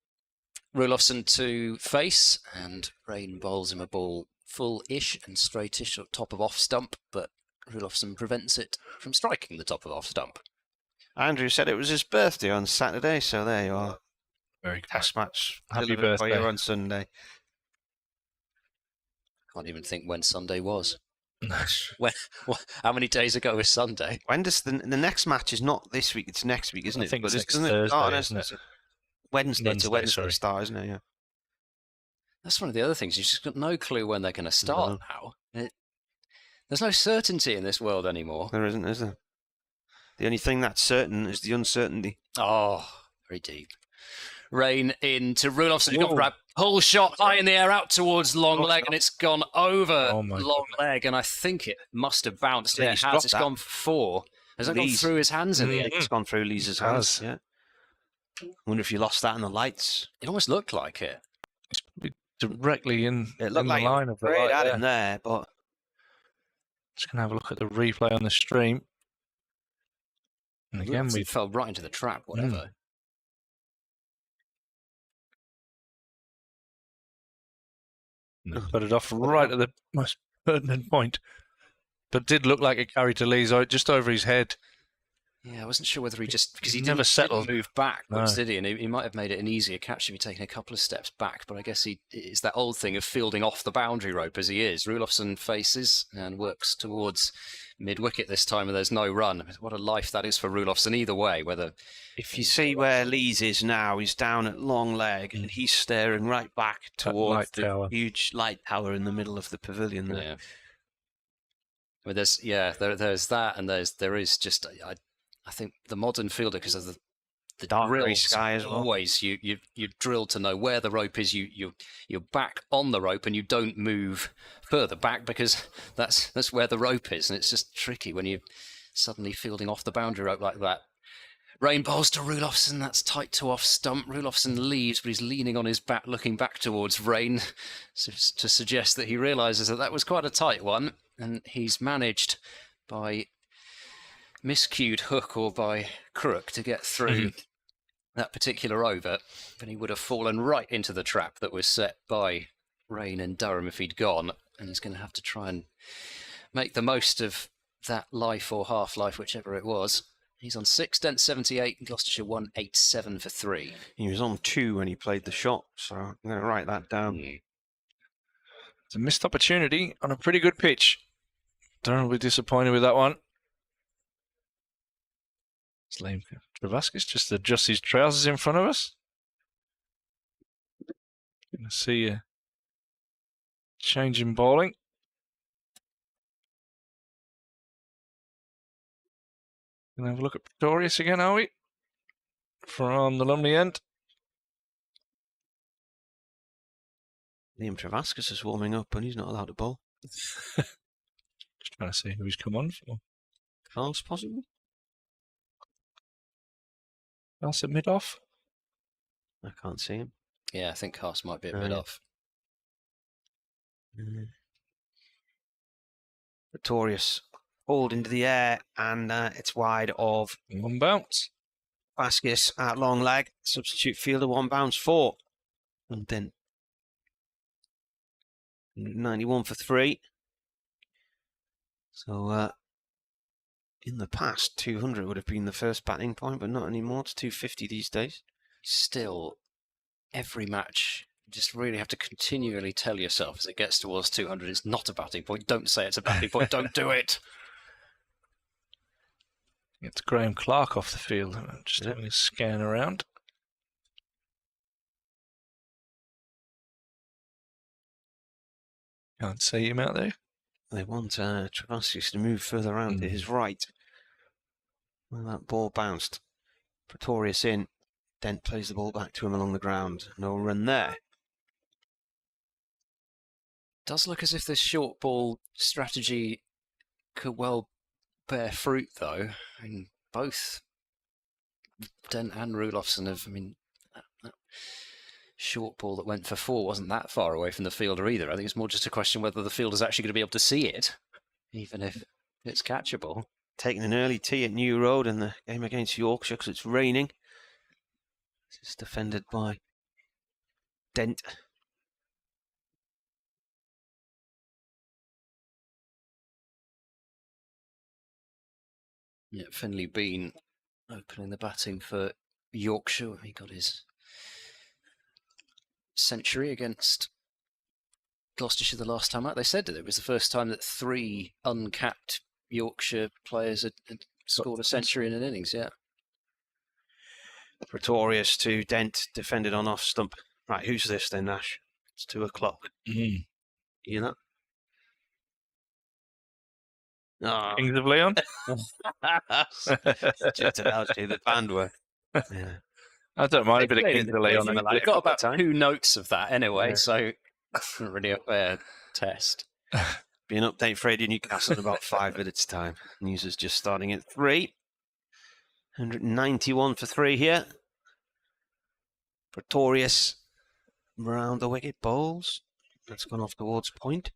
Rulofson to face, and Rain bowls him a ball full-ish and straightish at top of off stump, but Rulofson prevents it from striking the top of off stump. Andrew said it was his birthday on Saturday, so there you are. Very test match. Happy birthday. For you on Sunday. Can't even think when Sunday was. How many days ago was Sunday? When does the next match is not this week? It's next week, isn't it? I think it's Thursday, isn't it? Wednesday to Wednesday start, isn't it? Yeah. That's one of the other things. You've just got no clue when they're going to start now. There's no certainty in this world anymore. There isn't, is there? The only thing that's certain is the uncertainty. Oh, very deep. Rain in to Rulofsson. He's gone for a pull shot high in the air out towards long leg, and it's gone over long leg, and I think it must have bounced. Yeah, it has. It's gone for 4. Has that gone through his hands in the end? It's gone through Lee's hands. Yeah. Wonder if you lost that in the lights. It almost looked like it. Directly in, it looked in like the line of the light. light In there, but just gonna have a look at the replay on the stream. And again, we fell right into the trap. Whatever. Put it off right at the most pertinent point, but did look like it carried to Lee's just over his head. Yeah, I wasn't sure whether he just because he never settled, didn't move backwards, did he? And he might have made it an easier catch if he'd taken a couple of steps back. But I guess it's that old thing of fielding off the boundary rope as he is. Rulofsson faces and works towards mid-wicket this time, and there's no run. What a life that is for Rulofsson either way. Whether if you see where Lee's is now, he's down at long leg and he's staring right back towards the huge light tower in the middle of the pavilion there. Yeah. I mean, there's that, and there is just I think the modern fielder, because of the dark grey sky as well. Always you drill to know where the rope is. You're back on the rope and you don't move further back because that's where the rope is, and it's just tricky when you're suddenly fielding off the boundary rope like that. Rain bowls to Rulofsson. That's tight to off stump. Rulofsson leaves, but he's leaning on his bat, looking back towards Rain, to suggest that he realises that was quite a tight one, and he's managed by miscued hook or by crook to get through that particular over, but he would have fallen right into the trap that was set by Rain and Durham if he'd gone, and he's going to have to try and make the most of that life or half-life, whichever it was. He's on 6, Dent 78, Gloucestershire 187 for 3. He was on 2 when he played the shot, so I'm going to write that down. It's a missed opportunity on a pretty good pitch. Durham will be disappointed with that one. Liam Travaskis just adjusts his trousers in front of us. Going to see a change in bowling. Going to have a look at Pretorius again, are we? From the Lumley end. Liam Travaskis is warming up and he's not allowed to bowl. Just trying to see who he's come on for. False, possibly? That's a mid-off. I can't see him. Yeah, I think Haas might be a mid-off. Pretorius hauled into the air, and it's wide of one bounce. Vaskis at long leg. Substitute fielder, 1 bounce 4. And then 91 for 3. So in the past, 200 would have been the first batting point, but not anymore. It's 250 these days. Still, every match, you just really have to continually tell yourself as it gets towards 200, it's not a batting point. Don't say it's a batting point. Don't do it. It's Graham Clark off the field. I'm just having a scan around. Can't see him out there. They want Travaskis to move further around to his right. Well, that ball bounced. Pretorius in. Dent plays the ball back to him along the ground. No run there. Does look as if this short ball strategy could well bear fruit, though. I mean, both Dent and Rulofsson have, that short ball that went for 4 wasn't that far away from the fielder either. I think it's more just a question whether the fielder's actually going to be able to see it, even if it's catchable. Taking an early tee at New Road in the game against Yorkshire because it's raining. It's defended by Dent. Yeah, Finley Bean opening the batting for Yorkshire. He got his century against Gloucestershire the last time out. They said that it was the first time that 3 uncapped Yorkshire players had scored a century in an innings, yeah. Pretorius to Dent, defended on off stump. Right, who's this then, Nash? It's 2 o'clock. You know? Oh. Kings of Leon? Just about to the band were. Yeah. I don't mind a bit of kick delay on him. I've got about 2 notes of that anyway, so it's not really a fair test. Be an update for Radio Newcastle in about 5 minutes' time. News is just starting at 3. 191 for 3 here. Pretorius round the wicket bowls. That's gone off towards point.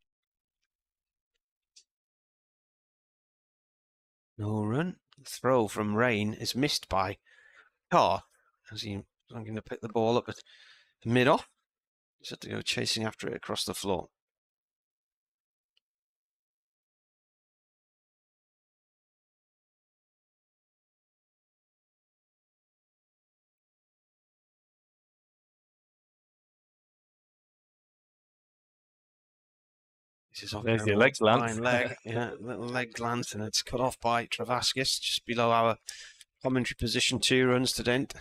No run. The throw from Rain is missed by Carr as he's going to pick the ball up at the mid-off. He's had to go chasing after it across the floor. This is off There's your leg glance. leg. Yeah, little leg glance, and it's cut off by Travaskis, just below our commentary position. 2 runs to Dent.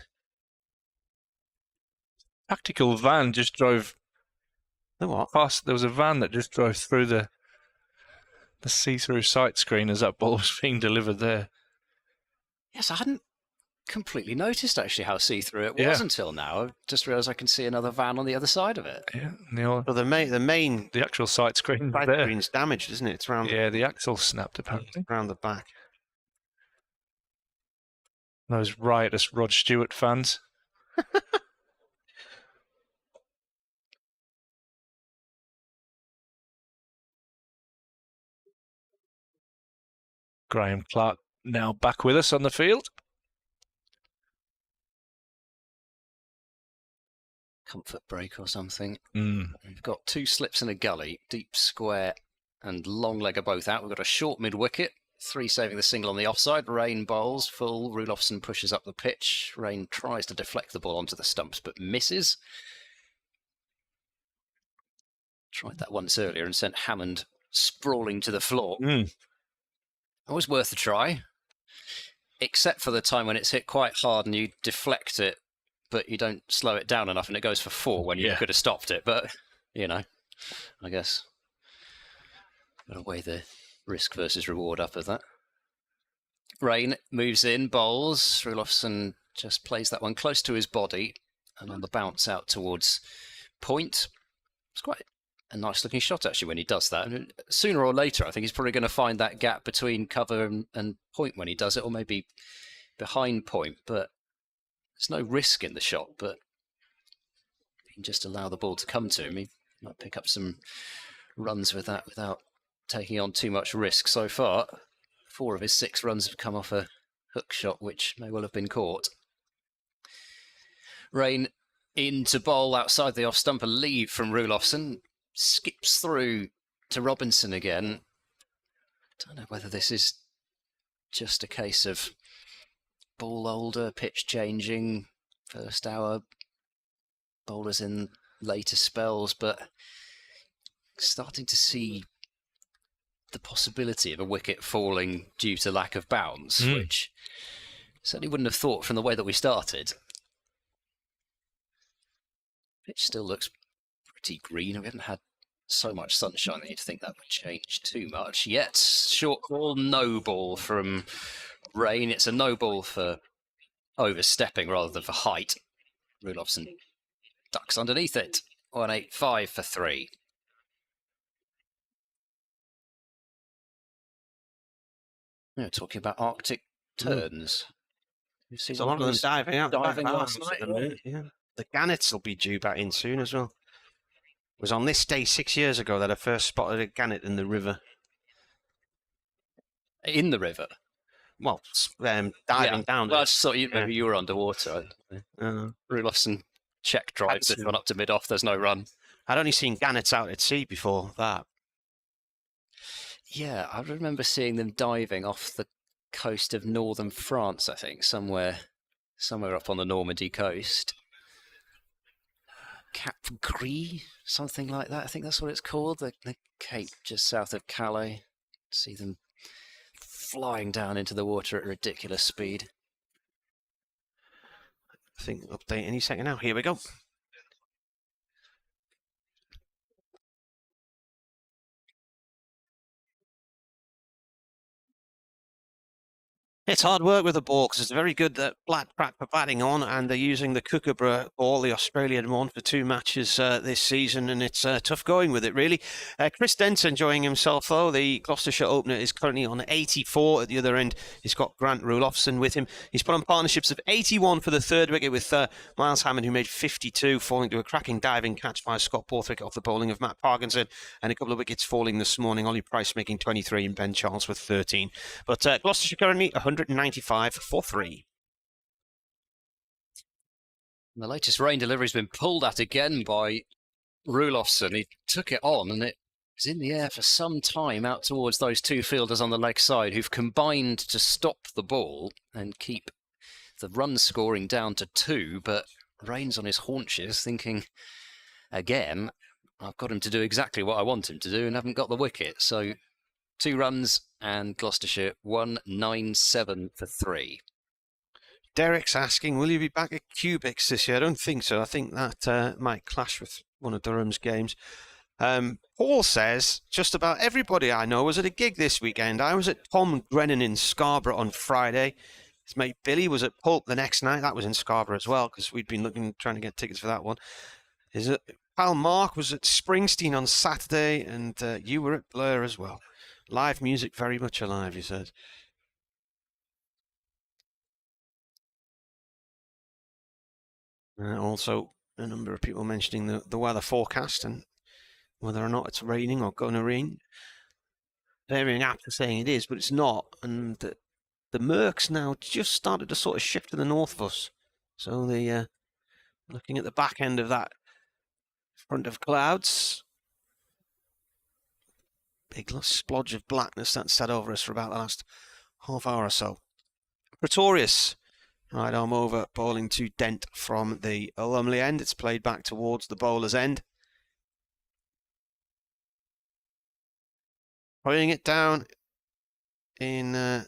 Tactical van just drove. The what? Past. There was a van that just drove through the see-through sight screen as that ball was being delivered there. Yes, I hadn't completely noticed actually how see-through it was until now. I just realised I can see another van on the other side of it. Yeah, well, the actual sight screen screen's damaged, isn't it? It's round. Yeah, the axle snapped apparently. Round the back. Those riotous Rod Stewart fans. Graham Clark now back with us on the field. Comfort break or something. Mm. We've got 2 slips in a gully, deep square and long leg are both out. We've got a short mid-wicket, 3 saving the single on the offside. Rain bowls full. Rulofsson pushes up the pitch. Rain tries to deflect the ball onto the stumps but misses. Tried that once earlier and sent Hammond sprawling to the floor. Always worth a try, except for the time when it's hit quite hard and you deflect it, but you don't slow it down enough and it goes for 4 when you could have stopped it. But, you know, I guess got to weigh the risk versus reward up of that. Rain moves in, bowls. Rulofsson just plays that one close to his body and on the bounce out towards point. It's quite a nice looking shot actually when he does that. And sooner or later, I think he's probably going to find that gap between cover and point when he does it, or maybe behind point. But there's no risk in the shot. But he can just allow the ball to come to him. He might pick up some runs with that without taking on too much risk. So far, 4 of his 6 runs have come off a hook shot, which may well have been caught. Rain into bowl outside the off stump, a lead from Rulofsson. Skips through to Robinson again. Don't know whether this is just a case of ball older, pitch changing, first hour, bowlers in later spells, but starting to see the possibility of a wicket falling due to lack of bounce, which certainly wouldn't have thought from the way that we started. Pitch still looks pretty green. We haven't had so much sunshine that you'd think that would change too much. Yet, short ball, no ball from Rain. It's a no ball for overstepping rather than for height. Rulofsson ducks underneath it. 185 for 3. Yeah, talking about Arctic terns. You've seen a lot of them diving out last night. Yeah. The gannets will be due back in soon as well. It was on this day 6 years ago that I first spotted a gannet in the river. In the river? Well, diving down. Well, I just thought maybe you were underwater. Rulofsson check drives it, gone up to mid-off, there's no run. I'd only seen gannets out at sea before that. Yeah, I remember seeing them diving off the coast of northern France, I think, somewhere up on the Normandy coast. Cap Gris, something like that. I think that's what it's called. The cape just south of Calais. See them flying down into the water at ridiculous speed. I think update any second now. Here we go. It's hard work with the ball because it's very good flat track for batting on, and they're using the Kookaburra ball, the Australian one, for 2 matches this season, and it's tough going with it, really. Chris Dent enjoying himself, though. The Gloucestershire opener is currently on 84 at the other end. He's got Grant Rulofsson with him. He's put on partnerships of 81 for the 3rd wicket with Miles Hammond, who made 52, falling to a cracking diving catch by Scott Borthwick off the bowling of Matt Parkinson, and a couple of wickets falling this morning. Ollie Price making 23 and Ben Charles with 13. But Gloucestershire currently 195 for 3. The latest rain delivery has been pulled at again by Rulofsson. He took it on and it was in the air for some time out towards those 2 fielders on the leg side who've combined to stop the ball and keep the run scoring down to 2, but Rain's on his haunches thinking, again, I've got him to do exactly what I want him to do and haven't got the wicket. So 2 runs and Gloucestershire 197 for 3. Derek's asking, will you be back at Cubics this year? I don't think so. I think that might clash with one of Durham's games. Paul says, just about everybody I know was at a gig this weekend. I was at Tom Grennan in Scarborough on Friday. His mate Billy was at Pulp the next night. That was in Scarborough as well, because we'd been trying to get tickets for that one. His pal Mark was at Springsteen on Saturday, and you were at Blur as well. Live music very much alive, he said. Also, a number of people mentioning the weather forecast and whether or not it's raining or going to rain. Varying apt to saying it is, but it's not. And the murk's now just started to sort of shift to the north of us. So looking at the back end of that front of clouds, big splodge of blackness that's set over us for about the last half hour or so. Pretorius, right arm over, bowling to Dent from the Lumley end. It's played back towards the bowler's end. Putting it down in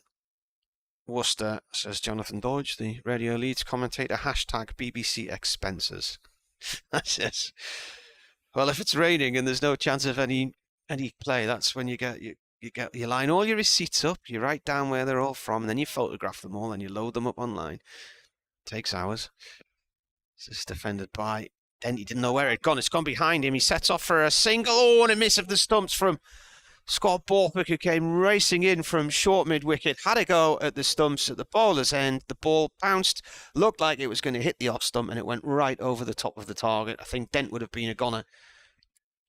Worcester, says Jonathan Dodge, the Radio Leeds commentator, hashtag BBC expenses. That says, well, if it's raining and there's no chance of any play, that's when you line all your receipts up, you write down where they're all from, and then you photograph them all and you load them up online. Takes hours. This is defended by Dent. He didn't know where it had gone. It's gone behind him. He sets off for a single. Oh, and a miss of the stumps from Scott Borthwick, who came racing in from short mid-wicket, had a go at the stumps at the bowler's end. The ball bounced, looked like it was going to hit the off stump, and it went right over the top of the target. I think Dent would have been a goner.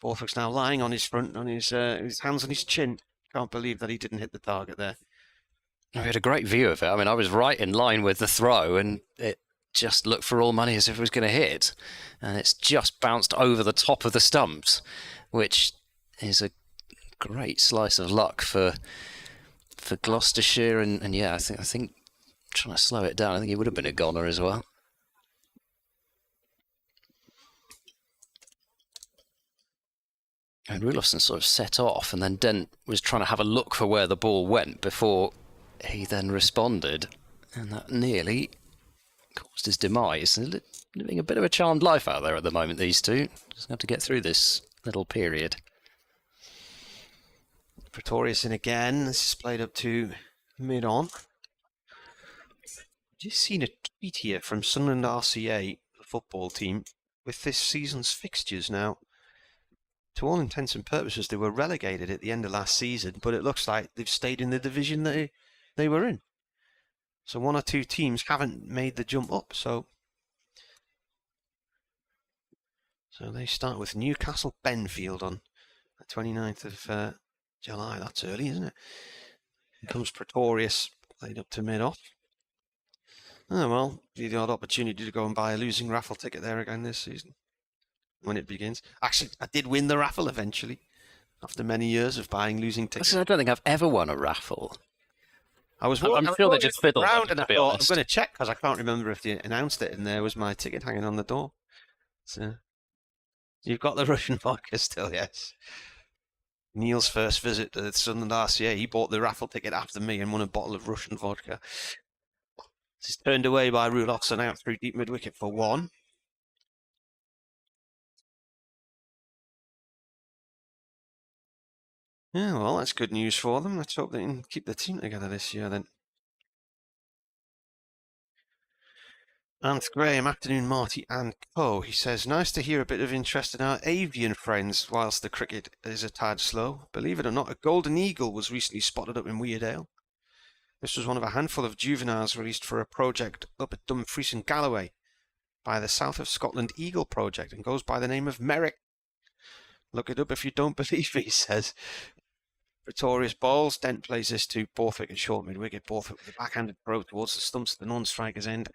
Borthwick's now lying on his front, on his hands on his chin. Can't believe that he didn't hit the target there. We had a great view of it. I mean, I was right in line with the throw, and it just looked for all money as if it was going to hit. And it's just bounced over the top of the stumps, which is a great slice of luck for Gloucestershire. And yeah, I think trying to slow it down, I think he would have been a goner as well. And Rulofsson sort of set off, and then Dent was trying to have a look for where the ball went before he then responded, and that nearly caused his demise. They're living a bit of a charmed life out there at the moment, these two. Just have to get through this little period. Pretorius in again. This is played up to mid-on. Just seen a tweet here from Sunderland RCA, the football team, with this season's fixtures now. To all intents and purposes, they were relegated at the end of last season, but it looks like they've stayed in the division they were in. So 1 or 2 teams haven't made the jump up. So they start with Newcastle Benfield on the 29th of July. That's early, isn't it? Here comes Pretorius, played up to mid-off. Oh, well, the odd opportunity to go and buy a losing raffle ticket there again this season, when it begins. Actually, I did win the raffle eventually, after many years of buying losing tickets. I don't think I've ever won a raffle. I'm sure they just fiddled around, and I thought, I'm going to check, because I can't remember if they announced it, and there was my ticket hanging on the door. So, you've got the Russian vodka still, yes. Neil's first visit to the Sunderland RCA, he bought the raffle ticket after me and won a bottle of Russian vodka. This is turned away by Rulofsson out through deep mid-wicket for 1. Yeah, well, that's good news for them. Let's hope they can keep the team together this year then. Anth Graham, afternoon Marty and Co. He says, nice to hear a bit of interest in our avian friends whilst the cricket is a tad slow. Believe it or not, a golden eagle was recently spotted up in Weardale. This was one of a handful of juveniles released for a project up at Dumfries and Galloway by the South of Scotland Eagle Project and goes by the name of Merrick. Look it up if you don't believe me, he says. Pretorius bowls. Dent plays this to Borthwick at short mid-wicket. Borthwick with a backhanded throw towards the stumps at the non-striker's end.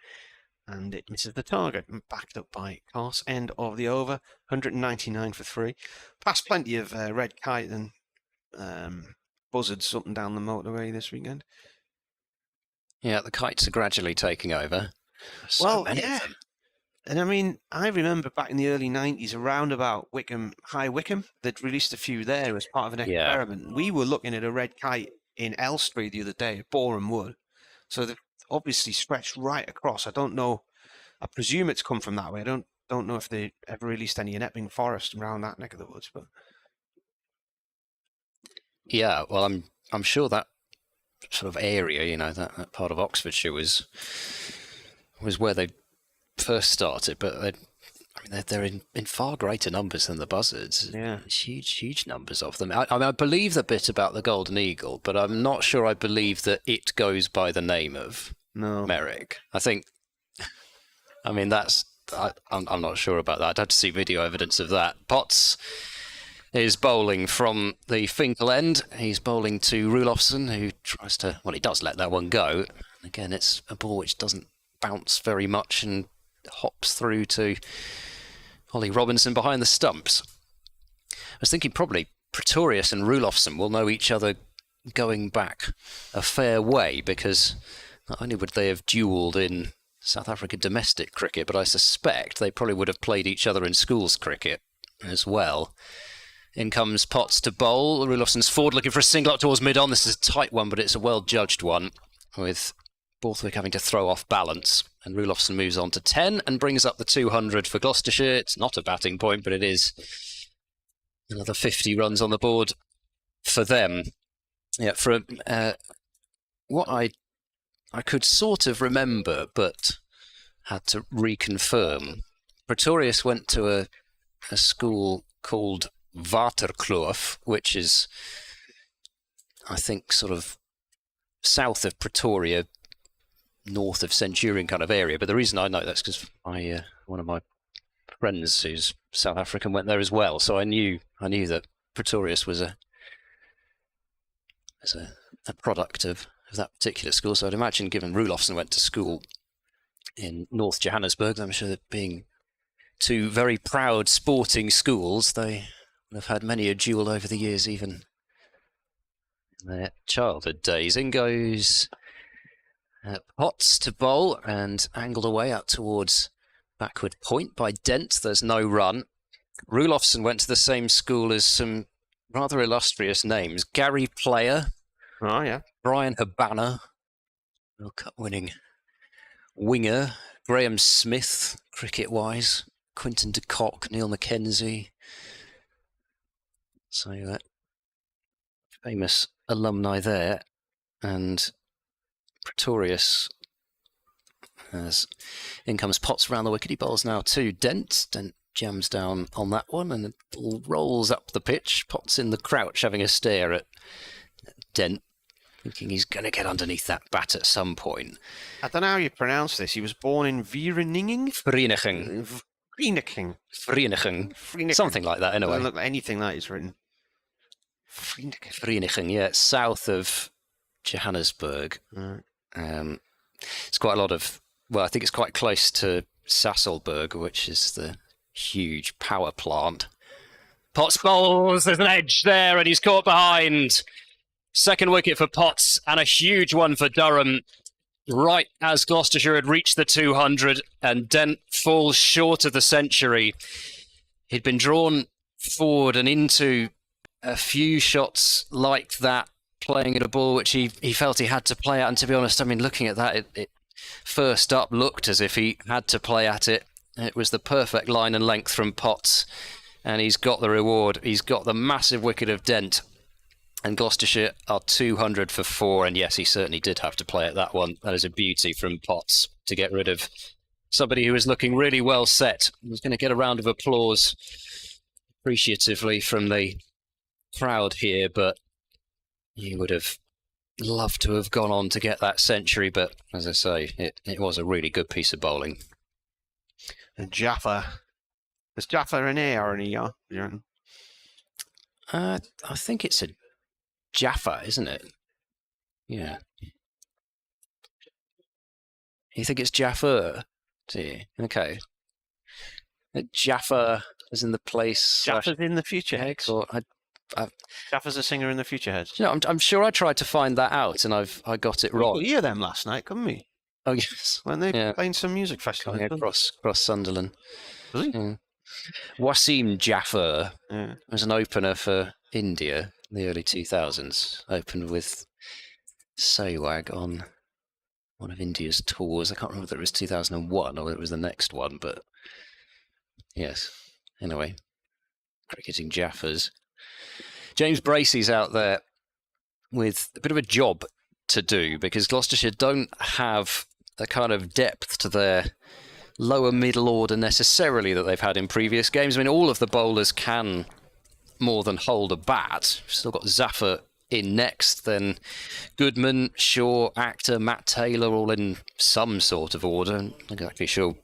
And it misses the target, backed up by Cars. End of the over, 199 for 3. Passed plenty of red kite and buzzards up and down the motorway this weekend. Yeah, the kites are gradually taking over. Well, yeah. And I mean, I remember back in the early 90s, around about High Wycombe, they'd released a few there as part of an experiment. We were looking at a red kite in Elstree the other day at Boreham Wood. So they've obviously stretched right across. I don't know. I presume it's come from that way. I don't know if they ever released any in Epping Forest around that neck of the woods. But yeah, well, I'm sure that sort of area, you know, that part of Oxfordshire was where they first started, but they're in far greater numbers than the buzzards. Yeah, huge numbers of them. I believe the bit about the golden eagle, but I'm not sure I believe that it goes by the name of Merrick. I think, I mean, I'm not sure about that. I'd have to see video evidence of that. Potts is bowling from the Finkel end. He's bowling to Rulofsson, who tries to, well, he does let that one go. Again, it's a ball which doesn't bounce very much and hops through to Ollie Robinson behind the stumps. I was thinking probably Pretorius and Rulofsson will know each other going back a fair way, because not only would they have duelled in South Africa domestic cricket, but I suspect they probably would have played each other in schools cricket as well. In comes Potts to bowl. Rulofsson's forward looking for a single up towards mid-on. This is a tight one, but it's a well-judged one, with Borthwick having to throw off balance. And Rulofsson moves on to 10 and brings up the 200 for Gloucestershire. It's not a batting point, but it is another 50 runs on the board for them. Yeah, for what I could sort of remember, but had to reconfirm. Pretorius went to a school called Waterkloof, which is, I think, sort of south of Pretoria, north of Centurion kind of area. But the reason I know that's because one of my friends who's South African went there as well. So I knew that Pretorius was a product of that particular school. So I'd imagine, given Rulofsson went to school in North Johannesburg, I'm sure that being two very proud sporting schools, they would have had many a duel over the years, even in their childhood days. In goes Potts to bowl and angled away out towards backward point by Dent. There's no run. Rulofsson went to the same school as some rather illustrious names. Gary Player. Oh, yeah. Brian Habana, World Cup winning winger. Graham Smith, cricket-wise. Quinton de Kock, Neil Mackenzie. So famous alumni there. And Pretorius, as in comes Potts around the wicket. He bowls now to Dent. Dent jams down on that one and the ball rolls up the pitch. Potts in the crouch having a stare at Dent, thinking he's going to get underneath that bat at some point. I don't know how you pronounce this. He was born in Vereniging? Vereniging. Something like that, anyway. Doesn't look like anything like it's written. Vereniging, yeah. It's south of Johannesburg. It's quite a lot of, well, I think it's quite close to Sasolburg, which is the huge power plant. Potts bowls, there's an edge there, and he's caught behind. Second wicket for Potts, and a huge one for Durham, right as Gloucestershire had reached the 200, and Dent falls short of the century. He'd been drawn forward and into a few shots like that, playing at a ball which he felt he had to play at. And to be honest, I mean, looking at that, it first up looked as if he had to play at it. It was the perfect line and length from Potts, and he's got the reward. He's got the massive wicket of Dent, and Gloucestershire are 200 for 4. And yes, he certainly did have to play at that one. That is a beauty from Potts to get rid of somebody who was looking really well set. He was going to get a round of applause appreciatively from the crowd here, but he would have loved to have gone on to get that century. But as I say, it was a really good piece of bowling. And Jaffa. Is Jaffa an A or an ER? I think it's a Jaffa, isn't it? Yeah. You think it's Jaffa? Do you? Okay. Jaffa is in the place. Jaffa's in the Future Heads. Or Jaffa's a singer in the Future Heads. You know, I'm sure I tried to find that out and I got it wrong. We could hear them last night, couldn't we? Oh yes. When they playing some music festival. Across Sunderland. Was he? Yeah. Wasim Jaffer was an opener for India in the early 2000s. Opened with Sehwag on one of India's tours. I can't remember whether it was 2001 or whether it was the next one, but yes. Anyway, cricketing Jaffers. James Bracey's out there with a bit of a job to do because Gloucestershire don't have the kind of depth to their lower middle order necessarily that they've had in previous games. I mean, all of the bowlers can more than hold a bat. We've still got Zaffer in next, then Goodman, Shaw, Actor, Matt Taylor, all in some sort of order. I'm not exactly sure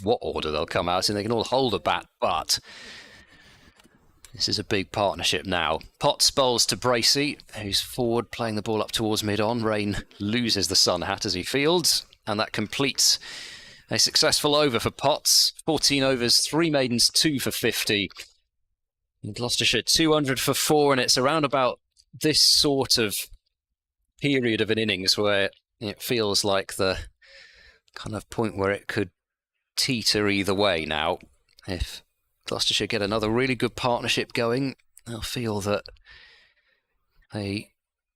what order they'll come out in. They can all hold a bat, but this is a big partnership now. Potts bowls to Bracey, who's forward, playing the ball up towards mid-on. Rain loses the sun hat as he fields, and that completes a successful over for Potts. 14 overs, 3 maidens, 2 for 50. In Gloucestershire, 200 for 4, and it's around about this sort of period of an innings where it feels like the kind of point where it could teeter either way now. If Gloucestershire get another really good partnership going, they'll feel that they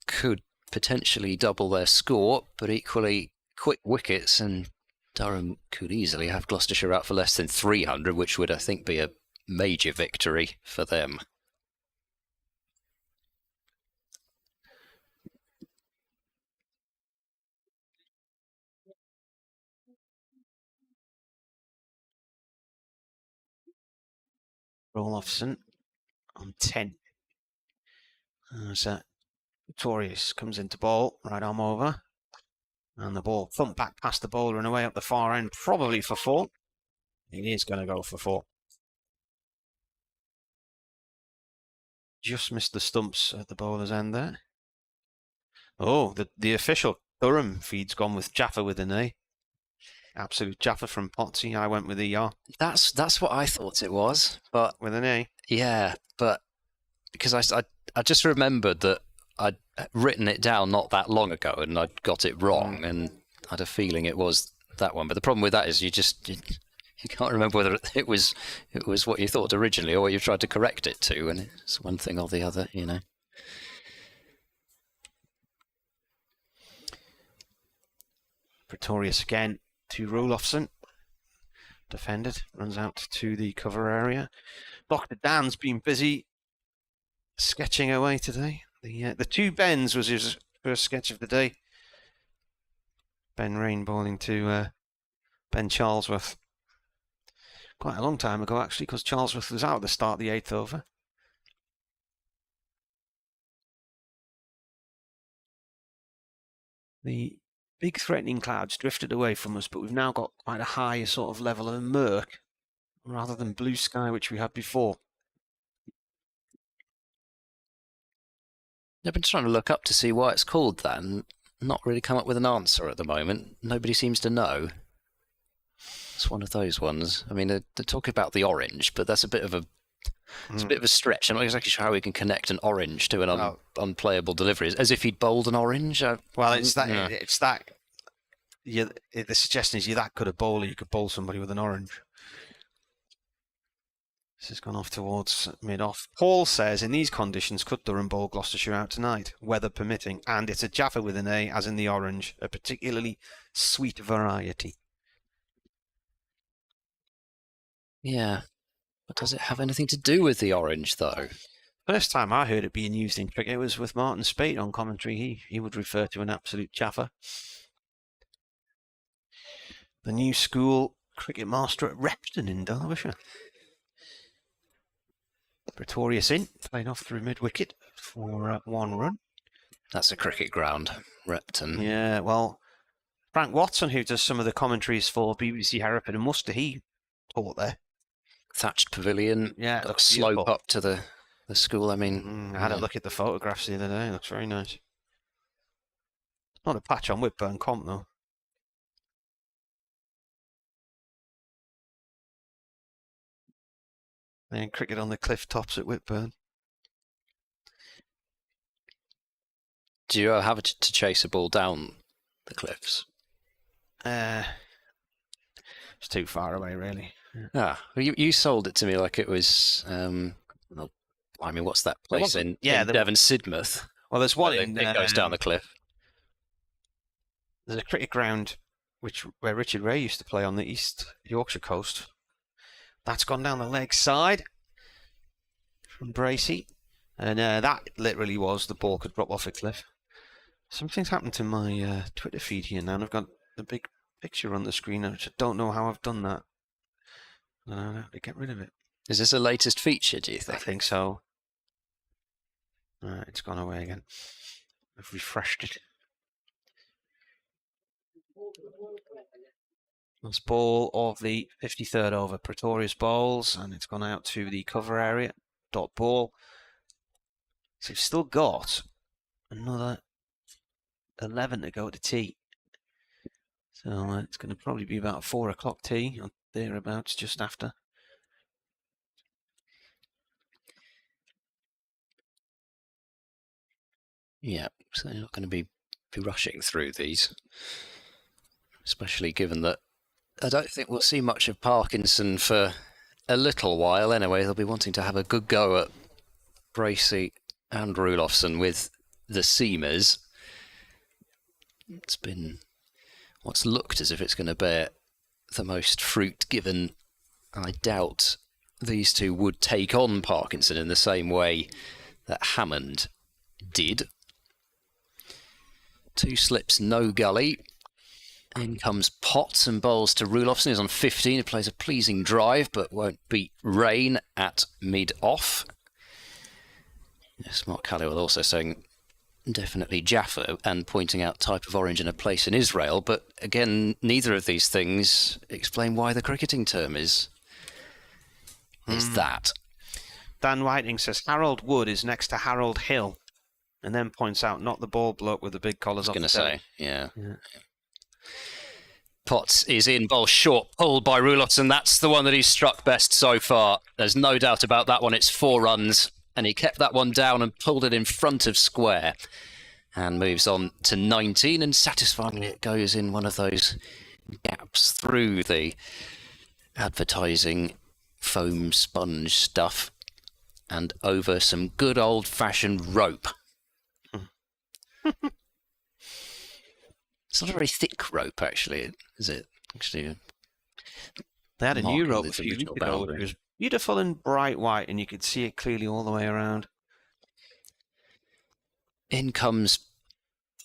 could potentially double their score, but equally quick wickets, and Durham could easily have Gloucestershire out for less than 300, which would, I think, be a major victory for them. Rolofson on 10. So Pretorius comes into ball, right arm over. And the ball thumped back past the bowler and away up the far end, probably for 4. It is going to go for 4. Just missed the stumps at the bowler's end there. Oh, the official Durham feed's gone with Jaffa with an A. Absolute Jaffa from Potsy. I went with ER. That's what I thought it was, but with an A. Yeah, but because I just remembered that I'd written it down not that long ago and I'd got it wrong, and I had a feeling it was that one. But the problem with that is you can't remember whether it was what you thought originally or what you tried to correct it to, and it's one thing or the other, you know. Pretorius again to Rolofson. Defended, runs out to the cover area. Dr. Dan's been busy sketching away today. The 2 bends was his first sketch of the day. Ben Rain bowling to Ben Charlesworth. Quite a long time ago, actually, because Charlesworth was out at the start of the 8th over. The big threatening clouds drifted away from us, but we've now got quite a high sort of level of murk rather than blue sky, which we had before. I've been trying to look up to see why it's called that and not really come up with an answer at the moment. Nobody seems to know. It's one of those ones. I mean, they're talking about the orange, but that's a bit of a stretch. I'm not exactly sure how we can connect an orange to an unplayable delivery. As if he'd bowled an orange. Well, it's that. Yeah. It's that. Yeah, the suggestion is you're that good a bowler, you could bowl somebody with an orange. This has gone off towards mid-off. Paul says, in these conditions, could Durham bowl Gloucestershire out tonight, weather permitting? And it's a Jaffa with an A, as in the orange, a particularly sweet variety. Yeah, but does it have anything to do with the orange, though? First time I heard it being used in cricket was with Martin Spate on commentary. He would refer to an absolute Jaffa. the new school cricket master at Repton in Derbyshire. Pretorius in, played off through mid-wicket for 1 run. That's a cricket ground, Repton. Yeah, well, Frank Watson, who does some of the commentaries for BBC Hereford and Worcester, he taught there. Thatched pavilion, yeah, got a slope up to the school. I mean, I had a look at the photographs the other day. It looks very nice. Not a patch on Whitburn Comp, though. Playing cricket on the cliff tops at Whitburn. Do you have to chase a ball down the cliffs? It's too far away, really. Well, you sold it to me like it was. Well, I mean, what's that place in Devon, Sidmouth? Well, there's one in. It goes down the cliff. There's a cricket ground where Richard Ray used to play on the East Yorkshire coast. That's gone down the leg side from Bracey. And that literally was the ball could drop off a cliff. Something's happened to my Twitter feed here now, and I've got the big picture on the screen. I just don't know how I've done that. I have to get rid of it. Is this a latest feature, do you think? I think so. It's gone away again. I've refreshed it. That's ball of the 53rd over. Pretorius bowls, and it's gone out to the cover area. Dot ball. So we've still got another 11 to go to tea. So it's going to probably be about 4 o'clock tea, or thereabouts, just after. Yeah, so you're not going to be rushing through these, especially given that I don't think we'll see much of Parkinson for a little while anyway. They'll be wanting to have a good go at Bracey and Rulofsson with the seamers. It's been what's looked as if it's going to bear the most fruit, given I doubt these two would take on Parkinson in the same way that Hammond did. 2 slips, no gully. In comes Potts and bowls to Rulofsson, who's on 15. He plays a pleasing drive, but won't beat Rain at mid-off. Yes, Mark Halliwell also saying definitely Jaffa and pointing out type of orange in a place in Israel. But again, neither of these things explain why the cricketing term is that. Dan Whiting says Harold Wood is next to Harold Hill, and then points out not the ball bloke with the big collars. I was going to say, yeah. Potts is in, bowl short, pulled by Rulofsson. That's the one that he's struck best so far. There's no doubt about that one. It's 4 runs, and he kept that one down and pulled it in front of square. And moves on to 19, and satisfyingly it goes in one of those gaps through the advertising foam sponge stuff and over some good old-fashioned rope. It's not a very thick rope, actually, is it? Actually, they had a new rope a few weeks ago. It was beautiful and bright white, and you could see it clearly all the way around. In comes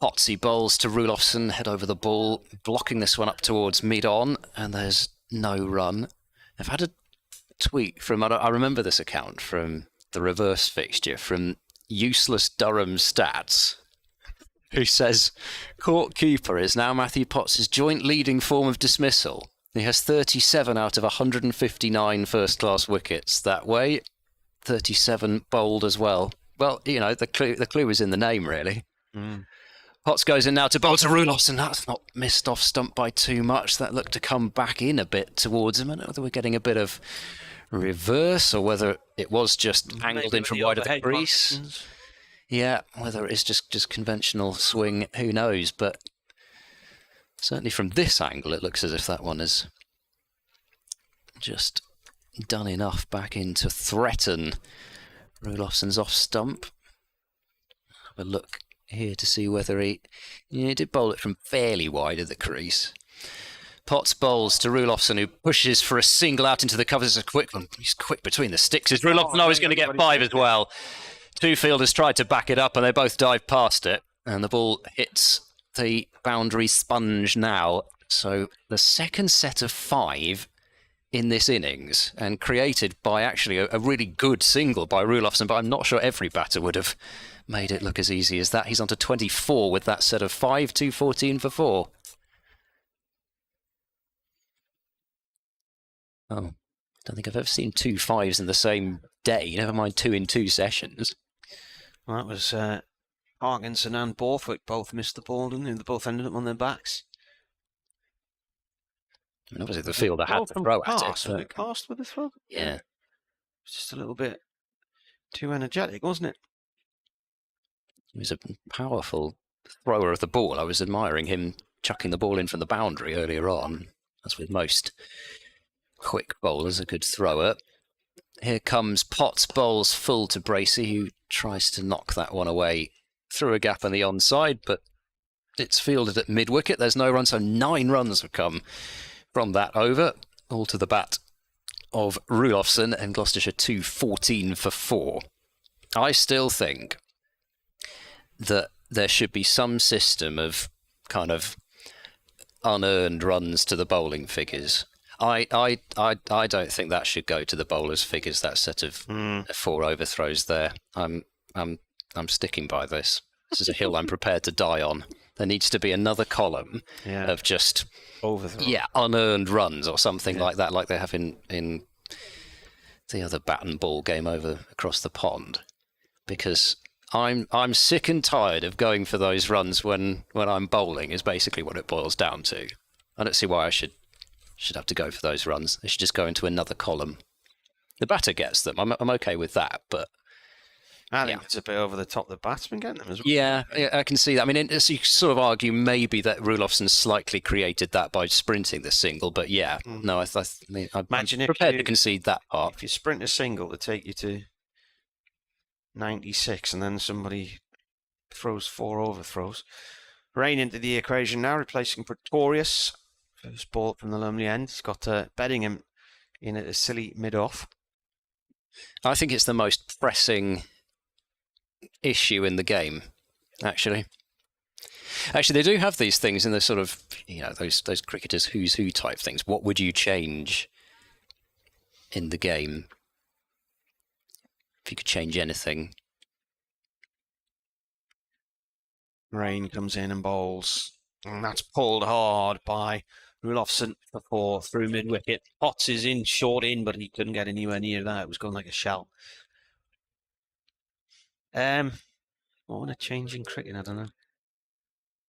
Potsy, bowls to Rulofsson, head over the ball, blocking this one up towards mid-on, and there's no run. I've had a tweet from, I remember this account from the reverse fixture, from Useless Durham Stats, who says, court keeper is now Matthew Potts' joint leading form of dismissal. He has 37 out of 159 first-class wickets that way, 37 bowled as well. Well, you know, the clue is in the name, really. Potts goes in now to bowl to Rulofsson. That's not missed off stump by too much. That looked to come back in a bit towards him. I don't know whether we're getting a bit of reverse or whether it was just angled in from wide of the crease. Yeah, whether it's just conventional swing, who knows? But certainly from this angle, it looks as if that one is just done enough back in to threaten Rulofsson's off stump. Have a look here to see whether he did bowl it from fairly wide of the crease. Potts bowls to Rulofsson, who pushes for a single out into the covers. It's a quick one. He's quick between the sticks. Is Rulofsson? No, he's going to get 5 as well. 2 fielders tried to back it up, and they both dive past it. And the ball hits the boundary sponge now So the second set of 5 in this innings, and created by actually a really good single by Rulofsson, but I'm not sure every batter would have made it look as easy as that. He's on to 24 with that set of 5, 214 for 4. Oh, don't think I've ever seen 2 5s in the same day, never mind 2 in 2 sessions. Well, that was Parkinson and Borthwick both missed the ball, didn't they? They both ended up on their backs. I mean, obviously the fielder had to throw at it. Was it cast with the throw? Yeah. It was just a little bit too energetic, wasn't it? He was a powerful thrower of the ball. I was admiring him chucking the ball in from the boundary earlier on, as with most quick bowlers, a good thrower. Here comes Potts, bowls full to Bracey, who tries to knock that one away through a gap on the onside, but it's fielded at mid-wicket. There's no run, so 9 runs have come from that over, all to the bat of Rulofsson, and Gloucestershire 214 for 4. I still think that there should be some system of kind of unearned runs to the bowling figures. I don't think that should go to the bowlers' figures. That set of 4 overthrows there. I'm sticking by this. This is a hill I'm prepared to die on. There needs to be another column of just overthrow. Yeah, unearned runs or something like that, like they have in the other bat and ball game over across the pond. Because I'm sick and tired of going for those runs when I'm bowling, is basically what it boils down to. I don't see why I should have to go for those runs. They should just go into another column. The batter gets them. I'm okay with that, but I think it's a bit over the top. The batsman getting them as well. Yeah, I can see that. I mean, you sort of argue maybe that Rulofsson slightly created that by sprinting the single, but no, I'm prepared to concede that part. If you sprint a single to take you to 96 and then somebody throws 4 overthrows. Rain into the equation now, replacing Pretorius. First ball from the lonely end. He's got Beddingham in at a silly mid-off. I think it's the most pressing issue in the game, actually. They do have these things in the sort of, those cricketers who's who type things. What would you change in the game if you could change anything? Rain comes in and bowls, and that's pulled hard by Rulofsson for 4 through mid-wicket. Potts is in, short in, but he couldn't get anywhere near that. It was going like a shell. I want to change in cricket, I don't know.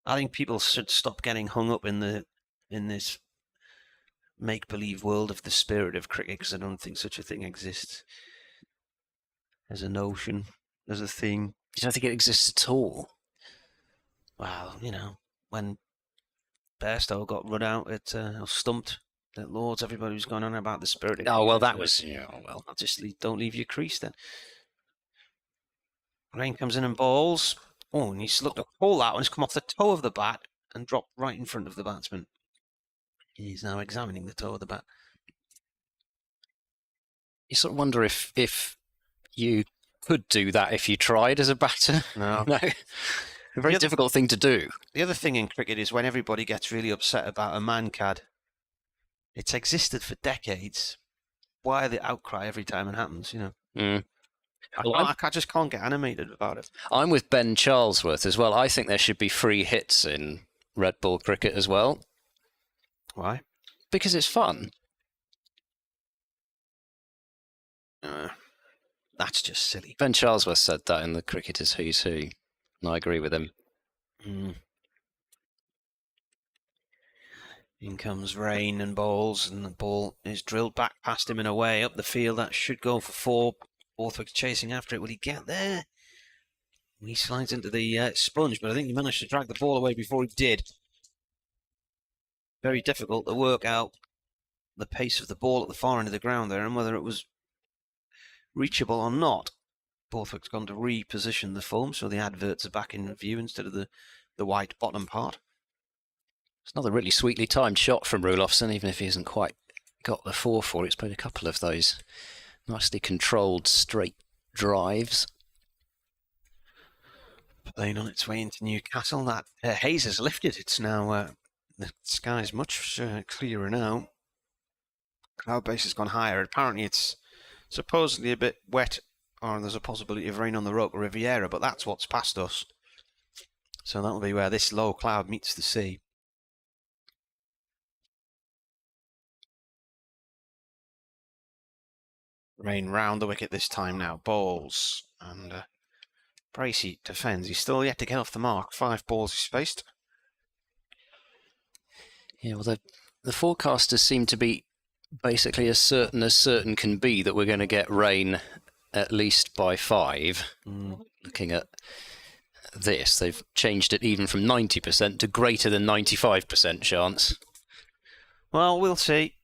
I think people should stop getting hung up in this make-believe world of the spirit of cricket, because I don't think such a thing exists. There's a notion, there's a thing. You don't think it exists at all? Well, when Bairstow got run out or stumped at Lords, everybody was going on about the spirit of cricket. Oh, well, that was, just don't leave your crease then. Rain comes in and bowls. Oh, and he's looked to pull that one. It's come off the toe of the bat and dropped right in front of the batsman. He's now examining the toe of the bat. You sort of wonder if you could do that if you tried as a batter. No. A very difficult thing to do. The other thing in cricket is when everybody gets really upset about a man-cad. It's existed for decades. Why the outcry every time it happens, I just can't get animated about it. I'm with Ben Charlesworth as well. I think there should be free hits in red ball cricket as well. Why? Because it's fun. That's just silly. Ben Charlesworth said that in the Cricketers Who's Who, and I agree with him. In comes Rain and bowls, and the ball is drilled back past him and away up the field. That should go for 4. Borthwick's chasing after it. Will he get there? He slides into the sponge, but I think he managed to drag the ball away before he did. Very difficult to work out the pace of the ball at the far end of the ground there and whether it was reachable or not. Borthwick's gone to reposition the foam, so the adverts are back in view instead of the white bottom part. It's another really sweetly timed shot from Rulofsson, even if he hasn't quite got the 4 for it. He's played a couple of those nicely controlled straight drives. Playing on its way into Newcastle. That haze has lifted. It's now the sky's much clearer now. Cloud base has gone higher. Apparently it's supposedly a bit wet, or there's a possibility of rain on the Roca Riviera, but that's what's past us. So that'll be where this low cloud meets the sea. Rain round the wicket this time now. Balls. And Bracey defends. He's still yet to get off the mark. 5 balls he's faced. Yeah, well, the forecasters seem to be basically as certain can be that we're going to get rain at least by 5. Looking at this, they've changed it even from 90% to greater than 95% chance. Well, we'll see.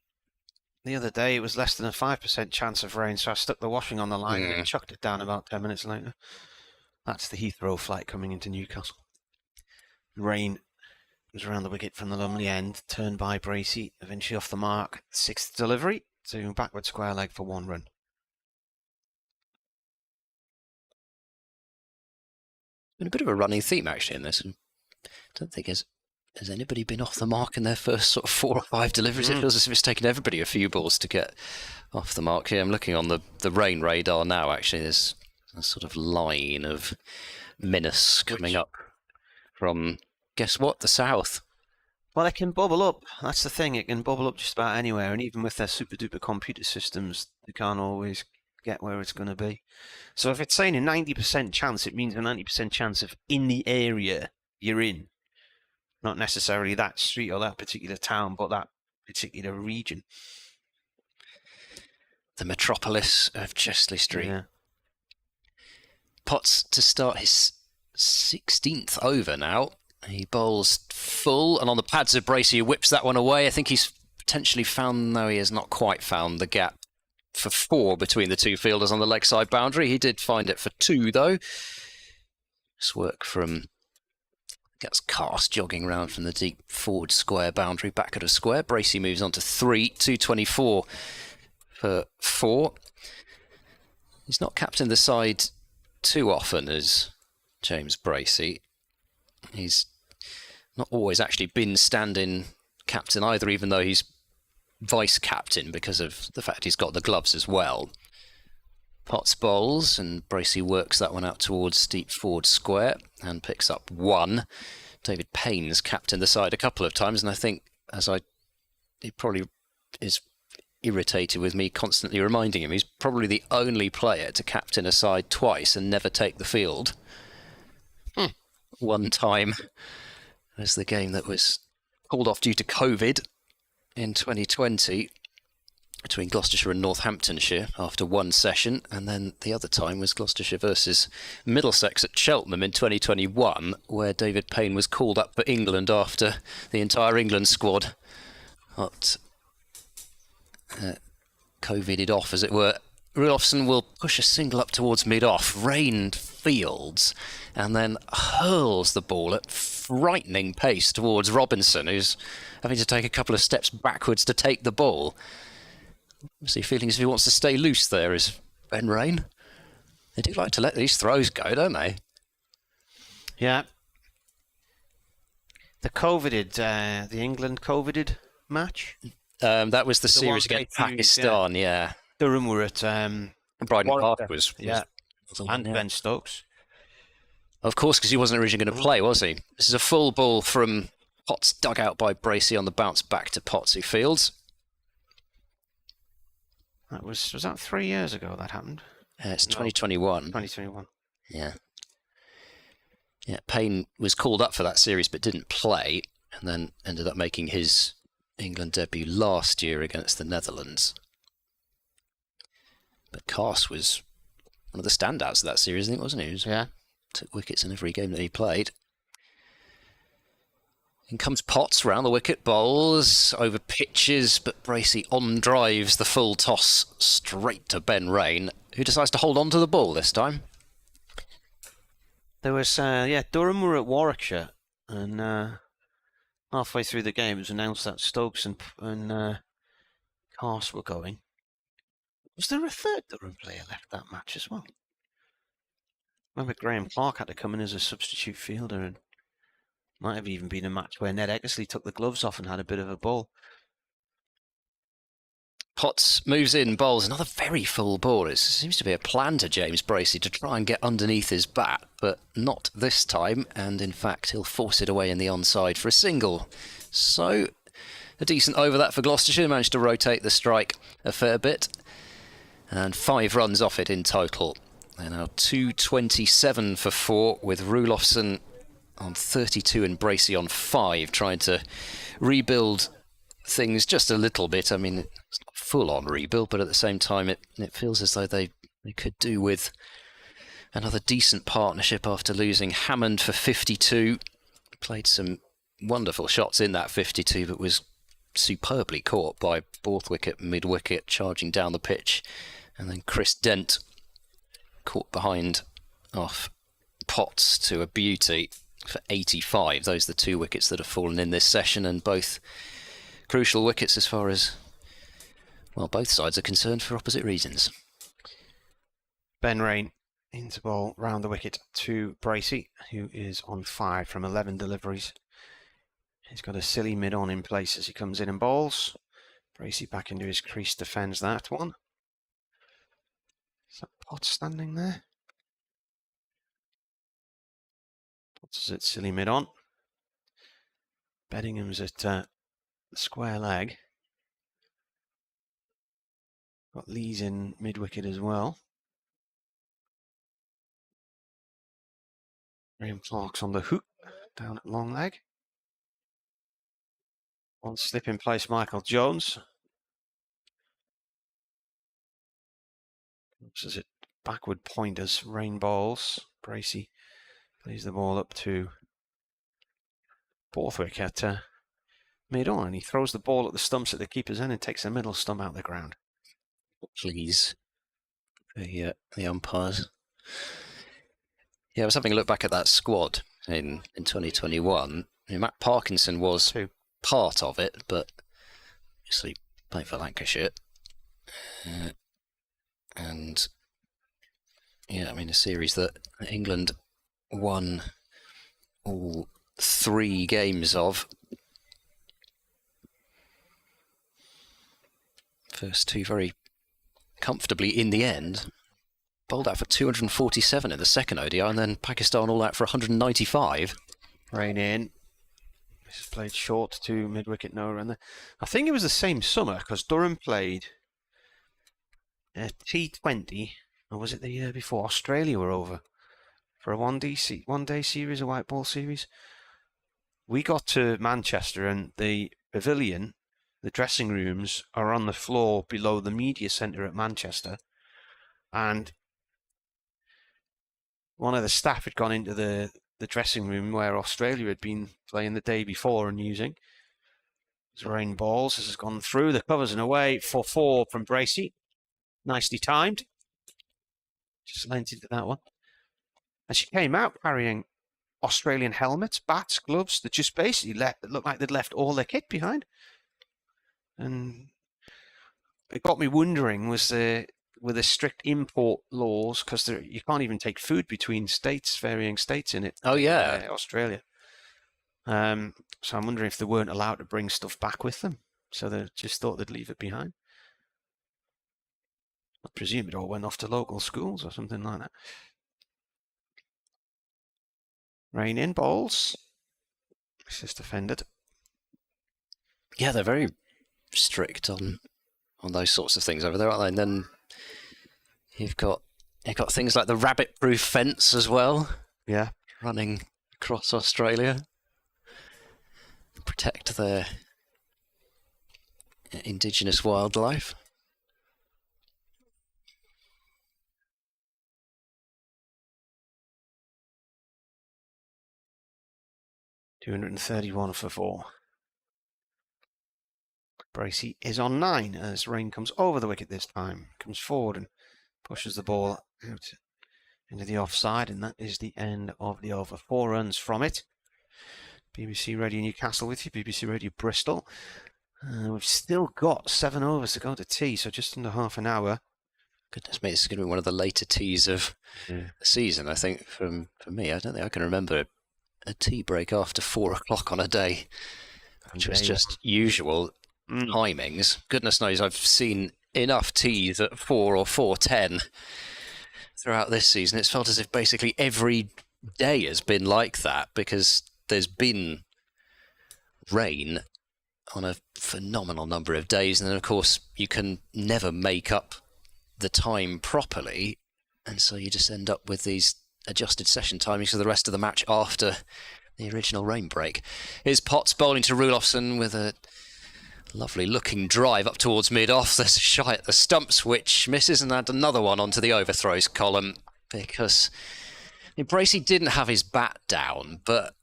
The other day it was less than a 5% chance of rain, so I stuck the washing on the line and chucked it down about 10 minutes later. That's the Heathrow flight coming into Newcastle. Rain was around the wicket from the Lumley end, turned by Bracey, eventually off the mark. 6th delivery to backward square leg for 1 run. Been a bit of a running theme actually in this. I don't think has anybody been off the mark in their first sort of 4 or 5 deliveries. It feels as if it's taken everybody a few balls to get off the mark here. I'm looking on the rain radar now. Actually, there's a sort of line of menace coming up from, guess what, the south. Well, it can bubble up. That's the thing. It can bubble up just about anywhere, and even with their super duper computer systems, they can't always get where it's going to be. So if it's saying a 90% chance, it means a 90% chance of in the area you're in. Not necessarily that street or that particular town, but that particular region. The metropolis of Chesley Street. Yeah. Potts to start his 16th over now. He bowls full, and on the pads of Bracey, he whips that one away. I think he's potentially found, no, he has not quite found the gap for 4 between the 2 fielders on the leg side boundary. He did find it for 2, though. This work from, gets Cast jogging round from the deep forward square boundary, back at a square. Bracey moves on to 3, 224 for 4. He's not captained the side too often as James Bracey. He's not always actually been stand-in captain either, even though he's vice-captain because of the fact he's got the gloves as well. Potts bowls, and Bracey works that one out towards deep forward square and picks up 1. David Payne's captained the side a couple of times, and I think, he probably is irritated with me constantly reminding him, he's probably the only player to captain a side twice and never take the field. One time was the game that was called off due to COVID in 2020 between Gloucestershire and Northamptonshire after 1 session, and then the other time was Gloucestershire versus Middlesex at Cheltenham in 2021, where David Payne was called up for England after the entire England squad got COVIDed off, as it were. Rudolphson will push a single up towards mid-off, rained fields, and then hurls the ball at frightening pace towards Robinson, who's having to take a couple of steps backwards to take the ball. Obviously feeling as if he wants to stay loose there is Ben Rain. They do like to let these throws go, don't they? Yeah. The COVIDed, the England COVIDed match? That was the series against Pakistan, yeah. Durham were at Bryden Park was and Ben Stokes. Of course, because he wasn't originally going to play, was he? This is a full ball from Potts, dug out by Bracey on the bounce back to Potts, who fields. That was that 3 years ago that happened? It's 2021. 2021. Yeah. Yeah, Payne was called up for that series but didn't play, and then ended up making his England debut last year against the Netherlands. But Cast was one of the standouts of that series, I think, wasn't he? Yeah. Took wickets in every game that he played. In comes Potts round the wicket, bowls over pitches, but Bracey on drives the full toss straight to Ben Rain, who decides to hold on to the ball this time. There was, Durham were at Warwickshire, and halfway through the game it was announced that Stokes and Cast were going. Was there a third Durham player left that match as well? I remember Graham Clark had to come in as a substitute fielder, and Might have even been a match where Ned Eckersley took the gloves off and had a bit of a ball. Potts moves in, bowls another very full ball. It seems to be a plan to James Bracey to try and get underneath his bat, but not this time. And in fact, he'll force it away in the onside for a single. So a decent over that for Gloucestershire. Managed to rotate the strike a fair bit. And 5 runs off it in total. And now 227 for 4 with Rulofsson on 32 and Bracey on 5, trying to rebuild things just a little bit. I mean, it's not full-on rebuild, but at the same time, it feels as though they could do with another decent partnership after losing Hammond for 52. Played some wonderful shots in that 52, but was superbly caught by Borthwick mid-wicket, charging down the pitch. And then Chris Dent caught behind off Potts to a beauty for 85. Those are the 2 wickets that have fallen in this session, and both crucial wickets as far as, well, both sides are concerned for opposite reasons. Ben Rain into ball round the wicket to Bracey, who is on 5 from 11 deliveries. He's got a silly mid-on in place as he comes in and bowls. Bracey back into his crease, defends that one. Is that Potts standing there? Potts is at silly mid-on. Beddingham's at square leg. Got Lees in mid-wicket as well. Graham Clark's on the hook, down at long leg. On slip in place, Michael Jones. This is it, backward pointers, Rain bowls. Bracey plays the ball up to Borthwick at mid-on, and he throws the ball at the stumps at the keeper's end and takes the middle stump out the ground. Please, the umpires. Yeah, I was having a look back at that squad in 2021. I mean, Matt Parkinson was part of it, but obviously playing for Lancashire. And yeah, I mean, a series that England won all 3 games of. First 2 very comfortably in the end. Bowled out for 247 in the second ODI, and then Pakistan all out for 195. Rain in. This is played short to mid-wicket, no run there. I think it was the same summer, because Durham played a T20, or was it the year before? Australia were over for a one-day series, a white ball series. We got to Manchester, and the pavilion, the dressing rooms, are on the floor below the media centre at Manchester. And one of the staff had gone into the dressing room where Australia had been playing the day before and using. It's Rain balls. This has gone through the covers and away for 4 from Bracey. Nicely timed. Just lent into that one. And she came out carrying Australian helmets, bats, gloves that just basically looked like they'd left all their kit behind. And it got me wondering, were there strict import laws, because you can't even take food between states, varying states in it. Oh yeah, Australia. So I'm wondering if they weren't allowed to bring stuff back with them, so they just thought they'd leave it behind. I presume it all went off to local schools or something like that. Rain in bowls. This is defended. Yeah, they're very strict on those sorts of things over there, aren't they? And then you've got things like the rabbit-proof fence as well. Yeah, running across Australia, protect their indigenous wildlife. $231 for 4. Bracey is on 9 as Rain comes over the wicket this time. Comes forward and pushes the ball out into the offside, and that is the end of the over. 4 runs from it. BBC Radio Newcastle with you, BBC Radio Bristol. We've still got 7 overs to go to tea, so just under half an hour. Goodness me, this is going to be one of the later teas of the season, I think, for me. I don't think I can remember a tea break after 4 o'clock on a day, which was just usual timings. Goodness knows I've seen enough teas at 4 or 4:10 throughout this season. It's felt as if basically every day has been like that, because there's been rain on a phenomenal number of days, and then of course you can never make up the time properly, and so you just end up with these adjusted session timings for the rest of the match after the original rain break. Here's Potts bowling to Rulofsson with a lovely looking drive up towards mid-off. There's a shy at the stumps which misses, and add another one onto the overthrows column, because Bracey didn't have his bat down, but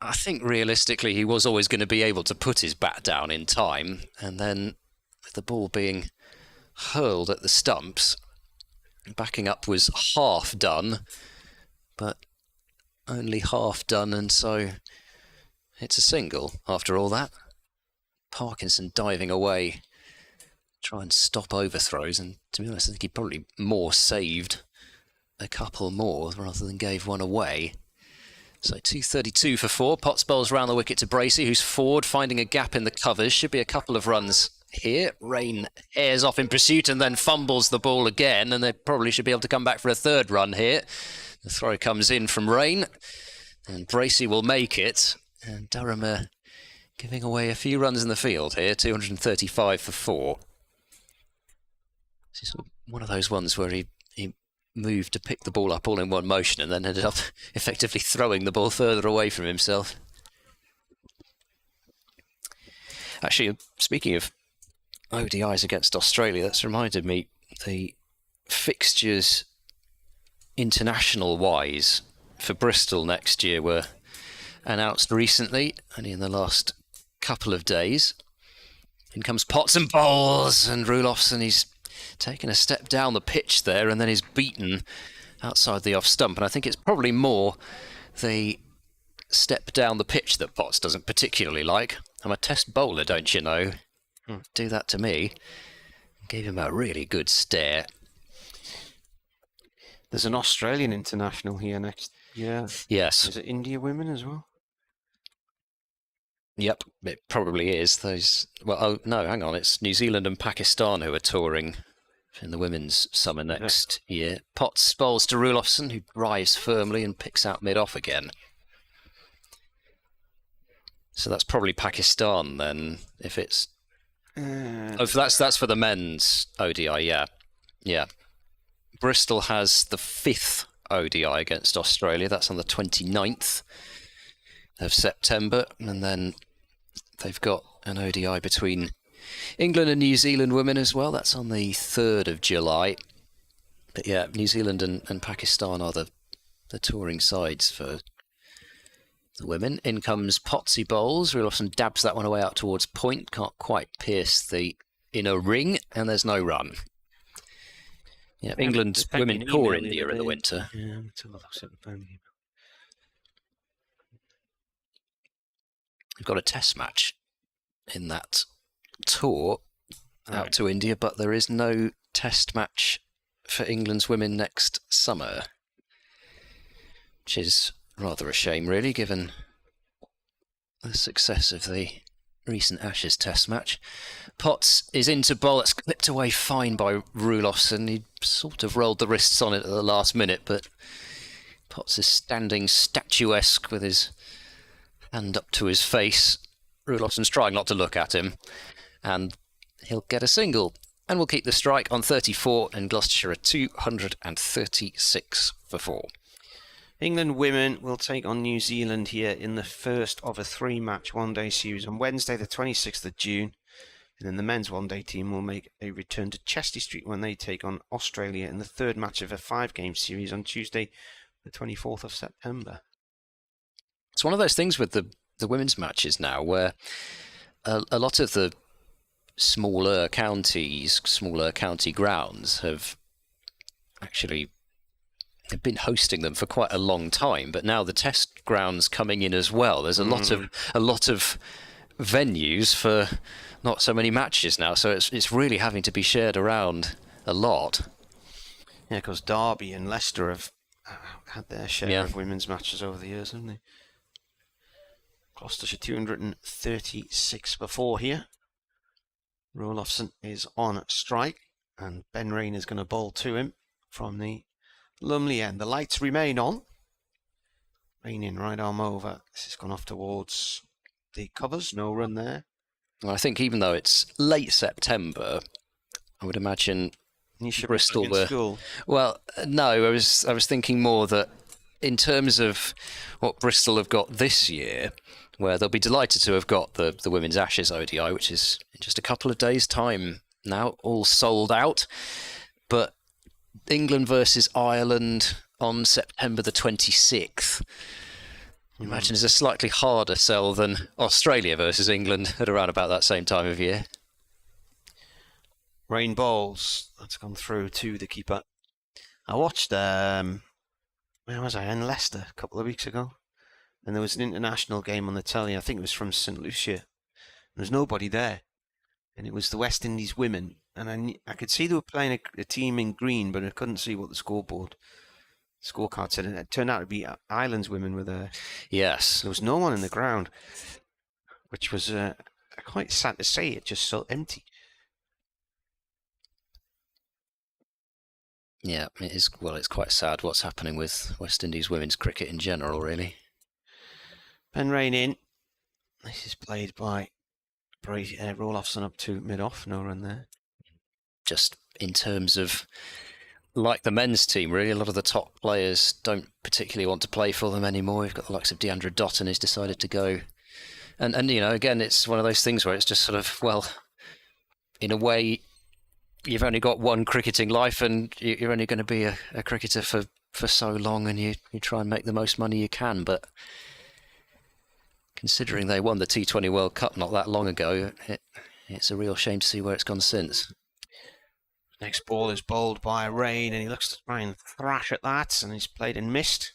I think realistically he was always going to be able to put his bat down in time, and then with the ball being hurled at the stumps, backing up was half done, but only half done, and so it's a single after all that. Parkinson diving away, try and stop overthrows, and to be honest I think he probably more saved a couple more rather than gave one away. So 232 for 4. Potts bowls round the wicket to Bracey, who's forward, finding a gap in the covers. Should be a couple of runs here. Rain airs off in pursuit and then fumbles the ball again, and they probably should be able to come back for a third run here. The throw comes in from Rain, and Bracey will make it, and Durham giving away a few runs in the field here. 235 for 4. This is one of those ones where he moved to pick the ball up all in one motion and then ended up effectively throwing the ball further away from himself. Actually, speaking of ODIs against Australia, that's reminded me, the fixtures international-wise for Bristol next year were announced recently, only in the last couple of days. In comes Potts and bowls, and Rulofsson, he's taken a step down the pitch there and then is beaten outside the off stump, and I think it's probably more the step down the pitch that Potts doesn't particularly like. I'm a test bowler, don't you know? Do that to me. Gave him a really good stare. There's an Australian international here next year. Yes. Is it India women as well? Yep, it probably is. Those. Well, oh no, hang on. It's New Zealand and Pakistan who are touring in the women's summer next year. Potts bowls to Rulofsson, who drives firmly and picks out mid-off again. So that's probably Pakistan then, if it's... oh, that's for the men's ODI, yeah. Bristol has the 5th ODI against Australia. That's on the 29th of September, and then they've got an ODI between England and New Zealand women as well. That's on the 3rd of July. But yeah, New Zealand and Pakistan are the touring sides for the women. In comes Potsy bowls. Rulofsson dabs that one away out towards point. Can't quite pierce the inner ring, and there's no run. Yeah, England's women tour India in the winter. Yeah, We've got a test match in that tour out to India, but there is no test match for England's women next summer, which is rather a shame, really, given the success of the recent Ashes test match. Potts is into bowl. It's clipped away fine by Rulofsson. He sort of rolled the wrists on it at the last minute, but Potts is standing statuesque with his hand up to his face. Rulofsson's trying not to look at him, and he'll get a single, and we'll keep the strike on 34, and Gloucestershire are 236 for 4. England women will take on New Zealand here in the first of a 3-match one-day series on Wednesday the 26th of June, and then the men's one-day team will make a return to Chester Street when they take on Australia in the 3rd match of a 5-game series on Tuesday the 24th of September. It's one of those things with the women's matches now where a lot of the smaller county grounds have actually been hosting them for quite a long time, but now the test grounds coming in as well. There's a lot of venues for not so many matches now, so it's really having to be shared around a lot. Yeah, because Derby and Leicester have had their share of women's matches over the years, haven't they? Gloucestershire 236 before here. Rolofsson is on strike, and Ben Rain is going to bowl to him from the Lumley end. The lights remain on. Rain in, right arm over. This has gone off towards the covers. No run there. Well, I think even though it's late September, I would imagine Bristol were. School. Well, no, I was thinking more that in terms of what Bristol have got this year, where they'll be delighted to have got the Women's Ashes ODI, which is in just a couple of days' time now, all sold out. But England versus Ireland on September the 26th, imagine is a slightly harder sell than Australia versus England at around about that same time of year. Rain bowls. That's gone through to the keeper. I watched, where was I? In Leicester a couple of weeks ago. And there was an international game on the telly. I think it was from St. Lucia. There was nobody there. And it was the West Indies women. And I could see they were playing a team in green, but I couldn't see what the scorecard said. And it turned out to be Ireland's women were there. Yes. There was no one in the ground, which was quite sad to say. It just felt empty. Yeah, it is. Well, it's quite sad what's happening with West Indies women's cricket in general, really. Ben Rain in. This is played by Rolofsson up to mid-off. No run there. Just in terms of, like the men's team, really, a lot of the top players don't particularly want to play for them anymore. You've got the likes of Deandra Dotton who's decided to go. And you know, again, it's one of those things where it's just sort of, well, in a way, you've only got one cricketing life and you're only going to be a cricketer for so long, and you try and make the most money you can. But considering they won the T20 World Cup not that long ago, it's a real shame to see where it's gone since. Next ball is bowled by Rain, and he looks to try and thrash at that, and he's played and missed.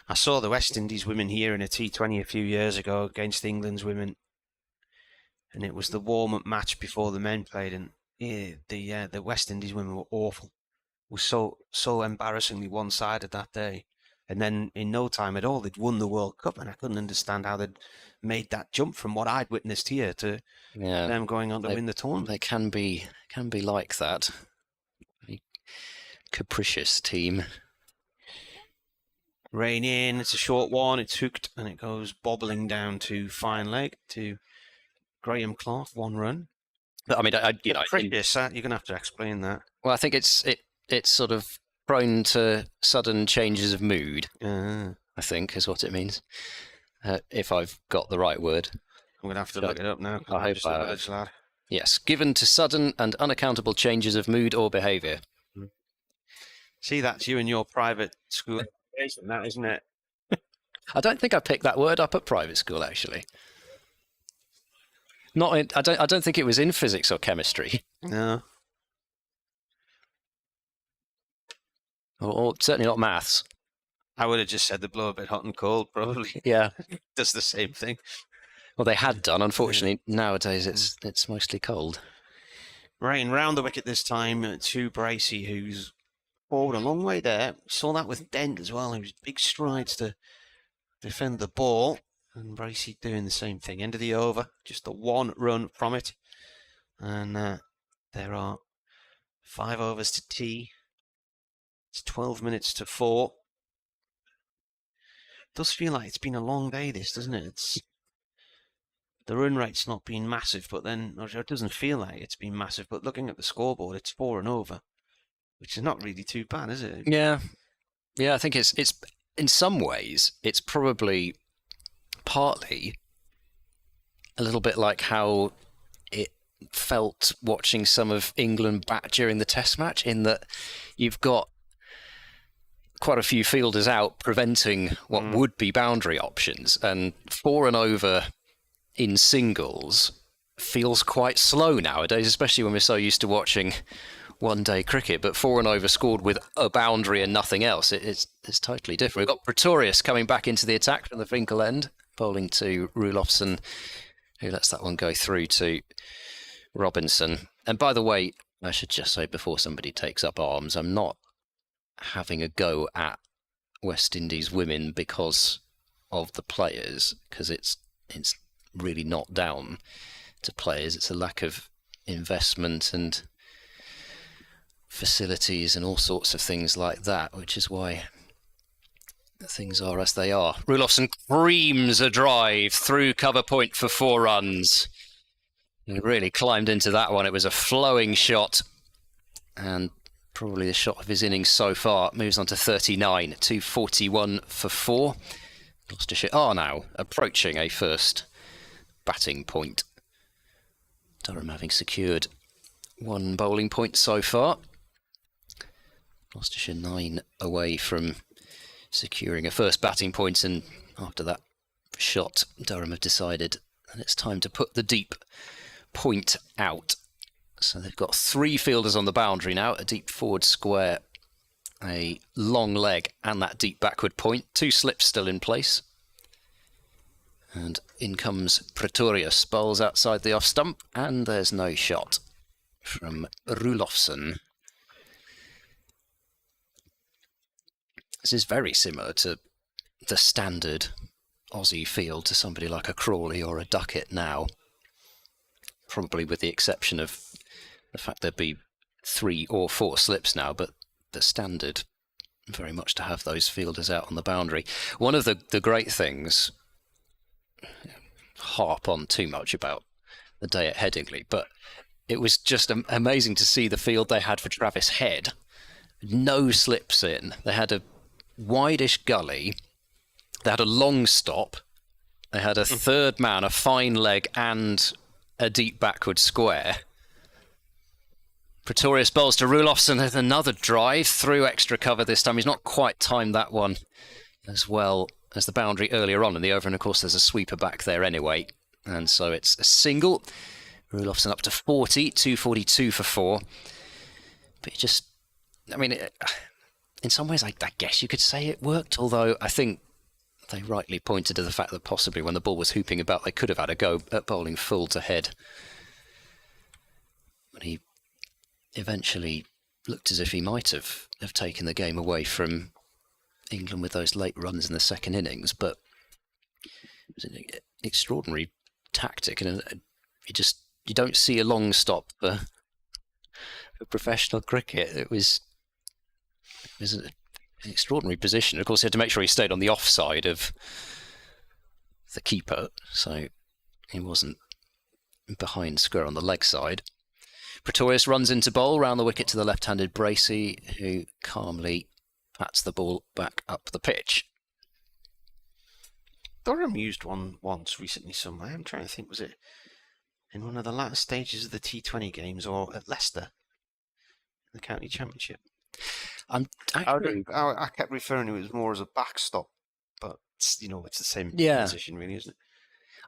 I saw the West Indies women here in a T20 a few years ago against England's women, and it was the warm-up match before the men played, and the West Indies women were awful. It was so embarrassingly one-sided that day. And then in no time at all, they'd won the World Cup, and I couldn't understand how they'd made that jump from what I'd witnessed here to them going on to win the tournament. They can be like that. A capricious team. Rain in, it's a short one, it's hooked, and it goes bobbling down to fine leg to Graham Clark, 1 run. But I mean, capricious, you're going to have to explain that. Well, I think it's sort of prone to sudden changes of mood, I think, is what it means. If I've got the right word. I'm going to have to look it up now. I hope I have. Yes, given to sudden and unaccountable changes of mood or behaviour. See, that's you in your private school education, that, isn't it? I don't think I picked that word up at private school, actually. I don't think it was in physics or chemistry. No. Or certainly not maths. I would have just said they blow a bit hot and cold, probably. Yeah. Does the same thing. Well, they had done. Unfortunately, nowadays it's mostly cold. Rain round the wicket this time to Bracey, who's forward a long way there. Saw that with Dent as well, who's big strides to defend the ball. And Bracey doing the same thing. End of the over, just the 1 run from it. And there are 5 overs to tea. It's 12 minutes to 4. It does feel like it's been a long day, this, doesn't it? The run rate's not been massive, but then it doesn't feel like it's been massive. But looking at the scoreboard, it's 4 and over, which is not really too bad, is it? Yeah, I think it's in some ways it's probably partly a little bit like how it felt watching some of England bat during the Test match, in that you've got quite a few fielders out preventing what would be boundary options, and 4 and over in singles feels quite slow nowadays, especially when we're so used to watching one-day cricket. But 4 and over scored with a boundary and nothing else, it's totally different. We've got Pretorius coming back into the attack from the Finkel end, bowling to Rolofsson, who lets that one go through to Robinson. And by the way, I should just say before somebody takes up arms, I'm not having a go at West Indies women because of the players, because it's really not down to players. It's a lack of investment and facilities and all sorts of things like that, which is why things are as they are. Rulofsson creams a drive through cover point for 4 runs. He really climbed into that one. It was a flowing shot, and probably the shot of his innings so far. Moves on to 39, 241 for 4. Gloucestershire are now approaching a first batting point. Durham having secured 1 bowling point so far. Gloucestershire 9 away from securing a first batting point, and after that shot, Durham have decided that it's time to put the deep point out. So they've got 3 fielders on the boundary now, a deep forward square, a long leg, and that deep backward point. 2 slips still in place. And in comes Pretorius, bowls outside the off stump, and there's no shot from Rulofsson. This is very similar to the standard Aussie field, to somebody like a Crawley or a Duckett now. Probably with the exception of the fact there'd be 3 or 4 slips now, but the standard very much to have those fielders out on the boundary. One of the great things, harp on too much about the day at Headingley, but it was just amazing to see the field they had for Travis Head. No slips in. They had a wide-ish gully, they had a long stop, they had a third man, a fine leg, and a deep backward square. Pretorius bowls to Rulofsson with another drive through extra cover this time. He's not quite timed that one as well as the boundary earlier on in the over, and of course there's a sweeper back there anyway, and so it's a single. Rulofsson up to 40, 242 for 4. But just, I mean, in some ways, I guess you could say it worked, although I think they rightly pointed to the fact that possibly when the ball was hooping about, they could have had a go at bowling full to Head. But he eventually looked as if he might have taken the game away from England with those late runs in the second innings, but it was an extraordinary tactic, and you don't see a long stop for professional cricket. It was an extraordinary position. Of course, he had to make sure he stayed on the offside of the keeper, so he wasn't behind square on the leg side. Pretorius runs into bowl round the wicket to the left-handed Bracey, who calmly pats the ball back up the pitch. Durham used one once recently somewhere. I'm trying to think, was it in one of the last stages of the T20 games or at Leicester, the county championship? I kept referring to it as more as a backstop, but it's the same position, really, isn't it?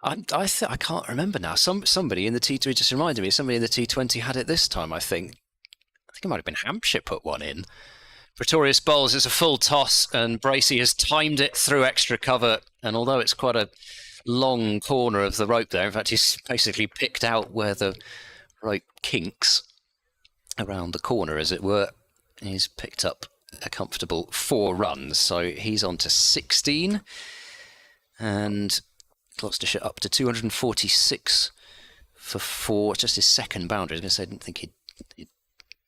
I can't remember now. Somebody in the T20 just reminded me. Somebody in the T20 had it this time. I think it might have been Hampshire put one in. Pretorius bowls. It's a full toss, and Bracey has timed it through extra cover. And although it's quite a long corner of the rope there, in fact, he's basically picked out where the rope kinks around the corner, as it were. He's picked up a comfortable 4 runs, so he's on to 16, and Gloucestershire up to 246 for 4. Just his second boundary. I was going to say, I didn't think he'd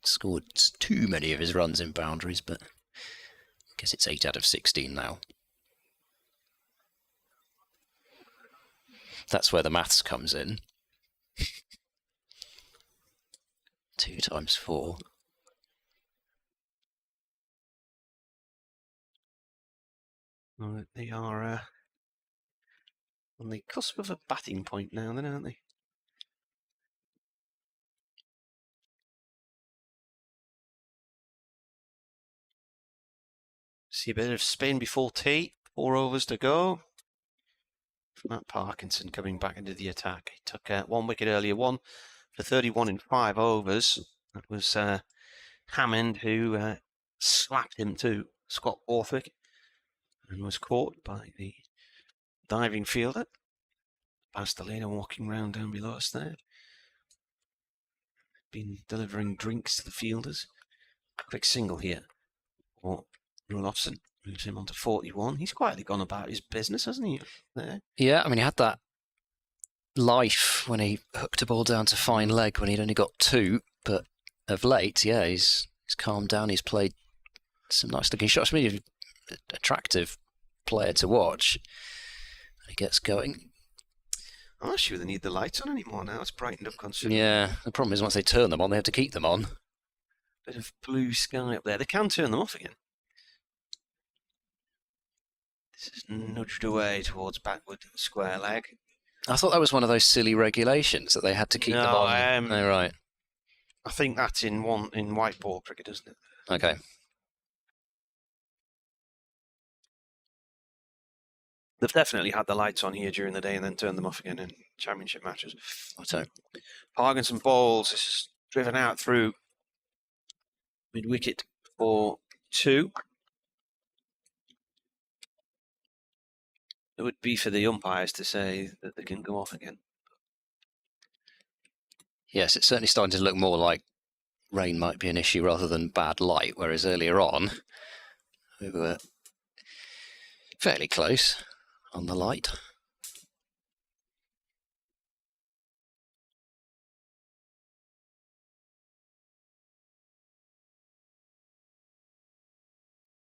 scored too many of his runs in boundaries, but I guess it's 8 out of 16 now. That's where the maths comes in. 2 times 4. They are on the cusp of a batting point now, then, aren't they? See a bit of spin before tea. 4 overs to go. Matt Parkinson coming back into the attack. He took 1 wicket earlier, 1 for 31 in 5 overs. That was Hammond who slapped him to Scott Borthwick and was caught by the diving fielder. Pastelina walking round down below us there. Been delivering drinks to the fielders. Quick single here for Rulofsson. Moves him on to 41. He's quietly gone about his business, hasn't he? There. Yeah, I mean, he had that life when he hooked a ball down to fine leg when he'd only got 2, but of late, yeah, he's calmed down. He's played some nice looking shots. I mean, he's an attractive player to watch. He gets going. I'm not sure they need the lights on anymore now. It's brightened up considerably. Yeah, the problem is once they turn them on, they have to keep them on. Bit of blue sky up there. They can turn them off again. This is nudged away towards backward square leg. I thought that was one of those silly regulations that they had to keep them on. Oh, right. I think that's in white ball cricket, isn't it? Okay. They've definitely had the lights on here during the day and then turned them off again in championship matches. So, Parkinson balls. This is driven out through mid-wicket for 2. It would be for the umpires to say that they can go off again. Yes, it's certainly starting to look more like rain might be an issue rather than bad light, whereas earlier on we were fairly close on the light.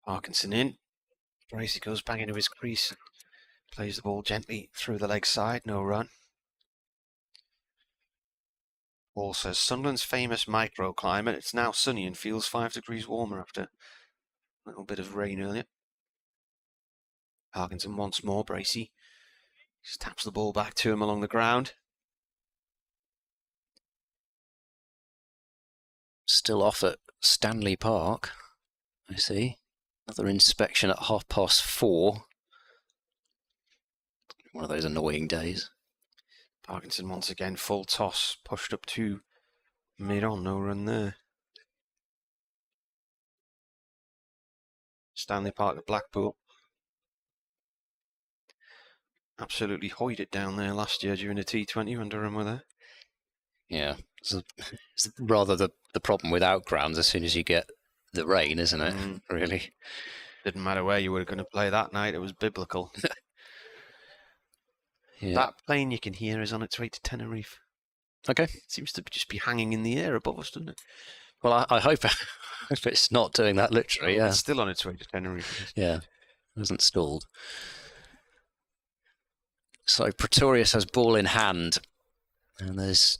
Parkinson in. Bracey goes bang into his crease. Plays the ball gently through the leg side. No run. Ball says Sunderland's famous microclimate. It's now sunny and feels 5 degrees warmer after a little bit of rain earlier. Parkinson once more. Bracey just taps the ball back to him along the ground. Still off at Stanley Park, I see. Another inspection at 4:30. One of those annoying days. Parkinson once again, full toss, pushed up to mid-on, no run there. Stanley Park at Blackpool. Absolutely hoyed it down there last year during the T20 when Durham were there. Yeah, it's rather the problem with outgrounds as soon as you get the rain, isn't it? Really? Didn't matter where you were going to play that night, it was biblical. Yeah. That plane you can hear is on its way to Tenerife. Okay. It seems to just be hanging in the air above us, doesn't it? Well, I hope it's not doing that literally, yeah. It's still on its way to Tenerife. Yeah, it hasn't stalled. So Pretorius has ball in hand, and there's,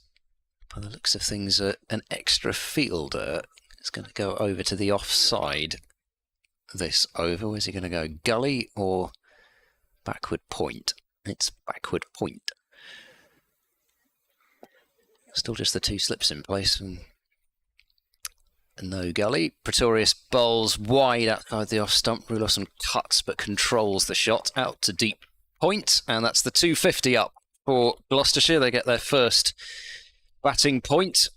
by the looks of things, an extra fielder. It's going to go over to the offside this over. Where's he going to go? Gully or backward point? It's backward point. Still just the 2 slips in place and no gully. Pretorius bowls wide outside the off stump. Rulofsson cuts but controls the shot out to deep point, and that's the 250 up for Gloucestershire. They get their first batting point.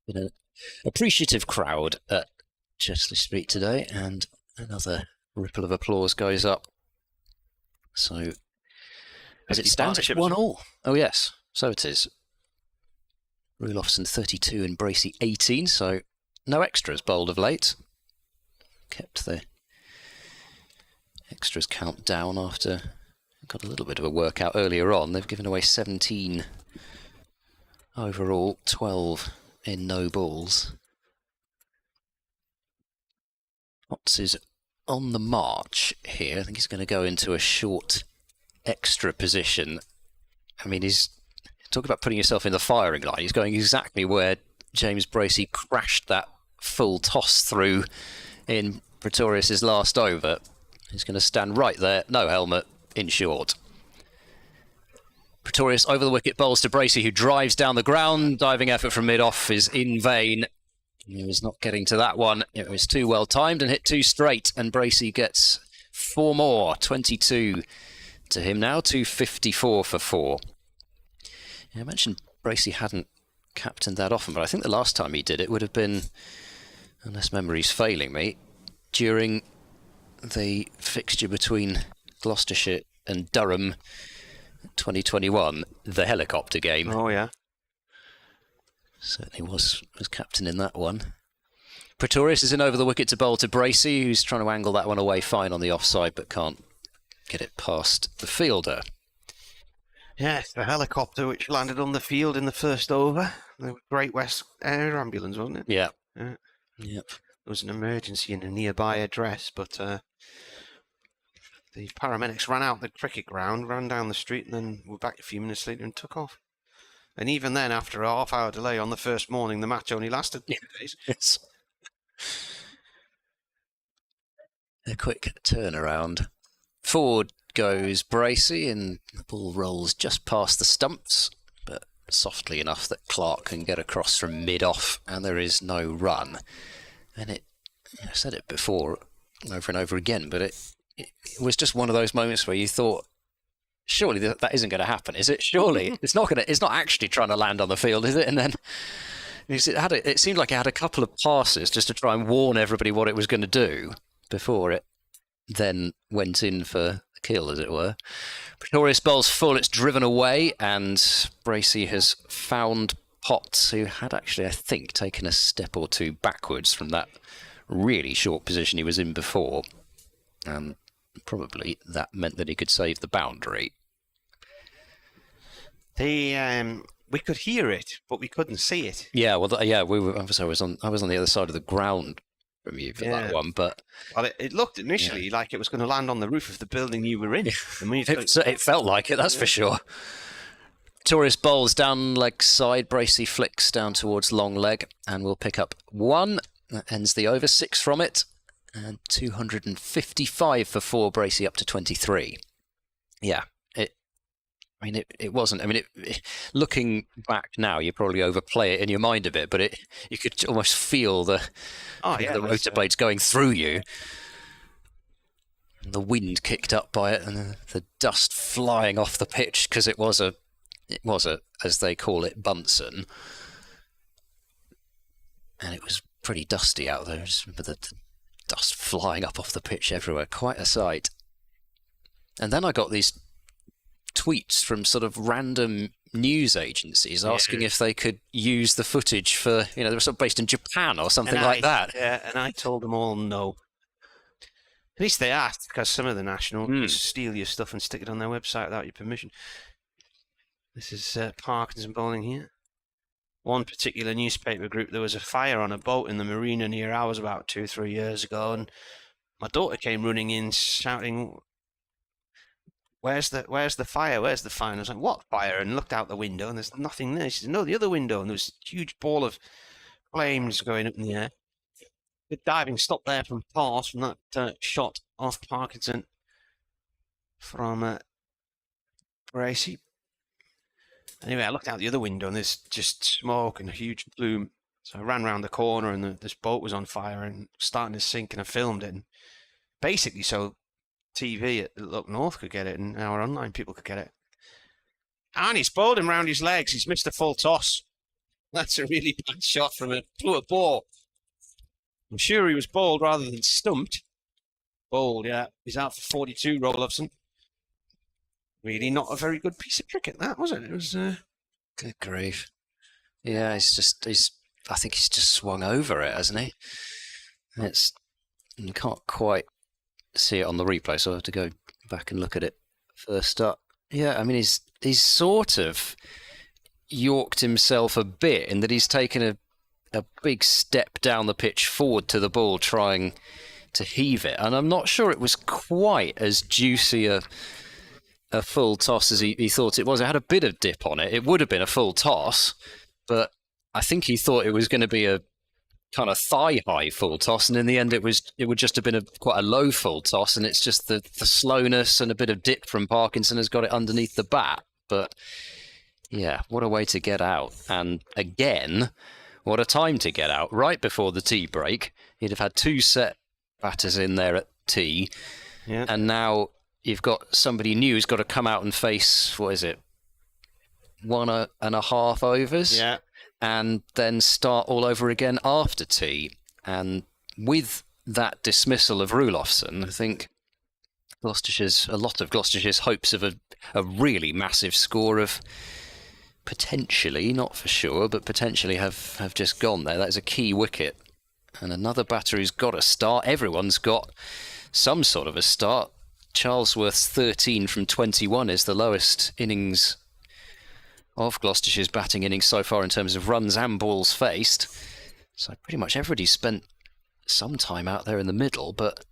Been an appreciative crowd at Chesley Street today, and another ripple of applause goes up. So as it stands, it's 1-1. Oh yes, so it is. Rulofsson 32 and Bracey 18, so no extras bowled of late. Kept the extras count down after got a little bit of a workout earlier on. They've given away 17 overall, 12 in no balls. Potts is on the march here. I think he's going to go into a short extra position. I mean, he's talk about putting yourself in the firing line. He's going exactly where James Bracey crashed that full toss through in Pretorius's last over. He's going to stand right there, no helmet, in short. Pretorius over the wicket, bowls to Bracey, who drives down the ground. Diving effort from mid-off is in vain. He was not getting to that one. It was too well timed and hit 2 straight, and Bracey gets 4 more. 22 to him now, 254 for 4. I mentioned Bracey hadn't captained that often, but I think the last time he did it would have been, unless memory's failing me, during the fixture between Gloucestershire and Durham 2021, the helicopter game. Oh, yeah. Certainly was captain in that one. Pretorius is in over the wicket to bowl to Bracey, who's trying to angle that one away fine on the offside, but can't get it past the fielder. Yes, the helicopter which landed on the field in the first over. The Great West Air Ambulance, wasn't it? Yeah. Yeah. Yep. There was an emergency in a nearby address, but the paramedics ran out the cricket ground, ran down the street, and then were back a few minutes later and took off. And even then, after a half-hour delay on the first morning, the match only lasted 2 days. Yes. A quick turnaround. Forward goes Bracey, and the ball rolls just past the stumps, but softly enough that Clark can get across from mid-off, and there is no run. And I said it before, over and over again, but it was just one of those moments where you thought, surely that isn't going to happen, is it? Surely it's not actually trying to land on the field, is it? And then it seemed like it had a couple of passes just to try and warn everybody what it was going to do before it then went in for a kill, as it were. Pretorius bowls full, it's driven away, and Bracey has found Potts, who had actually, I think, taken a step or two backwards from that really short position he was in before. Probably that meant that he could save the boundary. We could hear it, but we couldn't see it. Yeah, well, I was on the other side of the ground from you for that one, but it looked initially like it was going to land on the roof of the building you were in. It felt like it, that's for sure. Pretorius bowls down leg side, Bracey flicks down towards long leg, and we'll pick up 1. That ends the over, 6 from it, and 255 for 4, Bracey up to 23. Yeah, it wasn't. I mean, looking back now, you probably overplay it in your mind a bit, but you could almost feel the rotor blades going through you. And the wind kicked up by it, and the dust flying off the pitch because it was a, as they call it, Bunsen, and it was pretty dusty out there. I just remember the dust flying up off the pitch everywhere. Quite a sight. And then I got these tweets from sort of random news agencies asking if they could use the footage for, they were sort of based in Japan or something like that. Yeah, and I told them all no. At least they asked, because some of the national steal your stuff and stick it on their website without your permission. This is Parkinson bowling here. One particular newspaper group, there was a fire on a boat in the marina near ours about 2 or 3 years ago, and my daughter came running in shouting, Where's the fire? Where's the fire? And I was like, what fire? And looked out the window, and there's nothing there. She said, no, the other window. And there was a huge ball of flames going up in the air. Good diving stop there from Pass from that shot off Parkinson from Bracey. Anyway, I looked out the other window, and there's just smoke and a huge plume. So I ran round the corner, and this boat was on fire and starting to sink, and I filmed it. And basically, so TV at Look North could get it, and our online people could get it. And he's bowled him round his legs. He's missed a full toss. That's a really bad shot from a ball. I'm sure he was bowled rather than stumped. Bowled, yeah. He's out for 42, Roloffson. Really not a very good piece of cricket, that, was it? It was... Good grief. Yeah, I think he's just swung over it, hasn't he? You can't quite see it on the replay, so I have to go back and look at it first up. Yeah, I mean, he's sort of yorked himself a bit in that he's taken a big step down the pitch forward to the ball, trying to heave it, and I'm not sure it was quite as juicy a full toss as he thought it was. It had a bit of dip on it. It would have been a full toss, but I think he thought it was going to be a kind of thigh-high full toss, and in the end it would just have been quite a low full toss, and it's just the slowness and a bit of dip from Parkinson has got it underneath the bat. But yeah, what a way to get out. And again, what a time to get out. Right before the tea break, he'd have had 2 set batters in there at tea, and now you've got somebody new who's got to come out and face, 1.5 overs? Yeah. And then start all over again after tea. And with that dismissal of Roloffson, I think a lot of Gloucestershire's hopes of a really massive score of potentially, not for sure, but potentially have just gone there. That is a key wicket And another batter who's got a start. Everyone's got some sort of a start. Charlesworth's 13 from 21 is the lowest innings of Gloucestershire's batting innings so far in terms of runs and balls faced. So pretty much everybody's spent some time out there in the middle, but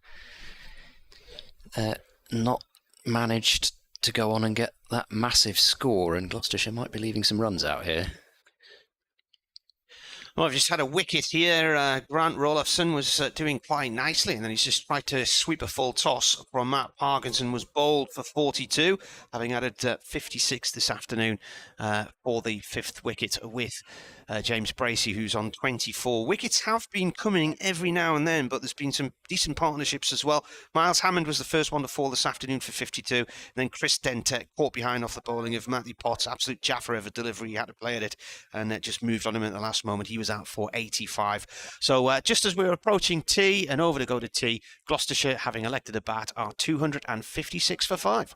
not managed to go on and get that massive score, and Gloucestershire might be leaving some runs out here. Well, I've just had a wicket here. Grant Rolofson was doing quite nicely, and then he's just tried to sweep a full toss from Matt Parkinson, was bowled for 42, having added 56 this afternoon for the 5th wicket with James Bracey, who's on 24. Wickets have been coming every now and then, but there's been some decent partnerships as well. Miles Hammond was the first one to fall this afternoon for 52, and then Chris Dent caught behind off the bowling of Matthew Potts. Absolute jaffer of a delivery. He had to play at it, and it just moved on him at the last moment. He was out for 85. So just as we're approaching tea and over to go to tea, Gloucestershire, having elected a bat, are 256 for 5.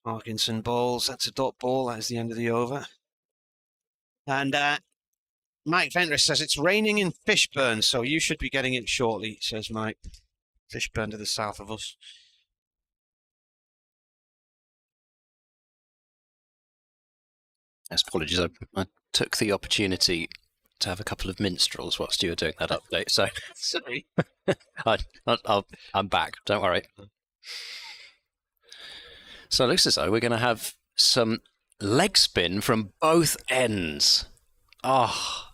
Parkinson bowls. That's a dot ball. That is the end of the over. And Mike Ventris says it's raining in Fishburn, so you should be getting it shortly, says Mike. Fishburn to the south of us. Yes, apologies. I took the opportunity to have a couple of minstrels whilst you were doing that update. So sorry. I'm back. Don't worry. So it looks as though we're going to have some leg spin from both ends. Oh,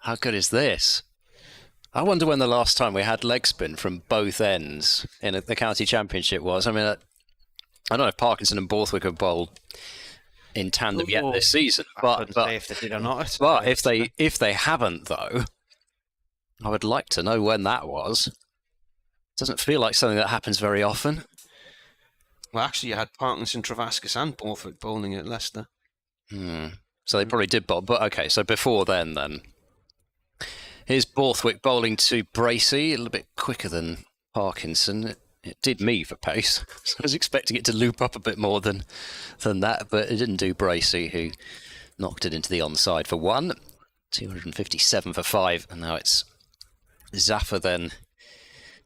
how good is this? I wonder when the last time we had leg spin from both ends in the county championship was. I mean, I don't know if Parkinson and Borthwick have bowled in tandem yet this season, but if they did or not. But if they haven't, though, I would like to know when that was. It doesn't feel like something that happens very often. Well, actually, you had Parkinson, Travaskis and Borthwick bowling at Leicester. So they probably did bowl. But okay, so before then. Here's Borthwick bowling to Bracey, a little bit quicker than Parkinson. It did me for pace. So I was expecting it to loop up a bit more than that, but it didn't do Bracey, who knocked it into the onside for 1. 257 for 5, and now it's Zaffer then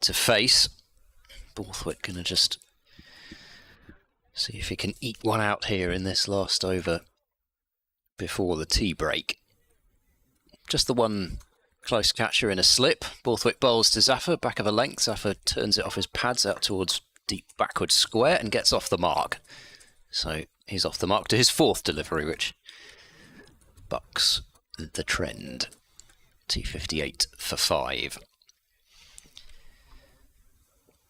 to face. Borthwick going to just see if he can eke one out here in this last over before the tea break. Just the one close catcher in a slip. Borthwick bowls to Zaffer, back of a length. Zaffer turns it off his pads out towards deep backward square and gets off the mark. So he's off the mark to his 4th delivery, which bucks the trend. 258 for 5.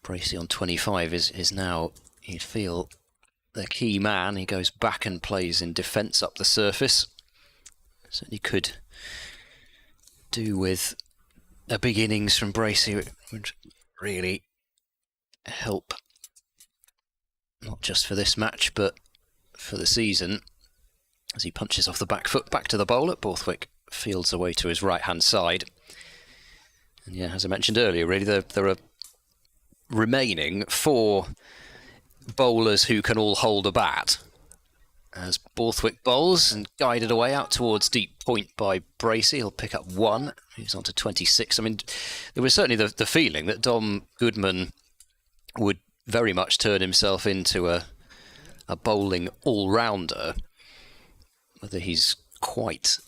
Bracey on 25 is now, you'd feel, the key man. He goes back and plays in defence up the surface. Certainly could do with a big innings from Bracey. It would really help, not just for this match, but for the season. As he punches off the back foot back to the bowler, Borthwick fields away to his right-hand side. And yeah, as I mentioned earlier, really, there are remaining 4 bowlers who can all hold a bat. As Borthwick bowls and guided away out towards deep point by Bracey, he'll pick up 1. Moves on to 26. I mean, there was certainly the feeling that Dom Goodman would very much turn himself into a bowling all-rounder. Whether he's quite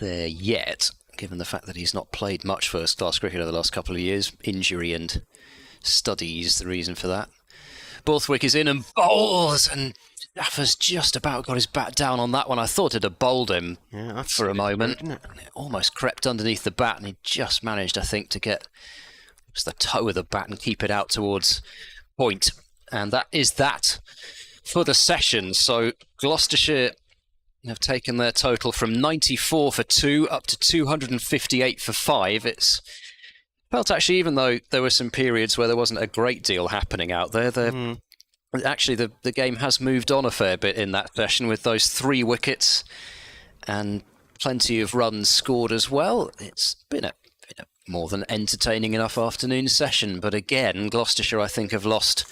there yet, given the fact that he's not played much first-class cricket over the last couple of years. Injury and studies the reason for that. Borthwick is in and bowls, and Zaffer's just about got his bat down on that one. I thought it had bowled him for a moment. It almost crept underneath the bat, and he just managed, I think, to get just the toe of the bat and keep it out towards point. And that is that for the session. So Gloucestershire have taken their total from 94 for 2 up to 258 for 5. It's felt actually, even though there were some periods where there wasn't a great deal happening out there, actually the game has moved on a fair bit in that session with those 3 wickets and plenty of runs scored as well. It's been a more than entertaining enough afternoon session, but again, Gloucestershire, I think, have lost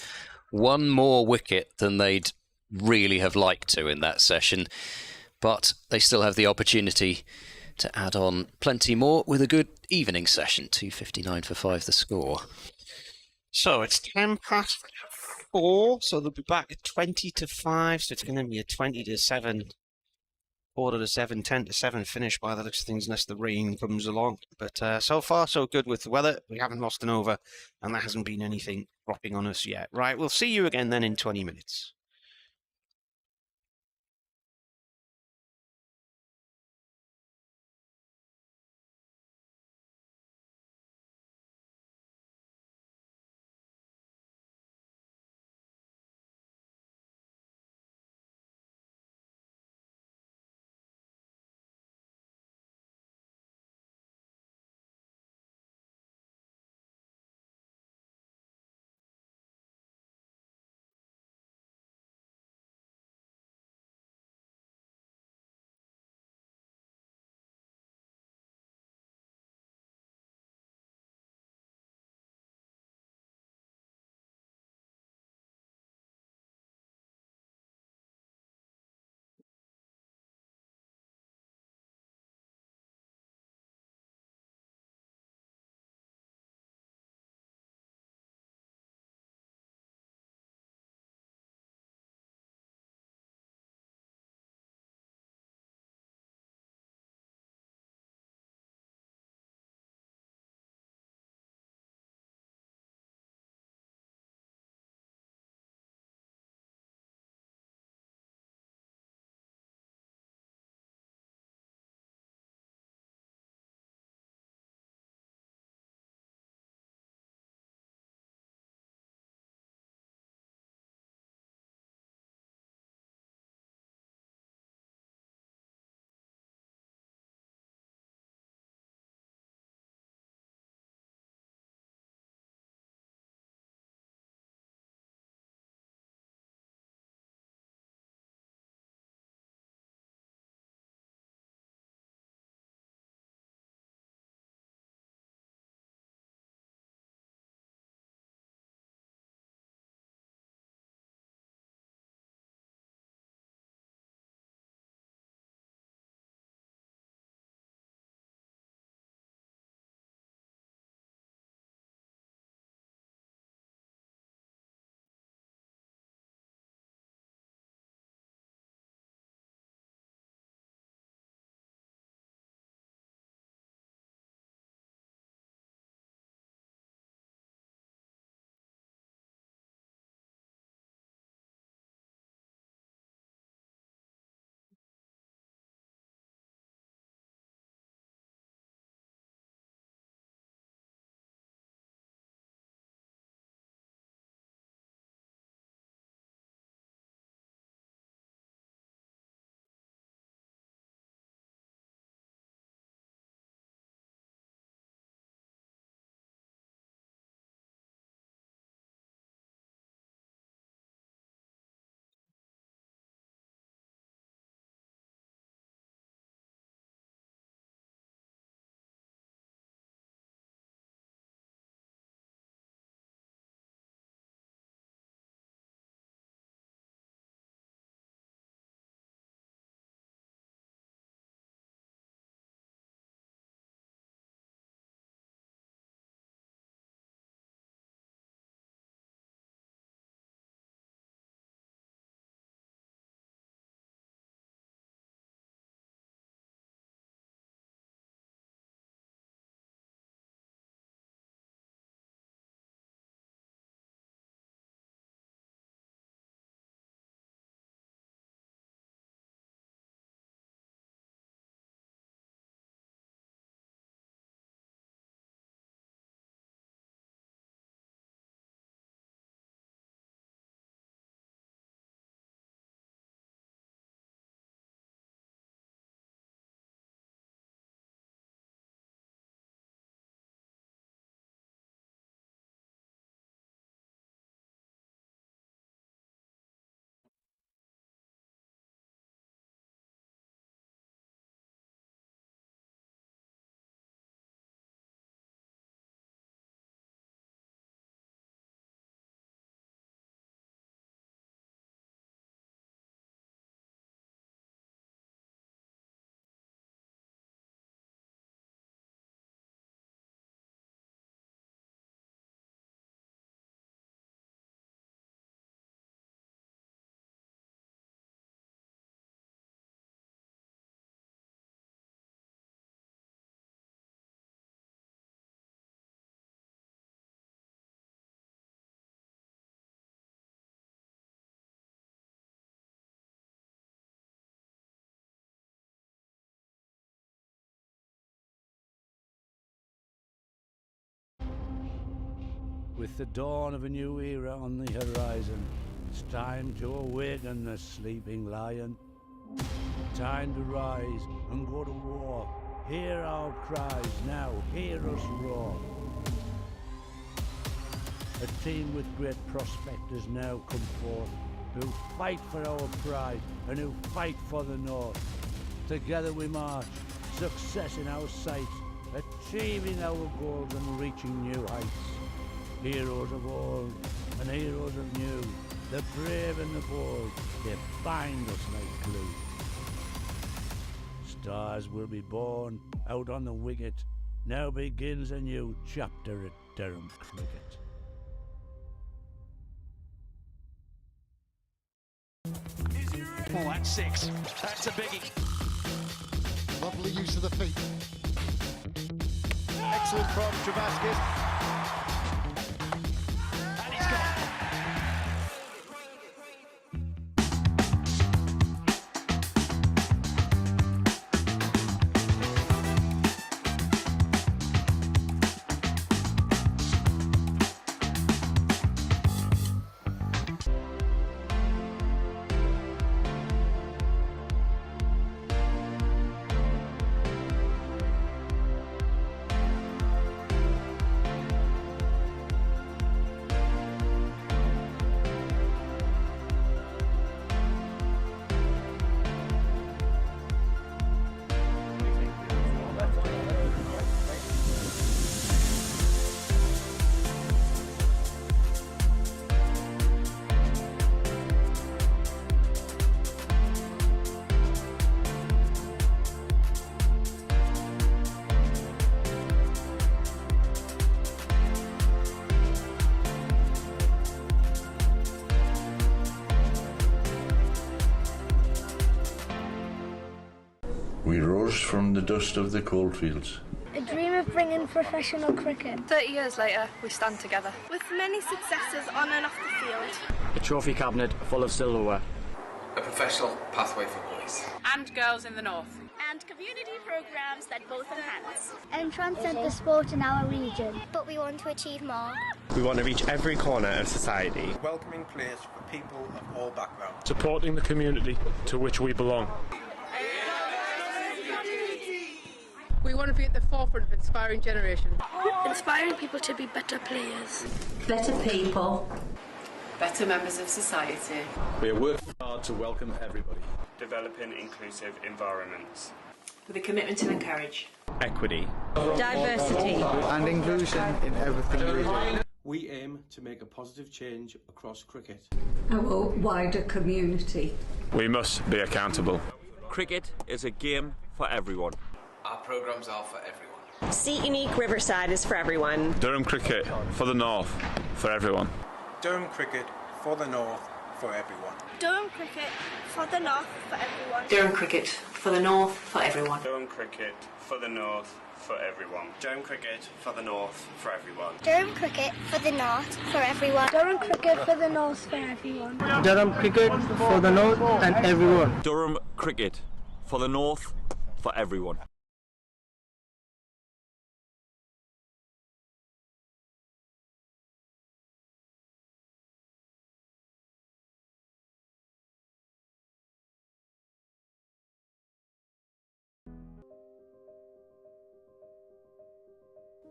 1 more wicket than they'd really have liked to in that session, but they still have the opportunity to add on plenty more with a good evening session. 2:59 for 5 the score. So it's 4:10, so they'll be back at 20-5, so it's going to be a 20-7, 4-7, 10-7 finish by the looks of things, unless the rain comes along. But so far, so good with the weather. We haven't lost an over, and there hasn't been anything dropping on us yet. Right, we'll see you again then in 20 minutes. With the dawn of a new era on the horizon, it's time to awaken the sleeping lion. Time to rise and go to war. Hear our cries now, hear us roar. A team with great prospect has now come forth, who fight for our pride and who fight for the North. Together we march, success in our sights, achieving our goals and reaching new heights. Heroes of old and heroes of new, the brave and the bold, they bind us like glue. Stars will be born out on the wicket. Now begins a new chapter at Durham Cricket. Oh, that's 6. That's a biggie. Lovely use of the feet. Excellent from Travaskis. And he's gone. We rose from the dust of the coalfields. A dream of bringing professional cricket. 30 years later, we stand together. With many successes on and off the field. A trophy cabinet full of silverware. A professional pathway for boys. And girls in the north. And community programs that both enhance and transcend the sport in our region. But we want to achieve more. We want to reach every corner of society. Welcoming place for people of all backgrounds. Supporting the community to which we belong. We want to be at the forefront of inspiring generations. Inspiring people to be better players. Better people. Better members of society. We are working hard to welcome everybody. Developing inclusive environments. With a commitment to encourage Equity. Diversity. And inclusion in everything we do. We aim to make a positive change across cricket. Our wider community. We must be accountable. Cricket is a game for everyone. Our programs are for everyone. Seat Unique Riverside is for everyone. Durham Cricket for the North, for everyone. Durham Cricket for the North, for everyone. Durham Cricket for the North for everyone. Durham Cricket for the north for everyone. Durham Cricket for the North for everyone. Durham Cricket for the North for everyone. Durham Cricket for the North for everyone. Durham Cricket for the North for everyone. Durham Cricket for the North and everyone. Durham Cricket for the North, for everyone.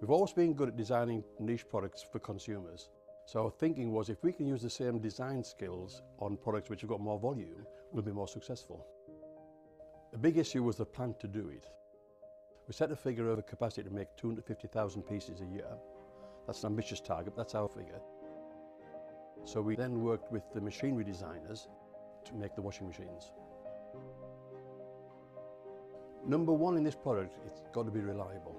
We've always been good at designing niche products for consumers. So our thinking was if we can use the same design skills on products which have got more volume, we'll be more successful. The big issue was the plan to do it. We set a figure of a capacity to make 250,000 pieces a year. That's an ambitious target, but that's our figure. So we then worked with the machinery designers to make the washing machines. Number one in this product, it's got to be reliable.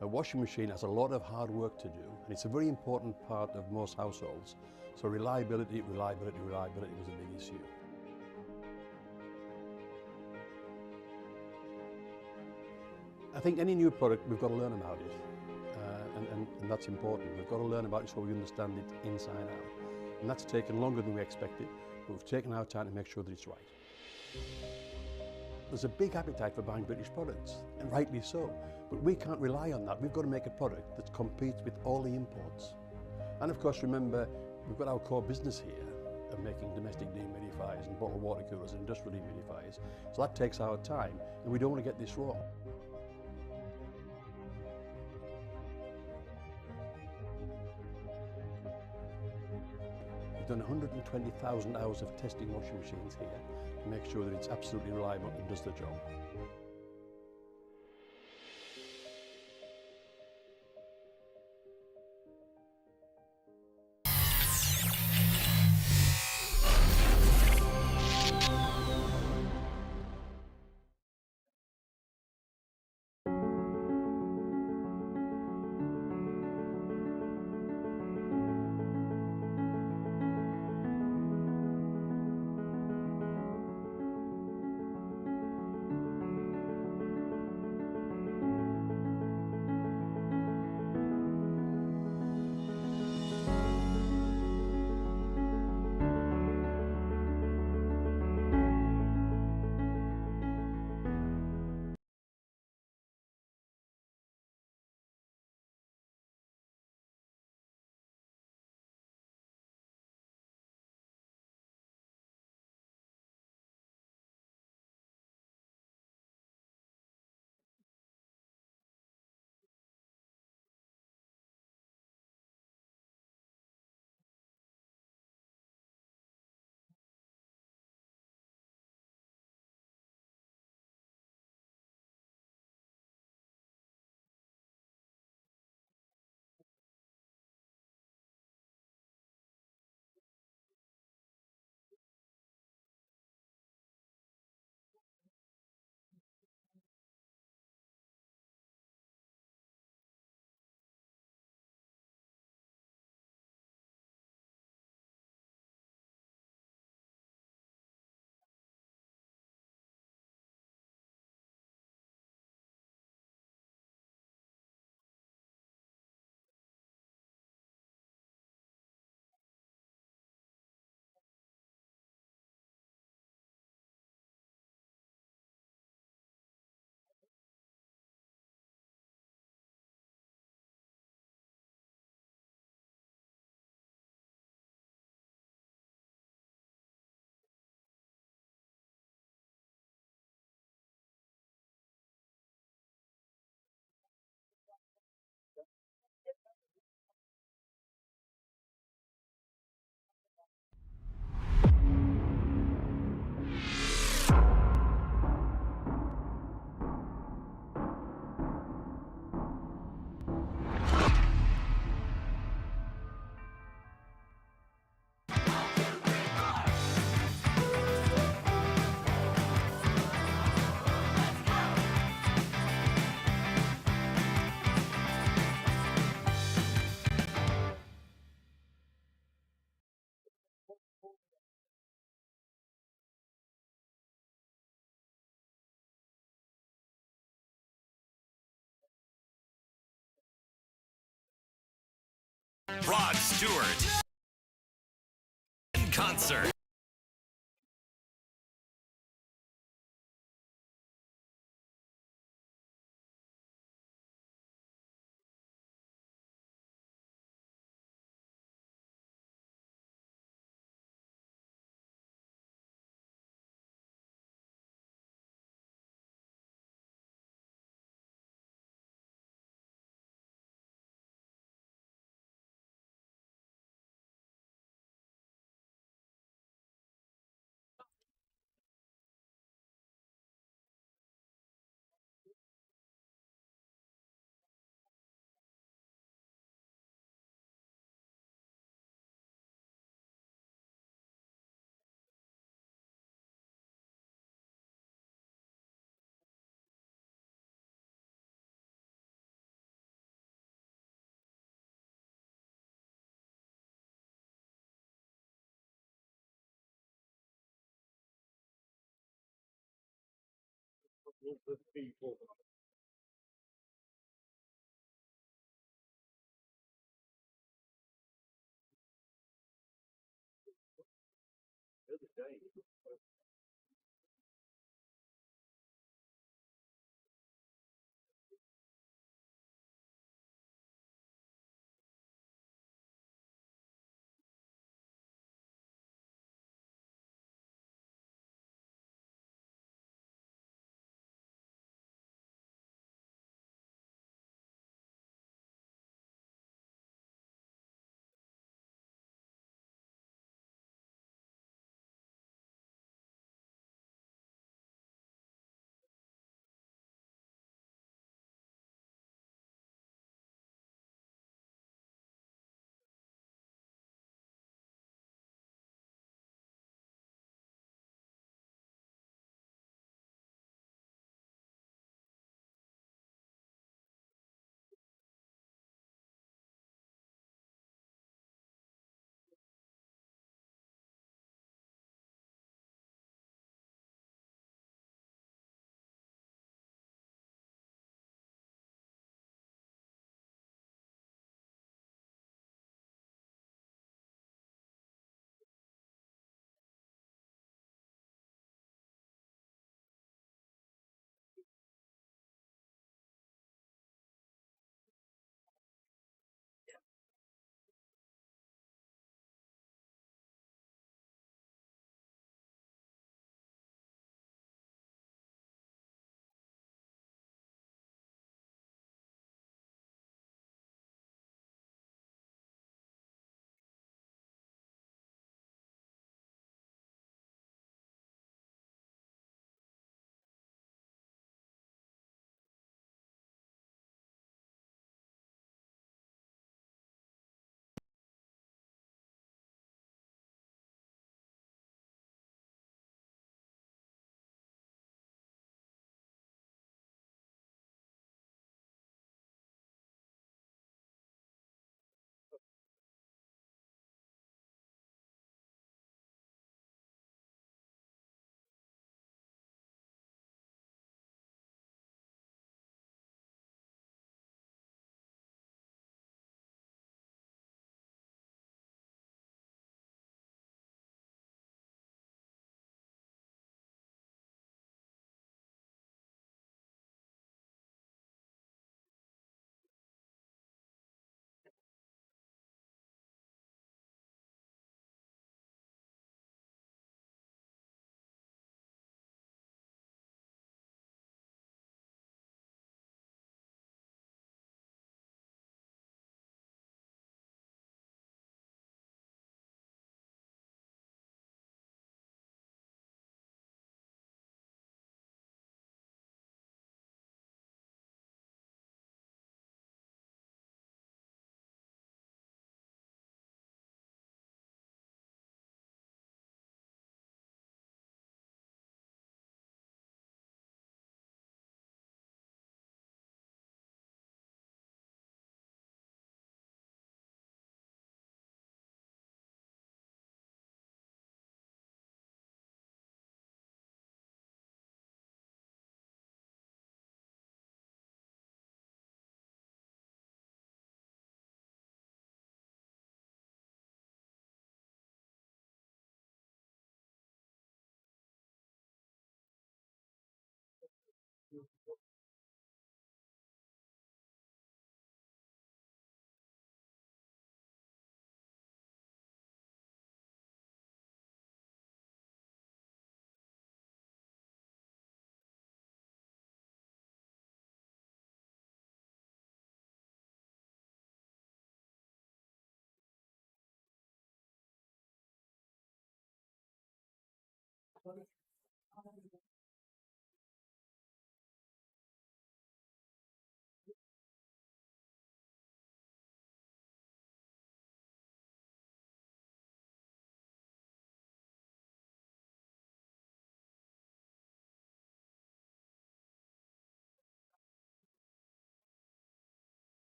A washing machine has a lot of hard work to do, and it's a very important part of most households. So reliability was a big issue. I think any new product, we've got to learn about it, and that's important. We've got to learn about it so we understand it inside out. And that's taken longer than we expected, but we've taken our time to make sure that it's right. There's a big appetite for buying British products, and rightly so. But we can't rely on that. We've got to make a product that competes with all the imports. And of course, remember, we've got our core business here of making domestic dehumidifiers and bottled water coolers and industrial dehumidifiers. So that takes our time, and we don't want to get this wrong. We've done 120,000 hours of testing washing machines here to make sure that it's absolutely reliable and does the job. Rod Stewart in concert. People. The other day.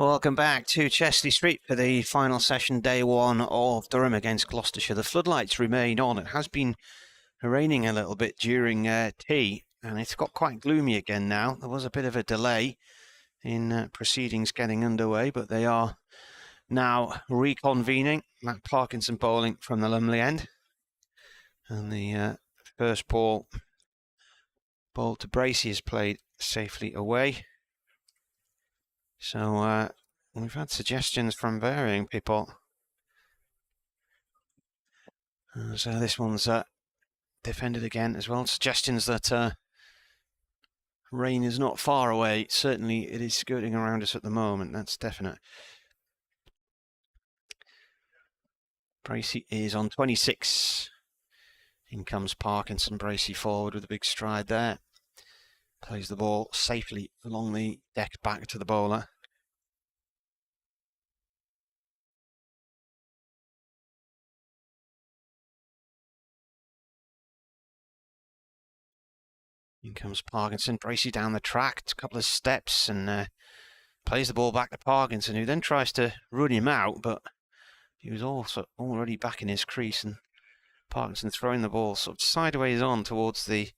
Welcome back to Chesley Street for the final session, day one of Durham against Gloucestershire. The floodlights remain on. It has been raining a little bit during tea, and it's got quite gloomy again now. There was a bit of a delay in proceedings getting underway, but they are now reconvening. Matt Parkinson bowling from the Lumley end, and the first ball bowled to Bracey is played safely away. So we've had suggestions from varying people. So this one's defended again as well. Suggestions that rain is not far away. Certainly it is skirting around us at the moment, that's definite. Bracey is on 26. In comes Parkinson. Bracey forward with a big stride there. Plays the ball safely along the deck back to the bowler. In comes Parkinson, braces down the track, a couple of steps, and plays the ball back to Parkinson, who then tries to run him out, but he was also already back in his crease, and Parkinson throwing the ball sort of sideways on towards the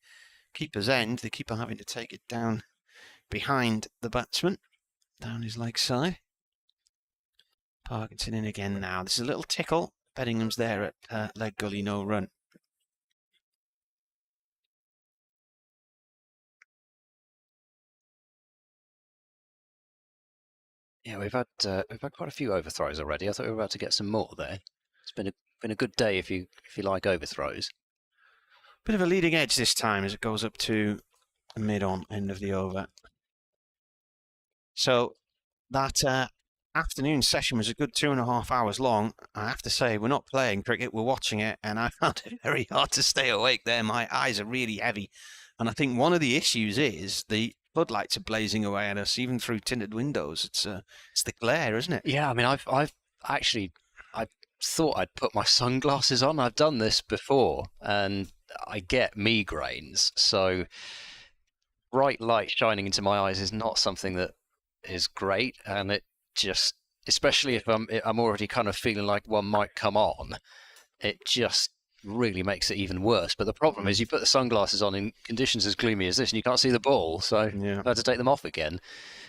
keeper's end, the keeper having to take it down behind the batsman, down his leg side. Parkinson in again now. This is a little tickle. Beddingham's there at leg gully, no run. Yeah, we've had quite a few overthrows already. I thought we were about to get some more there. It's been a good day if you like overthrows. Bit of a leading edge this time as it goes up to mid-on end of the over. So that afternoon session was a good 2.5 hours long. I have to say, we're not playing cricket, we're watching it, and I found it very hard to stay awake there. My eyes are really heavy, and I think one of the issues is the floodlights are blazing away at us, even through tinted windows. It's the glare, isn't it? Yeah, I mean, I've actually, I thought I'd put my sunglasses on. I've done this before, and I get migraines, so bright light shining into my eyes is not something that is great, and it just, especially if I'm already kind of feeling like one might come on, it just really makes it even worse. But the problem is you put the sunglasses on in conditions as gloomy as this and you can't see the ball, so yeah. I had to take them off again.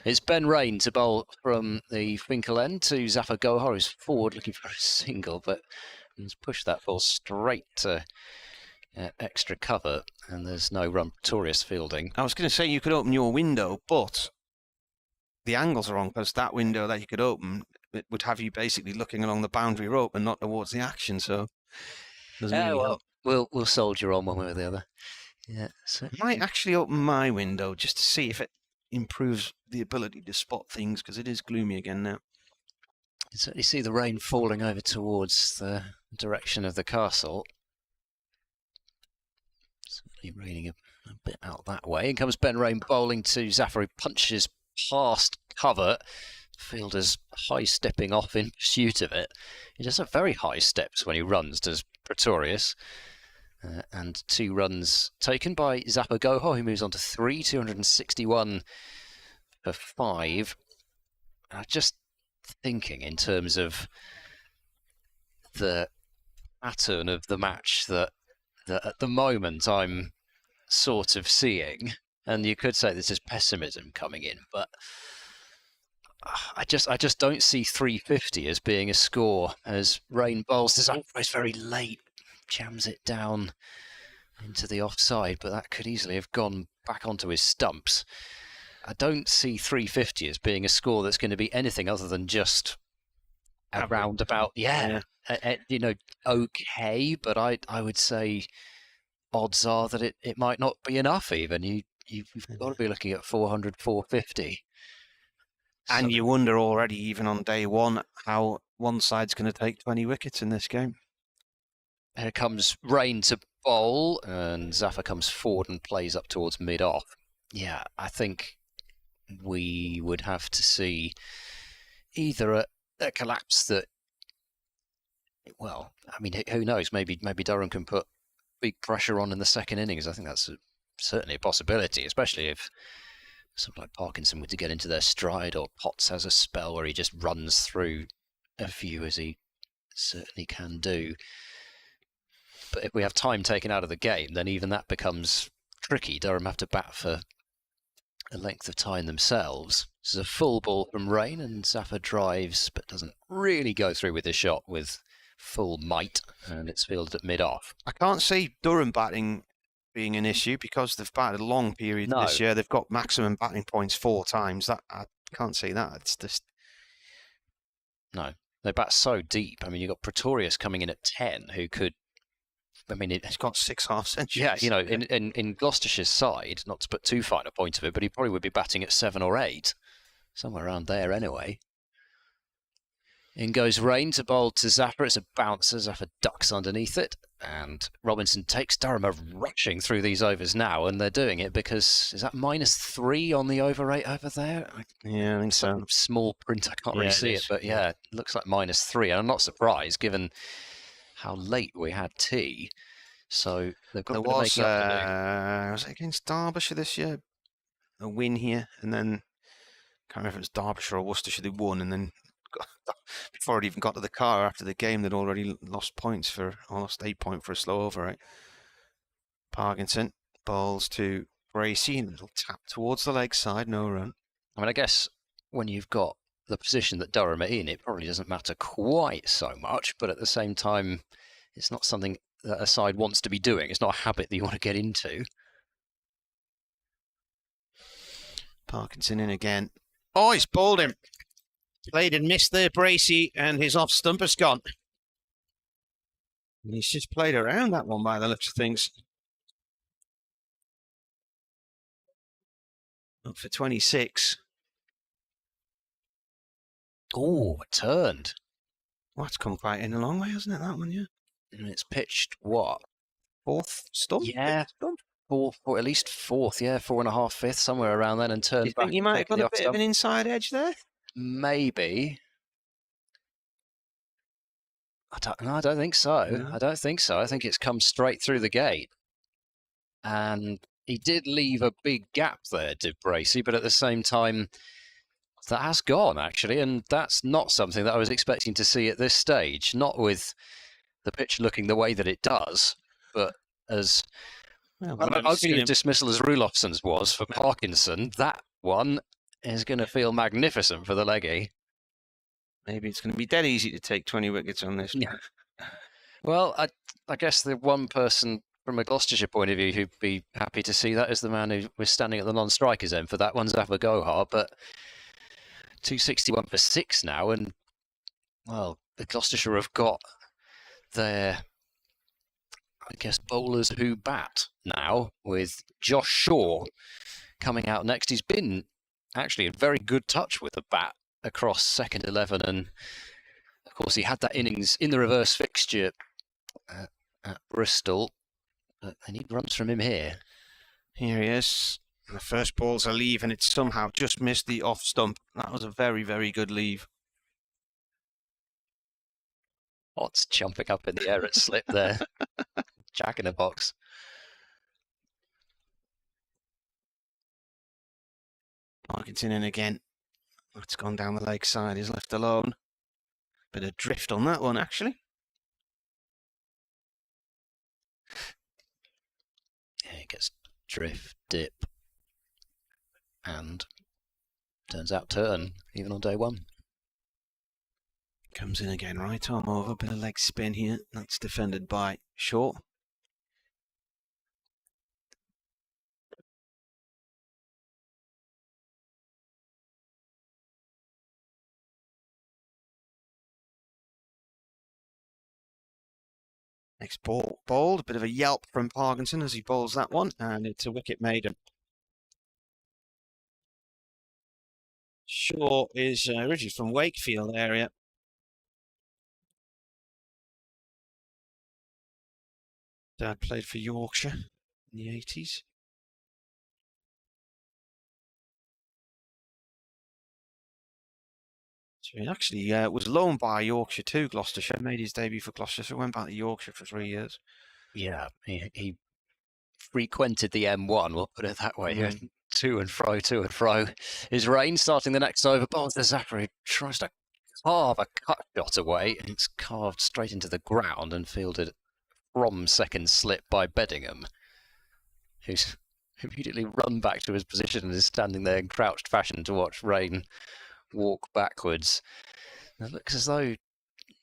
It's Ben Rain to bowl from the Finkel end to Zafar Gohar, who's forward looking for a single, but he's pushed that ball straight to extra cover, and there's no run. Pretorius fielding. I was going to say you could open your window, but the angles are wrong, because that window that you could open, it would have you basically looking along the boundary rope and not towards the action, so doesn't really help. We'll soldier on one way or the other. Yeah, so I might actually open my window just to see if it improves the ability to spot things, because it is gloomy again now. You certainly see the rain falling over towards the direction of the castle. Certainly raining a bit out that way. In comes Ben Rain bowling to Zafar, who punches past cover. Fielder's high stepping off in pursuit of it. He does have very high steps when he runs, does Pretorius. And 2 runs taken by Zafar Gohar, who moves on to 3, 261 for 5. Just thinking in terms of the pattern of the match that at the moment I'm sort of seeing, and you could say this is pessimism coming in, but I just don't see 350 as being a score as Rain bowls this always very late, jams it down into the offside, but that could easily have gone back onto his stumps. I don't see 350 as being a score that's going to be anything other than just around about, okay, but I would say odds are that it might not be enough even. You've got to be looking at 400, 450. And you wonder already, even on day one, how one side's going to take 20 wickets in this game. Here comes Rain to bowl, and Zafar comes forward and plays up towards mid-off. Yeah, I think we would have to see either a collapse that, well, I mean, who knows? Maybe Durham can put big pressure on in the second innings. I think that's certainly a possibility, especially if something like Parkinson were to get into their stride, or Potts has a spell where he just runs through a few, as he certainly can do. But if we have time taken out of the game, then even that becomes tricky. Durham have to bat for a length of time themselves. This is a full ball from Rain, and Zafar drives, but doesn't really go through with the shot with full might, and it's fielded at mid-off. I can't see Durham batting being an issue, because they've batted a long period this year. They've got maximum batting points 4 times. That I can't see that. It's just... No, they bat so deep. I mean, you've got Pretorius coming in at 10, who could... I mean, he's got 6 half centuries. Yeah, you know, in Gloucestershire's side, not to put too fine a point of it, but he probably would be batting at 7 or 8. Somewhere around there anyway. In goes Rain to bowl to Zafar. It's a bouncer. Zafar ducks underneath it, and Robinson takes. Durham are rushing through these overs now, and they're doing it because, is that -3 on the over 8 over there? Yeah, I think so. Small print, I can't really see it, but yeah, it looks like -3, and I'm not surprised given how late we had tea. So they've got There a bit of was, making up to do. was it against Derbyshire this year? A win here, and then can't remember if it was Derbyshire or Worcestershire. They won, and then before it even got to the car after the game, they'd already lost points or lost 8 points for a slow over. Right, Parkinson bowls to Bracey, and a little tap towards the leg side, no run. I mean, I guess when you've got the position that Durham are in, it probably doesn't matter quite so much, but at the same time, it's not something that a side wants to be doing. It's not a habit that you want to get into. Parkinson in again. Oh, he's bowled him. Played and missed there, Bracey, and his off stumper's gone. And he's just played around that one by the looks of things. Up for 26. Oh, it turned. Well, that's come quite in a long way, hasn't it, that one, yeah? And it's pitched, what? Fourth stump? Yeah. Fourth, or at least fourth, yeah, 4.5, fifth, somewhere around then, and turned Do you back. think you might have got taken a the bit of off an inside edge there? Maybe. I don't think so. No. I don't think so. I think it's come straight through the gate. And he did leave a big gap there, did Bracey, but at the same time, that has gone, actually, and that's not something that I was expecting to see at this stage. Not with the pitch looking the way that it does, but as ugly a dismissal as Rulofsson's was for Parkinson, that one is going to feel magnificent for the leggy. Maybe it's going to be dead easy to take 20 wickets on this. Yeah. Well, I guess the one person from a Gloucestershire point of view who'd be happy to see that is the man who was standing at the non-strikers end for that one, Zafar Gohar, but 261 for 6 now, and, well, the Gloucestershire have got their, I guess, bowlers who bat now, with Josh Shaw coming out next. He's been actually in very good touch with the bat across second 11, and of course he had that innings in the reverse fixture at Bristol, but they need runs from him here. Here he is. The first ball's a leave, and it's somehow just missed the off stump. That was a very, very good leave. What's jumping up in the air at slip there? Jack in a box. Parkinson in again. It's gone down the leg side. He's left alone. Bit of drift on that one, actually. Yeah, he gets drift, dip, and turns out turn, even on day one. Comes in again, right arm over. Bit of leg spin here. That's defended by Shaw. Next ball bowled, a bit of a yelp from Parkinson as he bowls that one, and it's a wicket maiden. Shaw is originally from Wakefield area. Dad played for Yorkshire in the 80s. So he actually was loaned by Yorkshire to Gloucestershire, made his debut for Gloucestershire, went back to Yorkshire for 3 years. Yeah, he frequented the M1, we'll put it that way. Mm. To and fro. His Rain starting the next over. Bowls to Zafar, who tries to carve a cut shot away, and it's carved straight into the ground and fielded from second slip by Beddingham, who's immediately run back to his position and is standing there in crouched fashion to watch Rain walk backwards. And it looks as though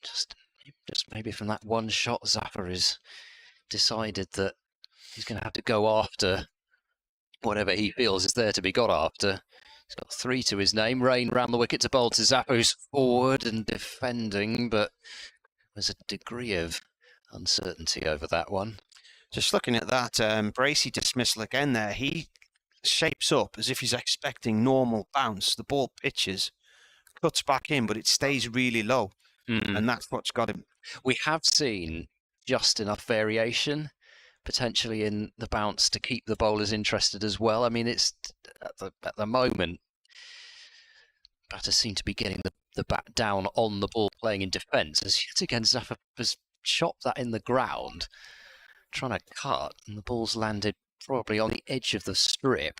just maybe from that one shot, Zafar has decided that he's going to have to go after whatever he feels is there to be got after. He's got 3 to his name. Rain round the wicket to bowl to Zafar, who's forward and defending, but there's a degree of uncertainty over that one. Just looking at that, Bracey dismissal again there. He shapes up as if he's expecting normal bounce. The ball pitches, cuts back in, but it stays really low. And that's what's got him. We have seen just enough variation, potentially in the bounce, to keep the bowlers interested as well. I mean, it's at the moment, batters seem to be getting the bat down on the ball, playing in defence. As yet again, Zafar has chopped that in the ground. trying to cut, and the ball's landed probably on the edge of the strip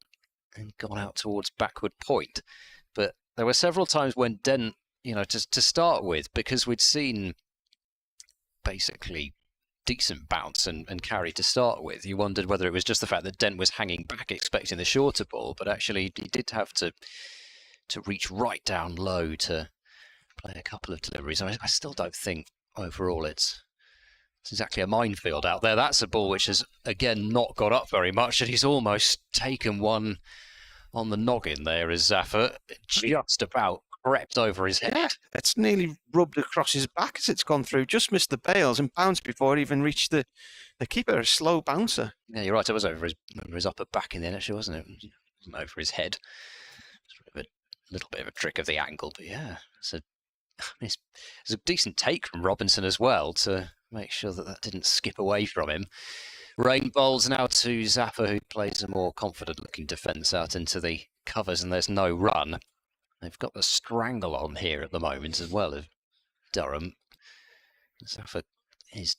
and gone out towards backward point. But there were several times when Dent, to start with, because we'd seen basically decent bounce and carry to start with, you wondered whether it was just the fact that Dent was hanging back expecting the shorter ball, but actually he did have to reach right down low to play a couple of deliveries. I still don't think overall it's exactly a minefield out there. That's a ball which has again not got up very much, and he's almost taken one on the noggin there as Zaffer just about crept over his head. Yeah, it's nearly rubbed across his back as it's gone through. Just missed the bails and bounced before it even reached the keeper. A slow bouncer. Yeah, you're right. It was over his upper back in the end, actually, wasn't it? It wasn't over his head. It's a little bit of a trick of the angle, but yeah, it's a decent take from Robinson as well to make sure that didn't skip away from him. Rain bowls now to Zappa, who plays a more confident-looking defence out into the covers, and there's no run. They've got the strangle on here at the moment as well of Durham. Zappa is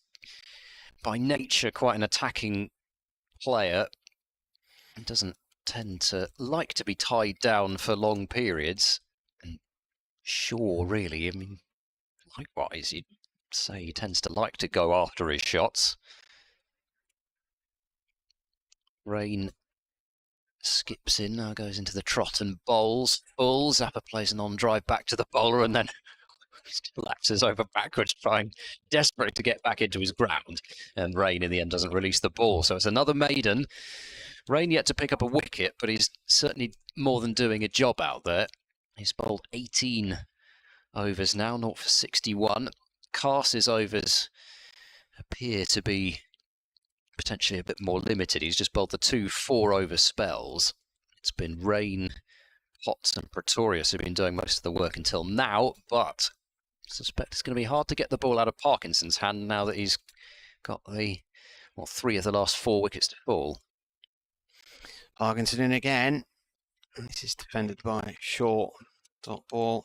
by nature quite an attacking player. He doesn't tend to like to be tied down for long periods. And Shaw, really, I mean, likewise, you'd say he tends to like to go after his shots. Rain skips in, now goes into the trot and bowls. Full. Zappa plays an on-drive back to the bowler and then lapses over backwards, trying desperately to get back into his ground. And Rain, in the end, doesn't release the ball. So it's another maiden. Rain yet to pick up a wicket, but he's certainly more than doing a job out there. He's bowled 18 overs now, 0 for 61. Cars's overs appear to be potentially a bit more limited. He's just bowled the 2 4-over spells. It's been Rain, Potts and Pretorius who've been doing most of the work until now, but I suspect it's going to be hard to get the ball out of Parkinson's hand now that he's got 3 of the last 4 wickets to fall. Parkinson in again. This is defended by Shaw. Top ball.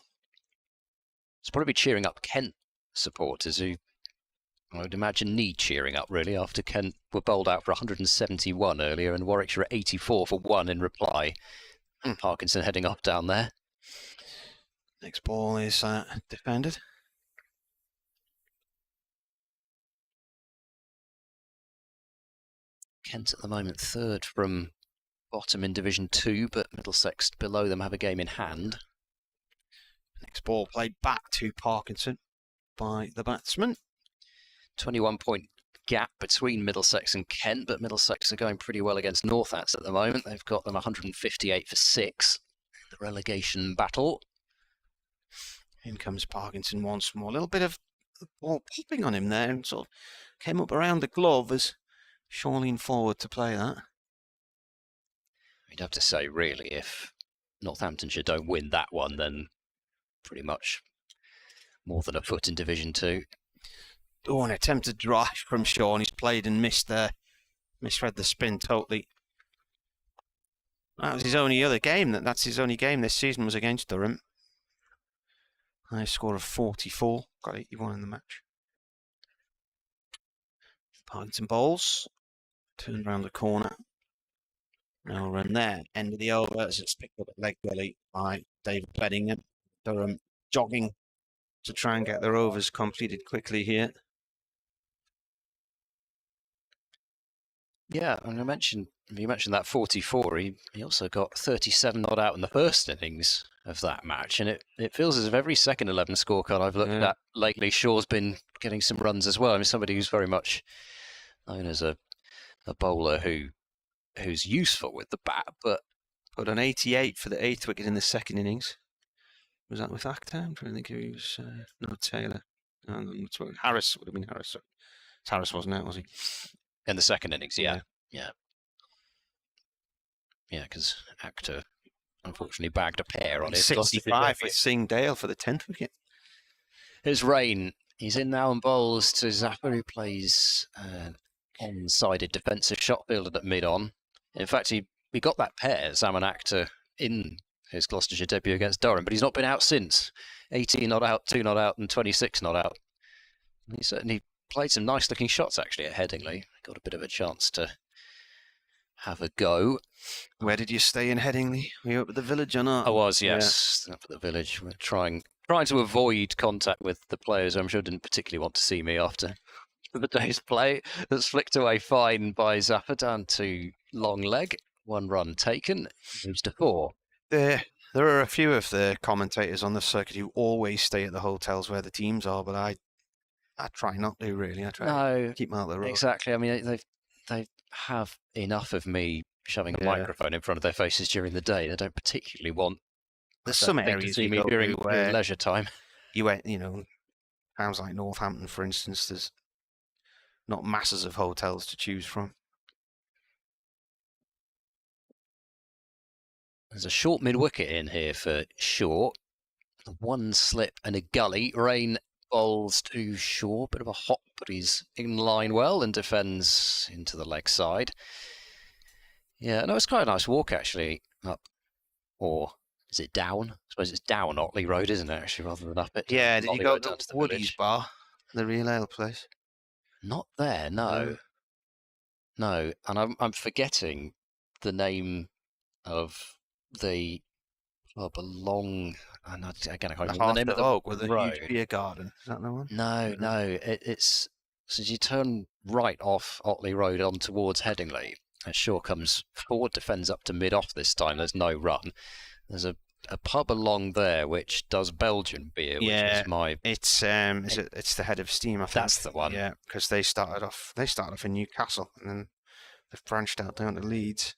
It's probably cheering up Kent supporters who I would imagine need cheering up, really, after Kent were bowled out for 171 earlier and Warwickshire at 84 for 1 in reply. Parkinson heading off down there. Next ball is defended. Kent at the moment 3rd from bottom in Division 2, but Middlesex below them have a game in hand. Next ball played back to Parkinson by the batsman. 21-point gap between Middlesex and Kent, but Middlesex are going pretty well against Northants at the moment. They've got them 158 for 6 in the relegation battle. In comes Parkinson once more. A little bit of the ball popping on him there and sort of came up around the glove as Shaw leaned forward to play that. You'd have to say, really, if Northamptonshire don't win that one, then pretty much more than a foot in Division 2. Oh, an attempted drive from Shaw, and he's played and missed there. Misread the spin totally. That was his only other game. That's his only game this season was against Durham. High score of 44. Got 81 in the match. Parkinson bowls. Turned around the corner. No run there. End of the over as it's picked up at leg belly by David Beddingham. Durham jogging to try and get their overs completed quickly here. Yeah, and you mentioned that 44. He also got 37 not out in the first innings of that match, and it feels as if every second 11 scorecard I've looked at lately, Shaw's been getting some runs as well. I mean, somebody who's very much known as a bowler who's useful with the bat, but got an 88 for the 8th wicket in the second innings. Was that with Akhtar? I'm trying to think who he was. No, Taylor. No, Harris would have been Harris. It's Harris, wasn't it? Was he? In the second innings, yeah. Yeah, because Akhtar unfortunately bagged a pair on his 65 with Singh Dale for the 10th wicket. Here's Rain. He's in now and bowls to Zappa, who plays on-sided defensive shot fielded at mid-on. In fact, he got that pair, Zaman Akhtar, in his Gloucestershire debut against Durham, but he's not been out since. 18 not out, 2 not out, and 26 not out. He certainly played some nice looking shots actually at Headingley. Got a bit of a chance to have a go. Where did you stay in Headingley? Were you up at the village or not? I was, yes, up at the village. We're trying to avoid contact with the players. I'm sure didn't particularly want to see me after the day's play. That's flicked away fine by Zappa down to long leg. 1 run taken, moves to 4. There are a few of the commentators on the circuit who always stay at the hotels where the teams are, but I try not to really. I try to keep them out of the road. Exactly. I mean, they have enough of me shoving a microphone in front of their faces during the day. They don't particularly want. There's some to areas see me during leisure time. You went, towns like Northampton, for instance. There's not masses of hotels to choose from. There's a short mid-wicket in here for short. 1 slip and a gully. Rain bowls to short. Bit of a hop, but he's in line well and defends into the leg side. Yeah, no, it's quite a nice walk actually. Up, or is it down? I suppose it's down Otley Road, isn't it, actually, rather than up it? Yeah, did you go to the Woodies village Bar, the real ale place? Not there, no. No, and I'm forgetting the name of the club along. And again, I can't remember the name of the Oak with a road. huge beer garden. Is that the one? No. It's so as you turn right off Otley Road on towards Headingley. Shaw comes forward, defends up to mid off this time. There's no run. There's a pub along there which does Belgian beer, which is my. It's it's the Head of Steam. I think that's the one. Yeah, because they started off in Newcastle and then they've branched out down to Leeds.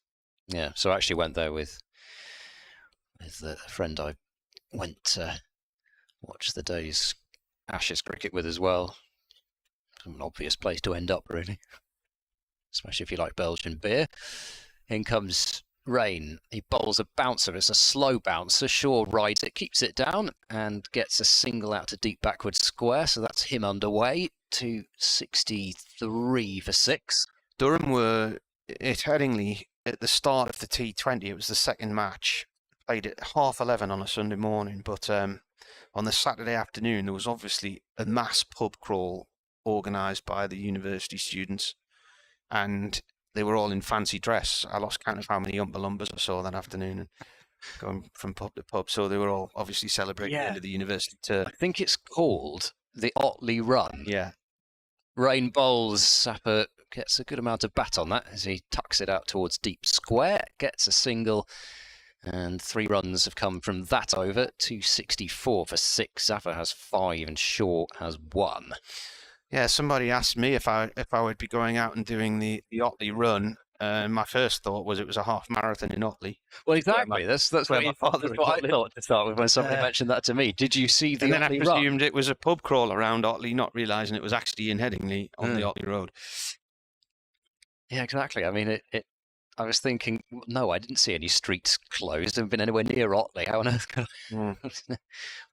Yeah, so I actually went there with the friend I went to watch the day's Ashes cricket with as well. An obvious place to end up, really. Especially if you like Belgian beer. In comes Rain. He bowls a bouncer. It's a slow bouncer. Shaw rides it, keeps it down, and gets a single out to deep backward square. So that's him underway to 63 for 6. Durham were at Headingley at the start of the T20. It was the second match. Played at 11:30 on a Sunday morning, but on the Saturday afternoon there was obviously a mass pub crawl organised by the university students, and they were all in fancy dress. I lost count of how many Umpa Lumbers I saw that afternoon, and going from pub to pub. So they were all obviously celebrating the end of the university term. I think it's called the Otley Run. Yeah. Rain bowls. Sapper gets a good amount of bat on that as he tucks it out towards deep square, gets a single. And 3 runs have come from that over to 64 for 6. Zaffa has 5 and Shaw has 1. Yeah, somebody asked me if I would be going out and doing the Otley Run. My first thought was it was a half marathon in Otley. Well, exactly. That's what I thought to start with when somebody mentioned that to me. Did you see the And then Otley I presumed Run? it was a pub crawl around Otley, not realising it was actually in Headingley on the Otley Road. Yeah, exactly. I mean, I was thinking, no, I didn't see any streets closed. I haven't been anywhere near Otley. How on earth can one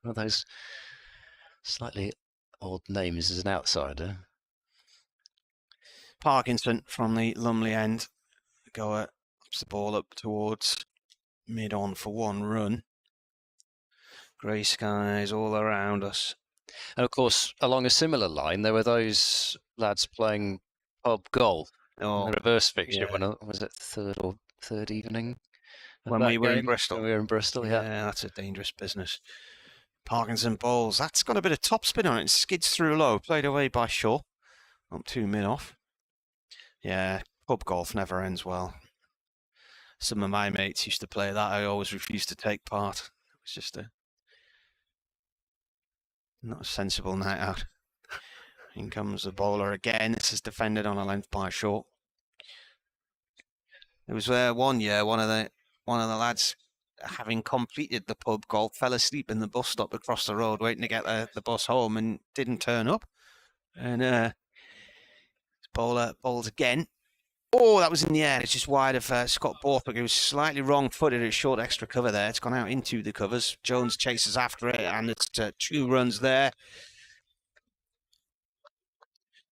of those slightly odd names as an outsider? Parkinson from the Lumley end. Goer ups the ball up towards mid-on for 1 run. Grey skies all around us. And of course, along a similar line, there were those lads playing pub golf. Oh, the reverse fixture, was it third evening? When we were in Bristol. When we were in Bristol, yeah. Yeah, that's a dangerous business. Parkinson bowls. That's got a bit of top spin on it. Skids through low. Played away by Shaw. Up 2 mid off. Yeah, pub golf never ends well. Some of my mates used to play that. I always refused to take part. It was just not a sensible night out. In comes the bowler again. This is defended on a length by Shaw. It was one year one of the lads, having completed the pub golf, fell asleep in the bus stop across the road waiting to get the bus home and didn't turn up. And bowler bowls again. Oh, that was in the air. It's just wide of Scott Borthwick. He was slightly wrong-footed at short extra cover there. It's gone out into the covers. Jones chases after it, and it's 2 runs there.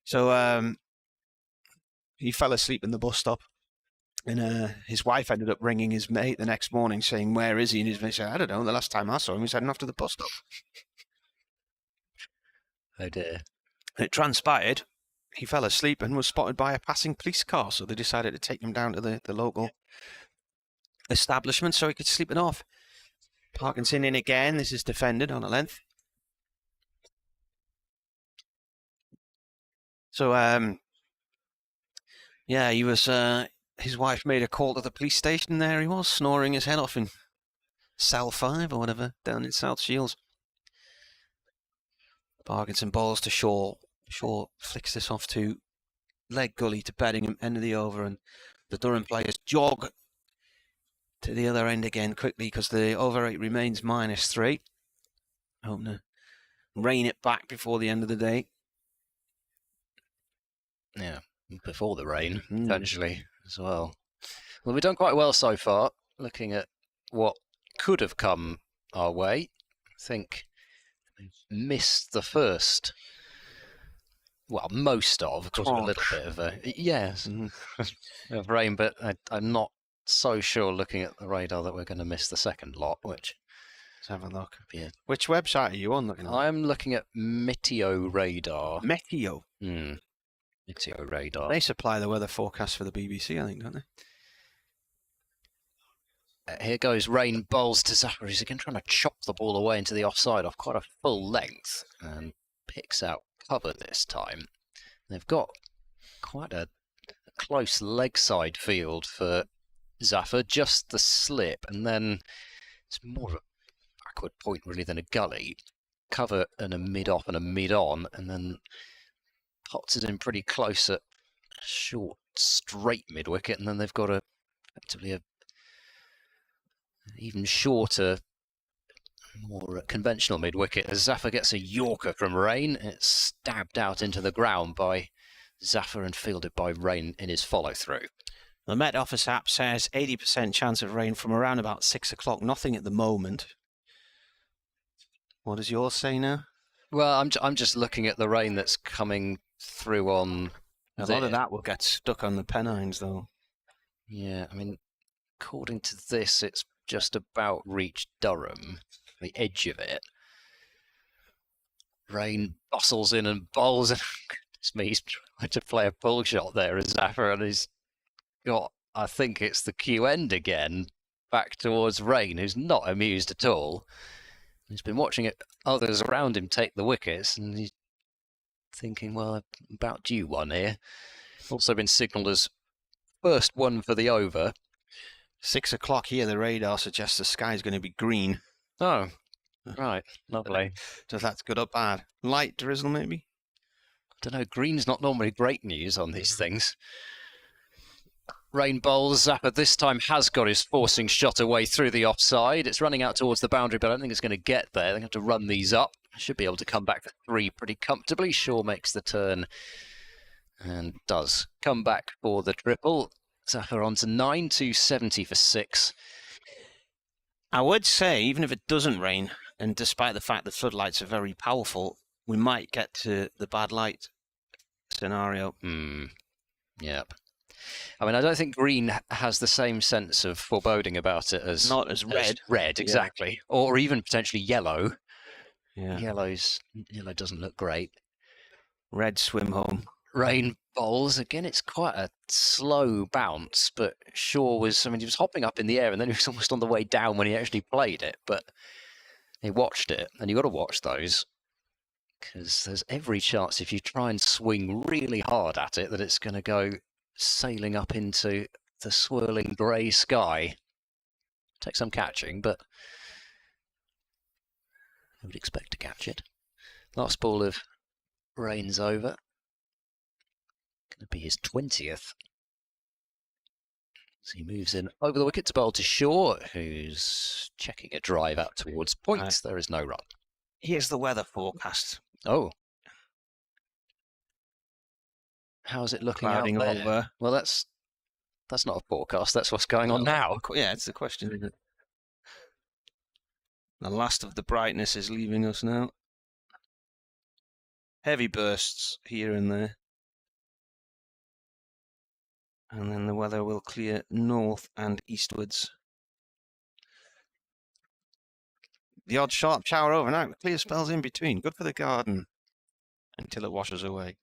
So he fell asleep in the bus stop, and his wife ended up ringing his mate the next morning saying, "Where is he?" And his mate said, "I don't know. The last time I saw him, he was heading off to the bus stop." Oh dear. It transpired he fell asleep and was spotted by a passing police car, so they decided to take him down to the local establishment so he could sleep it off. Parkinson in again. This is defended on a length. So, yeah, he was. His wife made a call to the police station. There he was, snoring his head off in cell 5 or whatever down in South Shields. Parkinson bowls to Shaw. Shaw flicks this off to leg gully to Beddingham, end of the over, and the Durham players jog to the other end again quickly because the over 8 remains -3. Hoping to rein it back before the end of the day. Yeah, before the rain, potentially, as well. Well, we've done quite well so far, looking at what could have come our way. I think we missed the first, well, most of course, a little bit of a, yes, of rain, but I'm not so sure looking at the radar that we're going to miss the second lot, which... Let's have a look. Yeah. Which website are you on looking at? I'm looking at Meteo Radar. Meteo? Meteo Radar. They supply the weather forecast for the BBC, I think, don't they? Here goes Rain, bowls to Zafar. He's again trying to chop the ball away into the offside off quite a full length and picks out cover this time. They've got quite a close leg side field for Zafar, just the slip, and then it's more of a backward point really than a gully. Cover and a mid-off and a mid-on, and then pots it in pretty close at short, straight mid-wicket, and then they've got effectively an even shorter, more conventional mid-wicket. As Zafar gets a Yorker from Rain, it's stabbed out into the ground by Zafar and fielded by Rain in his follow-through. The Met Office app says 80% chance of rain from around about 6 o'clock. Nothing at the moment. What does yours say now? Well, I'm just looking at the rain that's coming through on. A lot of that will get stuck on the Pennines, though. Yeah, I mean, according to this, it's just about reached Durham, the edge of it. Rain bustles in and bowls, and it's me. He's trying to play a pull shot there as Zafar, and he's got, I think it's the Q end again, back towards Rain, who's not amused at all. He's been watching others around him take the wickets, and he's thinking, well, I'm about due one here. Also been signalled as first one for the over. 6 o'clock here, the radar suggests the sky's going to be green. Oh, right, lovely. So that's good or bad? Light drizzle, maybe? I don't know, green's not normally great news on these things. Rain bowls. Zappa this time has got his forcing shot away through the offside. It's running out towards the boundary, but I don't think it's going to get there. They have to run these up. Should be able to come back for 3 pretty comfortably. Shaw makes the turn and does come back for the triple. Zappa on to 9, 270 for 6. I would say, even if it doesn't rain, and despite the fact that floodlights are very powerful, we might get to the bad light scenario. Yep. I mean, I don't think green has the same sense of foreboding about it as... Not as red. Red, exactly. Yeah. Or even potentially yellow. Yeah. Yellow doesn't look great. Red swim home. Rain bowls. Again, it's quite a slow bounce, but Shaw was... I mean, he was hopping up in the air and then he was almost on the way down when he actually played it, but he watched it, and you've got to watch those, because there's every chance if you try and swing really hard at it that it's going to go sailing up into the swirling grey sky. Take some catching, but I would expect to catch it. Last ball of Rain's over. Going to be his 20th. So he moves in over the wicket to bowl to Shaw, who's checking a drive out towards points. There is no run. Here's the weather forecast. Oh. How's it looking out there? Over. Well, that's not a forecast. That's what's going on now. Yeah, it's the question, isn't it? The last of the brightness is leaving us now. Heavy bursts here and there. And then the weather will clear north and eastwards. The odd sharp shower overnight with clear spells in between. Good for the garden until it washes away.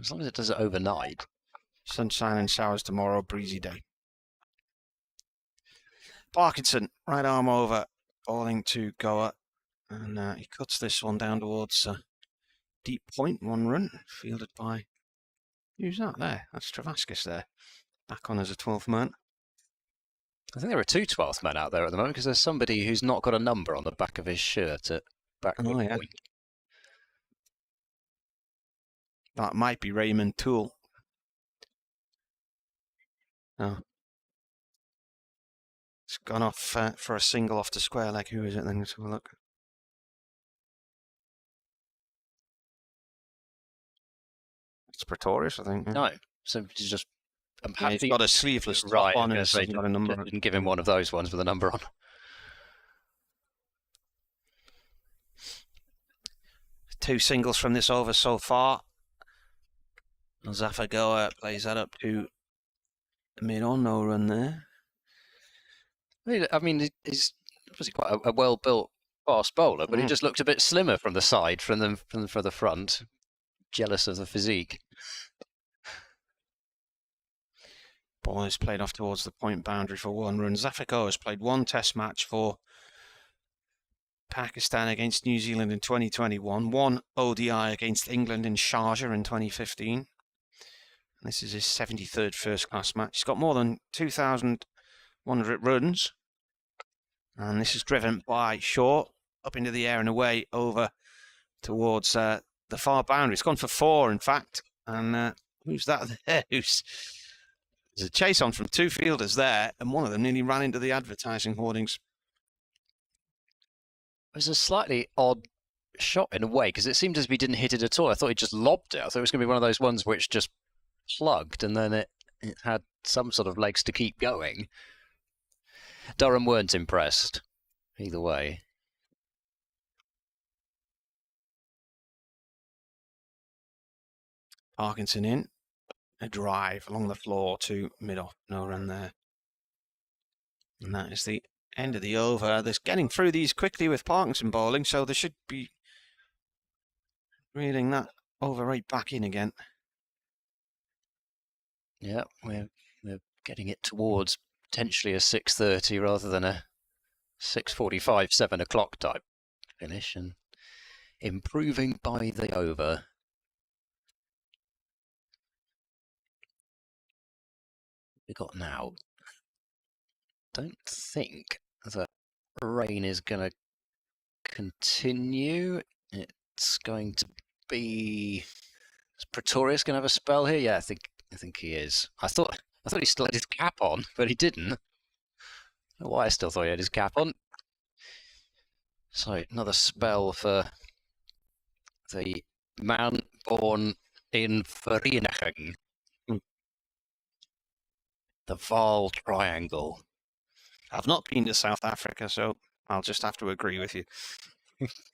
As long as it does it overnight. Sunshine and showers tomorrow, breezy day. Parkinson, right arm over, bowling to Goa. And he cuts this one down towards deep point, 1 run, fielded by... Who's that there? That's Travaskis there. Back on as a 12th man. I think there are 2 12th men out there at the moment because there's somebody who's not got a number on the back of his shirt at backward point. That might be Raymond Toole. Oh. It's gone off for a single off the square leg. Who is it then? Let's have a look. It's Pretorius, I think. Yeah. No, so he's just... He's got a sleeveless top right, on and he's got a number on. Didn't give him one of those ones with a number on. 2 singles from this over so far. Zafar Goa plays that up to mid-on, no run there. I mean, he's obviously quite a well-built fast bowler, but he just looked a bit slimmer from the side, from the front. Jealous of the physique. Ball is played off towards the point boundary for 1 run. Zafar Goa has played 1 test match for Pakistan against New Zealand in 2021, 1 ODI against England in Sharjah in 2015. This is his 73rd first-class match. He's got more than 2,100 runs. And this is driven by Shaw up into the air and away over towards the far boundary. It's gone for 4, in fact. And who's that there? There's a chase on from 2 fielders there, and one of them nearly ran into the advertising hoardings. It was a slightly odd shot in a way, because it seemed as if he didn't hit it at all. I thought he just lobbed it. I thought it was going to be one of those ones which just plugged, and then it had some sort of legs to keep going. Durham weren't impressed, either way. Parkinson in. A drive along the floor to mid-off. No run there. And that is the end of the over. There's getting through these quickly with Parkinson bowling, so they should be reeling that over right back in again. Yeah, we're getting it towards potentially a 6:30 rather than a 6:45, 7 o'clock type finish, and improving by the over. We got now. Don't think that rain is going to continue. It's going to be... Is Pretorius going to have a spell here? Yeah, I think he is. I thought he still had his cap on, but he didn't. I don't know why I still thought he had his cap on. So another spell for the man born in Vereniging. The Vaal Triangle. I've not been to South Africa, so I'll just have to agree with you.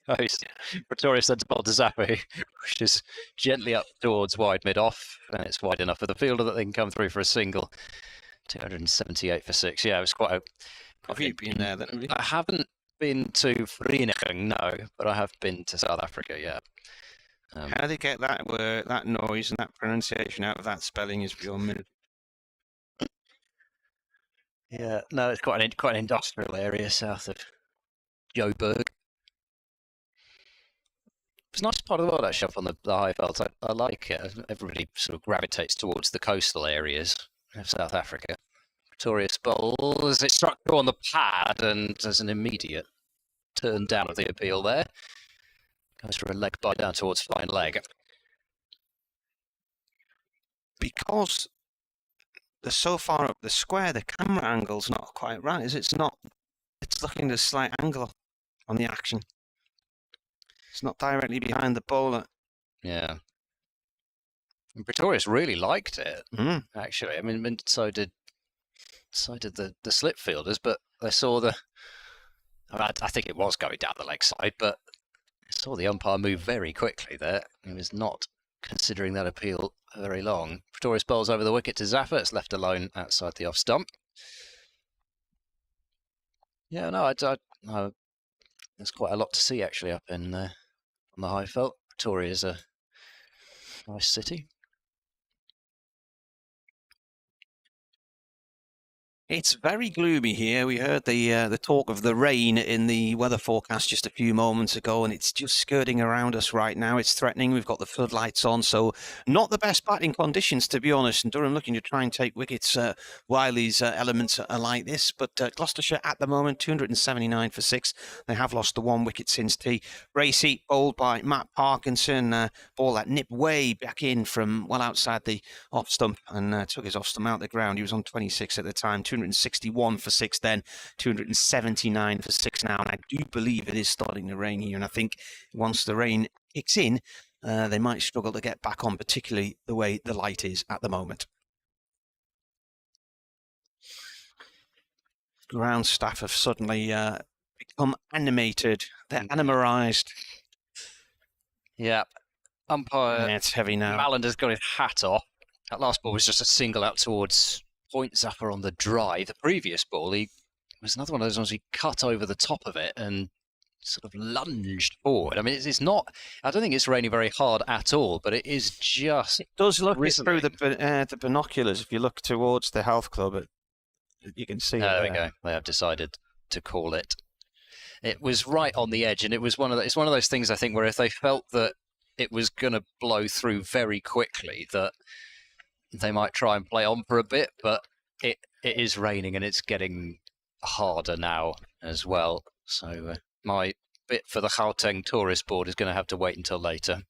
Pretorius sends the ball to Zappi, which is gently up towards wide mid-off, and it's wide enough for the fielder that they can come through for a single. 278 for 6. Yeah, it was quite a... Have you been there then? I haven't been to Vereniging, no, but I have been to South Africa, yeah. How do they get that word, that noise and that pronunciation out of that spelling is beyond me. Yeah, no, it's quite an industrial area south of Joburg. It's a nice part of the world, actually, up on the high veld. I like it. Everybody sort of gravitates towards the coastal areas of South Africa. Pretorius bowls. It struck through on the pad, and there's an immediate turn down of the appeal there. Goes for a leg bite down towards fine leg. Because they're so far up the square, the camera angle's not quite right, is it? It's not. It's looking at a slight angle on the action. It's not directly behind the bowler. Yeah. And Pretorius really liked it, actually. I mean, so did the slip fielders, but they saw the... I think it was going down the leg side, but I saw the umpire move very quickly there. He was not considering that appeal very long. Pretorius bowls over the wicket to Zafar. It's left alone outside the off stump. Yeah, no, there's quite a lot to see, actually, up in on the high veld. Pretoria is a nice city. It's very gloomy here. We heard the talk of the rain in the weather forecast just a few moments ago, and it's just skirting around us right now. It's threatening. We've got the floodlights on, so not the best batting conditions, to be honest. And Durham looking to try and take wickets while these elements are like this. But Gloucestershire at the moment, 279 for 6. They have lost the 1 wicket since tea. Racy bowled by Matt Parkinson. Ball that nipped way back in from well outside the off stump and took his off stump out the ground. He was on 26 at the time. 261 for 6 then, 279 for 6 now. And I do believe it is starting to rain here. And I think once the rain kicks in, they might struggle to get back on, particularly the way the light is at the moment. Ground staff have suddenly become animated. They're animarized. Yeah. Umpire it's heavy now. Malland has got his hat off. That last ball was just a single out towards Point Zaffer on the dry. The previous ball, he was another one of those ones he cut over the top of it and sort of lunged forward. I mean, it's not, I don't think it's raining very hard at all, but it is just. It does look drizzling. through the binoculars. If you look towards the health club, you can see it. There we go. They have decided to call it. It was right on the edge, and it was it's one of those things, I think, where if they felt that it was going to blow through very quickly, that they might try and play on for a bit, but it is raining and it's getting harder now as well. So my bit for the Gauteng tourist board is going to have to wait until later.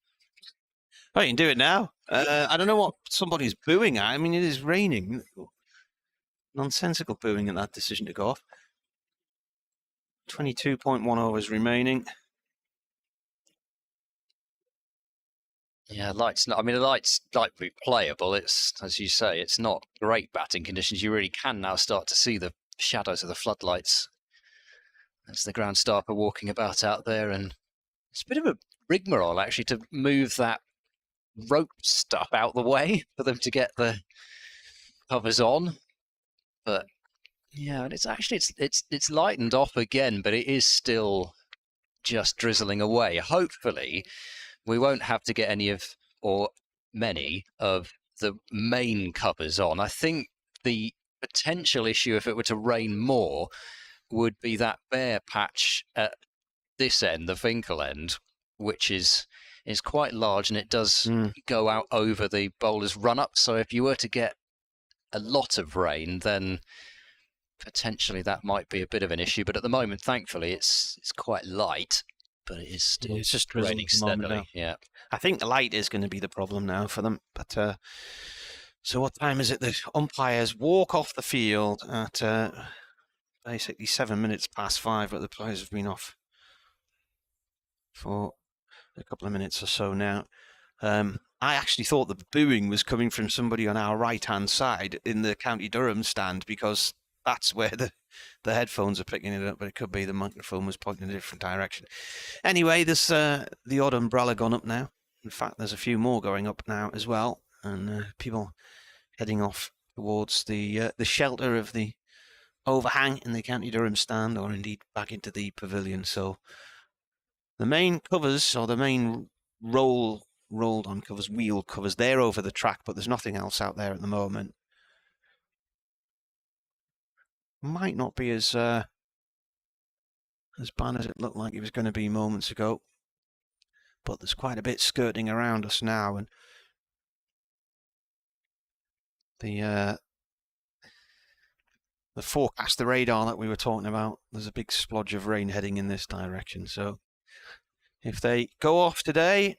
Oh, you can do it now. I don't know what somebody's booing at. I mean, it is raining. Nonsensical booing at that decision to go off. 22.1 overs remaining. Yeah, light's not. I mean, the light's like be playable. It's, as you say, it's not great batting conditions. You really can now start to see the shadows of the floodlights as the ground staff are walking about out there, and it's a bit of a rigmarole actually to move that rope stuff out the way for them to get the covers on. But yeah, and it's actually it's lightened off again, but it is still just drizzling away. Hopefully we won't have to get any of, or many of, the main covers on. I think the potential issue, if it were to rain more, would be that bare patch at this end, the Finkel end, which is quite large, and it does go out over the bowler's run-up. So if you were to get a lot of rain, then potentially that might be a bit of an issue. But at the moment, thankfully, it's quite light. But it is still it's just raining steadily. Yeah, I think the light is going to be the problem now for them. But so what time is it? The umpires walk off the field at basically 7 minutes past 5, but the players have been off for a couple of minutes or so now. I actually thought the booing was coming from somebody on our right-hand side in the County Durham stand, because that's where the headphones are picking it up, but it could be the microphone was pointing in a different direction. Anyway, there's the odd umbrella gone up now. In fact, there's a few more going up now as well, and people heading off towards the shelter of the overhang in the County Durham stand, or indeed back into the pavilion. So the main covers, or the main rolled on covers, wheel covers, they're over the track, but there's nothing else out there at the moment. Might not be as bad as it looked like it was going to be moments ago, but there's quite a bit skirting around us now, and the forecast, the radar that we were talking about, there's a big splodge of rain heading in this direction. So if they go off today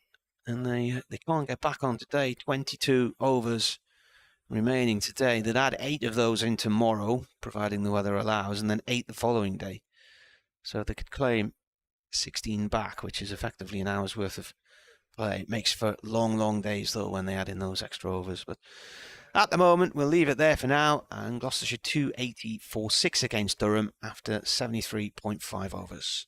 and they can't get back on today, 22 overs remaining today, they'd add 8 of those in tomorrow, providing the weather allows, and then 8 the following day. So they could claim 16 back, which is effectively an hour's worth of play. It makes for long, long days, though, when they add in those extra overs. But at the moment, we'll leave it there for now. And Gloucestershire 280 for 6 against Durham after 73.5 overs.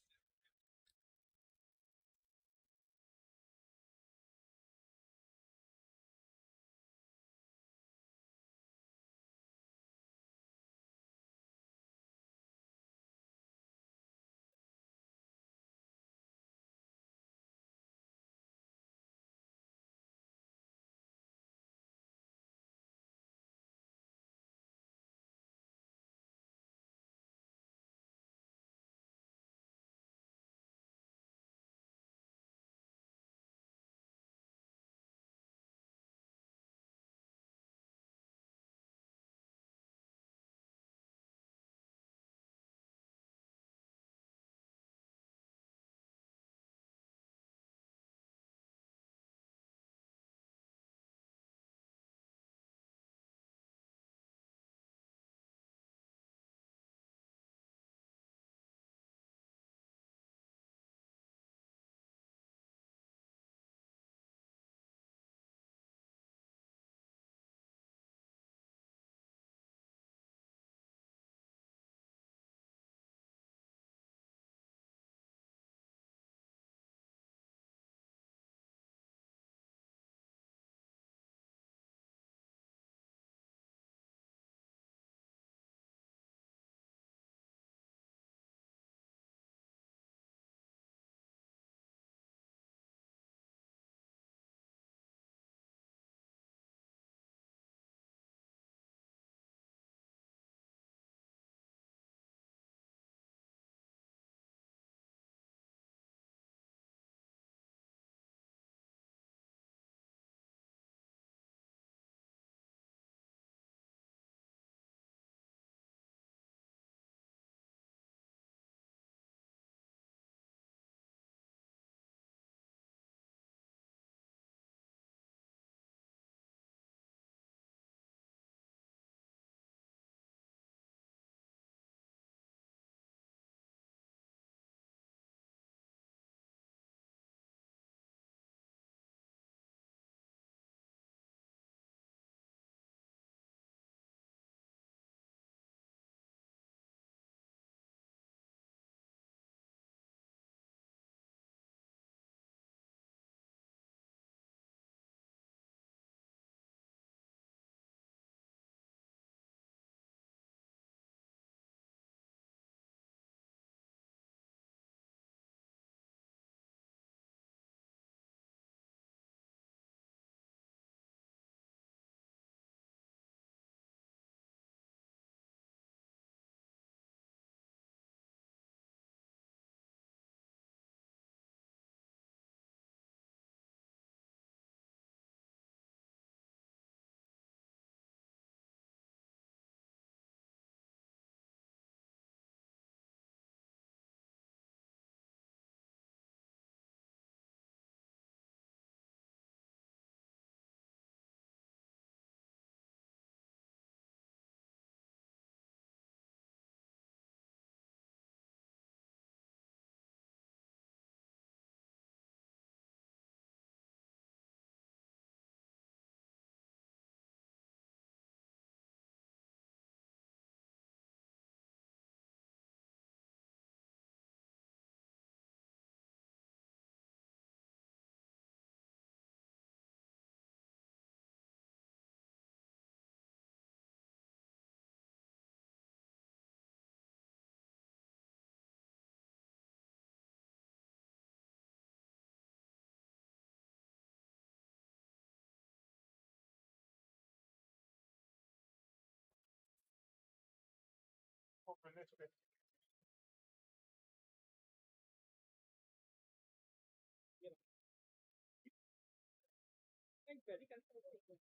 for a little bit.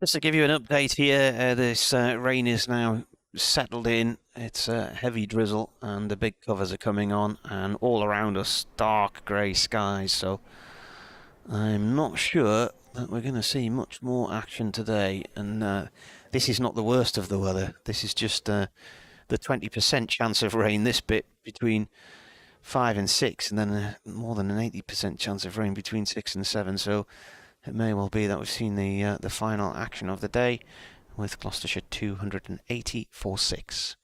Just to give you an update here, this rain is now settled in. It's a heavy drizzle and the big covers are coming on, and all around us dark grey skies, so I'm not sure that we're going to see much more action today. And this is not the worst of the weather. This is just the 20% chance of rain, this bit between 5 and 6, and then more than an 80% chance of rain between 6 and 7. So it may well be that we've seen the final action of the day, with Gloucestershire 280 for 6.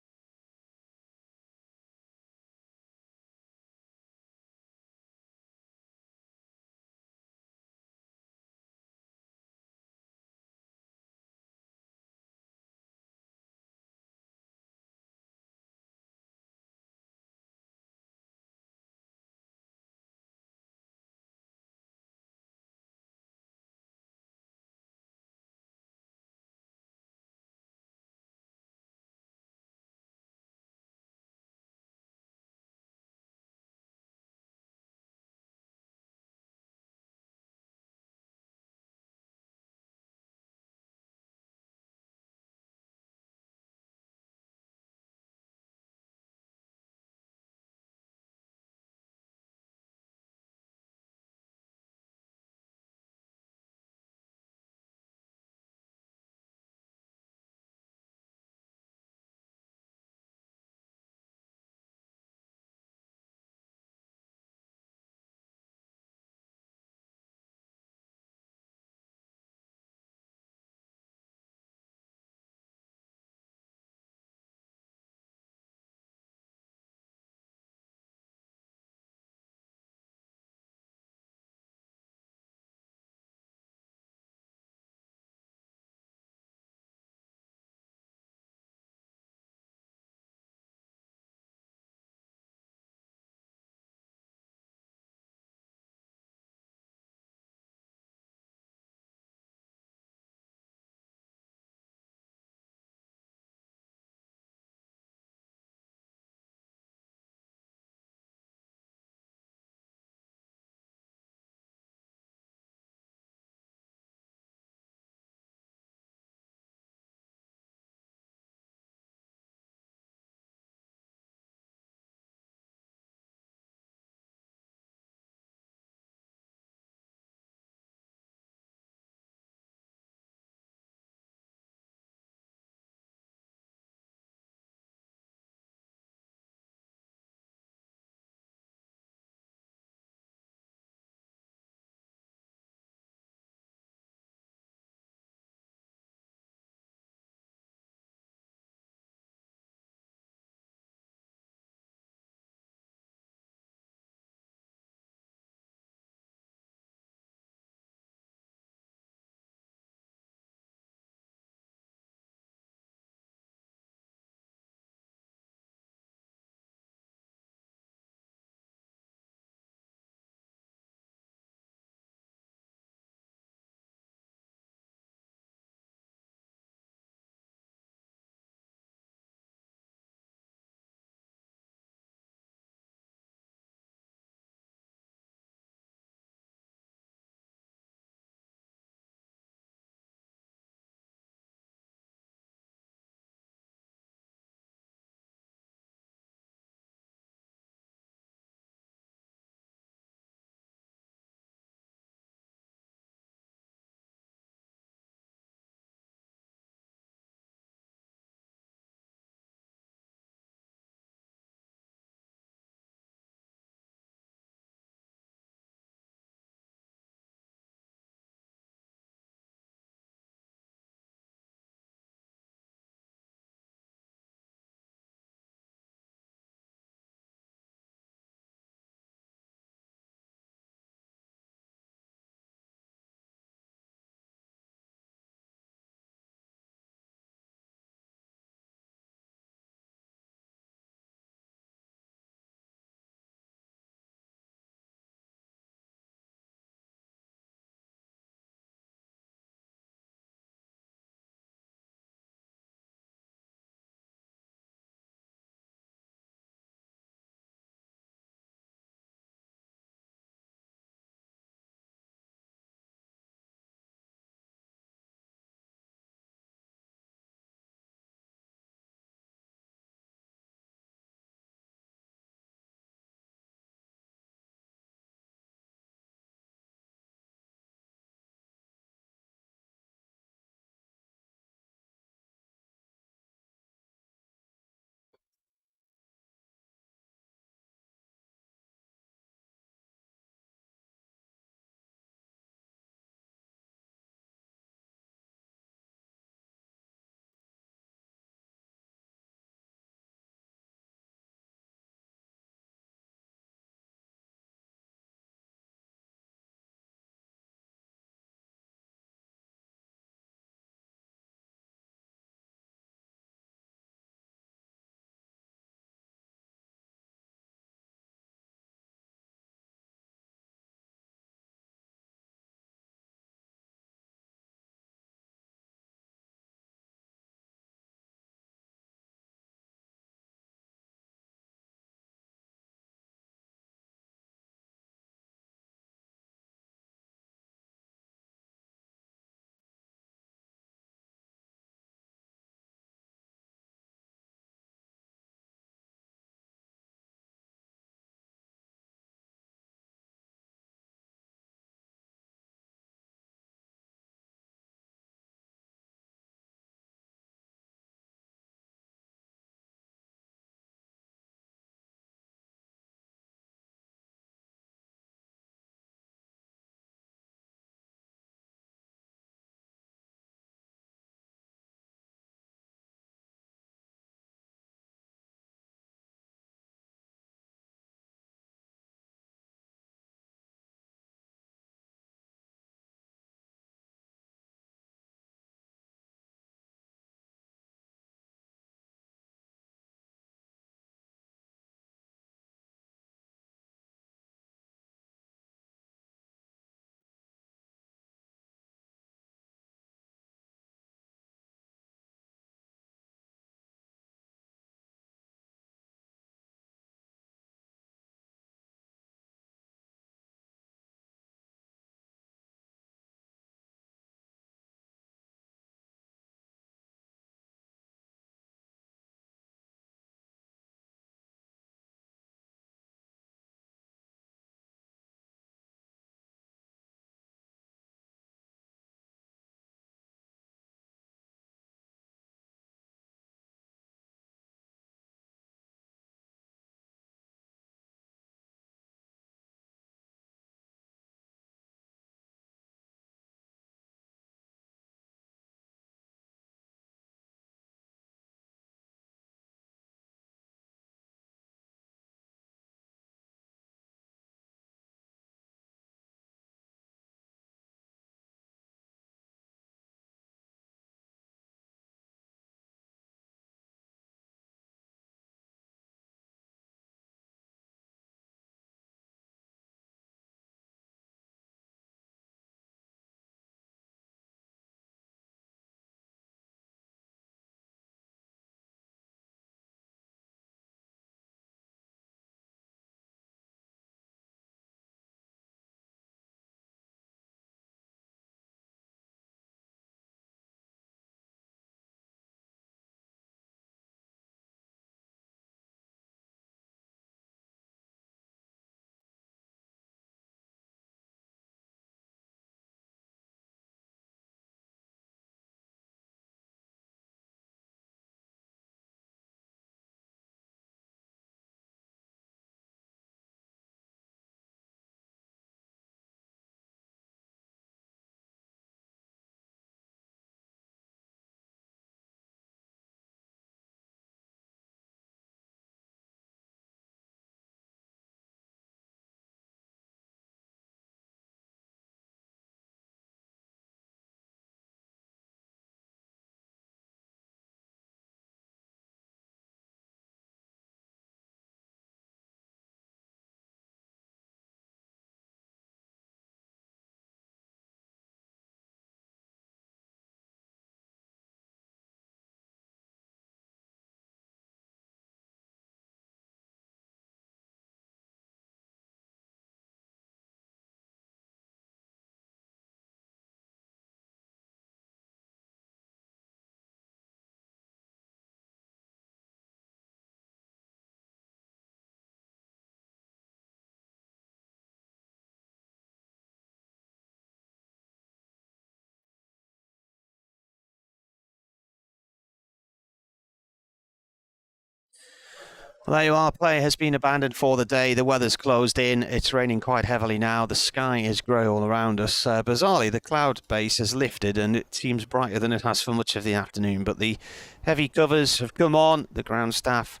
Well, there you are. Play has been abandoned for the day. The weather's closed in. It's raining quite heavily now. The sky is grey all around us. Bizarrely, the cloud base has lifted and it seems brighter than it has for much of the afternoon. But the heavy covers have come on. The ground staff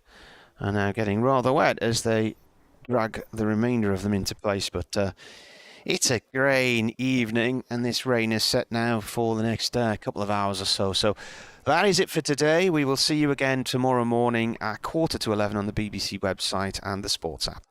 are now getting rather wet as they drag the remainder of them into place. But it's a grey evening and this rain is set now for the next couple of hours or so. So that is it for today. We will see you again tomorrow morning at 11:15 on the BBC website and the Sports app.